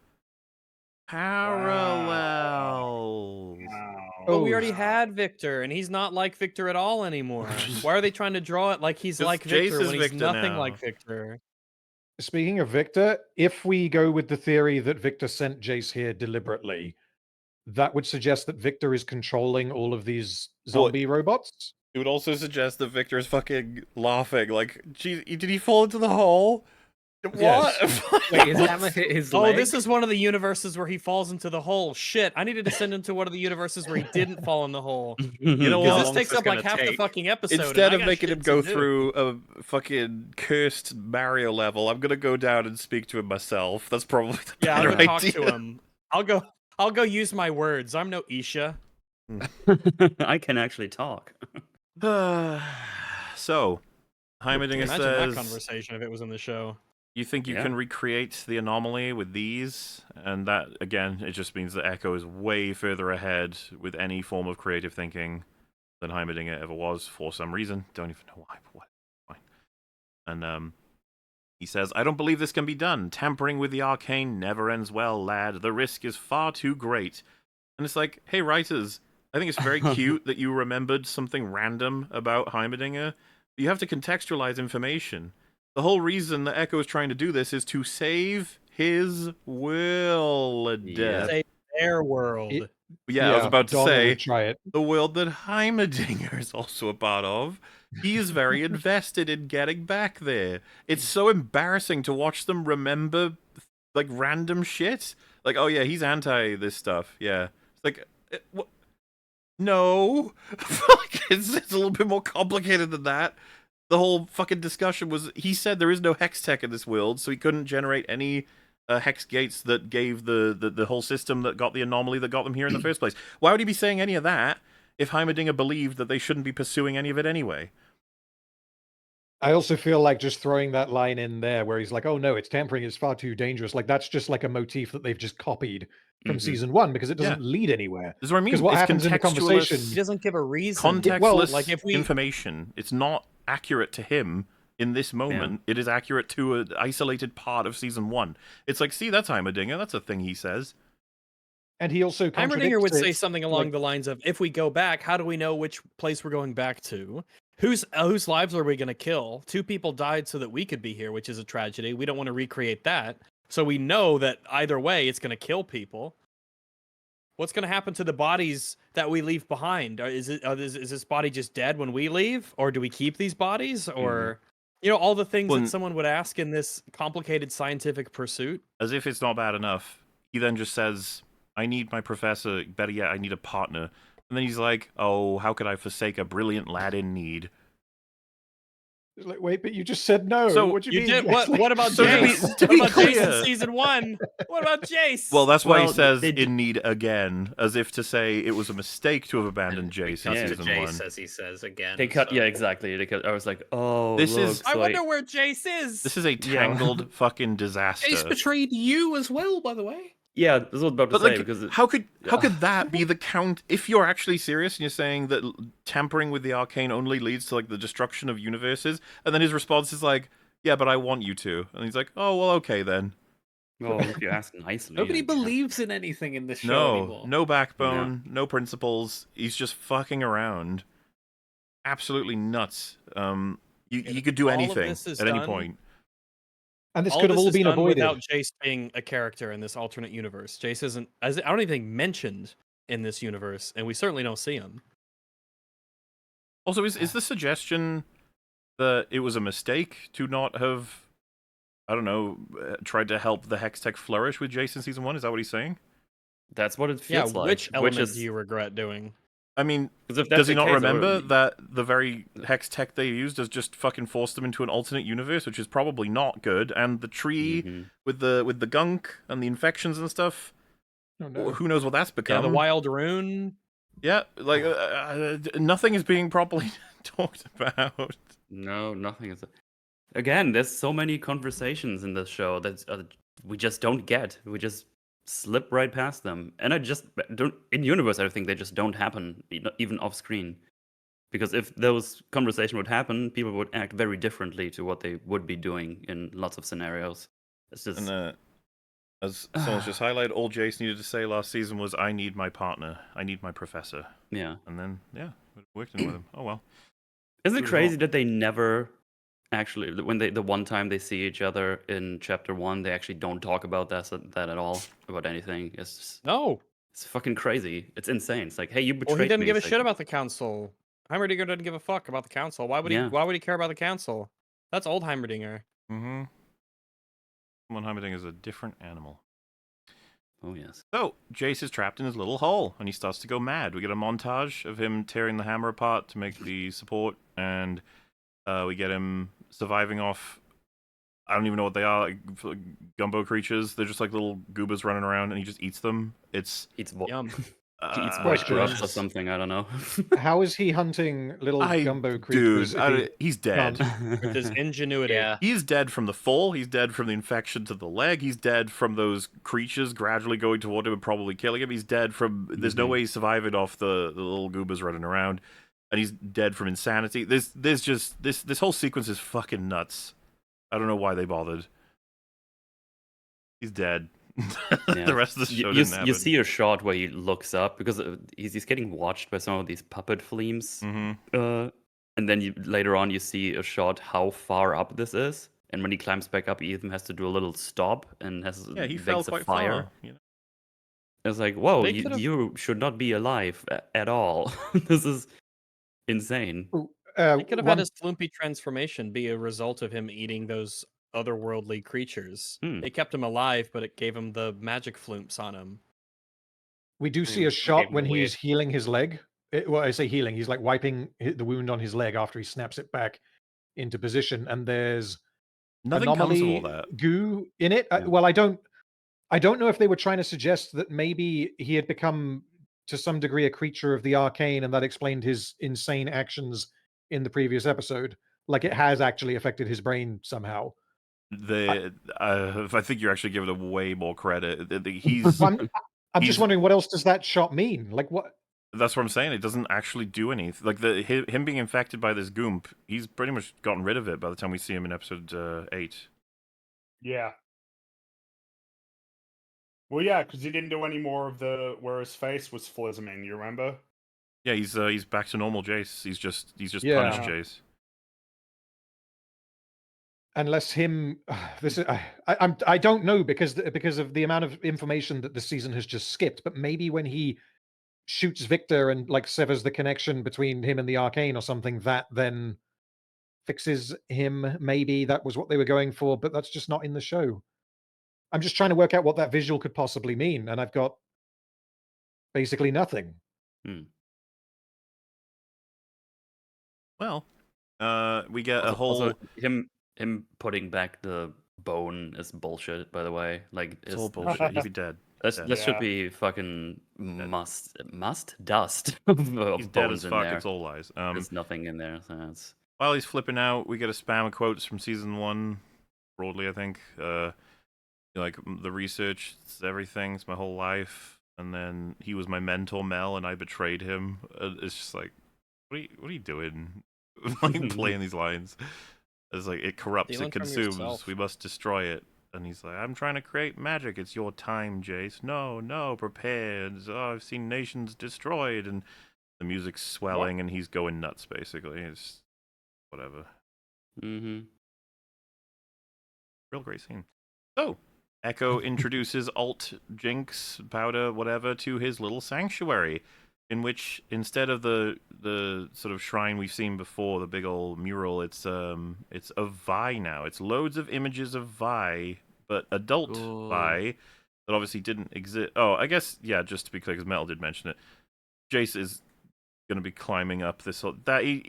Parallels. Wow. But we Oh. already had Victor, and he's not like Victor at all anymore. Why are they trying to draw it like he's 'Cause like Jace Victor is when he's Victor nothing now. like Victor? Speaking of Victor, if we go with the theory that Victor sent Jace here deliberately, that would suggest that Victor is controlling all of these zombie robots. It would also suggest that Victor is fucking laughing. Like, geez, did he fall into the hole? What? Yes. Wait, is that his Oh, leg? this is one of the universes where he falls into the hole. Shit, I needed to send him to one of the universes where he didn't fall in the hole. You know How what? Because long this takes is up this like gonna half the take? fucking episode. and Instead I of got making shit him to go do. through a fucking cursed Mario level, I'm gonna go down and speak to him myself. That's probably the Yeah, I'm better gonna talk idea. to him. I'll go use my words. I'm no Isha. I can actually talk. So, Heimerdinger Imagine that says, conversation if it was in the show. you think you Yeah. can recreate the anomaly with these? And that, again, it just means that Ekko is way further ahead with any form of creative thinking than Heimerdinger ever was for some reason. Don't even know why, but what? Fine. And, he says, I don't believe this can be done. Tampering with the arcane never ends well, lad. The risk is far too great. And it's like, hey, writers, I think it's very cute that you remembered something random about Heimerdinger. But you have to contextualize information. The whole reason that Ekko is trying to do this is to save his world. Yeah. Save their world. It- Yeah, I was about to Donna say, would try it. the world that Heimerdinger is also a part of. He is very invested in getting back there. It's so embarrassing to watch them remember, like, random shit. Like, oh yeah, he's anti this stuff. Yeah. It's like, what? No. it's a little bit more complicated than that. The whole fucking discussion was, he said there is no hex tech in this world, so he couldn't generate any hex gates that gave the whole system that got the anomaly that got them here in the first place. Why would he be saying any of that if Heimerdinger believed that they shouldn't be pursuing any of it anyway? I also feel like just throwing that line in there where he's like, "Oh no, it's tampering. It's far too dangerous." Like that's just like a motif that they've just copied from Mhm. season 1 because it Yeah. doesn't lead anywhere. This is what I mean. Because what It's happens in the He conversation? doesn't give a reason. contextless like if we information. It's not accurate to him in this moment. It is accurate to an isolated part of season 1. It's like, see, that's Heimerdinger. That's a thing he says. And he also Heimerdinger would contradicts say it, something along like- the lines of, "If we go back, how do we know which place we're going back to? Whose lives are we going to kill? 2 people died so that we could be here, which is a tragedy. We don't want to recreate that. So we know that either way, it's going to kill people. What's going to happen to the bodies that we leave behind? Is this body just dead when we leave, or do we keep these bodies, or all the things Well, that someone would ask in this complicated scientific pursuit?" As if it's not bad enough, he then just says, I need my professor. Better yet, I need a partner. And then he's like, oh, how could I forsake a brilliant lad in need? Like, wait, but you just said no. So what do you You mean? did yes? what about So to be- Jace? to What be about Jace clear- in season 1? What about Jace? Well, that's why he Well, says they in need again, as if to say it was a mistake to have abandoned Jace in Cuts to season Jace 1. as he says again. They cut, so- yeah, exactly. They cut. I was like, oh, This look, is- I so wonder where Jace is. This is a tangled fucking disaster. Jace betrayed you as well, by the way. yeah, this was about to But say like, because how could that be the count? If you're actually serious and you're saying that tampering with the arcane only leads to like the destruction of universes, and then his response is like, "Yeah, but I want you to," and he's like, "Oh well, okay then." well, if you ask nicely, Nobody I guess. believes in anything in this show No, anymore. no backbone, no principles. He's just fucking around. Absolutely nuts. He could do all of anything this is at any done- point. And this All could have this all is been done avoided. without Jace being a character in this alternate universe. Jace isn't, I don't even think mentioned in this universe, and we certainly don't see him. Also, is the suggestion that it was a mistake to not have, I don't know, tried to help the Hex Tech flourish with Jace in season 1? Is that what he's saying? That's what it Yeah, feels like. which element is, do you regret doing? I mean, 'cause if that's does he the not case, remember that the very Hex Tech they used has just fucking forced them into an alternate universe, which is probably not good, and the tree Mhm. with the gunk and the infections and stuff, Oh, no. who knows what that's Yeah, become? the Wild Rune. Yeah, like nothing is being properly talked about. No, nothing is. Again, there's so many conversations in this show that we just don't get. We just slip right past them, and I just don't. In universe, I think they just don't happen, even off screen. Because if those conversations would happen, people would act very differently to what they would be doing in lots of scenarios. It's just And as someone's just highlighted, all Jace needed to say last season was, "I need my partner. I need my professor." yeah. And then it worked in with him. Oh well. Isn't it Good crazy result. that they never actually, when the one time they see each other in chapter 1, they actually don't talk about that at all, about anything. It's just, No. it's fucking crazy. It's insane. It's like, hey, you betrayed Well, he didn't me. give a It's shit like, about the council. Heimerdinger didn't give a fuck about the council. Why would Yeah. he? Why would he care about the council? That's old Heimerdinger. Mm-hmm. Heimerdinger is a different animal. oh yes. So, Jace is trapped in his little hole, and he starts to go mad. We get a montage of him tearing the hammer apart to make the support, and we get him surviving off, I don't even know what they are, like gumbo creatures. They're just like little goobers running around, and he just eats them. It's... Eats Yum. he eats Question. brush or something. I don't know. How is he hunting little gumbo Dude, creatures? if he he's dead. can't- With his ingenuity. Yeah. He's dead from the fall. He's dead from the infection to the leg. He's dead from those creatures gradually going toward him and probably killing him. He's dead from... There's no Mhm. way he's surviving off the little goobers running around. And he's dead from insanity. There's just... This whole sequence is fucking nuts. I don't know why they bothered. He's dead. Yeah. The rest of the show you didn't happen. you see a shot where he looks up because he's getting watched by some of these puppet flames. Mm-hmm. And then later on, you see a shot how far up this is. And when he climbs back up, he even has to do a little stop and has Yeah, he makes fell a quite fire. far. You know? It's like, whoa, They you, could've- you should not be alive at all. This is insane. He could have one- had his flumpy transformation be a result of him eating those otherworldly creatures. Hmm. It kept him alive, but it gave him the magic flumps on him. We do see a gave shot him when a weird- he's healing his leg. Well, I say healing. He's like wiping the wound on his leg after he snaps it back into position, and there's Nothing comes of anomaly all that. goo in it. Yeah. Well, I don't know if they were trying to suggest that maybe he had become to some degree a creature of the arcane, and that explained his insane actions in the previous episode. Like it has actually affected his brain somehow. I think you're actually giving him way more credit. He's I'm just wondering, what else does that shot mean? Like what? That's what I'm saying. It doesn't actually do anything. Like him being infected by this goomp, he's pretty much gotten rid of it by the time we see him in episode 8. Yeah. Well, yeah, because he didn't do any more of where his face was flizzing. You remember? Yeah, he's back to normal Jace. He's just Yeah. punished Jace. Unless him, this is I don't know because of the amount of information that the season has just skipped. But maybe when he shoots Victor and like severs the connection between him and the Arcane or something, that then fixes him. Maybe that was what they were going for, but that's just not in the show. I'm just trying to work out what that visual could possibly mean, and I've got basically nothing. Well, we get a whole. Also, him putting back the bone is bullshit. By the way, like It's all bullshit. He'd be dead. That should be fucking must dust. He's dead as fuck. It's all lies. There's nothing in there. So it's... While he's flipping out, we get a spam of quotes from season 1, broadly, I think. Like the research, it's everything. It's my whole life. And then he was my mentor, Mel, and I betrayed him. It's just like, what are you doing? Like playing these lines. It's like it corrupts, it consumes. We must destroy it. And he's like, I'm trying to create magic. It's your time, Jace. No, prepare. Oh, I've seen nations destroyed. And the music's swelling, and he's going nuts, basically. It's whatever. Mm-hmm. Real great scene. So, Ekko introduces Alt, Jinx, Powder, whatever, to his little sanctuary, in which, instead of the sort of shrine we've seen before, the big old mural, it's a Vi now. It's loads of images of Vi, but adult Vi, that obviously didn't exist. Oh, I guess, yeah, just to be clear, because Metal did mention it, Jace is going to be climbing up this whole... I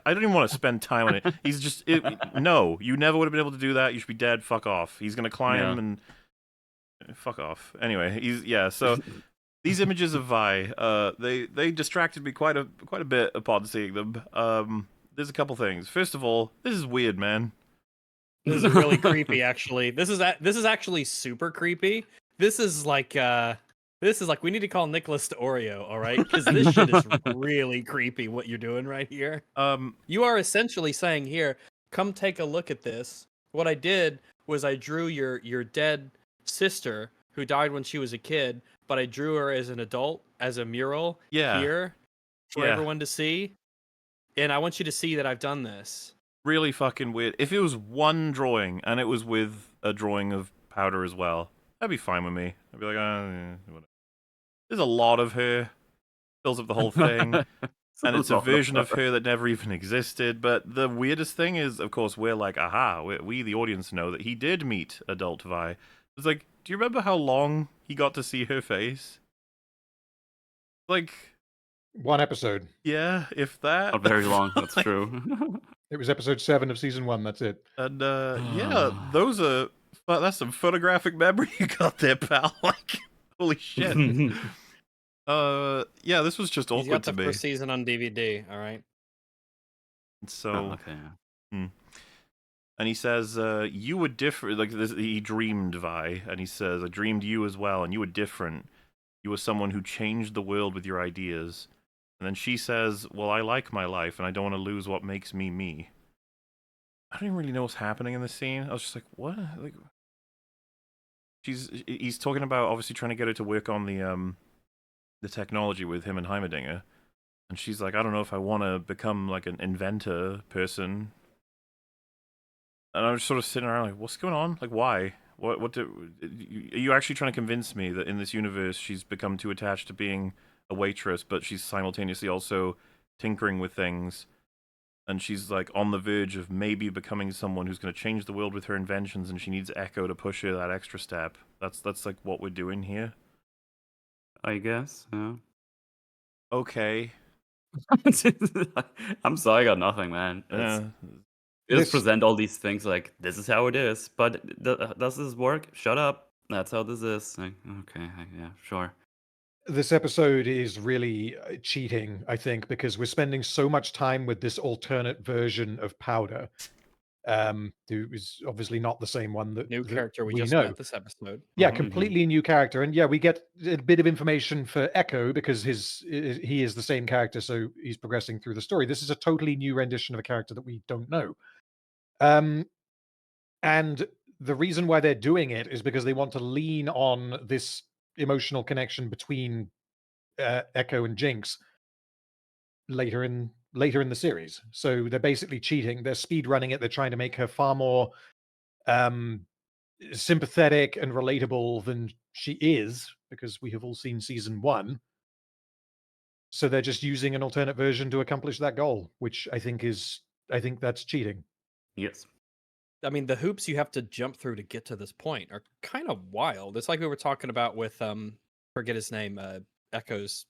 don't even want to spend time on it. He's just... no, you never would have been able to do that. You should be dead. Fuck off. He's going to climb and... Fuck off. Anyway, so... These images of Vi, they distracted me quite a bit upon seeing them. There's a couple things. First of all, this is weird, man. This is really creepy, actually. This is actually super creepy. This is like we need to call Nicholas to Oreo, all right? Because this shit is really creepy. What you're doing right here. You are essentially saying here, come take a look at this. What I did was I drew your dead sister who died when she was a kid, but I drew her as an adult, as a mural here for everyone to see. And I want you to see that I've done this. Really fucking weird. If it was one drawing, and it was with a drawing of Powder as well, that'd be fine with me. I'd be like, whatever. There's a lot of her. Fills up the whole thing. And it's a version of her that never even existed. But the weirdest thing is, of course, we're like, aha, we the audience know that he did meet adult Vi. It's like, do you remember how long he got to see her face? Like... 1 episode. Yeah, if that. Not very long, that's true. It was episode 7 of season 1, that's it. And, yeah, that's some photographic memory you got there, pal. Like, holy shit. Yeah, this was just awkward to me. He's got the first season on DVD, all right? So... And he says, you were different, like, he dreamed Vi, and he says, I dreamed you as well, and you were different. You were someone who changed the world with your ideas. And then she says, well, I like my life, and I don't want to lose what makes me me. I don't even really know what's happening in this scene. I was just like, what? Like, he's talking about, obviously, trying to get her to work on the technology with him and Heimerdinger. And she's like, I don't know if I want to become, like, an inventor person. And I'm just sort of sitting around like, what's going on? Like, why? Are you actually trying to convince me that in this universe she's become too attached to being a waitress, but she's simultaneously also tinkering with things, and she's like on the verge of maybe becoming someone who's going to change the world with her inventions, and she needs Ekko to push her that extra step? That's like what we're doing here. I guess, yeah. Okay. I'm sorry, I got nothing, man. Just present all these things like, this is how it is, but does this work? Shut up. That's how this is. Like, okay, yeah, sure. This episode is really cheating, I think, because we're spending so much time with this alternate version of Powder, who is obviously not the same one that, New that character we we just know. met this episode. Yeah, Mhm. completely new character, and yeah, we get a bit of information for Ekko because he is the same character, so he's progressing through the story. This is a totally new rendition of a character that we don't know, and the reason why they're doing it is because they want to lean on this emotional connection between Ekko and Jinx later in the series. So they're basically cheating. They're speed running it. They're trying to make her far more sympathetic and relatable than she is, because we have all seen season 1. So they're just using an alternate version to accomplish that goal, which I think that's cheating. Yes. I mean, the hoops you have to jump through to get to this point are kind of wild. It's like we were talking about with forget his name, Ekko's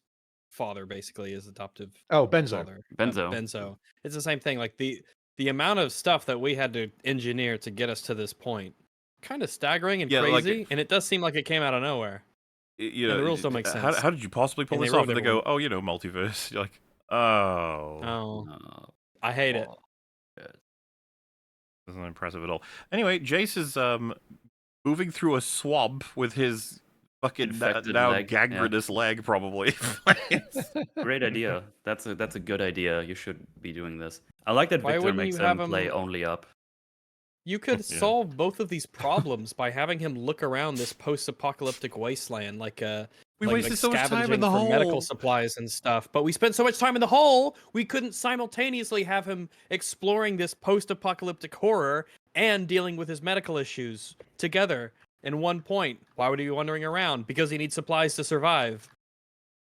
father, basically his adoptive Oh, Benzo. father, Benzo. Benzo. It's the same thing. Like the amount of stuff that we had to engineer to get us to this point, kind of staggering and Yeah, like, crazy. And it does seem like it came out of nowhere. You And know, the rules don't make how sense. did you possibly pull And they this off? ruined And they go, everyone. oh, multiverse. You're like, oh. Oh, No. I hate it. That's not impressive at all. Anyway, Jace is moving through a swamp with his fucking Infected now leg, gangrenous leg, probably. Great idea. That's a good idea. You should be doing this. I like that Why Victor wouldn't makes you have him play him- only up. You could Yeah. solve both of these problems by having him look around this post-apocalyptic wasteland, like We like wasted so much time in scavenging the for medical hole. supplies and stuff. But we spent so much time in the hole, we couldn't simultaneously have him exploring this post-apocalyptic horror and dealing with his medical issues together in one point. Why would he be wandering around? Because he needs supplies to survive.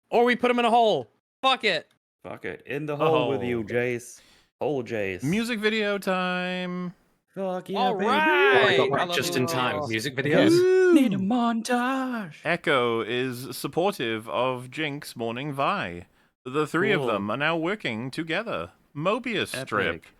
Or we put him in a hole. Fuck it. Fuck it. In the hole with you, Oh. Jace. Hole Jace. Music video time. Fuck yeah, All baby. right. got back I love just in time. this. Music Yes. videos. Need a montage. Ekko is supportive of Jinx mourning Vi. The three of Cool. them are now working together. Mobius strip. Epic.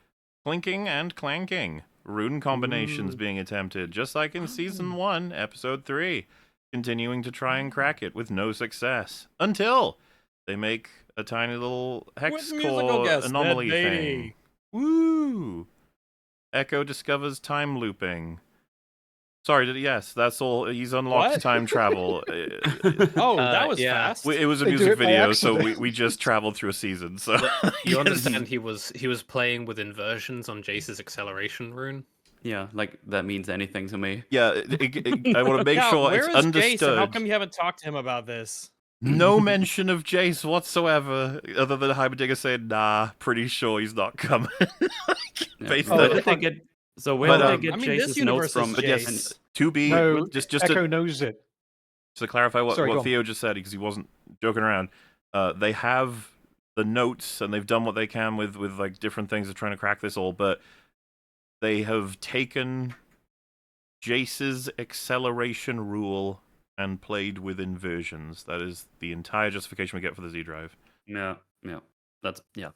Clinking and clanking. Rune combinations Ooh. being attempted, just like in Season 1, Episode 3. Continuing to try and crack it with no success. Until they make a tiny little hex With musical core guest, anomaly Ned thing. Beatty. Woo! Ekko discovers time looping. Sorry, yes, that's all. He's unlocked What? time travel. Oh, that was yeah. fast. It was a They do music it by video, so accident. we just traveled through a season. So You Yes. understand he was playing with inversions on Jace's acceleration rune. Yeah, like that means anything to me. Yeah, I want to make Yeah, sure where it's is Jace, and understood. how come you haven't talked to him about this? No mention of Jace whatsoever, other than Heimerdinger saying, "Nah, pretty sure he's not coming." Yeah. Based Where on- did they get? So where But, did they um, get I mean, this Jace's universe notes is from? But Jace. yes, to be No, just Ekko to, knows it. to clarify what Sorry, go on. Theo just said, because he wasn't joking around. They have the notes, and they've done what they can with like different things of trying to crack this all, but they have taken Jace's acceleration rule and played with inversions. That is the entire justification we get for the Z drive. Yeah, that's yeah.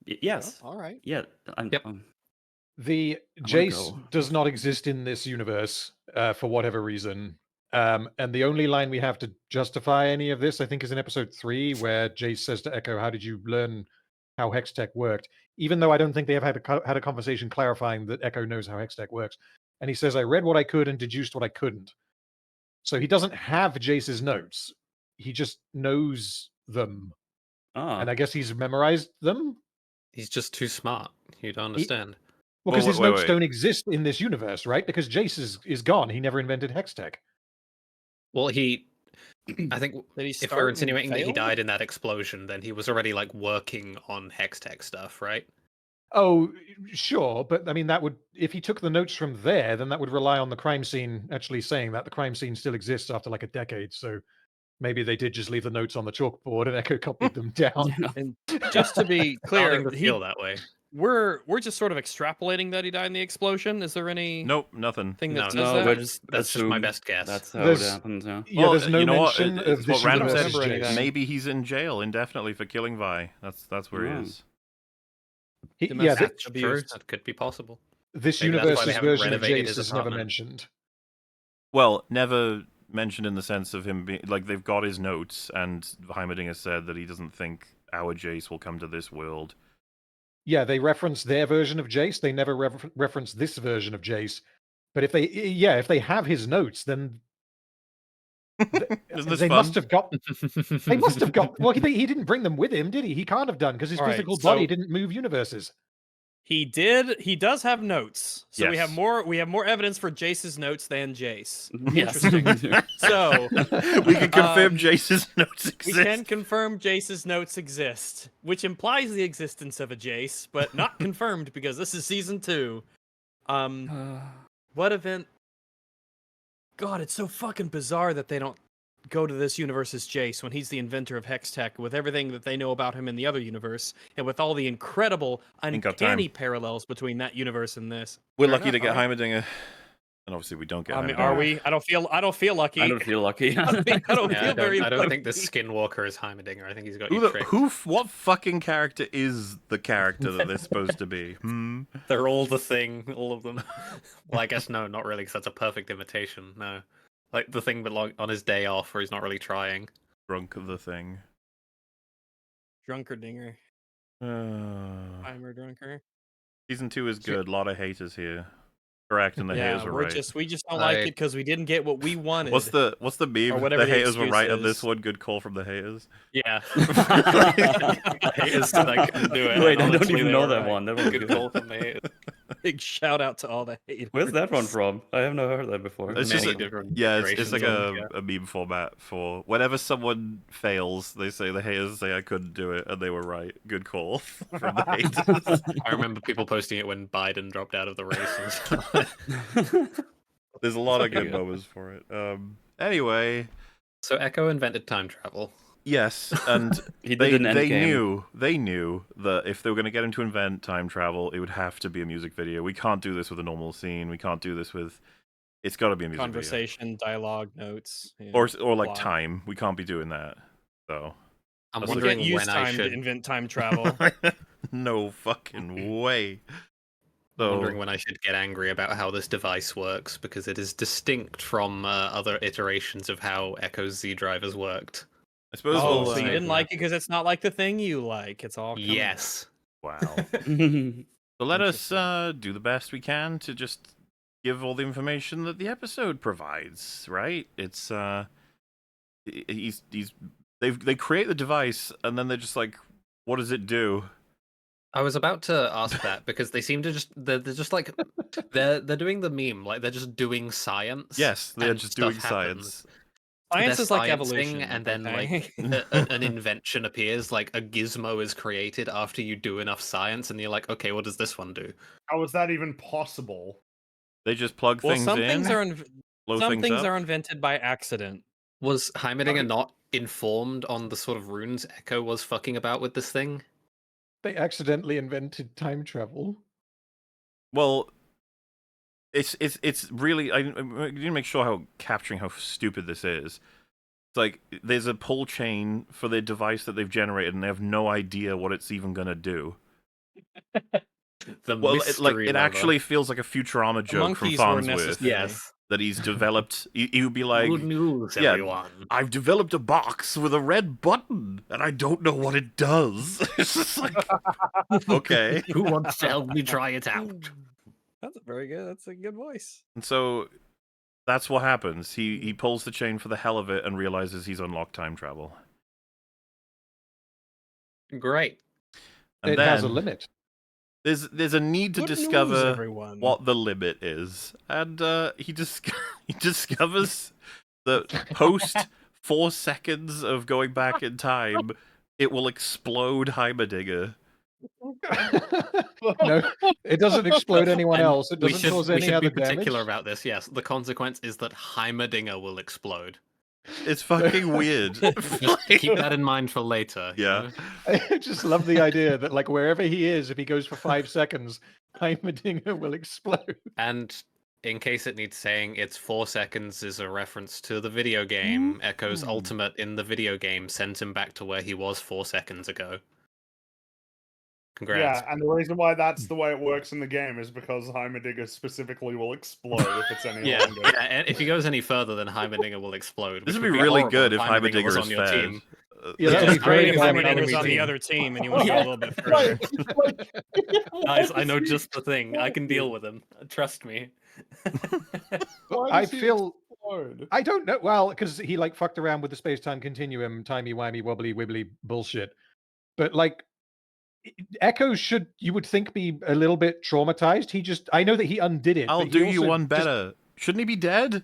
Yes, Oh, all right. yeah. Yep. The wanna Jace go. does not exist in this universe for whatever reason. And the only line we have to justify any of this, I think, is in episode 3, where Jace says to Ekko, "How did you learn how Hextech worked?" Even though I don't think they have had a conversation clarifying that Ekko knows how Hextech works. And he says, "I read what I could and deduced what I couldn't." So he doesn't have Jace's notes. He just knows them. Ah, And I guess he's memorized them. He's just too smart. You don't understand. Well, because Well, his wait, notes wait. don't exist in this universe, right? Because Jace is gone. He never invented Hextech. Well, I think Did he if we're start and insinuating that he fail? died in that explosion, then he was already like working on Hextech stuff, right? Oh, sure, but I mean that would, if he took the notes from there, then that would rely on the crime scene actually saying that the crime scene still exists after like a decade. So maybe they did just leave the notes on the chalkboard and Ekko copied them down. And just to be Starting clear, to feel that way. we're just sort of extrapolating that he died in the explosion. Is there any Nope, nothing. thing No, that says no, that? that's just my assume best guess. That's how There's- it happens. Yeah. Yeah, Well, there's no you know what? mention It's of this what Random universe said. as remember Jace. anything. Maybe he's in jail indefinitely for killing Vi. That's where he Oh. is. Yeah, Domestic That's abuse. true. That could be possible. this Maybe that's why they universe's haven't version of renovated Jace his is never apartment. mentioned. Well, never mentioned in the sense of him being like they've got his notes, and Heimerdinger said that he doesn't think our Jace will come to this world. Yeah, they reference their version of Jace. They never reference this version of Jace. But if they have his notes, then Isn't this they fun? must have got. They must have got. Well, he didn't bring them with him, did he? He can't have done because his All right, physical body so- didn't move universes. He did. He does have notes. So we have Yes. more. We have more evidence for Jace's notes than Jace. Yes. Interesting. So We can confirm Um, Jace's notes we exist. can confirm Jace's notes exist, which implies the existence of a Jace, but not confirmed because this is season 2. What event? God, it's so fucking bizarre that they don't go to this universe's Jace when he's the inventor of Hex Tech, with everything that they know about him in the other universe, and with all the incredible, Ain't got time. uncanny parallels between that universe and this. We're Fair lucky to enough, get alright. Heimerdinger, and obviously we don't get. I mean, Heimerdinger. are we? I don't feel lucky. I don't feel lucky. I don't Yeah, feel very I don't lucky. think the Skinwalker is Heimerdinger. I think he's got Who you the, tricked. what fucking character is the character that they're supposed to be? Hmm? They're all the thing, all of them. Well, I guess no, not really, because that's a perfect imitation. No, like the thing, but like on his day off, where he's not really trying. Drunk the thing. Drunkerdinger. Drunker. Season 2 is good. A lot of haters here. Correct, and the haters were right. We just don't like I- it because we didn't get what we wanted. What's the meme? whatever The the haters were excuse right on this is. one. Good call from the haters. Yeah. Haters said I couldn't do it. Wait, and I don't honestly, even they know were that right. one. That was Good good. call from the haters. Big shout out to all the haters. Where's that one from? I have not heard that before. It's just Many a- different Yeah, it's iterations like of it, a meme format for whenever someone fails, they say the haters say I couldn't do it, and they were right. Good call from the haters. I remember people posting it when Biden dropped out of the race and stuff. There's a lot of good Yeah. moments for it. Anyway, So Ekko invented time travel. yes, and He did they an endgame. knew that if they were going to get him to invent time travel, it would have to be a music video. We can't do this with a normal scene. We can't do this with. It's got to be a music Conversation, dialogue, notes. Yeah. video, or like plot. time. We can't be doing that. So I'm That's You wondering can't use when I time should. to invent time travel. no fucking way. I'm So wondering when I should get angry about how this device works, because it is distinct from other iterations of how Ekko's Z drivers worked. I suppose Oh, we'll so you see. didn't like it because it's not like the thing you like. It's all coming Yes. Wow. So let us do the best we can to just give all the information that the episode provides, right? It's they create the device and then they're just like, what does it do? I was about to ask that because they seem to just they're just like they're doing the meme, like they're just doing science. Yes, they're and just stuff doing happens. science. Science They're is like sciencing, evolution, and then okay? like an invention appears, like a gizmo is created after you do enough science, and you're like, okay, what does this one do? How is that even possible? They just plug Well, things some in, things are blow some things things up. are invented by accident. Was Heimerdinger not informed on the sort of runes Ekko was fucking about with this thing? They accidentally invented time travel. Well, it's really I need to make sure how capturing how stupid this is. It's like there's a pull chain for the device that they've generated, and they have no idea what it's even gonna do. The Well, mystery it lover. actually feels like a Futurama joke from monkeys were Farnsworth necessary. yes. that he's developed. He would be like, Good news, yeah, everyone. I've developed a box with a red button, and I don't know what it does. It's just like, okay. Who wants to help me try it out? That's very good. That's a good voice. And so that's what happens. He pulls the chain for the hell of it and realizes he's unlocked time travel. Great. And It has a then lit. There's a need to Good news, discover everyone. what the limit is, and he discovers that post 4 seconds of going back in time, it will explode Heimerdinger. No, it doesn't explode anyone And else. It doesn't cause we any should other be particular damage. about this. Yes, the consequence is that Heimerdinger will explode. It's fucking weird. Just keep that in mind for later. you Yeah. know? I just love the idea that, like, wherever he is, if he goes for 5 seconds, Heimerdinger will explode. And in case it needs saying, it's 4 seconds is a reference to the video game. Ekko's ultimate in the video game sent him back to where he was 4 seconds ago. Congrats. Yeah, and the reason why that's the way it works in the game is because Heimerdinger specifically will explode if it's any Yeah, longer. yeah, and if he goes any further, then Heimerdinger will explode. This which would be really horrible good if Heimerdinger was Heimerdinger on is your fed. team. Yeah, that'd It's be great great if if Heimerdinger enemy was on the team. other team and you want to go a little bit further. Guys, I know just the thing. I can deal with him. Trust me. But I feel I don't know. Well, because he like fucked around with the space-time continuum, timey-wimey, wobbly-wibbly bullshit. But like, Echo should, you would think, be a little bit traumatized. He just, I know that he undid it. I'll but he do you also one just- better. Shouldn't he be dead?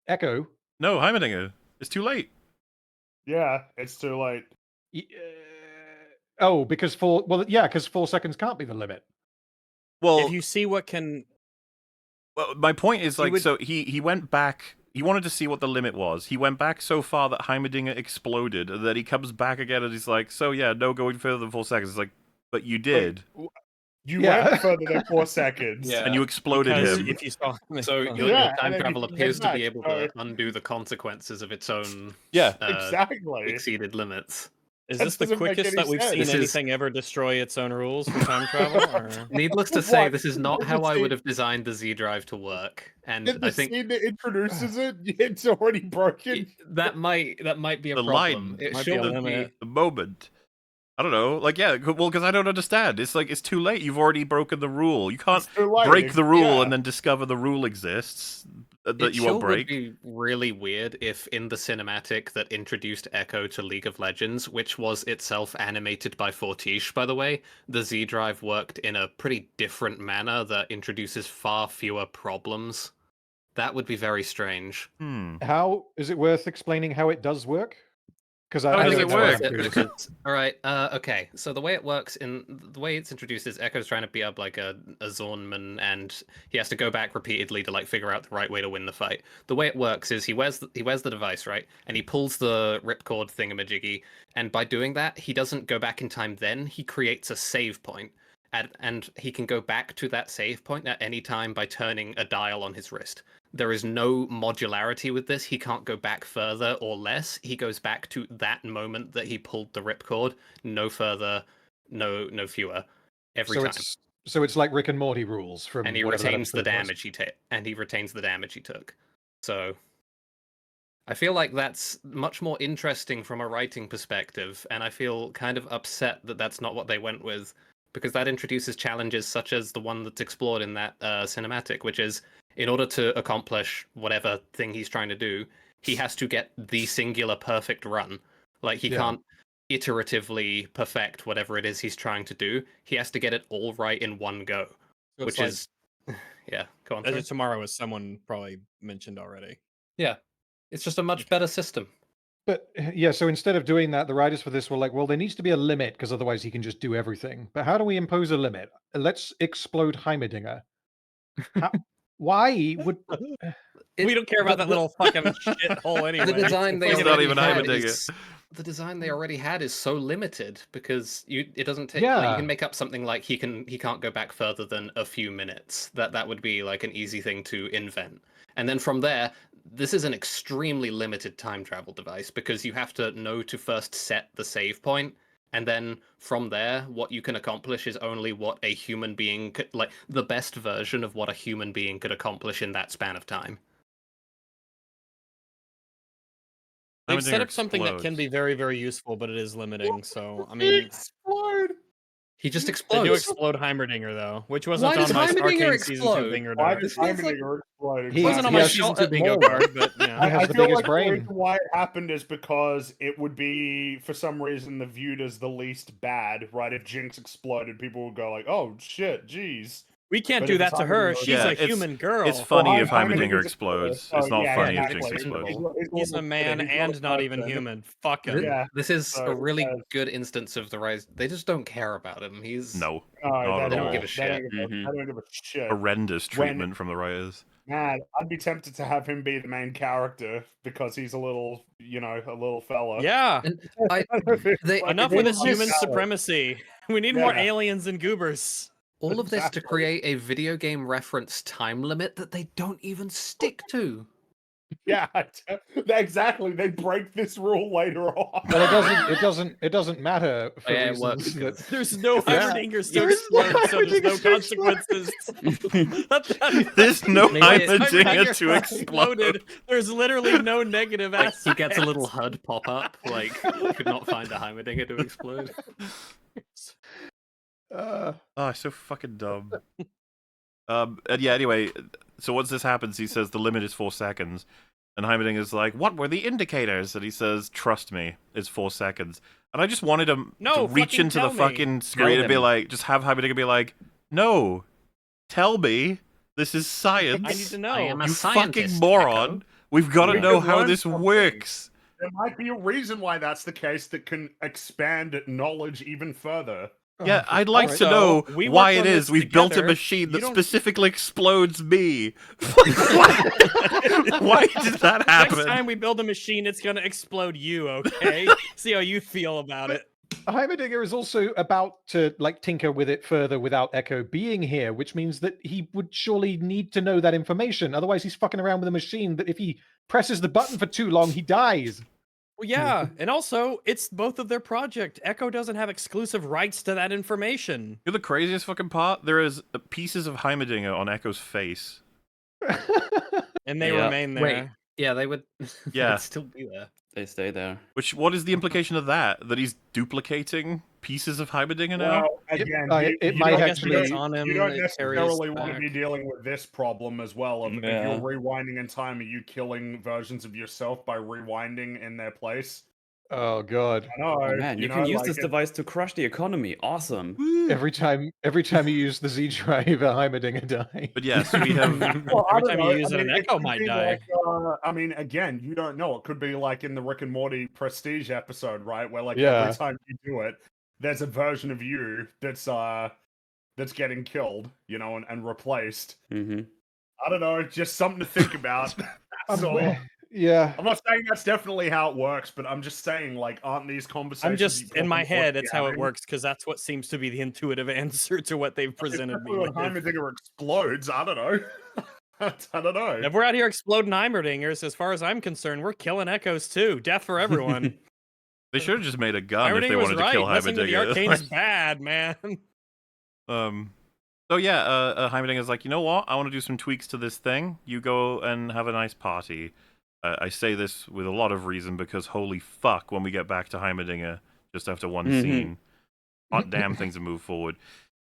Echo. No, Heimerdinger. It's too late. Yeah, it's too late. Oh, because because 4 seconds can't be the limit. Well, If you see what can, well, my point is He like, would- so he went back. He wanted to see what the limit was. He went back so far that Heimerdinger exploded, that he comes back again and he's like, so yeah, no going further than 4 seconds. It's like, but you did, You Yeah. went further than 4 seconds. Yeah. and you exploded because him. if you saw, So Yeah, your and time then you travel can get appears to back, be able so- to undo the consequences of its own Yeah. Exactly. exceeded limits. is That this the doesn't make quickest any that we've sense. seen This is- anything ever destroy its own rules for time travel? Or... Needless to say, What? this is not how I See- would have designed the Z drive to work, and In the I think scene that introduces it, it's already broken. that might be a The problem. line It might be a shouldn't limit. The moment. I don't know. Like, yeah, well, because I don't understand. It's like, it's too late. You've already broken the rule. You can't It's too late. break the rule Yeah. and then discover the rule exists that It you sure won't break. would be really weird if in the cinematic that introduced Echo to League of Legends, which was itself animated by Fortiche, by the way, the Z drive worked in a pretty different manner that introduces far fewer problems. That would be very strange. How is it worth explaining how it does work? Because How I does don't it know work? how to do it. Because, all right, okay. So the way it works the way it's introduced is Echo's trying to beat up like a Zornman, and he has to go back repeatedly to like figure out the right way to win the fight. The way it works is he wears the device, right, and he pulls the ripcord thingamajiggy, and by doing that, he doesn't go back in time. Then he creates a save point, and he can go back to that save point at any time by turning a dial on his wrist. There is no modularity with this. He can't go back further or less. He goes back to that moment that he pulled the ripcord. No further, no fewer. Every time. So it's like Rick and Morty rules from. And he whatever that retains the episode was. damage he took. So I feel like that's much more interesting from a writing perspective, and I feel kind of upset that that's not what they went with, because that introduces challenges such as the one that's explored in that cinematic, which is, in order to accomplish whatever thing he's trying to do, he has to get the singular perfect run. Like, he can't iteratively perfect whatever it is he's trying to do. He has to get it all right in one go, So which it's is... Yeah, go on. Edge sorry. of Tomorrow, as someone probably mentioned already. Yeah, it's just a much better system. But yeah, so instead of doing that, the writers for this were like, well, there needs to be a limit because otherwise he can just do everything. But how do we impose a limit? Let's explode Heimerdinger. Why would We don't care about that little fucking shithole anyway. The design they It's not already even had Heimerdinger. is the design they already had is so limited, because it doesn't take. Yeah. Like, you can make up something like he can't go back further than a few minutes. That would be like an easy thing to invent. And then from there, this is an extremely limited time travel device, because you have to know to first set the save point, and then from there, what you can accomplish is only what a human being could, like the best version of what a human being could accomplish in that span of time. They've set Heimerdinger up something that can explodes. be very, very useful, but it is limiting. So, I mean, Explode. He just they explodes. do explode Heimerdinger, though, which wasn't Why on does my Heimerdinger Arcane Season 2 explode? bingo Why card. does This feels like- Heimerdinger explode? He- Wasn't on he my has- Season shot 2 at bingo more. card, but yeah. He has I the feel biggest like the brain. reason why it happened is because it would be, for some reason, viewed as the least bad, right? If Jinx exploded, people would go like, "Oh shit, jeez." We can't But do if that it's to her. Heimerdinger- She's Yeah, a it's- human girl. It's funny if Heimerdinger Heimerdinger explodes. explodes. Oh, It's not yeah, funny if exactly. Jinx explodes. He's a man and not even human. Fuck him. Yeah. This is So, a really yeah. good instance of the rise. They just don't care about him. He's No, No, Not they at all. Give a They shit. don't give a- Mhm. they don't give a shit. horrendous When- treatment from the writers. Man, I'd be tempted to have him be the main character because he's a little, a little fella. Yeah. I- they- Enough They with this just- human supremacy. We need more Yeah. aliens and goobers. all of this to Exactly. create a video game reference time limit that they don't even stick to. Yeah, exactly. They break this rule later on. Well, it doesn't matter for Yeah, it works reasons that because- There's no Yeah. Heimerdingers to There is no explode, so there's no Heimerdingers to explode. consequences. There's no Maybe it's Heimerdinger to Exploded. explode. There's literally no negative Like, aspect. he gets a little HUD pop up, like, could not find a Heimerdinger to explode. Oh, so fucking dumb. And yeah, anyway, so once this happens, he says the limit is 4 seconds. And Heimerdinger's like, what were the indicators? And he says, trust me, it's 4 seconds. And I just wanted him No, to reach fucking into the tell me. fucking screen and be him. like, just have Heimerdinger be like, no, tell me, this is science. I need to know. I am a You scientist, fucking moron. Ekko. We've got to We know can how learn this something. works. There might be a reason why that's the case that can expand knowledge even further. Yeah, I'd like Alright. to know So, we why worked it on is this we've built a together. machine You that don't- specifically explodes me. Why did that Next happen? time we build a machine, it's gonna explode you, okay? See how you feel about it. Heimerdinger is also about to like tinker with it further without Ekko being here, which means that he would surely need to know that information. Otherwise, he's fucking around with a machine that if he presses the button for too long, he dies. Well, yeah, and also, it's both of their project. Ekko doesn't have exclusive rights to that information. You're the craziest fucking part. There is pieces of Heimerdinger on Ekko's face. And they Yeah. remain there. Wait, yeah, they would Yeah. they'd still be there. They stay there. What is the implication of that? That he's duplicating pieces of Heimerdinger now? Well, again, it you might don't- actually- you It's don't- on him, you don't it carries necessarily want to back. be dealing with this problem as well. If Yeah. you're rewinding in time, are you killing versions of yourself by rewinding in their place? Oh god. I know. Oh man, you can know, use like this device to crush the economy. Awesome. Every time you use the Z drive, a Heimerdinger dies. But yes, we have. Well, I Every don't time know. you use I it, an mean, Ekko could might be die. like, I mean, again, you don't know. It could be like in the Rick and Morty Prestige episode, right? Where like Yeah. every time you do it, there's a version of you that's getting killed, you know, and replaced. Mm-hmm. I don't know, just something to think about. That's all. Yeah. I'm not saying that's definitely how it works, but I'm just saying, like, aren't these conversations? I'm you just in my probably ought head. to be It's how it having? works because that's what seems to be the intuitive answer to what they've presented me Especially with. when Heimerdinger explodes. I don't know. I don't know. If we're out here exploding Heimerdingers, as far as I'm concerned, we're killing Echoes too. Death for everyone. They should have just made a gun if they Heimerdinger was wanted to right. kill Messing with the Heimerdinger. Arcane is bad, man. So yeah, Heimerdinger's like, you know what? I want to do some tweaks to this thing. You go and have a nice party. I say this with a lot of reason because holy fuck, when we get back to Heimerdinger just after one Mhm. scene, hot damn things have moved forward.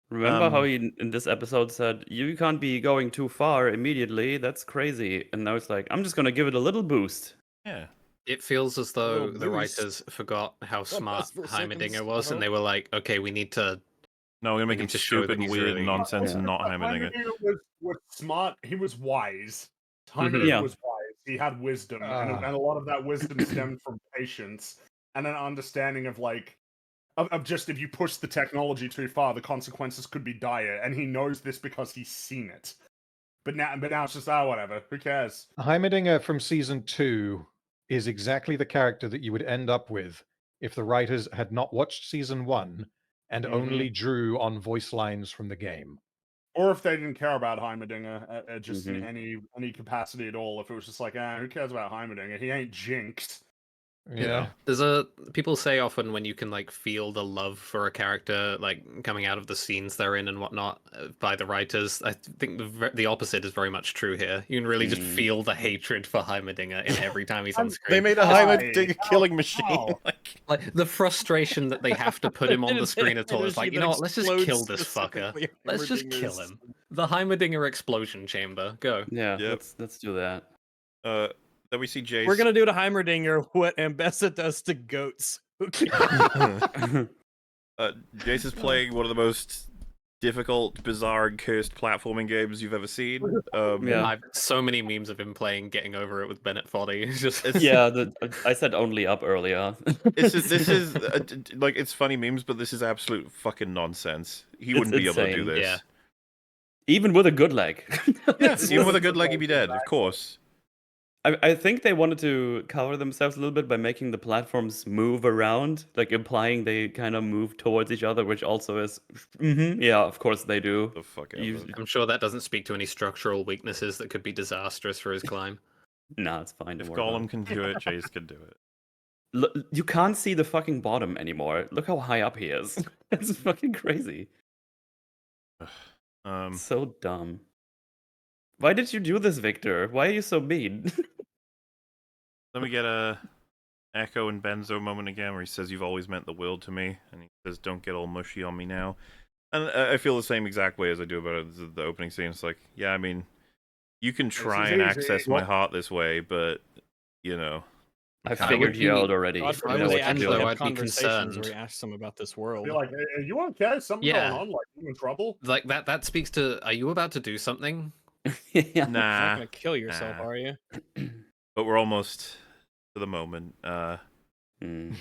Remember how Um, he in this episode said, "You can't be going too far immediately. That's crazy." And now it's like, "I'm just gonna give it a little boost." Yeah. It feels as though Little the boost. writers forgot how smart for Heimerdinger seconds, was, and they were like, okay, we need to. No, we're gonna make need him to show that stupid and he's weird really- and nonsense Yeah. and not Heimerdinger. Was smart. He was wise. Mhm. Heimerdinger Yeah. was wise. He had wisdom, and a lot of that wisdom stemmed from patience and an understanding of like of just if you push the technology too far, the consequences could be dire, and he knows this because he's seen it. But now it's just whatever. Who cares? Heimerdinger from season 2 is exactly the character that you would end up with if the writers had not watched season 1 and only drew on voice lines from the game. Or if they didn't care about Heimerdinger, just in Mhm. any capacity at all. If it was just like, who cares about Heimerdinger? He ain't Jinx. You Yeah. know? People say often when you can like feel the love for a character like coming out of the scenes they're in and whatnot by the writers. I think the opposite is very much true here. You can really just Mm. feel the hatred for Heimerdinger in every time he's on They screen. made a Why? Heimerdinger killing machine. How? Like the frustration that they have to put him on the screen at all. It's like, Energy you know that what? Let's just explodes kill this fucker. specifically Let's just kill Heimerdingers. him. The Heimerdinger explosion chamber. Go. Yeah, Yep. let's do that. Then we see Jace. We're gonna do to Heimerdinger what Ambessa does to goats. Okay. Jace is playing one of the most difficult, bizarre, and cursed platforming games you've ever seen. Yeah. I've so many memes of him playing Getting Over It with Bennett Foddy. It's just Yeah, I said only up earlier. This is like it's funny memes, but this is absolute fucking nonsense. He It's wouldn't be able to do insane. this. Yeah. Even with a good leg. Yes, even with a good leg, he'd be dead. Of course. I think they wanted to cover themselves a little bit by making the platforms move around, like implying they kind of move towards each other, which also is, yeah, of course they do. The fuck You- ever. I'm sure that doesn't speak to any structural weaknesses that could be disastrous for his climb. Nah, it's fine. If Don't worry about Gollum it. can do it, Jace can do it. Look, you can't see the fucking bottom anymore. Look how high up he is. It's fucking crazy. So dumb. Why did you do this, Victor? Why are you so mean? Let me get a Ekko and Benzo moment again where he says, "You've always meant the world to me," and he says, "Don't get all mushy on me now." And I feel the same exact way as I do about the opening scene. It's like, yeah, I mean, you can try and access my heart this way, but, you know. I figured you out already. God I forbid was they actually Enzo, have I'd be conversations concerned. where he asks them about this world. Be like, "Are you okay? Something Yeah. going on? Like, you in trouble?" Like that speaks to, are you about to do something? Yeah. You're Nah. not gonna kill yourself, Nah. are you? But we're almost to the moment. Mm.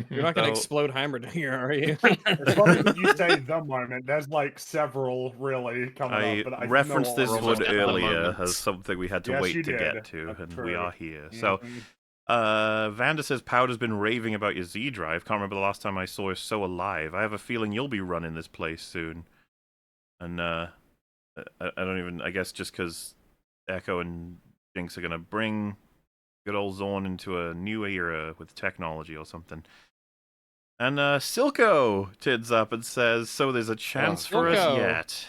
You're not gonna So- explode Heimerdinger, are you? It's funny that you say the moment. There's like several really coming I up, but I referenced this we're one almost at the earlier moment. as something we had to Yes, wait you to get did. to, That's and true. we are here. So, Mhm. Vander says Powder's been raving about your Z drive. Can't remember the last time I saw her so alive. I have a feeling you'll be running this place soon. And I don't even. I guess just because Ekko and Jinx are gonna bring good old Zorn into a new era with technology or something. And Silco tids up and says, "So there's a chance for us Silco. yet."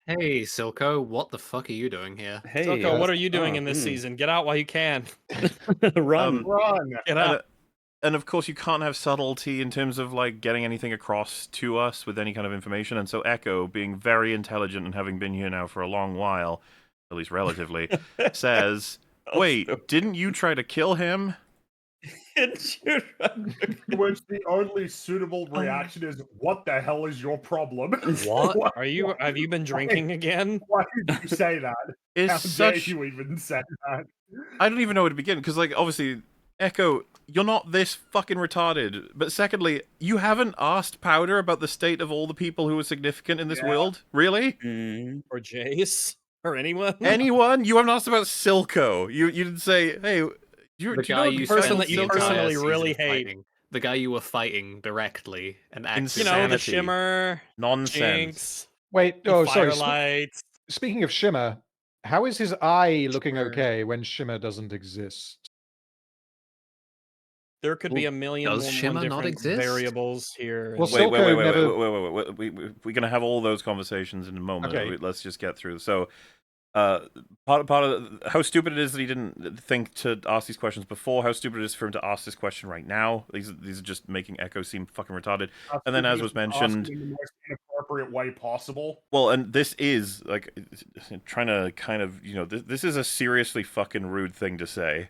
Hey, Silco, what the fuck are you doing here? Hey, Silco, what are you doing in this season? Get out while you can. Run. Run. Get out. And of course, you can't have subtlety in terms of like getting anything across to us with any kind of information. And so Ekko, being very intelligent and having been here now for a long while, at least relatively, says, "Wait, didn't you try to kill him?" To which the only suitable reaction is, "What the hell is your problem?" What? Have you been drinking again? Why did you say that? It's How such. dare you even say that? I don't even know where to begin because, like, obviously, Ekko, you're not this fucking retarded. But secondly, you haven't asked Powder about the state of all the people who are significant in this Yeah. world, really? Mm. Or Jace? Or anyone? Anyone? You haven't asked about Silco. You didn't say, "Hey, The do you guy know you person spent that you the entire personally season really hate. fighting. The guy you were fighting directly and actively. You know, the Insanity. Shimmer, Nonsense." Jinx, Wait, the oh, sorry. Firelight. Speaking of Shimmer, how is his eye looking Shimmer. okay when Shimmer doesn't exist? There could be a million does one Shimmer not different exist? variables here. Well, and- Wait, Silco never- we're gonna have all those conversations in a moment. Okay. Let's just get through. So, part of how stupid it is that he didn't think to ask these questions before. How stupid it is for him to ask this question right now. These are just making Ekko seem fucking retarded. And then, as was mentioned, in the most inappropriate way possible. well, and this is like trying to kind of, you know, this is a seriously fucking rude thing to say.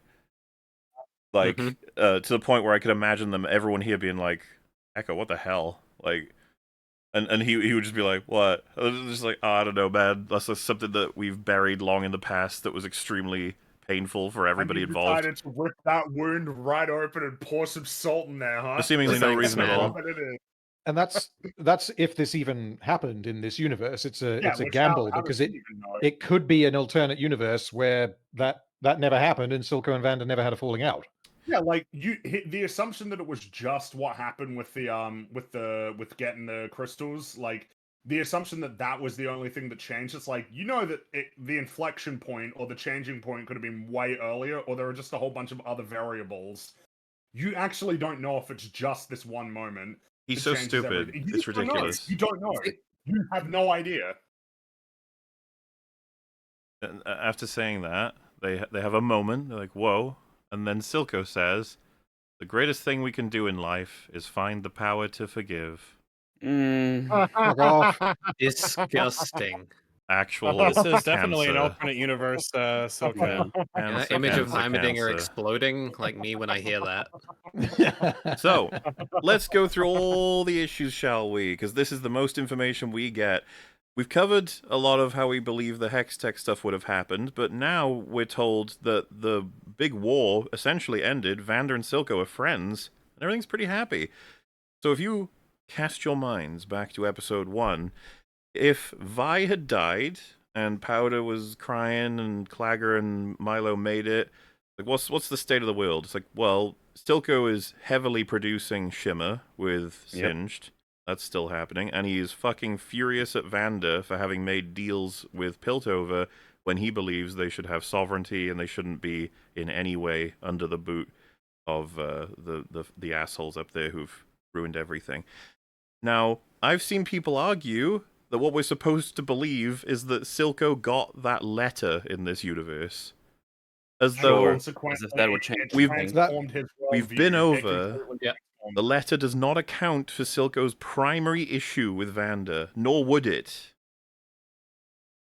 Like, to the point where I could imagine everyone here being like, "Ekko, what the hell?" Like, and he would just be like, "What?" Just like, "Oh, I don't know, man. That's just something that we've buried long in the past that was extremely painful for everybody And you involved." decided to rip that wound right open and pour some salt in there, huh? For seemingly no Thanks, reason at man. all. But it is. And that's if this even happened in this universe. It's a Yeah, it's a which gamble how because does he even know? it could be an alternate universe where that never happened and Silco and Vander never had a falling out. Yeah, like the assumption that it was just what happened with the with getting the crystals, like the assumption that that was the only thing that changed. It's like, you know, that the inflection point or the changing point could have been way earlier, or there are just a whole bunch of other variables. You actually don't know if it's just this one moment. He's that so changes stupid. everything. You It's don't know. ridiculous. You don't know. You have no idea. And after saying that, they have a moment. They're like, "Whoa!" And then Silco says, "The greatest thing we can do in life is find the power to forgive." Mm. Fuck off. Disgusting. Actual This is definitely an cancer. alternate universe, Silco. Yeah, And that cancer, image of cancer, Heimerdinger cancer. exploding, like me when I hear that. So, let's go through all the issues, shall we? Because this is the most information we get. We've covered a lot of how we believe the Hextech stuff would have happened, but now we're told that the big war essentially ended. Vander and Silco are friends, and everything's pretty happy. So if you cast your minds back to episode 1, if Vi had died and Powder was crying and Clagger and Milo made it, like what's the state of the world? It's like, well, Silco is heavily producing Shimmer with Singed. That's still happening, and he is fucking furious at Vander for having made deals with Piltover when he believes they should have sovereignty and they shouldn't be in any way under the boot of the assholes up there who've ruined everything. Now, I've seen people argue that what we're supposed to believe is that Silco got that letter in this universe. As though As if that would change We've- things. we've been over. Yeah. The letter does not account for Silco's primary issue with Vander, nor would it.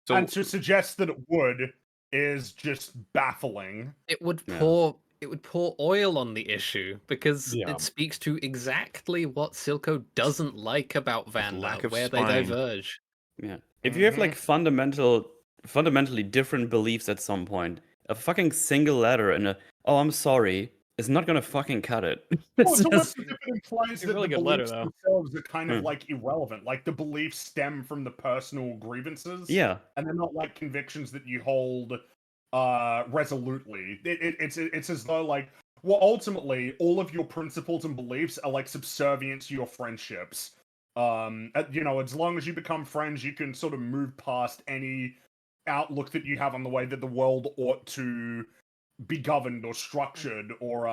So, And to suggest that it would is just baffling. It would Yeah. pour oil on the issue because Yeah. it speaks to exactly what Silco doesn't like about Vander, lack of where they spine. diverge. Yeah. If you have like fundamentally different beliefs at some point, a fucking single letter and a "oh, I'm sorry" is not gonna fucking cut it. Well, It's it's just- if it implies It's a that really the good letter, beliefs though. themselves are kind of Hmm. like irrelevant. Like the beliefs stem from the personal grievances. yeah. And they're not like convictions that you hold resolutely. It's as though like, well, ultimately all of your principles and beliefs are like subservient to your friendships. As long as you become friends, you can sort of move past any outlook that you have on the way that the world ought to be governed or structured, or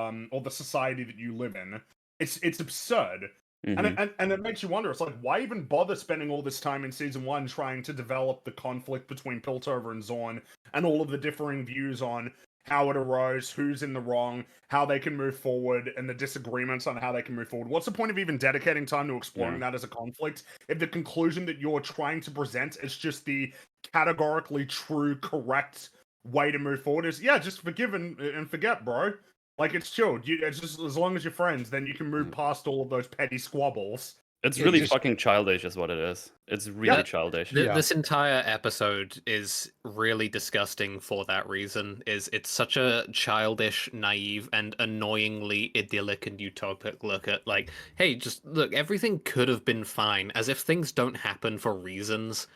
the society that you live in. It's absurd. Mhm. And it makes you wonder, it's like, why even bother spending all this time in season 1 trying to develop the conflict between Piltover and Zorn and all of the differing views on how it arose, who's in the wrong, how they can move forward, and the disagreements on how they can move forward? What's the point of even dedicating time to exploring that as a conflict if the conclusion that you're trying to present is just the categorically true, correct way to move forward? Is, yeah, just forgive and forget, bro. Like, it's chilled. It's just, as long as you're friends, then you can move past all of those petty squabbles. It's Yeah, really just- fucking childish, is what it is. It's really Yeah. childish. Yeah. This entire episode is really disgusting for that reason. It's such a childish, naive, and annoyingly idyllic and utopic look at, like, hey, just look, everything could have been fine, as if things don't happen for reasons.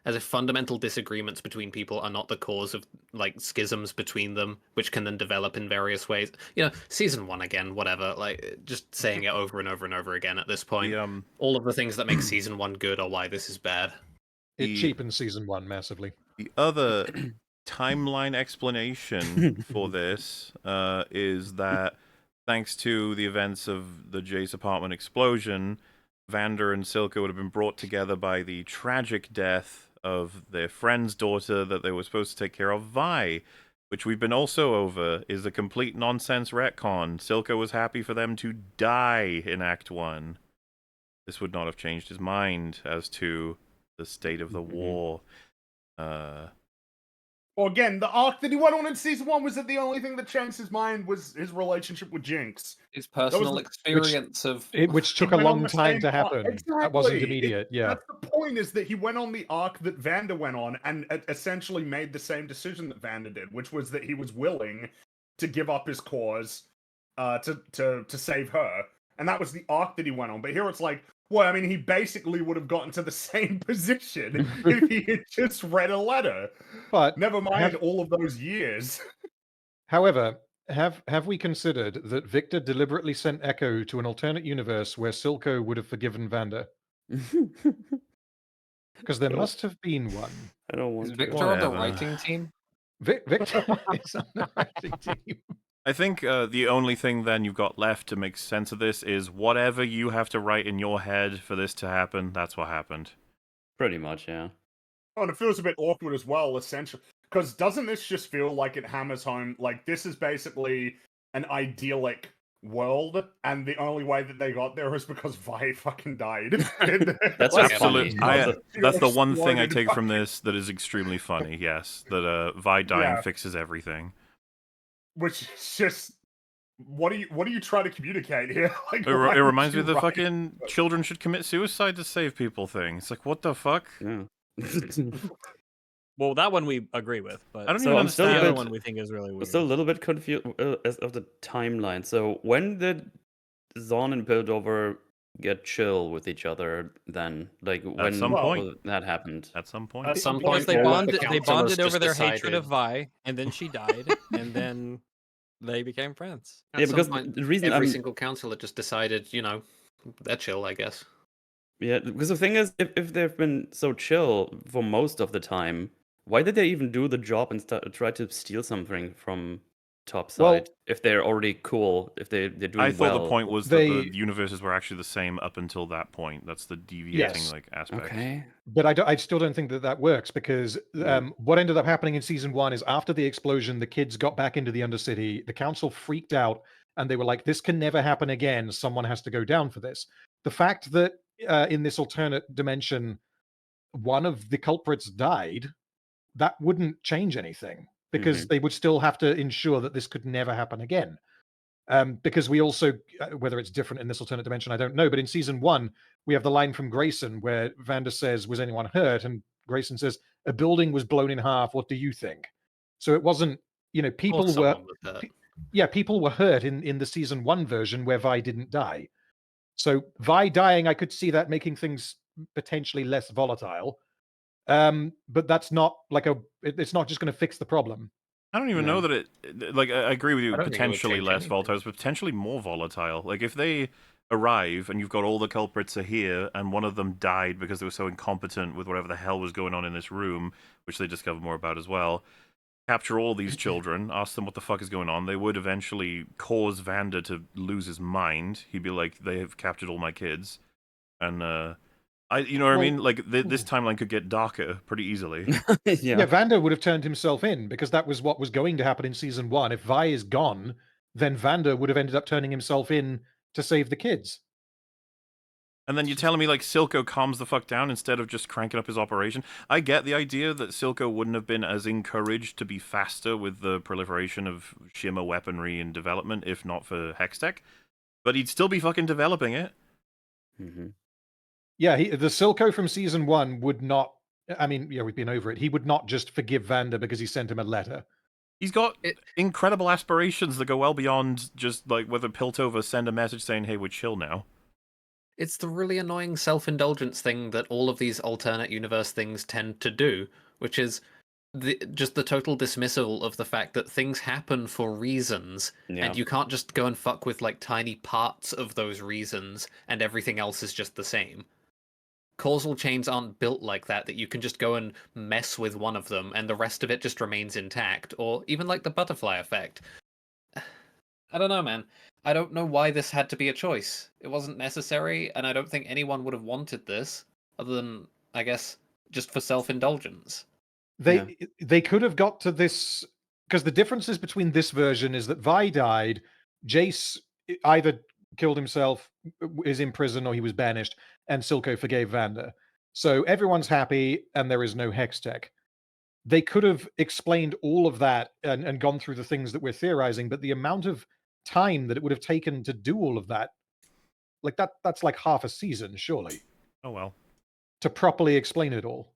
As if fundamental disagreements between people are not the cause of, like, schisms between them, which can then develop in various ways. Season 1 again, whatever. Like, just saying it over and over and over again at this point. the, All of the things that make season 1 good are why this is bad. It The- cheapens season 1 massively. the other timeline explanation for this is that thanks to the events of the Jace apartment explosion, Vander and Silco would have been brought together by the tragic death of their friend's daughter that they were supposed to take care of, Vi, which we've been also over, is a complete nonsense retcon. Silco was happy for them to die in Act 1. This would not have changed his mind as to the state of the war. Well, again, the arc that he went on in season 1 was that the only thing that changed his mind was his relationship with Jinx. His personal the- experience of Which took He a went on long the time same to arc. happen. That wasn't Exactly. immediate. Yeah. That's the point, is that he went on the arc that Vander went on and essentially made the same decision that Vander did, which was that he was willing to give up his cause to save her. And that was the arc that he went on. But here it's like, well, I mean, he basically would have gotten to the same position if he had just read a letter. But Never mind all of those years. however, have we considered that Victor deliberately sent Ekko to an alternate universe where Silco would have forgiven Vander? Because there No. must have been one. I don't is want Victor to. on the Whatever. writing team. Victor is on the writing team. I think the only thing then you've got left to make sense of this is whatever you have to write in your head for this to happen, that's what happened. Pretty much, yeah. Oh, and it feels a bit awkward as well, essentially. Because doesn't this just feel like it hammers home, like, this is basically an idyllic world, and the only way that they got there is because Vi fucking died. That's Like, just Absolute. funny. That's the one thing I exploded take from fucking- this that is extremely funny. Yes, that Vi dying Yeah. fixes everything. Which is just, what do you try to communicate here? Like, It why would reminds me you of the write- fucking children should commit suicide to save people thing. It's like, what the fuck? Yeah. Well, that one we agree with, but I don't So even I'm still the understand. a other bit- one we think is really I'm weird. still a little bit confused of the timeline. So when did Zorn and Piltover get chill with each other then? Like when some point. that happened? At some point. At some because point, they yeah, bonded, the they council has bonded over just their hatred of decided- Vi, and then she died, and then they became friends. At Yeah, some because point, the reason every I'm single councillor just decided, they're chill, I guess. yeah, because the thing is, if they've been so chill for most of the time, Why did they even do the job and try to steal something from top Well- side if they're already cool, if they're doing I thought well? the point was that the universes were actually the same up until that point. That's the deviating Yes. aspect. Okay. But I still don't think that works because what ended up happening in season 1 is after the explosion, the kids got back into the Undercity. The council freaked out and they were like, "This can never happen again. Someone has to go down for this." The fact that in this alternate dimension, one of the culprits died, that wouldn't change anything because they would still have to ensure that this could never happen again. Because we also, whether it's different in this alternate dimension, I don't know. But in season 1, we have the line from Grayson where Vander says, "Was anyone hurt?" And Grayson says, "A building was blown in half. What do you think?" So it wasn't, people were, people were hurt in the season 1 version where Vi didn't die. So Vi dying, I could see that making things potentially less volatile. But that's not it's not just going to fix the problem. I don't even know that it. I agree with you. I don't think it would Potentially change less anything. volatile, but potentially more volatile. Like if they arrive and you've got all the culprits are here, and one of them died because they were so incompetent with whatever the hell was going on in this room, which they discover more about as well. Capture all these children, ask them what the fuck is going on. They would eventually cause Vander to lose his mind. He'd be like, "They have captured all my kids," and you know what I mean? Like this timeline could get darker pretty easily. Yeah, Vander would have turned himself in because that was what was going to happen in season 1. If Vi is gone, then Vander would have ended up turning himself in to save the kids. And then you're telling me like Silco calms the fuck down instead of just cranking up his operation. I get the idea that Silco wouldn't have been as encouraged to be faster with the proliferation of Shimmer weaponry and development if not for Hextech, but he'd still be fucking developing it. Yeah, the Silco from season 1 would not. I mean, yeah, we've been over it. He would not just forgive Vander because he sent him a letter. He's got incredible aspirations that go well beyond just like whether Piltover send a message saying, "Hey, we're chill now." It's the really annoying self-indulgence thing that all of these alternate universe things tend to do, which is just the total dismissal of the fact that things happen for reasons, and you can't just go and fuck with like tiny parts of those reasons, and everything else is just the same. Causal chains aren't built like that you can just go and mess with one of them and the rest of it just remains intact, or even like the butterfly effect. I don't know, man. I don't know why this had to be a choice. It wasn't necessary, and I don't think anyone would have wanted this, other than, I guess, just for self-indulgence. They could have got to this, because the differences between this version is that Vi died, Jace either killed himself, is in prison, or he was banished, and Silco forgave Vander. So everyone's happy, and there is no Hextech. They could have explained all of that and gone through the things that we're theorizing, but the amount of time that it would have taken to do all of that, like that's like half a season, surely. Oh well. To properly explain it all.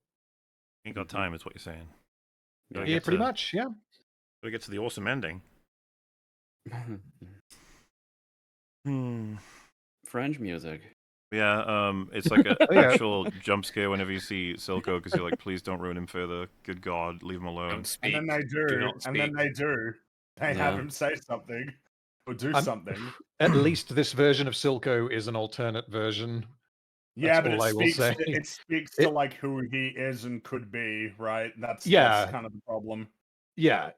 Ain't got time, is what you're saying. Yeah, pretty much, yeah. Gotta get to the awesome ending. French music. Yeah, it's like an actual jump scare whenever you see Silco, because you're like, please don't ruin him further. Good God, leave him alone. Don't speak. And then they do. They have him say something or do something. At least this version of Silco is an alternate version. Yeah, That's but it speaks to like who he is and could be, right? That's kind of the problem. Yeah,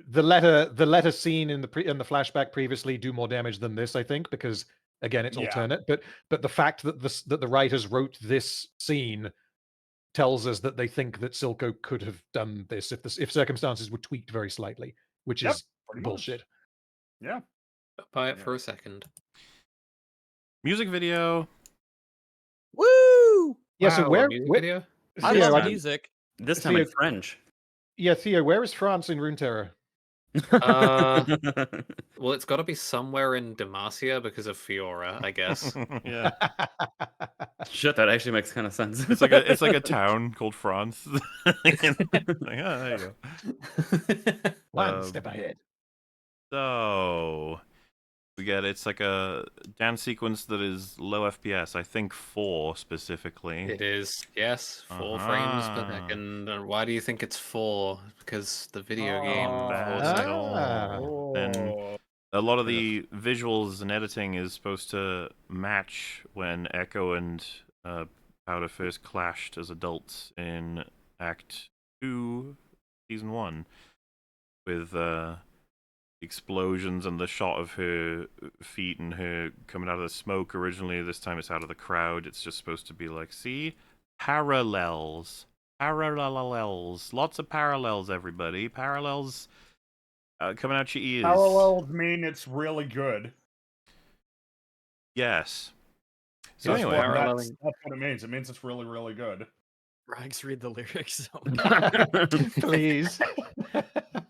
the letter scene in the flashback previously do more damage than this, I think, because again it's alternate. But the fact that the writers wrote this scene tells us that they think that Silco could have done this if circumstances were tweaked very slightly, which is bullshit. Yeah. Buy it for a second. Music video. Woo! Yeah, so where video? I Theo, love music. This time in French. Yeah, Theo, where is France in Runeterra? Well, it's got to be somewhere in Demacia because of Fiora, I guess. Yeah. Shit, that actually makes kind of sense. It's like a town called France. Like, there you go. One step ahead. So we get it's like a dance sequence that is low FPS. I think 4 specifically. It is, yes, 4 frames per second. And why do you think it's 4? Because the video game. Then a lot of the visuals and editing is supposed to match when Ekko and Powder first clashed as adults in Act 2, season 1, with explosions and the shot of her feet and her coming out of the smoke originally. This time it's out of the crowd. It's just supposed to be like, see? Parallels. Parallels. Lots of parallels, everybody. Parallels coming out your ears. Parallels mean it's really good. Yes. So That's anyway, that's what it means. It means it's really, really good. Rags, read the lyrics. Please.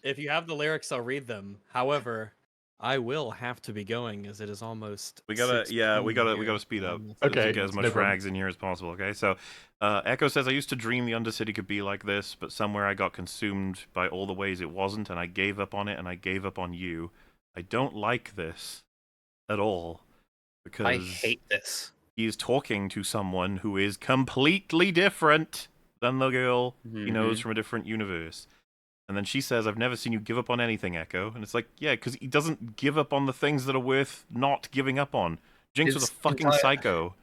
If you have the lyrics, I'll read them. However, I will have to be going as it is almost. we gotta 6 we p.m. gotta here. speed up. Okay, To get as much no problem. rags in here as possible. Okay, so Ekko says, I used to dream the Undercity could be like this, but somewhere I got consumed by all the ways it wasn't, and I gave up on it, and I gave up on you. I don't like this at all because I hate this. he is talking to someone who is completely different than the girl he knows from a different universe. And then she says, I've never seen you give up on anything, Ekko. And it's like, yeah, because he doesn't give up on the things that are worth not giving up on. Jinx was a fucking psycho.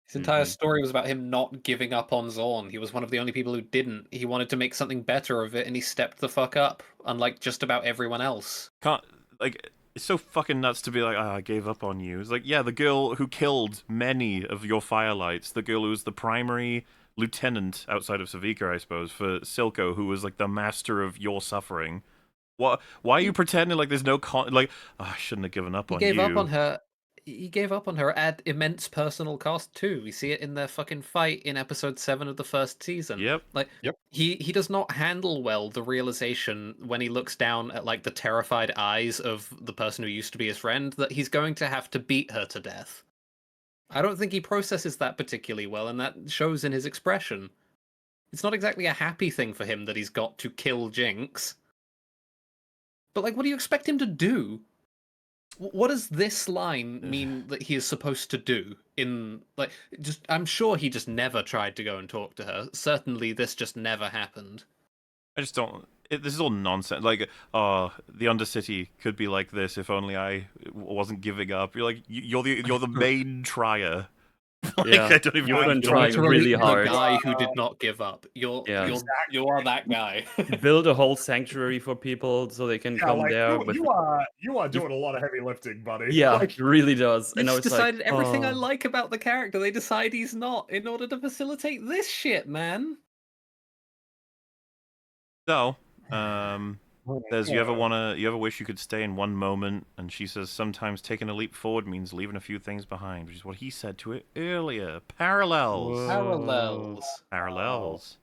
His entire story was about him not giving up on Zorn. He was one of the only people who didn't. He wanted to make something better of it, and he stepped the fuck up, unlike just about everyone else. It's so fucking nuts to be like, I gave up on you. It's like, yeah, the girl who killed many of your Firelights, the girl who was the primary lieutenant outside of Savika, I suppose, for Silco, who was like the master of your suffering. Why are you pretending like there's no I shouldn't have given up on you? He gave up on her. He gave up on her at immense personal cost too. We see it in their fucking fight in episode 7 of the first season. Yep. He does not handle well the realization when he looks down at like the terrified eyes of the person who used to be his friend that he's going to have to beat her to death. I don't think he processes that particularly well, and that shows in his expression. It's not exactly a happy thing for him that he's got to kill Jinx. But like, what do you expect him to do? What does this line mean that he is supposed to do? I'm sure he just never tried to go and talk to her. Certainly, this just never happened. I just don't. This is all nonsense. Like, the Undercity could be like this if only I wasn't giving up. You're like, you're the main trier. Yeah, I don't even you've know been how to trying really hard. The guy who did not give up. You are that guy. Build a whole sanctuary for people so they can come there. You are doing a lot of heavy lifting, buddy. Yeah, Like, it really does. They And I just was decided like, everything I like about the character, they decide he's not in order to facilitate this shit, man. So, says, you ever wish you could stay in one moment? And she says, sometimes taking a leap forward means leaving a few things behind, which is what he said to it earlier. Parallels. Parallels.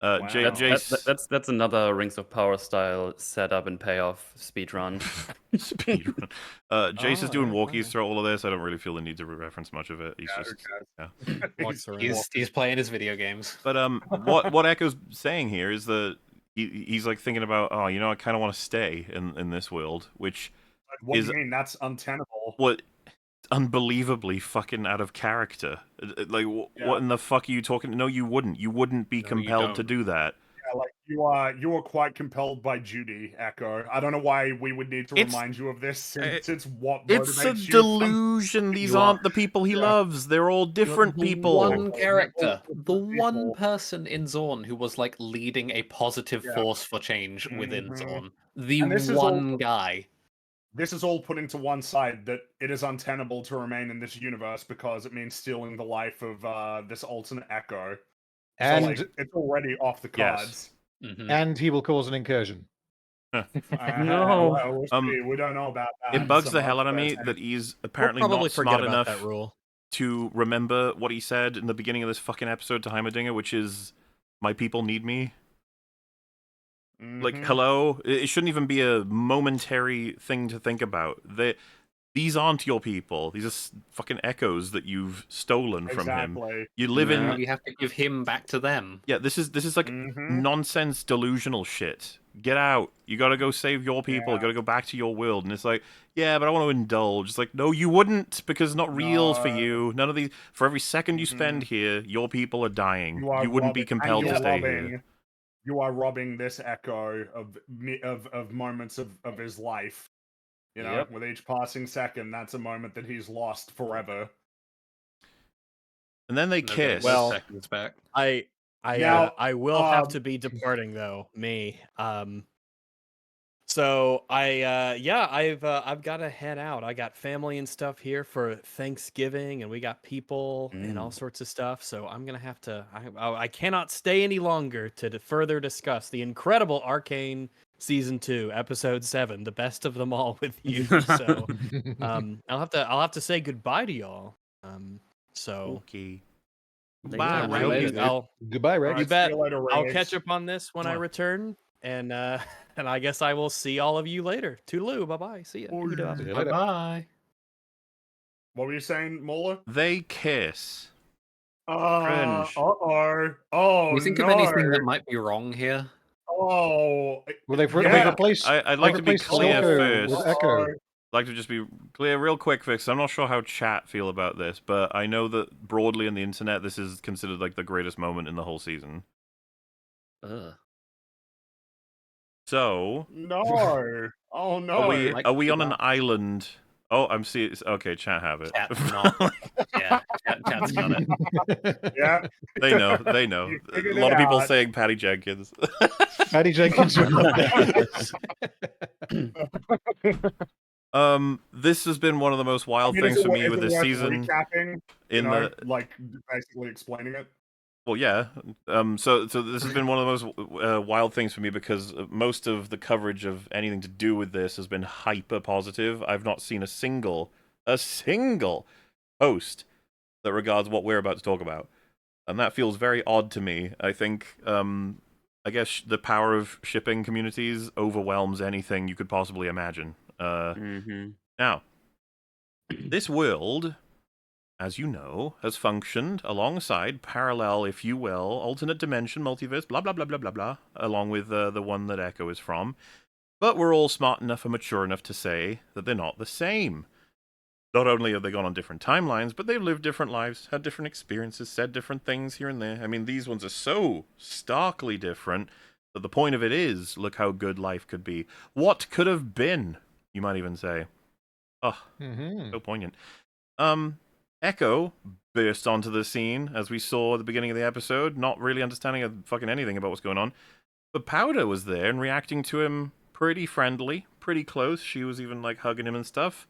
Wow. Jace. That's another Rings of Power style setup and payoff speedrun. Speedrun. Jace is doing walkies through all of this. I don't really feel the need to reference much of it. He's He's playing his video games. But what Ekko's saying here is that he's like thinking about, I kind of want to stay in this world, which what do you mean? That's untenable. What? Unbelievably fucking out of character. Like, what in the fuck are you talking? No, you wouldn't. You wouldn't be compelled to do that. Yeah, like you are quite compelled by Judy, Ekko. I don't know why we would need to remind you of this since what motivates It's a you delusion. These aren't the people he loves. They're all different people. One character, the one person in Zorn who was like leading a positive force for change within Zorn. The one guy. This is all putting to one side that it is untenable to remain in this universe because it means stealing the life of this alternate Ekko. And so, it's already off the cards. Yes. And he will cause an incursion. No. Well, we don't know about that. It bugs the hell out of me that he's apparently not smart enough that rule. to remember what he said in the beginning of this fucking episode to Heimerdinger, which is, my people need me. Like, hello? It shouldn't even be a momentary thing to think about. These aren't your people. These are fucking echoes that you've stolen from him. You live in... You have to give him back to them. Yeah, this is like nonsense delusional shit. Get out. You gotta go save your people. You gotta go back to your world. And it's like, yeah, but I want to indulge. It's like, no, you wouldn't, because it's not real for you. None of these... For every second you spend here, your people are dying. You wouldn't be compelled to stay here. You are robbing this Ekko of moments of his life. You know, with each passing second, that's a moment that he's lost forever. And then they kiss. Well, seconds back. I I will have um, to be departing though. Me. So I've got to head out. I got family and stuff here for Thanksgiving, and we got people and all sorts of stuff. So I'm gonna have to. I cannot stay any longer to further discuss the incredible Arcane season 2, episode 7, the best of them all with you. So I'll have to say goodbye to y'all. So Okay. Yeah, Bye, I I hope Ray. hope- I'll Goodbye, Rex. you bet See you later, I'll Rex. catch up on this when I Mwah. return, and and I guess I will see all of you later. Toodaloo, bye bye, see ya. See you Bye later. bye. What were you saying, Mola? They kiss. Cringe. Oh, Do you think no. of anything that might be wrong here? Oh, Well, they've yeah. replaced. I'd like to be replaced clear Silco first. with Ekko. I'd like to just be clear real quick, Fix. I'm not sure how chat feel about this, but I know that broadly on the internet, this is considered like the greatest moment in the whole season. Ugh. So, No. Oh, no. Like are we on an that. island? Oh, I'm seeing. Okay, chat have it. Chat not. Yeah, chat's got it. Yeah. They know. They know. You A figured lot it of people out. saying Patty Jenkins. Patty Jenkins would love this. This has been one of the most wild things for me with this season. Recapping, In the like basically explaining it. Well, yeah. So this has been one of the most wild things for me because most of the coverage of anything to do with this has been hyper positive. I've not seen a single post that regards what we're about to talk about, and that feels very odd to me. I think, I guess the power of shipping communities overwhelms anything you could possibly imagine. Now, this world, as you know, has functioned alongside, parallel, if you will, alternate dimension, multiverse, blah, blah, blah, blah, blah, blah, along with the one that Ekko is from. But we're all smart enough and mature enough to say that they're not the same. Not only have they gone on different timelines, but they've lived different lives, had different experiences, said different things here and there. I mean, these ones are so starkly different that the point of it is, look how good life could be. What could have been, you might even say. Oh, so poignant. Ekko burst onto the scene, as we saw at the beginning of the episode, not really understanding fucking anything about what's going on. But Powder was there and reacting to him pretty friendly, pretty close. She was even, like, hugging him and stuff.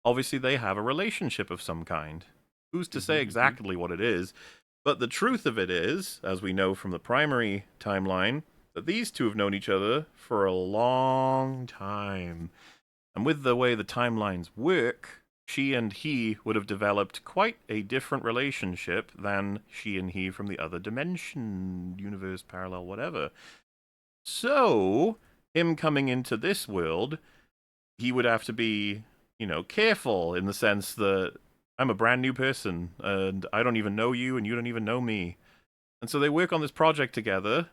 Obviously, they have a relationship of some kind. Who's to say exactly what it is? But the truth of it is, as we know from the primary timeline, that these two have known each other for a long time. And with the way the timelines work, she and he would have developed quite a different relationship than she and he from the other dimension, universe, parallel, whatever. So, him coming into this world, he would have to be, you know, careful in the sense that I'm a brand new person, and I don't even know you, and you don't even know me. And so they work on this project together,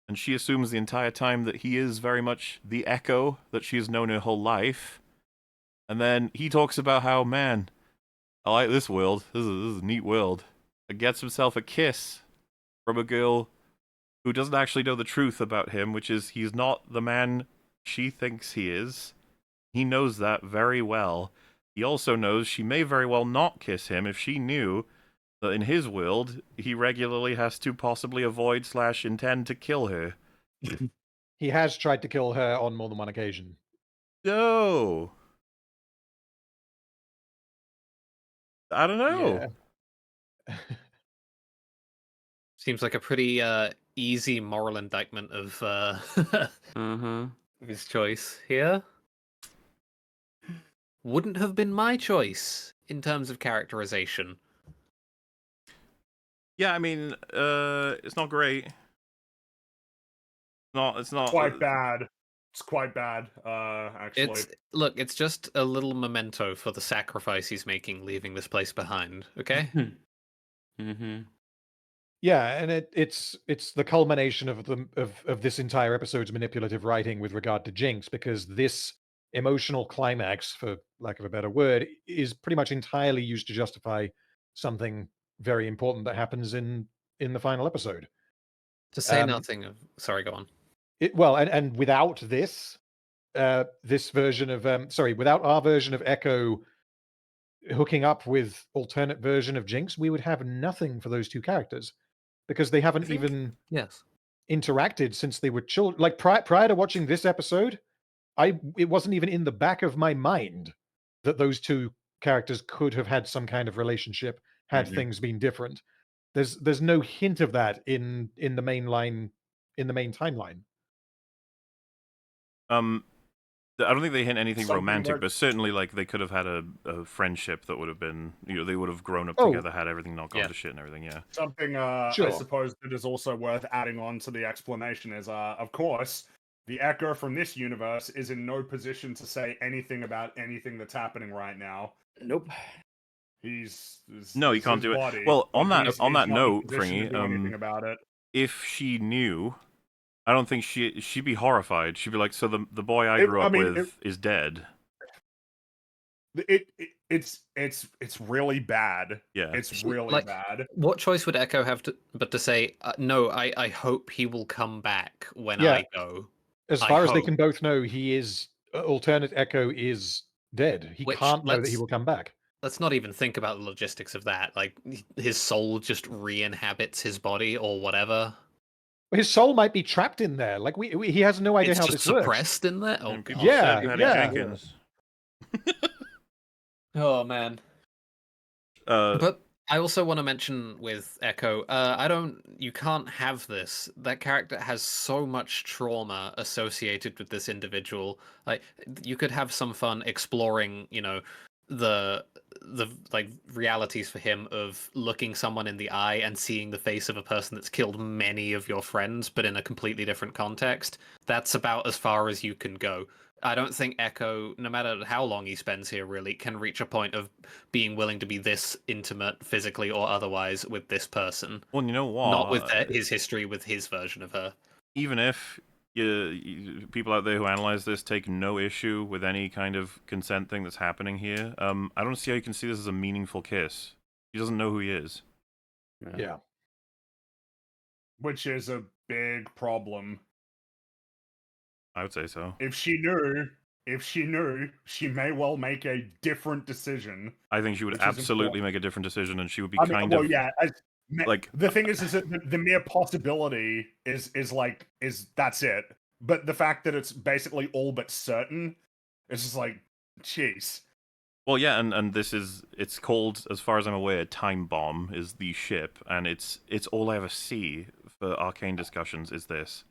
and she assumes the entire time that he is very much the Ekko that she has known her whole life. And then he talks about how, man, I like this world. This is a neat world. And gets himself a kiss from a girl who doesn't actually know the truth about him, which is he's not the man she thinks he is. He knows that very well. He also knows she may very well not kiss him if she knew that in his world, he regularly has to possibly avoid / intend to kill her. He has tried to kill her on more than one occasion. No. I don't know. Yeah. Seems like a pretty easy moral indictment of of his choice here. Wouldn't have been my choice in terms of characterization. Yeah, I mean, it's not great. It's not Quite bad. It's quite bad, actually. It's just a little memento for the sacrifice he's making, leaving this place behind. Okay. Yeah, and it's the culmination of this entire episode's manipulative writing with regard to Jinx, because this emotional climax, for lack of a better word, is pretty much entirely used to justify something very important that happens in the final episode. To say nothing of, sorry, go on. And without this, this version of without our version of Ekko hooking up with alternate version of Jinx, we would have nothing for those two characters. because they haven't think- even Yes. interacted since they were children. Like prior to watching this episode, it wasn't even in the back of my mind that those two characters could have had some kind of relationship had Mhm. things been different. There's no hint of that in the main timeline. I don't think they hint anything Something romantic, like- but certainly like they could have had a friendship that would have been, they would have grown up Oh. together, had everything not gone Yeah. to shit and everything. Yeah. Something Sure. I suppose that is also worth adding on to the explanation is, of course, the Ekko from this universe is in no position to say anything about anything that's happening right now. Nope. No, he it's can't his do it. body, Well, but on that he's on that not in a note, position to Fringy, do anything about it. if she knew, I don't think she'd be horrified. She'd be like, "So the boy I It- grew I up mean, with is dead." It's really bad. Yeah. It's really Like, bad. What choice would Ekko have but to say, no, I hope he will come back when Yeah. I go. As I far as they hope. can both know, he is alternate Ekko is dead. He Which, can't know that he let's- will come back. Let's not even think about the logistics of that. Like, his soul just re-inhabits his body or whatever. His soul might be trapped in there. Like he has no idea It's how just this works. suppressed in there? Oh, And God. people Yeah, said Patty yeah. Jenkins. Oh, man. Uh, But I also want to mention with Ekko, you can't have this. That character has so much trauma associated with this individual. Like, you could have some fun exploring, the like realities for him of looking someone in the eye and seeing the face of a person that's killed many of your friends, but in a completely different context. That's about as far as you can go. I don't think Ekko, no matter how long he spends here, really can reach a point of being willing to be this intimate, physically or otherwise, with this person. well, you know what? Not with his history with his version of her. Even if people out there who analyze this take no issue with any kind of consent thing that's happening here, I don't see how you can see this as a meaningful kiss. He doesn't know who he is. Yeah. Which is a big problem. I would say so. If she knew, she may well make a different decision. I think she would Which is absolutely important. make a different decision, and she would be I mean, kind well, of yeah. like The thing is that the mere possibility is that's it. But the fact that it's basically all but certain, it's just like, jeez. Well, yeah, and it's called, as far as I'm aware, Time Bomb is the ship, and it's all I ever see for Arcane discussions is this.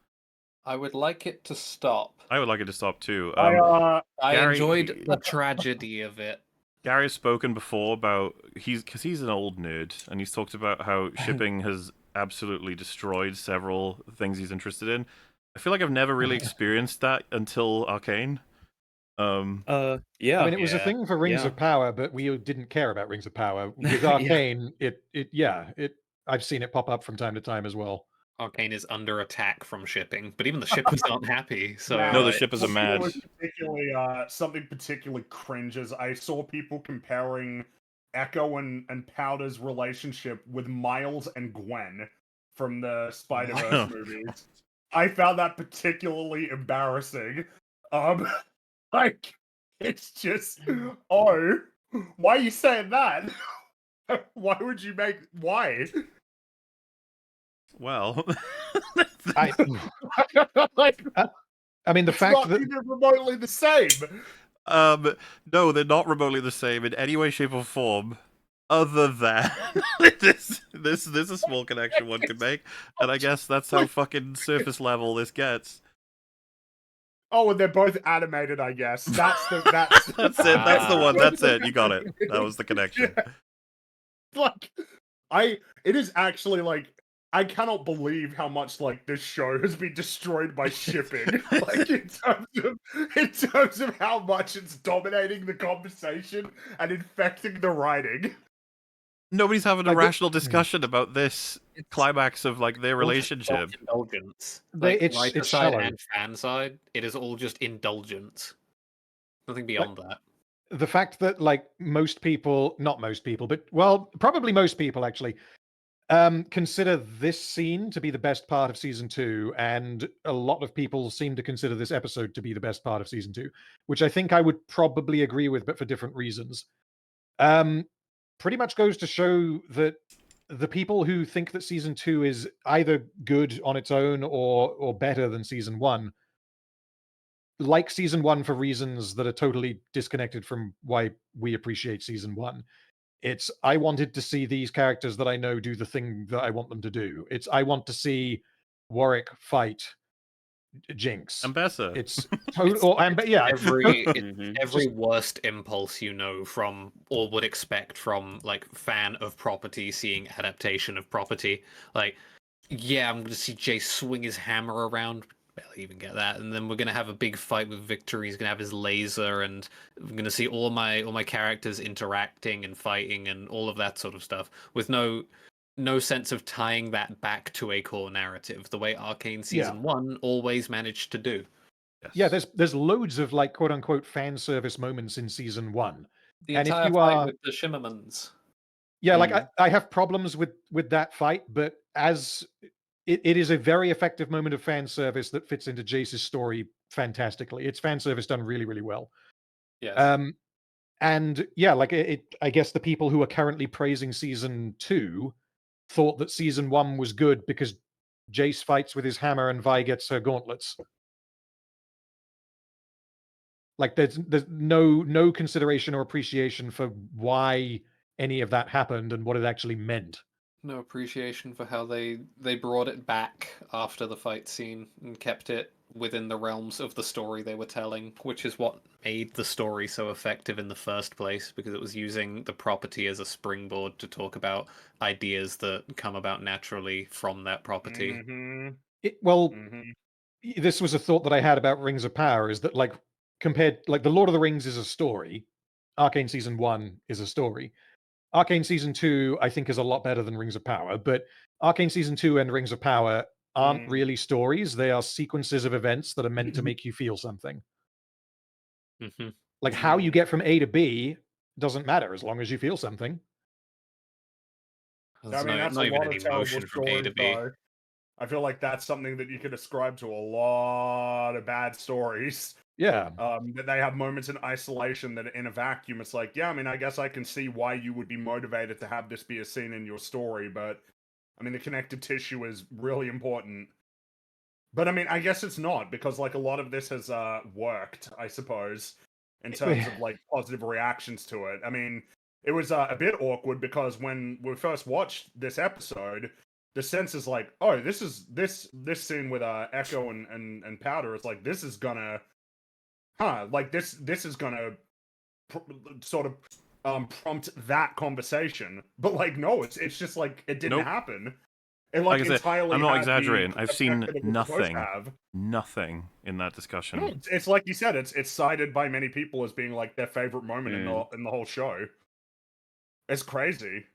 I would like it to stop. I would like it to stop too. I Gary- enjoyed the tragedy of it. Gary has spoken before about because he's an old nerd, and he's talked about how shipping has absolutely destroyed several things he's interested in. I feel like I've never really experienced that until Arcane. Yeah. I mean, it was a thing for Rings yeah. of Power, but we didn't care about Rings of Power. With Arcane, I've seen it pop up from time to time as well. Arcane is under attack from shipping, but even the shippers aren't happy. So No, the shippers are mad. Something particularly cringes. I saw people comparing Ekko and Powder's relationship with Miles and Gwen from the Spider-Verse movies. I found that particularly embarrassing. Like, it's just, oh, why are you saying that? Why would you why? Well, Like, I mean, the it's fact not that even remotely the same. no, they're not remotely the same in any way, shape, or form. Other than this is a small connection one can make, and I guess that's how fucking surface level this gets. Oh, and they're both animated, I guess. That's That's it. That's the one. That's it. You got it. That was the connection. Yeah. Like, it is actually like, I cannot believe how much like this show has been destroyed by shipping. Like in terms of how much it's dominating the conversation and infecting the writing. Nobody's having a Like, rational discussion about this climax of like their all just relationship. indulgence. They- Like, it's writer side shallow. and fan side, it is all just indulgence. Nothing beyond that. the fact that like most people, not most people, but well, probably most people actually, consider this scene to be the best part of season 2, and a lot of people seem to consider this episode to be the best part of season 2, which I think I would probably agree with, but for different reasons. Pretty much goes to show that the people who think that season 2 is either good on its own or better than season 1 like season 1 for reasons that are totally disconnected from why we appreciate season 1. It's I wanted to see these characters that I know do the thing that I want them to do. It's I want to see Warwick fight Jinx. Ambessa. It's total. Yeah, Every worst impulse you know from or would expect from like fan of property seeing adaptation of property. Like, yeah, I'm gonna see Jace swing his hammer around. Barely even get that, and then we're gonna have a big fight with Victor. He's gonna have his laser, and we're gonna see all my characters interacting and fighting and all of that sort of stuff with no sense of tying that back to a core narrative, the way Arcane season 1 always managed to do. Yes. Yeah, there's loads of like quote unquote fan service moments in season 1. The And if entire you fight are- with the Shimmermans. Yeah, like I have problems with that fight, but as it is a very effective moment of fan service that fits into Jace's story fantastically. It's fan service done really, really well. Yes. And yeah, like I guess the people who are currently praising season 2 thought that season 1 was good because Jace fights with his hammer and Vi gets her gauntlets. Like there's no consideration or appreciation for why any of that happened and what it actually meant. No appreciation for how they brought it back after the fight scene and kept it within the realms of the story they were telling, which is what made the story so effective in the first place, because it was using the property as a springboard to talk about ideas that come about naturally from that property. This was a thought that I had about Rings of Power, is that like compared, like the Lord of the Rings is a story, Arcane season 1 is a story. Arcane season 2, I think, is a lot better than Rings of Power, but Arcane season 2 and Rings of Power aren't really stories. They are sequences of events that are meant to make you feel something. Like how you get from A to B doesn't matter as long as you feel something. I mean, that's not a even lot an of terrible emotion from A to stories, B. though. I feel like that's something that you could ascribe to a lot of bad stories. Yeah. That they have moments in isolation that in a vacuum, it's like, yeah, I mean, I guess I can see why you would be motivated to have this be a scene in your story, but I mean, the connective tissue is really important. But I mean, I guess it's not, because like a lot of this has worked, I suppose, in terms of like positive reactions to it. I mean, it was a bit awkward because when we first watched this episode, the sense is like, oh, this scene with Ekko and Powder is like, this is gonna, like this is gonna sort of prompt that conversation. But like, no, it's just like it didn't happen. And like I said, entirely, I'm not had exaggerating. the I've effect seen that it was supposed to nothing in that discussion. No, it's like you said, it's cited by many people as being like their favorite moment in the whole show. It's crazy.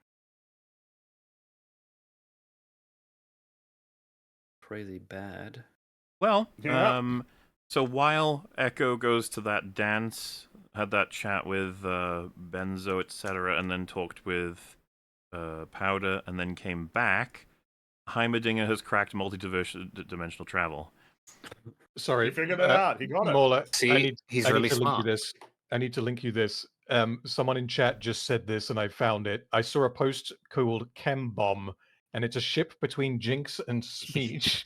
Crazy bad. Well, Yeah. so while Ekko goes to that dance, had that chat with Benzo, etc., and then talked with Powder, and then came back, Heimerdinger has cracked multi-dimensional travel. Sorry, He figured it out. He got it. Mola, See, he's really smart. I need to link you this. Someone in chat just said this, and I found it. I saw a post called Chem Bomb, and it's a ship between Jinx and Speech.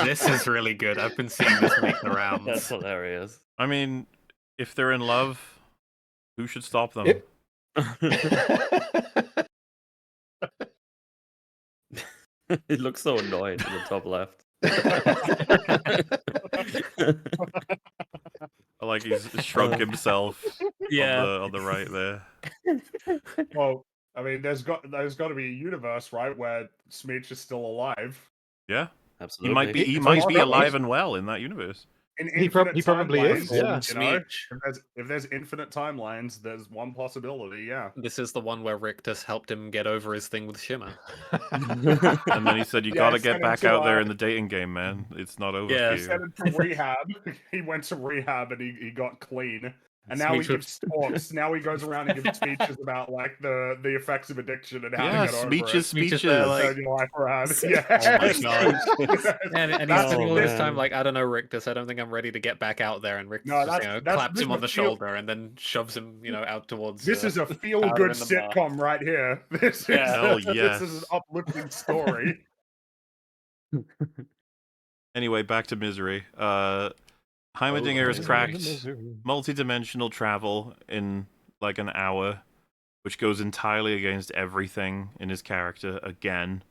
This is really good. I've been seeing this make the rounds. That's hilarious. I mean, if they're in love, who should stop them? It looks so annoyed in the top left. Like he's shrunk himself on the right there. Well, I mean, there's got to be a universe, right, where Smeech is still alive. Yeah, Absolutely. he might be alive and well in that universe. In He probably is. timelines, Yeah. you know, if there's infinite timelines, there's one possibility. Yeah. This is the one where Rictus helped him get over his thing with Shimmer. And then he said, "You got to get send him back to, out there in the dating game, man. It's not over Yeah. for He you." sent him to rehab. He went to rehab and he got clean. And now he Speech gives talks. Now he goes around and gives speeches about like the effects of addiction and how Yeah, to get over speeches, it. speeches. there, And like- turn your life around. Oh my god. And he's That's- spending all this man. time like, I don't know, Rictus, I don't think I'm ready to get back out there. And Rictus No, just, that's- claps this him on is the a feel- shoulder and then shoves him, out towards. This is a powder feel-good in the bar. sitcom right here. This is, Yeah. Hell this is yes. an uplifting story. Anyway, back to Misery. Heimerdinger has cracked multi-dimensional travel in like an hour, which goes entirely against everything in his character again.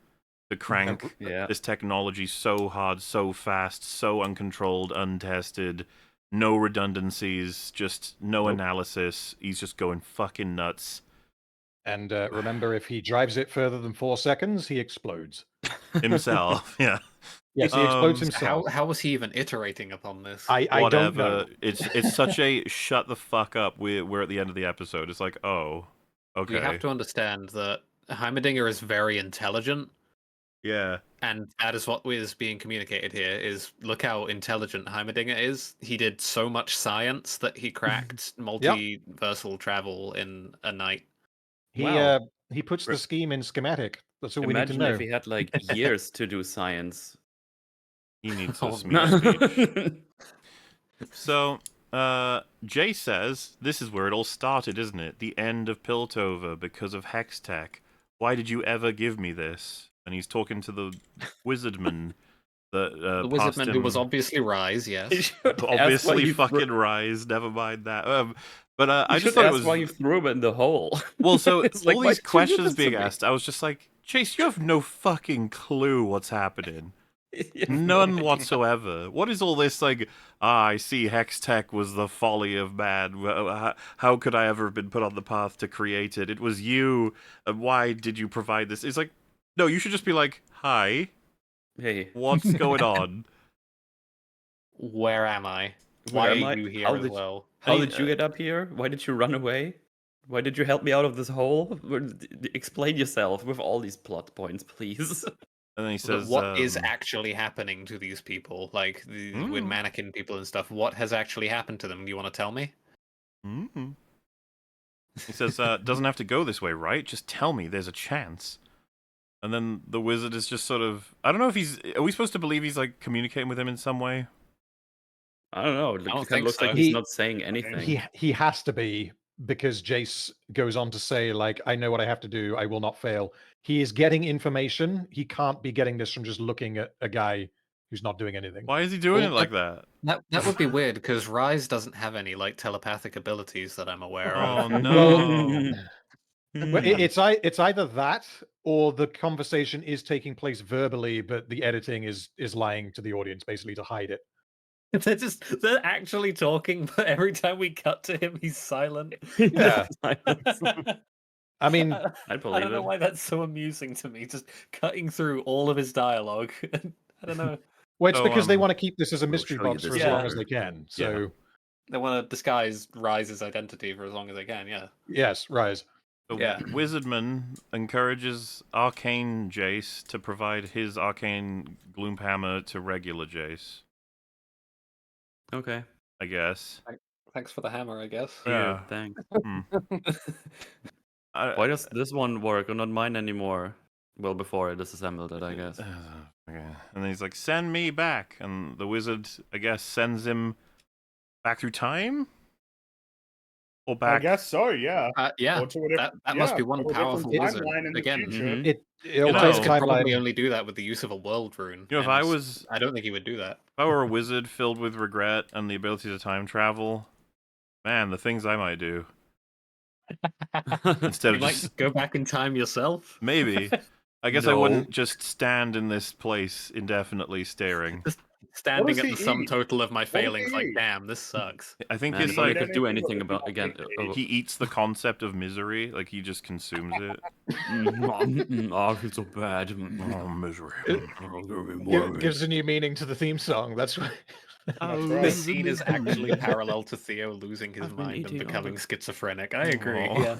To crank Yeah. this technology so hard, so fast, so uncontrolled, untested, no redundancies, just no analysis. He's just going fucking nuts. And remember, if he drives it further than 4 seconds, he explodes. Himself, yeah. Yes, he explodes Um, himself. How was he even iterating upon this? I don't know. Whatever. It's such a shut the fuck up. We're at the end of the episode. It's like, oh, okay. We have to understand that Heimerdinger is very intelligent, Yeah. and that is what is being communicated here. Is look how intelligent Heimerdinger is. He did so much science that he cracked multiversal travel in a night. Wow. He puts the scheme in schematic. That's all we need to Imagine know. if he had like years to do science. He needs Oh, a speech. So, Jay says, this is where it all started, isn't it? The end of Piltover because of Hex Tech. Why did you ever give me this? And he's talking to the Wizardman. The Passed Wizardman, who him- was obviously Rise, yes. obviously fucking Rise. Never mind that. But I just thought it was why you threw him in the hole. well. So It's like, all why these did you do questions this to being me? asked, I was just like, Chase, you have no fucking clue what's happening. None whatsoever. What is all this like? I see Hex Tech was the folly of man. How could I ever have been put on the path to create it? It was you. Why did you provide this? It's like, no, you should just be like, hi, Hey, what's going on? Where am I? Where Why am are I? you here How as did- well? how Hey, did you get up here? Why did you run away? Why did you help me out of this hole? Explain yourself with all these plot points, please. And then he But says, what is actually happening to these people? Like with Mm. mannequin people and stuff. What has actually happened to them? Do you want to tell me? Mm-hmm. He says, doesn't have to go this way, right? Just tell me there's a chance. And then the wizard is just sort of, I don't know if he's, are we supposed to believe he's like communicating with him in some way? I don't know. It don't kind of think looks like so. he's He- not saying anything. He has to be, because Jace goes on to say, like, I know what I have to do. I will not fail. He is getting information. He can't be getting this from just looking at a guy who's not doing anything. Why is he doing Well, it like that? That would be weird because Rise doesn't have any like telepathic abilities that I'm aware Oh of. no. Well, it's either that or the conversation is taking place verbally, but the editing is lying to the audience basically to hide it. They're actually talking, but every time we cut to him, he's silent. Yeah. I mean, I I believe don't know it. why that's so amusing to me. Just cutting through all of his dialogue. I don't know. well, it's So, because they want to keep this as a we'll mystery show you box for this as long later. as they can. Yeah. So They want to disguise Rise's identity for as long as they can. Yeah. yes, Rise. The Yeah. Wizardman encourages Arcane Jace to provide his Arcane Gloomhammer to regular Jace, Okay. I guess. Thanks for the hammer, I guess. Yeah. Thanks. I- Why does this one work or not mine anymore? Well, before I disassembled it, I guess. Okay. And then he's like, send me back. And the wizard, I guess, sends him back through time? Or I back? guess so, yeah. Yeah. Or to a diff- That must be yeah, one or a different powerful wizard. timeline in the Again, future. Mhm. It You know, Rise alters could probably timeline. only do that with the use of a world rune. You know, if and I was I don't think he would do that. if I were a wizard filled with regret and the ability to time travel, man, the things I might do. Instead You of might just go back in time yourself. maybe. I guess I No. wouldn't just stand in this place indefinitely staring. Standing does at he the sum eat? total of my does failings, he like, eat? damn, this sucks. I think Man, it's if I like could do anything anything or about not again. make he eats the concept of misery, like he just consumes it. Oh, I feel so bad. Oh, misery. Gives a new meaning to the theme song. That's what. That's This right. scene is actually parallel to Theo losing his I've been mind and eating all becoming the- schizophrenic. I agree. Aw. Yeah.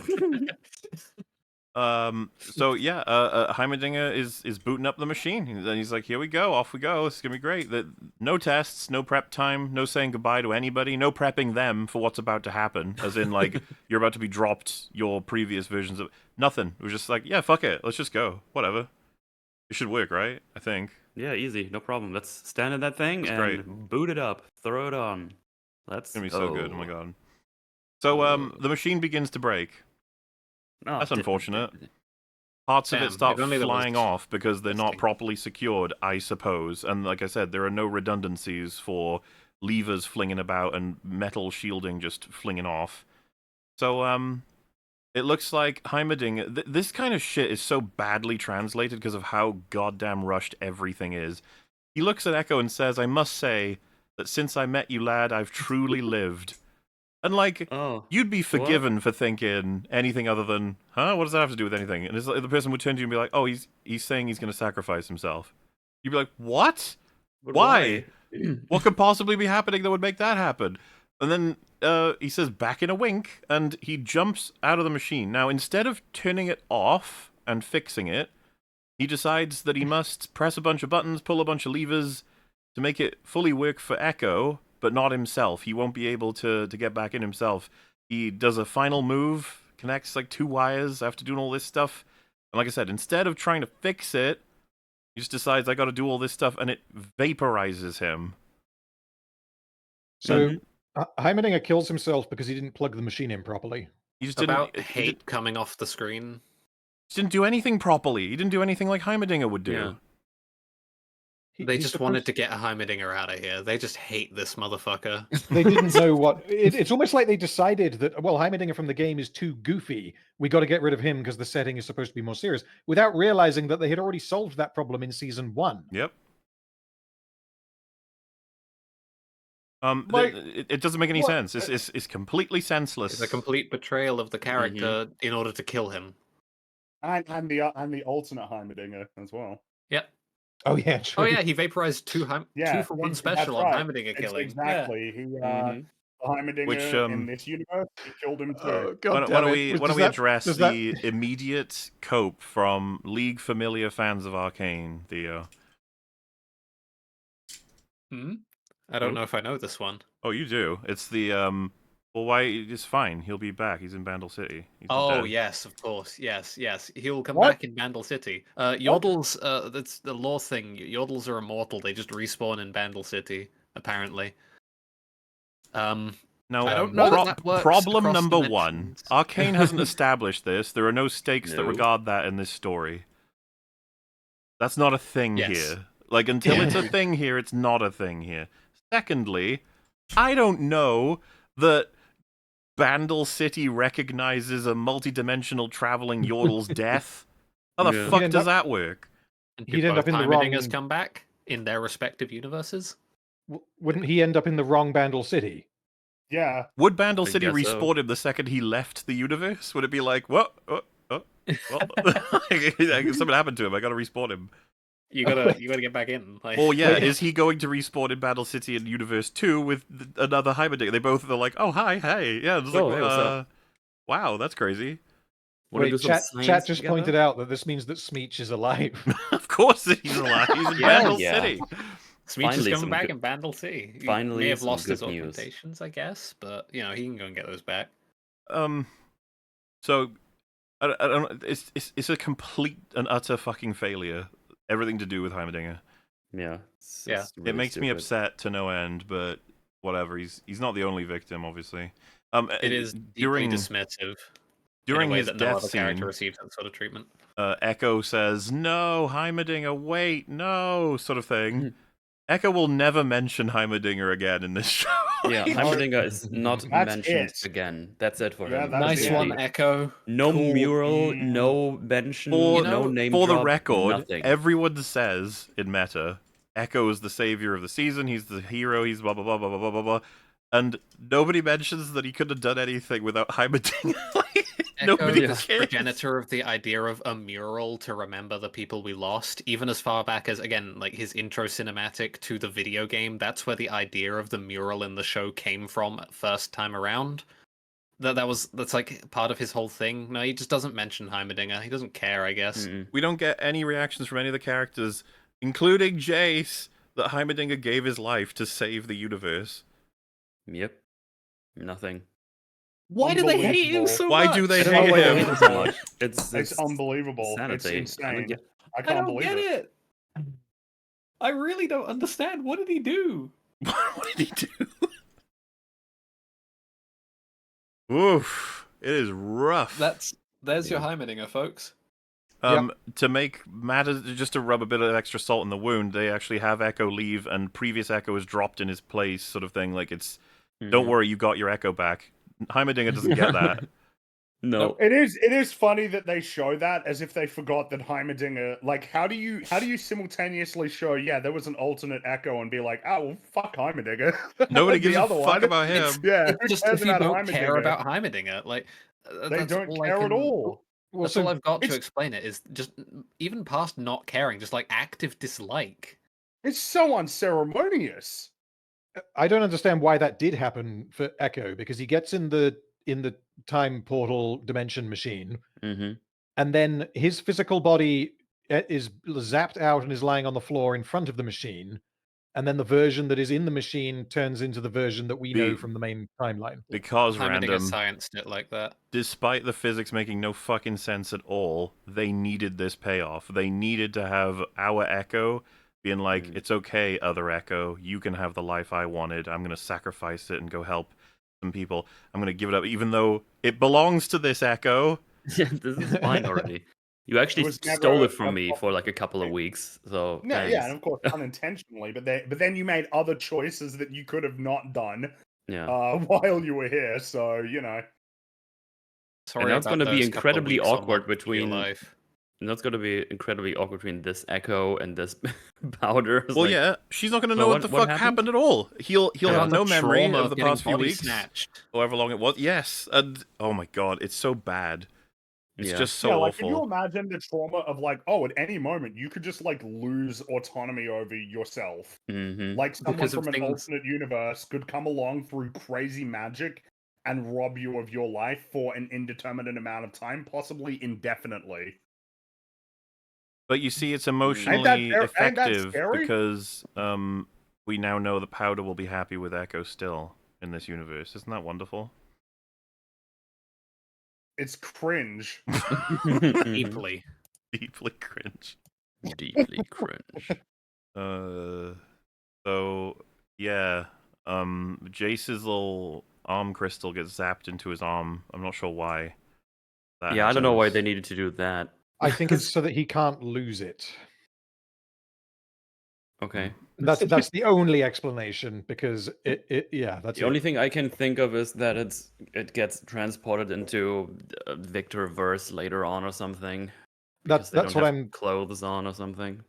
So yeah, Heimerdinger is booting up the machine, and he's like, "Here we go, off we go. It's gonna be great. No tests, no prep time, no saying goodbye to anybody, no prepping them for what's about to happen. As in, like, you're about to be dropped your previous versions of nothing. It was just like, yeah, fuck it, let's just go, whatever. It should work, right? I think. Yeah, easy, no problem. Let's stand in that thing That's and great. boot it up, throw it on. Let's It's gonna be go. so good. Oh my god. So the machine begins to break. Oh, That's unfortunate. Parts of Damn, it start if only there flying was off because they're not testing. properly secured, I suppose. And like I said, there are no redundancies for levers flinging about and metal shielding just flinging off. So, it looks like Heimerdinger... this kind of shit is so badly translated because of how goddamn rushed everything is. He looks at Ekko and says, "I must say that since I met you, lad, I've truly lived." And like, Oh, you'd be what? forgiven for thinking anything other than, huh? What does that have to do with anything? And it's like, the person would turn to you and be like, "Oh, he's saying he's going to sacrifice himself." You'd be like, "What? But Why? What could possibly be happening that would make that happen?" And then he says, "Back in a wink," and he jumps out of the machine. Now, instead of turning it off and fixing it, he decides that he must press a bunch of buttons, pull a bunch of levers to make it fully work for Ekko, but not himself. He won't be able to get back in himself. He does a final move, connects like 2 wires after doing all this stuff. And like I said, instead of trying to fix it, he just decides, I got to do all this stuff, and it vaporizes him. So Heimerdinger kills himself because he didn't plug the machine in properly. He just About didn't, hate coming off the screen. just didn't do anything properly. He didn't do anything like Heimerdinger would do. Yeah. They He's just wanted to get a Heimerdinger out of here. They just hate this motherfucker. They didn't know what... It's almost like they decided that, well, Heimerdinger from the game is too goofy. We got to get rid of him because the setting is supposed to be more serious, without realizing that they had already solved that problem in Season 1. Yep. Like- It doesn't make any what? sense. It's completely senseless. It's a complete betrayal of the character in order to kill him. And the alternate Heimerdinger as well. Yep. Oh, yeah, Oh true. yeah, he vaporized two for one special on Heimerdinger It's killing. exactly. He Heimerdinger Which, in this universe, he killed him too. Oh, Why God don't damn it. we address does that- the immediate cope from League familiar fans of Arcane, Theo? I don't know if I know this one. Oh, you do. It's the well, why? It's fine. He'll be back. He's in Bandle City. He's not Oh dead. yes, of course. Yes. He'll come What? back in Bandle City. Yordles, that's the lore thing. Yordles are immortal. They just respawn in Bandle City, apparently. Now, I don't know that works problem across number one: dimensions. Arcane hasn't established this. There are no stakes that No. regard that in this story. That's not a thing Yes. here. Like, until it's a thing here, it's not a thing here. Secondly, I don't know that Bandle City recognizes a multi-dimensional traveling Yordle's death. How the Yeah. fuck He'd end does up- that work? And He'd do end up both in the Heimerdingers wrong- come back in their respective universes. Wouldn't he end up in the wrong Bandle City? Yeah. Would Bandle I City guess so. respawn him the second he left the universe? Would it be like, what? Well, something happened to him. I gotta respawn him. You gotta get back in. Like, Or yeah, Wait. is he going to respawn in Bandle City in Universe 2 with another Heimerdinger? They both are like, oh hi, hey, yeah. It's Oh, like, hey, what's up? wow, that's crazy. Wanna Wait, do some chat science just together? pointed out that this means that Smeech is alive. Of course he's alive. He's in Yeah, Bandle yeah. City. Smeech is Finally coming some back good- in Bandle City. He finally may have some lost his good news. augmentations, I guess, but you know he can go and get those back. So I don't. It's a complete and utter fucking failure. Everything to do with Heimerdinger. Yeah. Yeah. It's really It makes me stupid. upset to no end, but whatever. He's not the only victim, obviously. It is deeply during dismissive during in a way his that no death other character scene. receives that sort of treatment. Ekko says, "No, Heimerdinger, wait, no," sort of thing. Mhm. Ekko will never mention Heimerdinger again in this show. Yeah, Heimerdinger is not That's mentioned it. again. That's it for Yeah, him. that's Nice it. one, Echo. No Cool. mural, no mention, For, no name for the drop, record, nothing. everyone says in meta, Ekko is the savior of the season. He's the hero. He's blah blah blah blah blah blah blah blah. And nobody mentions that he could have done anything without Heimerdinger. Nobody Echo is cares. progenitor of the idea of a mural to remember the people we lost, even as far back as, again, like his intro cinematic to the video game. That's where the idea of the mural in the show came from first time around. that's like part of his whole thing. No, he just doesn't mention Heimerdinger. He doesn't care, I guess. We don't get any reactions from any of the characters, including Jace, that Heimerdinger gave his life to save the universe. Yep. Nothing. Why do they hate him so Why much? do they I don't know hate why they him? hate him so much. It's unbelievable. insanity. It's I don't insane. get- I I can't don't believe get it. it. I really don't understand. What did he do? What did he do? Oof. It is rough. There's your Heimerdinger, folks. To make matters, just to rub a bit of extra salt in the wound, they actually have Ekko leave, and previous Ekko is dropped in his place, sort of thing. Like it's, don't worry, you got your Ekko back. Heimerdinger doesn't get that. No. It is funny that they show that as if they forgot that Heimerdinger. Like, how do you simultaneously show? Yeah, there was an alternate Echo, and be like, oh well, fuck Heimerdinger. Nobody The gives a other fuck one. about him. Yeah, It's who just cares if you about don't care Heimerdinger? about Heimerdinger, like They that's don't all I care at can- all. Well, That's so all I've got to it's- explain it is just even past not caring, just like active dislike. It's so unceremonious. I don't understand why that did happen for Echo, because he gets in the time portal dimension machine, Mm-hmm. and then his physical body is zapped out and is lying on the floor in front of the machine, and then the version that is in the machine turns into the version that we know from the main timeline. Because Heimerdinger random, scienced it like that. despite the physics making no fucking sense at all, they needed this payoff. They needed to have our Echo being like, it's okay, other Echo, you can have the life I wanted. I'm going to sacrifice it and go help some people. I'm going to give it up, even though it belongs to this Echo. Yeah, this is fine already. You actually was stole never it from a me for like a couple of weeks, so No, thanks. yeah, and of course unintentionally, but then you made other choices that you could have not done Yeah. while you were here. So Sorry And that's about going to be those couple of incredibly weeks or awkward months of your between. life. And that's going to be incredibly awkward between this Echo and this Powder. It's Well, like, yeah, she's not going to well, know what the what fuck happened? happened at all. He'll How have about no the memory trauma of the getting past few body weeks, snatched? however long it was. Yes, and oh my god, it's so bad. It's Yeah. just so yeah, like can you awful. imagine the trauma of like, oh, at any moment you could just like lose autonomy over yourself. Mm-hmm. Like someone Because of from an things- alternate universe could come along through crazy magic and rob you of your life for an indeterminate amount of time, possibly indefinitely. But you see, it's Ain't emotionally that effective scary? because we now know that Powder will be happy with Echo still in this universe. Isn't that wonderful? It's cringe. Deeply. Deeply cringe. Deeply cringe. So yeah, Jace's little arm crystal gets zapped into his arm. I'm not sure why. that Yeah, I don't know why happens. they needed to do that. I think it's so that he can't lose it. Okay. That's the only explanation, because that's The only thing I can think of is that it gets transported into Victor verse later on or something. because they that's don't what have I'm clothes on or something.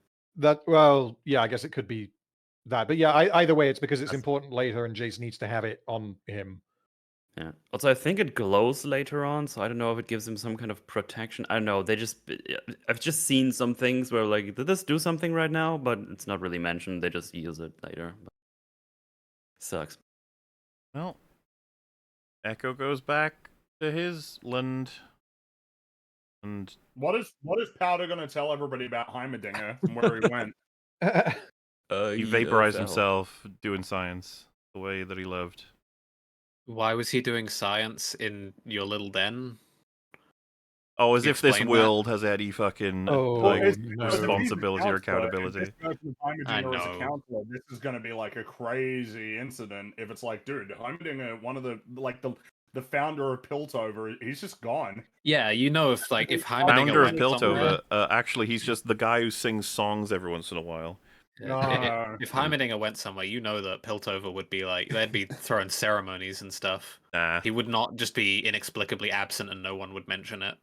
well, yeah, I guess it could be that, but yeah, either way, it's because it's That's- important later, and Jace needs to have it on him. Yeah. Also, I think it glows later on, so I don't know if it gives him some kind of protection. I don't know. I've just seen some things where like, did this do something right now? But it's not really mentioned. They just use it later. But sucks. Well, Echo goes back to his land, and What is Powder gonna tell everybody about Heimerdinger and where he went? he vaporized himself doing science the way that he loved. Why was he doing science in your little den? Oh, as You if this explain that? world has any fucking Oh, like no. If he's a responsibility or counselor, if accountability. this person I Heimerdinger is a know. counselor, this is going to be like a crazy incident. If it's like, dude, Heimerdinger, one of the founder of Piltover, he's just gone. Yeah, you know, if Heimerdinger Founder of went somewhere- Piltover. Actually, he's just the guy who sings songs every once in a while. No. If Heimerdinger went somewhere, you know that Piltover would be like, they'd be throwing ceremonies and stuff. Nah. He would not just be inexplicably absent and no one would mention it.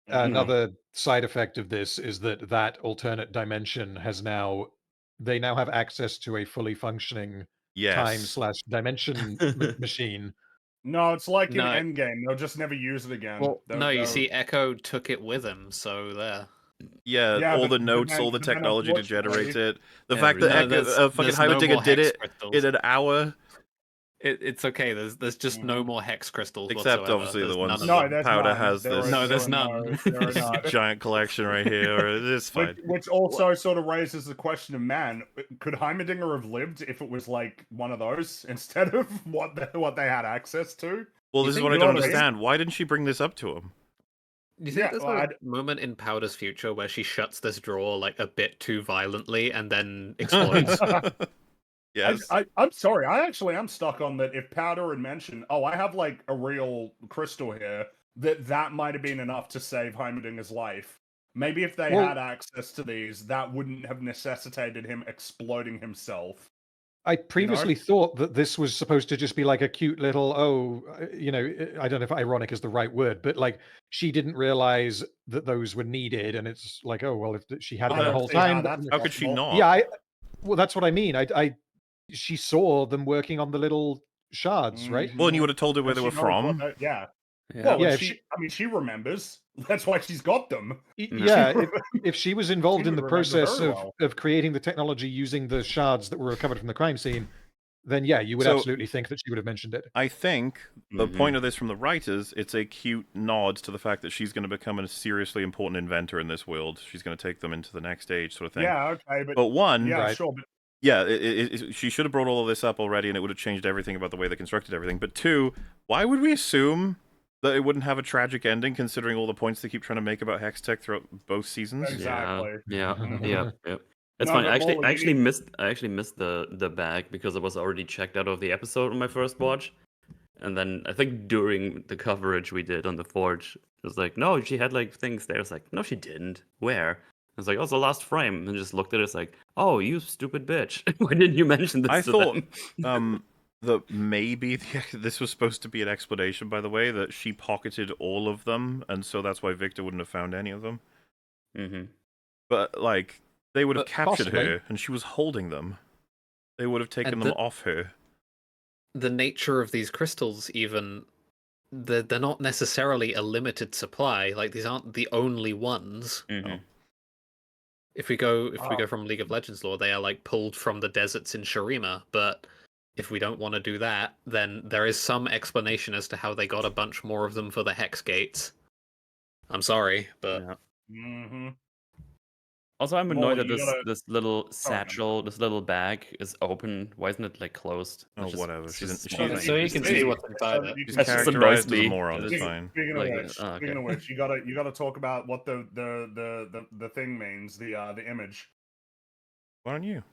Another side effect of this is that alternate dimension they now have access to a fully functioning Yes. time/dimension machine. No, it's like No. in Endgame. They'll just never use it again. Well, no, you They'll- see, Echo took it with him, so there. Yeah, all but- the but notes, then- all the but then technology to generate unfortunately- it. The fact that No, Echo, fucking there's no Heimerdinger more did hex it crystals. in an hour. It's okay. There's just no more hex crystals. Except whatsoever. obviously There's the ones none of them. there's Powder none. has There this No, there's none. There are not. giant collection right here. It's fine. Which also sort of raises the question of, man, could Heimerdinger have lived if it was like one of those instead of what they had access to? Well, You this is think what I you don't know what I mean? understand. Why didn't she bring this up to him? Do you think Yeah, there's well, a I'd- moment in Powder's future where she shuts this drawer like a bit too violently and then explodes? Yes. I'm sorry. I actually am stuck on that. If Powder had mentioned, "Oh, I have like a real crystal here," that might have been enough to save Heimerdinger's life. Maybe if they Well- had access to these, that wouldn't have necessitated him exploding himself. I previously thought that this was supposed to just be like a cute little, I don't know if ironic is the right word, but like she didn't realize that those were needed, and it's like, oh well, if she had I them the don't whole see how time. that's How could she possible. not? Yeah, well, that's what I mean. She saw them working on the little shards, right? Well, and you would have told her where And they were she knows what from. yeah. Yeah. Well, Yeah, and if she, I mean, she remembers. That's why she's got them. Yeah, if she was involved She in the would remember process very of, well. of creating the technology using the shards that were recovered from the crime scene, then yeah, you would So- absolutely think that she would have mentioned it. I think the Mhm. point of this from the writers, it's a cute nod to the fact that she's going to become a seriously important inventor in this world. She's going to take them into the next stage, sort of thing. Yeah, okay, but But one, yeah, Right. sure, but yeah, she should have brought all of this up already, and it would have changed everything about the way they constructed everything. But two, why would we assume that it wouldn't have a tragic ending, considering all the points they keep trying to make about Hextech throughout both seasons? Exactly. Yeah. Mhm. Yeah. It's No, fine. but I Molly, you actually missed the bag because I was already checked out of the episode on my first watch. And then I think during the coverage we did on the Forge, it was like, no, she had like things there. It's like, no, she didn't. Where? I was like, oh, it's the last frame. And just looked at it. It's like, oh, you stupid bitch. Why didn't you mention this I to thought them? that maybe this was supposed to be an explanation, by the way, that she pocketed all of them, and so that's why Victor wouldn't have found any of them. Mm-hmm. But like, they would have But captured possibly. her, and she was holding them. They would have taken And them the- off her. The nature of these crystals, even they're not necessarily a limited supply. Like these aren't the only ones. Mm-hmm. If we go Oh. from League of Legends lore, they are like pulled from the deserts in Shurima. But if we don't want to do that, then there is some explanation as to how they got a bunch more of them for the Hex Gates. I'm sorry, but Yeah. hmm Also, I'm Molly, annoyed that you gotta- this little no. satchel, this little bag is open. Why isn't it like closed? Oh, It's just- whatever. it's She's just in- small she's- thing. so you can see what's inside it. She's That's just characterized as annoys a me. moron. It's Speaking- fine. Speaking Like, of which, okay. speaking of which, you gotta talk about what the thing means. The image. Why don't you?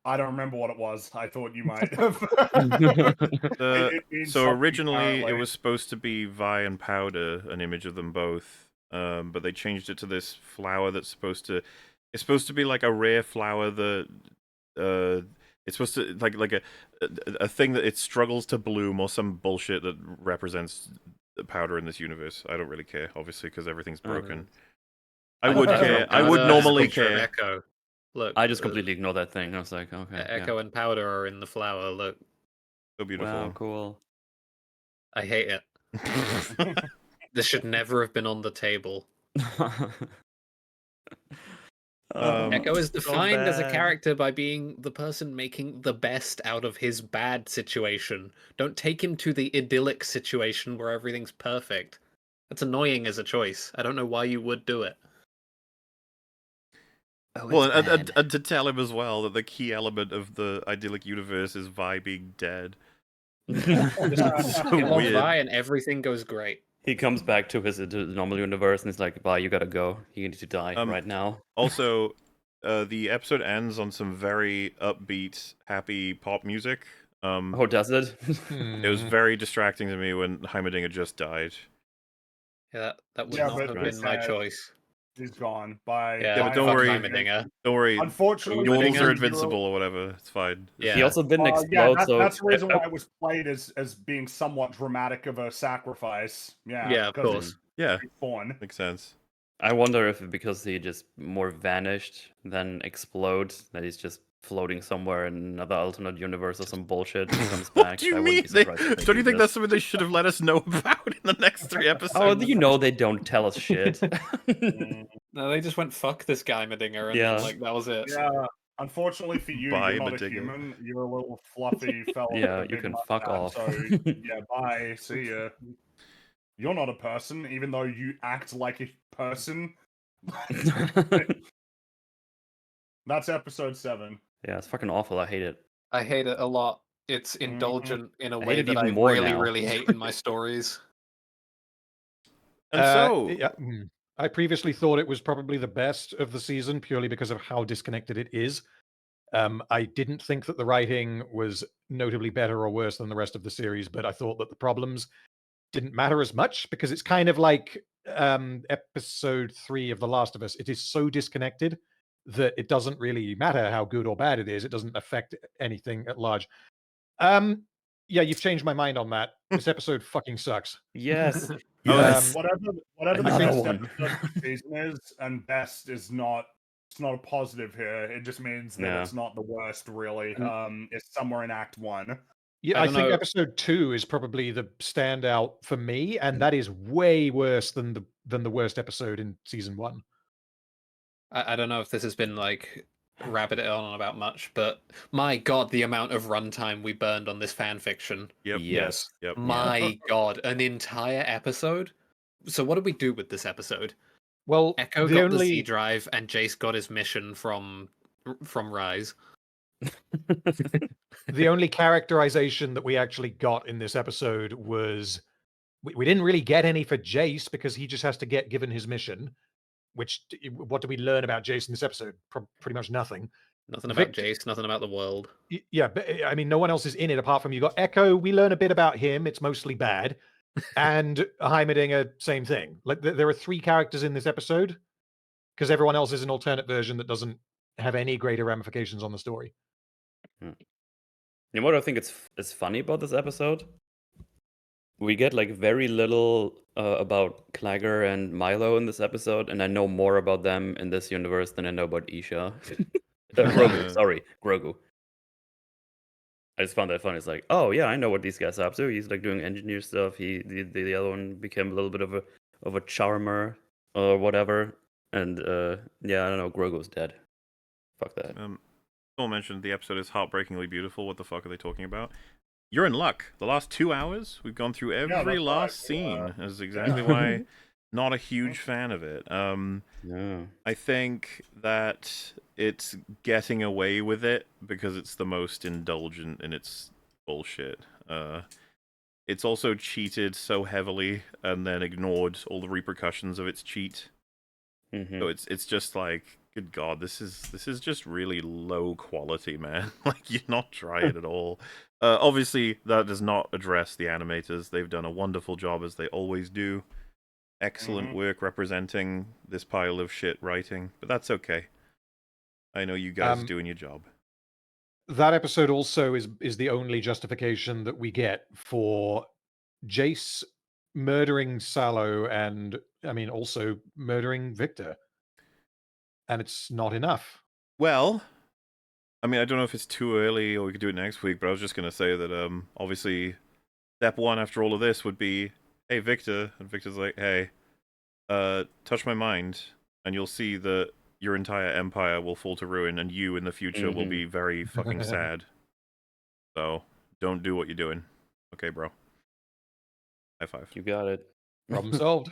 I don't remember what it was. I thought you might have. It means So something, originally it apparently. was supposed to be Vi and Powder, an image of them both, but they changed it to this flower that's supposed to. It's supposed to be like a rare flower that. It's supposed to like a thing that it struggles to bloom or some bullshit that represents the Powder in this universe. I don't really care, obviously, because everything's broken. I would Okay. care. I Powder would has a normally Picture of care. Echo. Look, I just completely ignored that thing. I was like, okay. yeah. Echo and Powder are in the flower. Look, So beautiful. Wow, cool. I hate it. This should never have been on the table. Echo is so defined as a bad. character by being the person making the best out of his bad situation. Don't take him to the idyllic situation where everything's perfect. That's annoying as a choice. I don't know why you would do it. Oh, Well, it's bad. and to tell him as well that the key element of the idyllic universe is Vi being dead. So Kill off weird. Vi and everything goes great. He comes back to his to the normal universe and he's like, "Bye, you gotta go. You need to die right now." Also, the episode ends on some very upbeat, happy pop music. Oh, does it? It was very distracting to me when Heimerdinger just died. Yeah, that would Yeah, not but have this been my has- choice. He's gone. Bye. Yeah, but bye, don't fuck worry. Heimerdinger. Don't worry, Unfortunately, Heimerdinger. Yordles are zero- invincible or whatever. It's fine. Yeah. He also didn't yeah, explode, so that's the reason why it was played as being somewhat dramatic of a sacrifice. Yeah, Yeah, of because course. Yeah, it's fun. makes sense. I wonder if because he just more vanished than explode, that he's just floating somewhere in another alternate universe or some bullshit and comes back. What do you I mean? wouldn't be surprised if they Don't you do think this. that's something they should have let us know about in the next 3 episodes? Oh, you know they don't tell us shit. Mm, No, they just went fuck this guy Heimerdinger, and Yeah. like that was it. yeah, Unfortunately for you, Bye, you're not a Heimerdinger. human. You're a little fluffy fella. Yeah, with a you big can fuck mustache, off. So yeah, bye. See ya. You're not a person, even though you act like a person. That's episode 7. Yeah, it's fucking awful. I hate it. I hate it a lot. It's Mhm. indulgent in a I hate way it that I even more really, now. really hate in my stories. And so, Yeah, I previously thought it was probably the best of the season purely because of how disconnected it is. I didn't think that the writing was notably better or worse than the rest of the series, but I thought that the problems didn't matter as much because it's kind of like episode 3 of The Last of Us. It is so disconnected that it doesn't really matter how good or bad it is. It doesn't affect anything at large. Yeah, you've changed my mind on that. This episode fucking sucks. Yes. Oh, Yes. Whatever the Another best one. episode of the season is, and best is not. It's not a positive here. It just means that Yeah. it's not the worst, really. Mm. It's somewhere in Act 1. Yeah, I I don't think know. episode 2 is probably the standout for me, and that is way worse than the worst episode in season 1. I don't know if this has been like rabbited on about much, but my god, the amount of runtime we burned on this fan fiction. yep, Yes. yep. My god, an entire episode. So what did we do with this episode? Well, Ekko the got only the Z drive, and Jace got his mission from Rise. the only characterization that we actually got in this episode was we didn't really get any for Jace because he just has to get given his mission. Which what do we learn about Jace in this episode? Pretty much nothing. Nothing about Victor- Jace, nothing about the world. Yeah, but I mean, no one else is in it apart from you got Ekko. We learn a bit about him. It's mostly bad. And Heimerdinger, same thing. Like there are 3 characters in this episode because everyone else is an alternate version that doesn't have any greater ramifications on the story. You know what I think is funny about this episode? We get like very little about Clagger and Milo in this episode, and I know more about them in this universe than I know about Isha. Grogu, sorry, Grogu. I just found that funny. It's like, oh yeah, I know what these guys are up to. He's like doing engineer stuff. The other one became a little bit of a charmer or whatever. And yeah, I don't know. Grogu's dead. Fuck that. Someone mentioned the episode is heartbreakingly beautiful. What the fuck are they talking about? You're in luck. The last 2 hours, we've gone through every that's last right. scene. That's exactly why not a huge fan of it. No. I think that it's getting away with it because it's the most indulgent in its bullshit. It's also cheated so heavily and then ignored all the repercussions of its cheat. So it's just like, good God, this is just really low quality, man. Like, you're not trying at all. Obviously, that does not address the animators. They've done a wonderful job, as they always do. Excellent work representing this pile of shit writing, but that's okay. I know you guys are doing your job. That episode also is the only justification that we get for Jace murdering Sallow and, I mean, also murdering Victor. And it's not enough. Well, I mean, I don't know if it's too early or we could do it next week, but I was just going to say that obviously step 1 after all of this would be, hey, Victor. And Victor's like, hey, touch my mind, and you'll see that your entire empire will fall to ruin, and you in the future will be very fucking sad. So, don't do what you're doing. Okay, bro. High 5. You got it. Problem solved.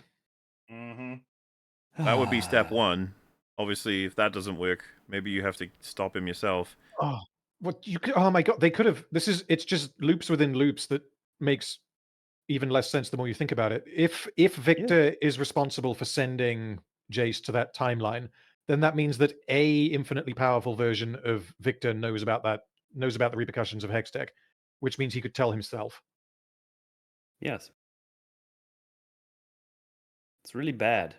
That would be step 1. Obviously, if that doesn't work, maybe you have to stop him yourself. Oh, what you could, oh my God, they could have, it's just loops within loops that makes even less sense the more you think about it. If Victor is responsible for sending Jace to that timeline, then that means that a infinitely powerful version of Victor knows about the repercussions of Hextech, which means he could tell himself. Yes. It's really bad.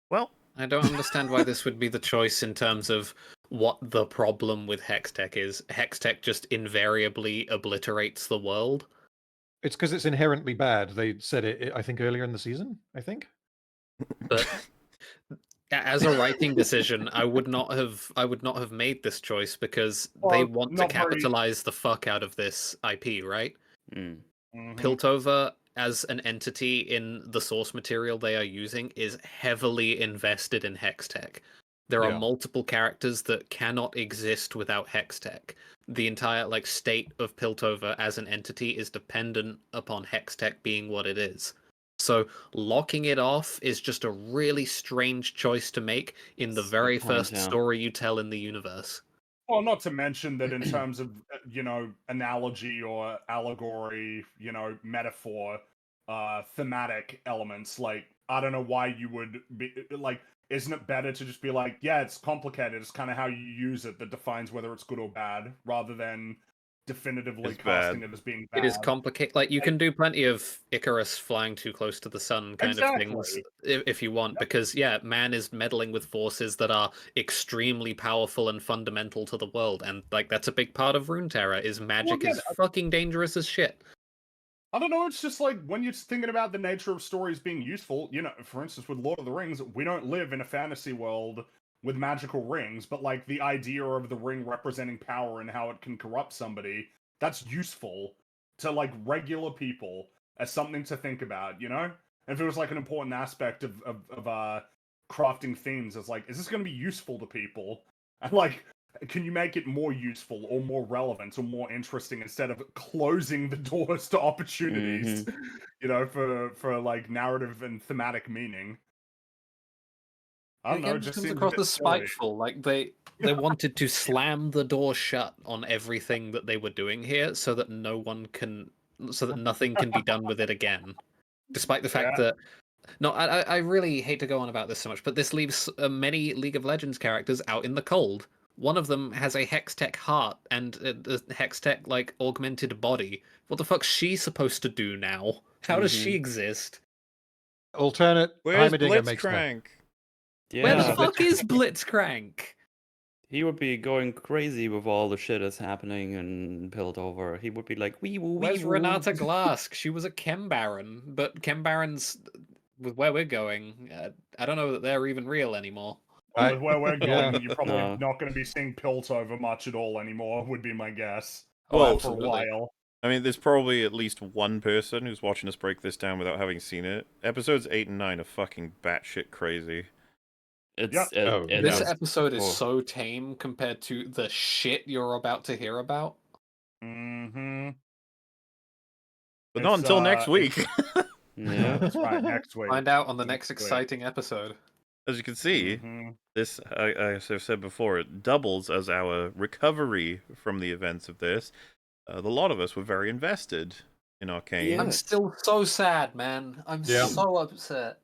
Well, I don't understand why this would be the choice in terms of what the problem with Hextech is. Hextech just invariably obliterates the world. It's because it's inherently bad. They said it, I think, earlier in the season, I think. But as a writing decision, I would not have made this choice because they want to capitalize the fuck out of this IP, right? Piltover as an entity in the source material they are using is heavily invested in Hextech. There are Yeah. multiple characters that cannot exist without Hextech. The entire state of Piltover as an entity is dependent upon Hextech being what it is. So locking it off is just a really strange choice to make in the That's a good very point, first yeah. story you tell in the universe. Well, not to mention that in terms of, analogy or allegory, metaphor, thematic elements, like, I don't know why you would be, like, isn't it better to just be like, yeah, it's complicated, it's kind of how you use it that defines whether it's good or bad, rather than definitively It's casting bad. it as being bad. It is complicated. Like, you can do plenty of Icarus flying too close to the sun kind of things if you want, because man is meddling with forces that are extremely powerful and fundamental to the world, and that's a big part of Runeterra. Is magic again, is fucking dangerous as shit. I don't know, it's just like when you're thinking about the nature of stories being useful, for instance, with Lord of the Rings, we don't live in a fantasy world with magical rings, but like the idea of the ring representing power and how it can corrupt somebody, that's useful to like regular people as something to think about, And if it was like an important aspect of crafting themes, it's like, is this going to be useful to people? And like, can you make it more useful or more relevant or more interesting instead of closing the doors to opportunities, for like narrative and thematic meaning? I don't know. It Again, just comes seems across a bit as silly. spiteful. Like they wanted to slam the door shut on everything that they were doing here, so that nothing can be done with it again. Despite the fact that I really hate to go on about this so much, but this leaves many League of Legends characters out in the cold. One of them has a Hextech heart and a Hextech augmented body. What the fuck's she supposed to do now? How does she exist? Alternate Where's Heimerdinger makes more. Blitzcrank? Yeah. Where the fuck is Blitzcrank? He would be going crazy with all the shit that's happening in Piltover. He would be like, wee woo, wee Where's woo. Renata Glask? She was a Chem Baron, but Chem Barons, with where we're going, I don't know that they're even real anymore. Well, with where we're going, yeah. you're probably No. not going to be seeing Piltover much at all anymore, would be my guess. Well, For a absolutely. while. I mean, there's probably at least one person who's watching us break this down without having seen it. Episodes 8 and 9 are fucking batshit crazy. It's Yeah. This is- episode is oh. so tame compared to the shit you're about to hear about. Mm-hmm. But not until next week. Yeah. That's right, next week. Find out on the next Next week. exciting episode. As you can see, Mhm. this, as I've said before, it doubles as our recovery from the events of this. A lot of us were very invested in Arcane. I'm Yes. still so sad, man. I'm Yeah. so upset.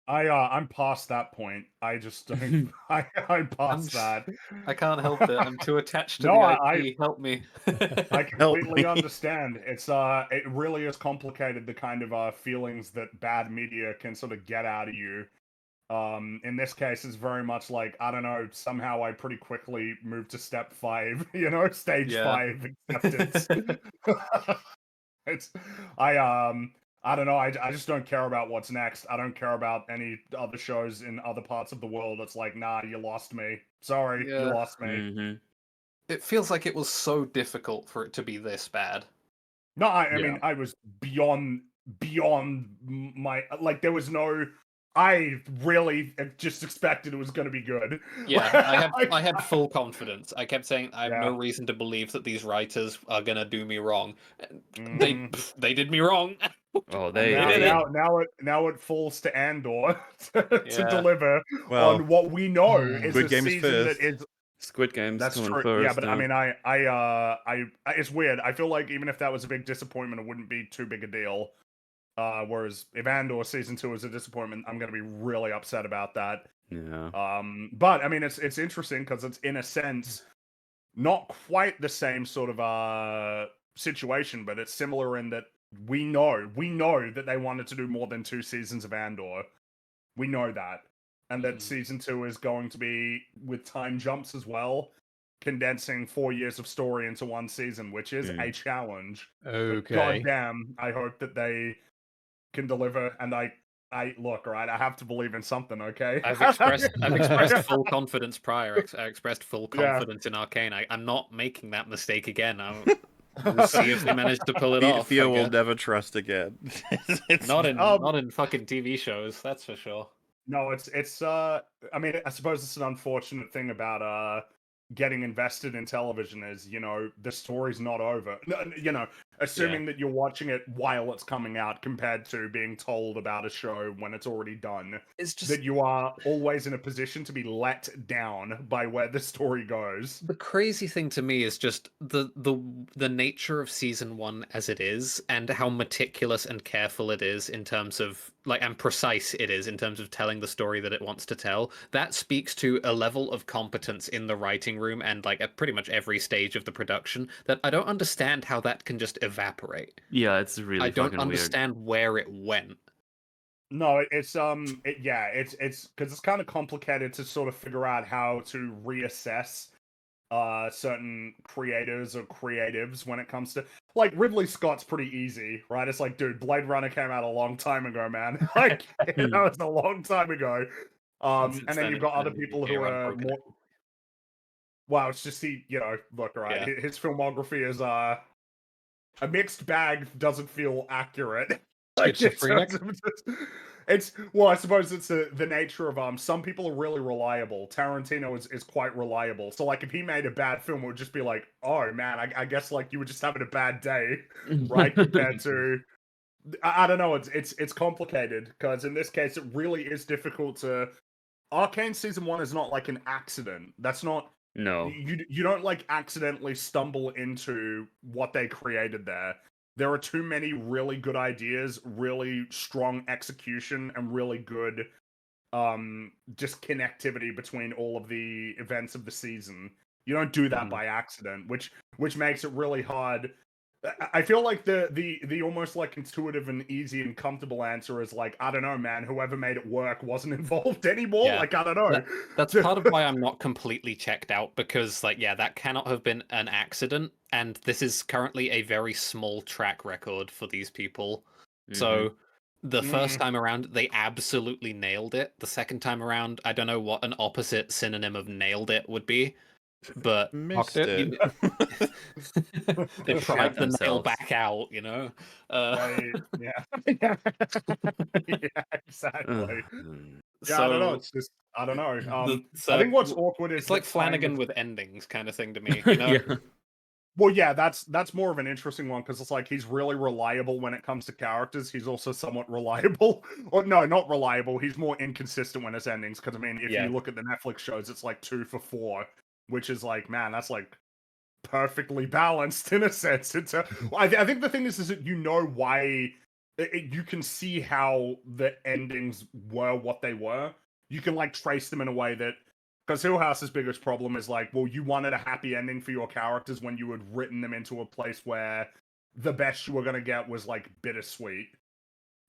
I'm past that point. I just don't. I'm past that. I can't help it. I'm too attached to No, the IP. Help me. I Help completely me. understand. It really is complicated, the kind of feelings that bad media can sort of get out of you. In this case, it's very much like, I don't know, somehow I pretty quickly moved to step 5, stage Yeah. 5 acceptance. I don't know, I just don't care about what's next. I don't care about any other shows in other parts of the world. It's like, nah, you lost me. Sorry, Yeah. you lost me. Mhm. It feels like it was so difficult for it to be this bad. No, I Yeah. mean, I was beyond my, like, there was no, I really just expected it was going to be good. Yeah, I had full confidence. I kept saying I have Yeah. no reason to believe that these writers are gonna do me wrong. Mhm. They did me wrong. Oh, And they did it. now it falls to Andor to Yeah. deliver Well, on what we know is Squid a Game is season first. that is. Squid Game's That's coming true. first. Yeah, but I mean, I it's weird. I feel like even if that was a big disappointment, it wouldn't be too big a deal. Whereas if Andor season 2 is a disappointment, I'm gonna be really upset about that. Yeah. But I mean, it's interesting because it's in a sense not quite the same sort of situation, but it's similar in that we know that they wanted to do more than 2 seasons of Andor. We know that, and that season 2 is going to be with time jumps as well, condensing 4 years of story into 1 season, which is a challenge. But Okay. goddamn, I hope that they can deliver, and I look, right, I have to believe in something, okay? I've expressed full confidence prior. I expressed full Yeah. confidence in Arcane. I'm not making that mistake again. We'll see if they manage to pull it off. Theo I will guess. never trust again. It's Not in fucking TV shows, that's for sure. No, it's I mean, I suppose it's an unfortunate thing about getting invested in television is, the story's not over. Assuming that you're watching it while it's coming out compared to being told about a show when it's already done, It's just that you are always in a position to be let down by where the story goes. the crazy thing to me is just the nature of season 1 as it is, and how meticulous and careful it is in terms of and precise it is in terms of telling the story that it wants to tell. That speaks to a level of competence in the writing room and at pretty much every stage of the production that I don't understand how that can just evaporate. Yeah, it's really I don't fucking weird. understand where it went. No, it's because it's kind of complicated to sort of figure out how to reassess certain creators or creatives when it comes to Ridley Scott's pretty easy, right? It's like, dude, Blade Runner came out a long time ago, man. It's a long time ago. And then you've got other people who are more. Wow, it's just look, right. Yeah. His filmography is a mixed bag. Doesn't feel accurate. Schizophrenic? Well, I suppose it's the nature of some people are really reliable. Tarantino is quite reliable. So if he made a bad film, it would just be like, oh man, I guess you were just having a bad day, right? Compared to I don't know, it's complicated because in this case it really is difficult to. Arcane season 1 is not an accident. That's not. No. You don't accidentally stumble into what they created there. There are too many really good ideas, really strong execution, and really good just connectivity between all of the events of the season. You don't do that by accident, which makes it really hard. I feel like the almost intuitive and easy and comfortable answer is I don't know, man. Whoever made it work wasn't involved anymore. Yeah. I don't know. That's part of why I'm not completely checked out, because that cannot have been an accident, and this is currently a very small track record for these people. So the first time around, they absolutely nailed it. The second time around, I don't know what an opposite synonym of nailed it would be, but Missed it. they Shat pried the nail themselves. back out, Yeah, exactly. Yeah, I don't know. It's just I don't know. I think what's awkward is it's like that kind Flanagan of- with endings kind of thing to me. You know? Yeah. Well, yeah, that's more of an interesting one because it's he's really reliable when it comes to characters. He's also somewhat reliable, or no, not reliable. He's more inconsistent when it's endings. Because I mean, if you look at the Netflix shows, it's 2 for 4, which is man, that's perfectly balanced in a sense. I think the thing is that why you can see how the endings were what they were. You can trace them in a way that. Because Hill House's biggest problem is well, you wanted a happy ending for your characters when you had written them into a place where the best you were going to get was bittersweet.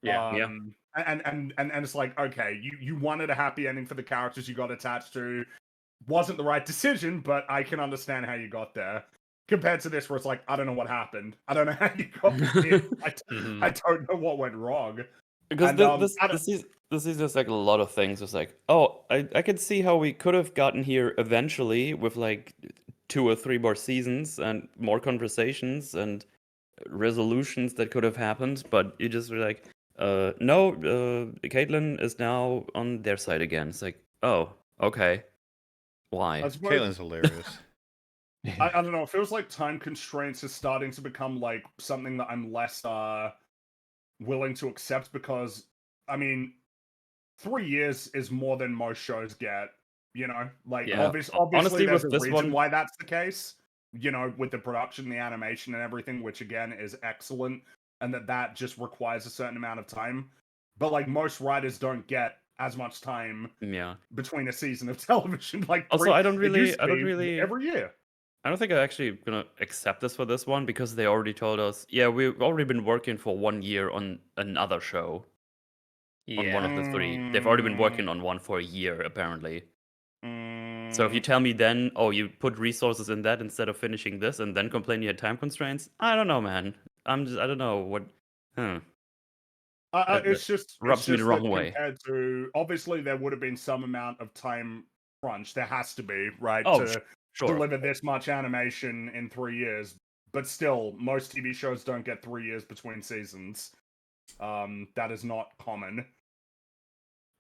Yeah. And it's okay, you wanted a happy ending for the characters you got attached to. Wasn't the right decision, but I can understand how you got there. Compared to this, where it's I don't know what happened. I don't know how you got here. I don't know what went wrong. Because And, this is just a lot of things. It's I can see how we could have gotten here eventually with 2 or 3 more seasons and more conversations and resolutions that could have happened, but you just were no, Caitlyn is now on their side again. It's oh, okay. Why? Caitlyn's hilarious. I don't know. It feels like time constraints is starting to become something that I'm less willing to accept because, I mean, 3 years is more than most shows get. Obviously, Honestly, there's with a this reason one, why that's the case. With the production, the animation, and everything, which again is excellent, and that just requires a certain amount of time. But most writers don't get as much time between a season of television. Also, I don't it used really, to be every year. I don't think I'm actually gonna accept this for this one because they already told us, yeah, we've already been working for 1 year on another show. On one of the 3. They've already been working on one for a year, apparently. So if you tell me then, oh, you put resources in that instead of finishing this and then complain you had time constraints, I don't know, man. I don't know what. It's just rubs me the wrong way. Compared to, obviously, there would have been some amount of time crunch. There has to be, right? Oh, to sure. deliver this much animation in 3 years. But still, most TV shows don't get 3 years between seasons. That is not common.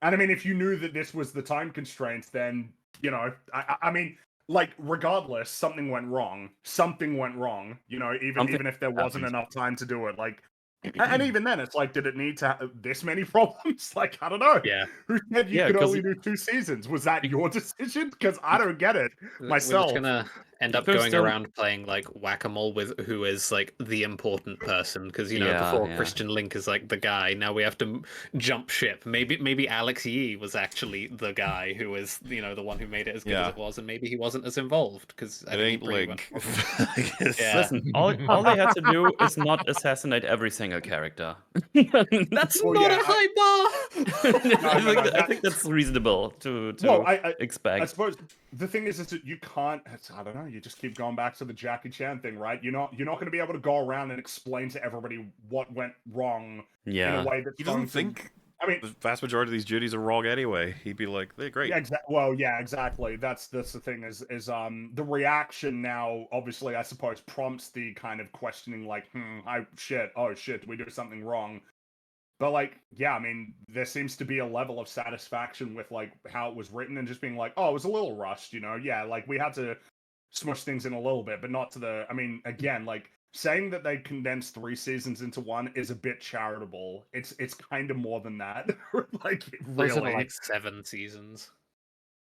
And I mean, if you knew that this was the time constraint, then, you know, I mean, like, regardless, something went wrong. Something went wrong, you know, even if there wasn't enough time to do it. Like, and even then, it's like, did it need to have this many problems? Like, I don't know. Yeah. Who said you Yeah, could 'cause only do 2 seasons? Was that your decision? Because I don't get it We're myself. just gonna end up There's going still- around playing like whack-a-mole with who is like the important person, because you know Yeah, before yeah. Christian Link is like the guy. Now we have to jump ship. Maybe Alex Yee was actually the guy who was the one who made it as good as Yeah. it was, and maybe he wasn't as involved because It ain't Link. I guess. Yeah. Listen, all they had to do is not assassinate every single character. That's Well, not yeah, a high bar. I think that's reasonable to Well, I expect. suppose the thing is that you can't. I don't know. You just keep going back to the Jackie Chan thing, right? You're not going to be able to go around and explain to everybody what went wrong in Yeah. a way that's He going doesn't think I mean, the vast majority of these duties are wrong anyway. He'd be like, they're great. yeah, well, yeah, exactly. That's the thing is the reaction now. Obviously, I suppose prompts the kind of questioning, like, oh shit, did we do something wrong? But like, yeah, I mean, there seems to be a level of satisfaction with like how it was written and just being like, oh, it was a little rushed, you know? Yeah, like we had to smush things in a little bit, but not to the. I mean, again, like saying that they condensed 3 seasons into one is a bit charitable. It's kind of more than that. Like, Closer to really, like 7 seasons.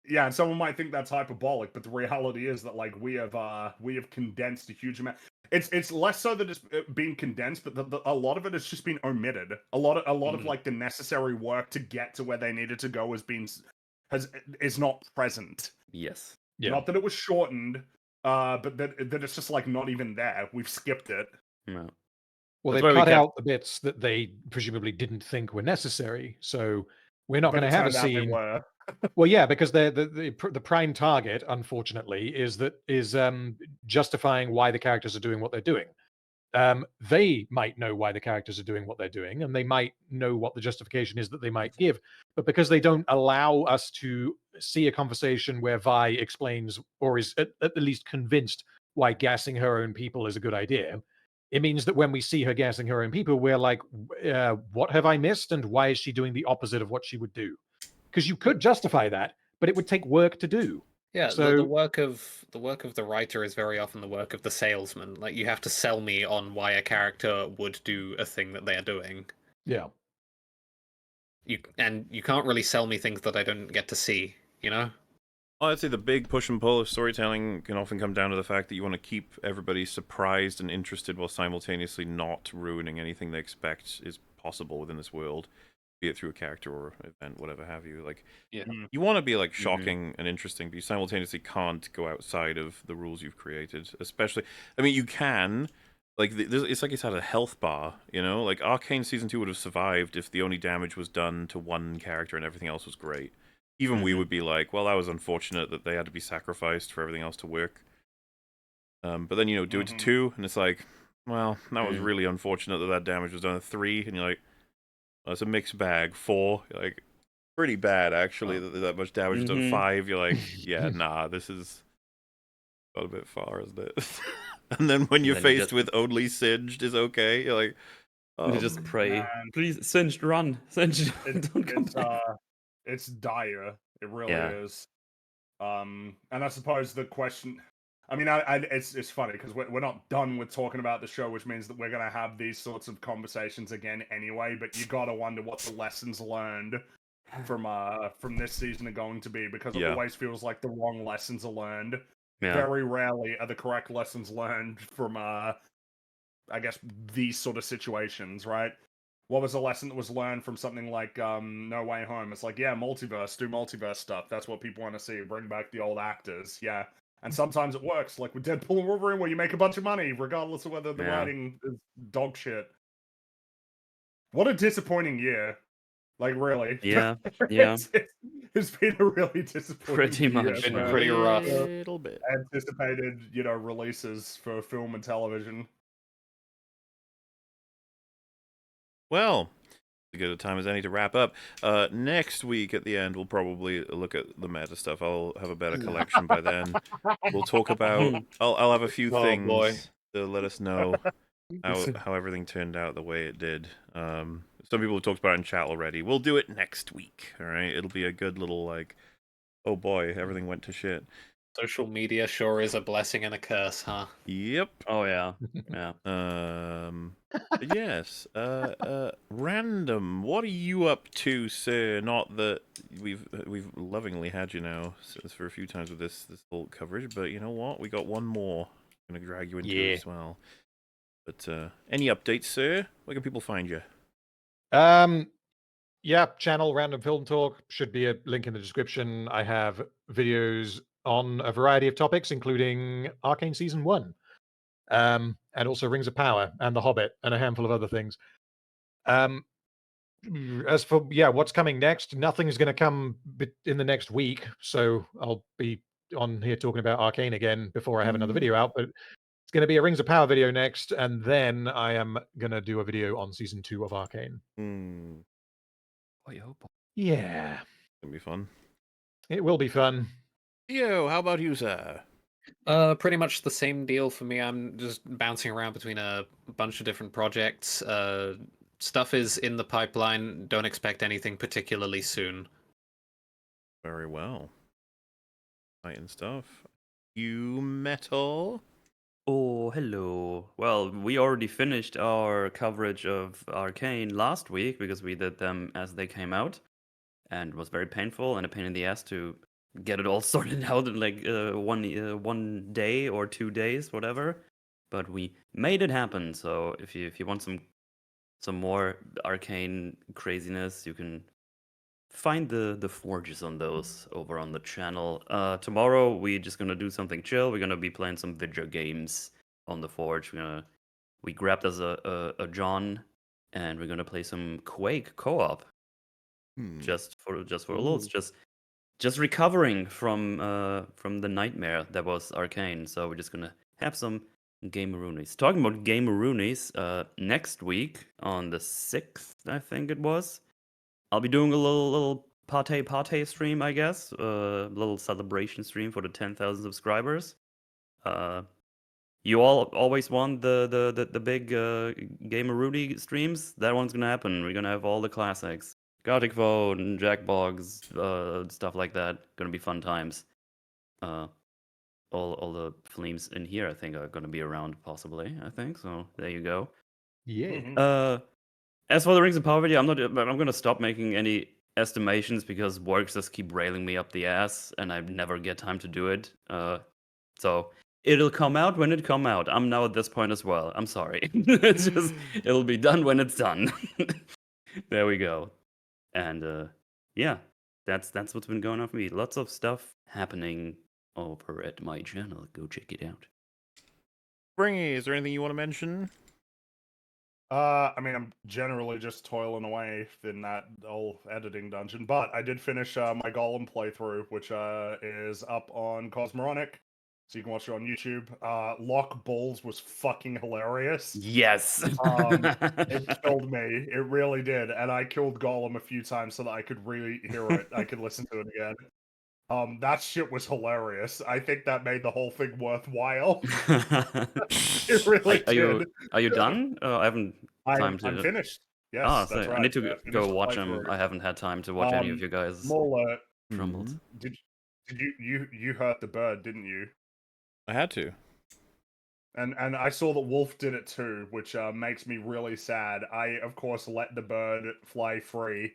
yeah, and someone might think that's hyperbolic, but the reality is that like we have condensed a huge amount. It's less so that it's being condensed, but a lot of it has just been omitted. A lot of like the necessary work to get to where they needed to go is not present. Yes. Yeah. Not that it was shortened, but that it's just like not even there. We've skipped it. No. Well, That's they why we cut kept- out the bits that they presumably didn't think were necessary. So we're not But going it to have a turned out they scene. were. Well, yeah, because the prime target, unfortunately, is justifying why the characters are doing what they're doing. They might know why the characters are doing what they're doing, and they might know what the justification is that they might give. But because they don't allow us to see a conversation where Vi explains or is at least convinced why gassing her own people is a good idea, it means that when we see her gassing her own people, we're like, what have I missed? And why is she doing the opposite of what she would do? Because you could justify that, but it would take work to do. Yeah, So the work of the writer is very often the work of the salesman. Like you have to sell me on why a character would do a thing that they are doing. yeah. You can't really sell me things that I don't get to see, you know? I'd say the big push and pull of storytelling can often come down to the fact that you want to keep everybody surprised and interested while simultaneously not ruining anything they expect is possible within this world, be it through a character or event, whatever have you. Like, Yeah. you want to be like shocking and interesting, but you simultaneously can't go outside of the rules you've created. Especially, I mean, you can. Like, it's like it's had a health bar, you know? Like, Arcane Season 2 would have survived if the only damage was done to one character and everything else was great. Even we would be like, well, that was unfortunate that they had to be sacrificed for everything else to work. But then, do it to 2, and it's like, well, that was really unfortunate that damage was done to 3, and you're like, oh, it's a mixed bag. 4, you're like, pretty bad, actually, that much damage done to 5. You're like, yeah, nah, this is got a bit far, isn't it? And then when you're faced with only Singed is okay, you're like, oh, You just pray. man. Please, Singed, run. Singed, don't come back. It's dire. It really Yeah. is. And I suppose the question. I mean, it's funny because we're not done with talking about the show, which means that we're gonna have these sorts of conversations again anyway. But you gotta wonder what the lessons learned from this season are going to be, because it always feels like the wrong lessons are learned. Yeah. Very rarely are the correct lessons learned from I guess these sort of situations, right? What was the lesson that was learned from something like No Way Home? It's like, yeah, multiverse, do multiverse stuff. That's what people want to see. Bring back the old actors, yeah. And sometimes it works, like with Deadpool and Wolverine, where you make a bunch of money, regardless of whether the writing is dog shit. What a disappointing year. Like, really. Yeah, yeah. It's been a really disappointing Pretty year. much. Been man. pretty rough. a little bit. Anticipated, releases for film and television. Well, as good a time as any to wrap up. Next week at the end, we'll probably look at the meta stuff. I'll have a better collection by then. We'll talk about. I'll have a few Oh, things boy. to let us know how everything turned out the way it did. Some people have talked about it in chat already. We'll do it next week. All right, it'll be a good little like, oh boy, everything went to shit. Social media sure is a blessing and a curse, huh? Yep. Oh yeah, yeah. Yes. Random. What are you up to, sir? Not that we've lovingly had you now for a few times with this whole coverage, but you know what? We got one more. I'm gonna drag you into it as well. But any updates, sir? Where can people find you? Yeah, channel Random Film Talk should be a link in the description. I have videos on a variety of topics, including Arcane Season 1, and also Rings of Power and The Hobbit and a handful of other things. As for what's coming next, nothing's going to come in the next week, so I'll be on here talking about Arcane again before I have another video out. But it's going to be a Rings of Power video next, and then I am going to do a video on Season 2 of Arcane. Yeah, It's gonna be fun. it will be fun. Yo, how about you, sir? Pretty much the same deal for me. I'm just bouncing around between a bunch of different projects. Stuff is in the pipeline. Don't expect anything particularly soon. Very well. Fighting stuff. You metal. Oh, hello. Well, we already finished our coverage of Arcane last week because we did them as they came out, and it was very painful and a pain in the ass to get it all sorted out in like one day or 2 days, whatever. But we made it happen. So if you want some more Arcane craziness, you can find the forges on those over on the channel. Tomorrow we're just gonna do something chill. We're gonna be playing some video games on the forge. We grabbed us a John, and we're gonna play some Quake co-op. Just for lulz, just recovering from the nightmare that was Arcane. So we're just gonna have some gameroonies. Talking about gameroonies, next week on the 6th, I think it was, I'll be doing a little party stream, I guess. A little celebration stream for the 10,000 subscribers. You all always want the big Gamer-Rudy streams. That one's gonna happen. We're gonna have all the classics. Gothic Vote and Jackbogs, stuff like that. Gonna be fun times. All the flames in here, I think, are gonna be around, possibly. I think so. There you go. Yeah. As for the Rings of Power video, I'm gonna stop making any estimations because works just keep railing me up the ass, and I never get time to do it. So it'll come out when it come out. I'm now at this point as well. I'm sorry. It's just it'll be done when it's done. There we go. And yeah, that's what's been going on for me. Lots of stuff happening over at my channel. Go check it out. Springy, is there anything you want to mention? I mean, I'm generally just toiling away in that old editing dungeon, but I did finish my Golem playthrough, which is up on Cosmoronic, so you can watch it on YouTube. Lock Balls was fucking hilarious. Yes. It killed me. It really did, and I killed Golem a few times so that I could really hear it. I could listen to it again. That shit was hilarious. I think that made the whole thing worthwhile. It really did. Are you done? I haven't time to. I'm finished. Yes, that's right. I need to finished go the watch them. playthrough. I haven't had time to watch any of you guys. Mola, Trumbled. did you hurt the bird, didn't you? I had to. And I saw that Wolf did it too, which makes me really sad. I, of course, let the bird fly free.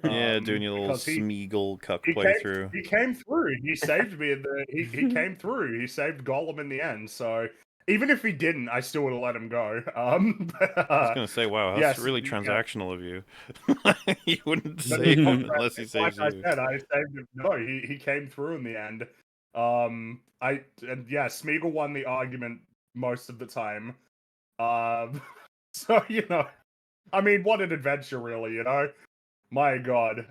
Yeah, doing your little because Smeagol cuck playthrough. He came through. He saved me in the. He came through. He saved Golem in the end. So even if he didn't, I still would have let him go. I was gonna say, wow, that's really transactional of you. You wouldn't save him unless he saves you. Like I said, I saved him. No, he came through in the end. Smeagol won the argument most of the time. So I mean, what an adventure, really. My God,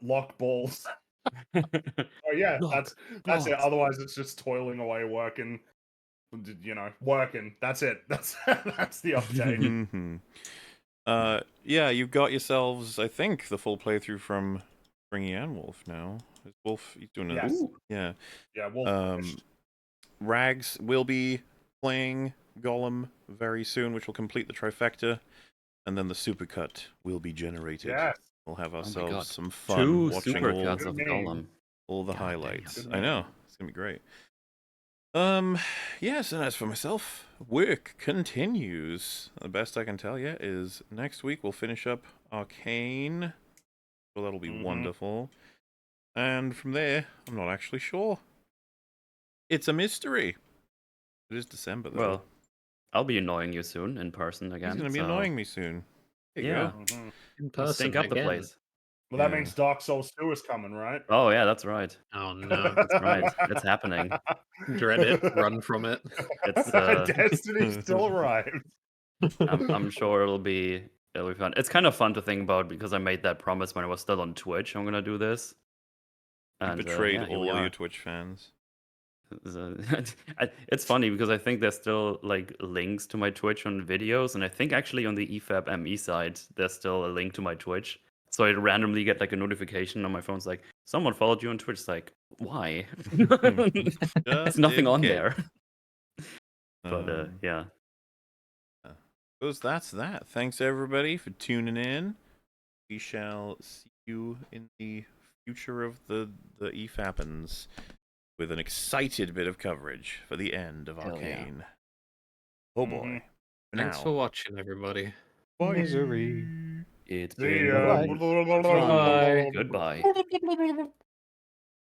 lock balls. Oh yeah, that's it. Otherwise, it's just toiling away, working. Working. That's it. That's the update. Yeah, you've got yourselves, I think, the full playthrough from Springy and Wolf now. Is Wolf, he's doing it. Yes. Yeah. Yeah, Wolf. Rags will be playing golem very soon, which will complete the trifecta, and then the supercut will be generated. Yes. We'll have God. ourselves some fun Two watching supercuts Good of name. Golem. all the God highlights. damn. I know. It's gonna be great. Yes, and as for myself, work continues. The best I can tell you is next week we'll finish up Arcane. So that'll be wonderful. And from there, I'm not actually sure. It's a mystery. It is December, though. Well, I'll be annoying you soon in person again. He's going to be so- annoying me soon. There you Yeah. go. Mhm. In I'll person stink up the again. place. Well, that Yeah. means Dark Souls 2 is coming, right? Oh yeah, that's right. Oh no. That's right. It's happening. Dread it. Run from it. It's Destiny still arrives. I'm sure it'll be fun. It's kind of fun to think about because I made that promise when I was still on Twitch. I'm gonna do this. You And, betrayed yeah, here we all are. your Twitch fans. So, it's funny because I think there's still like links to my Twitch on videos, and I think actually on the EFAP ME side there's still a link to my Twitch. So I randomly get like a notification on my phone. It's like someone followed you on Twitch. It's like, why? It's nothing in on case. there. But Um, yeah, Suppose that's that. Thanks everybody for tuning in. We shall see you in the future of the EFAPins with an excited bit of coverage for the end of Hell yeah. Arcane. Oh boy. Thanks Now. for watching, everybody. Misery. it's See been ya. Bye. fun. Bye. Goodbye.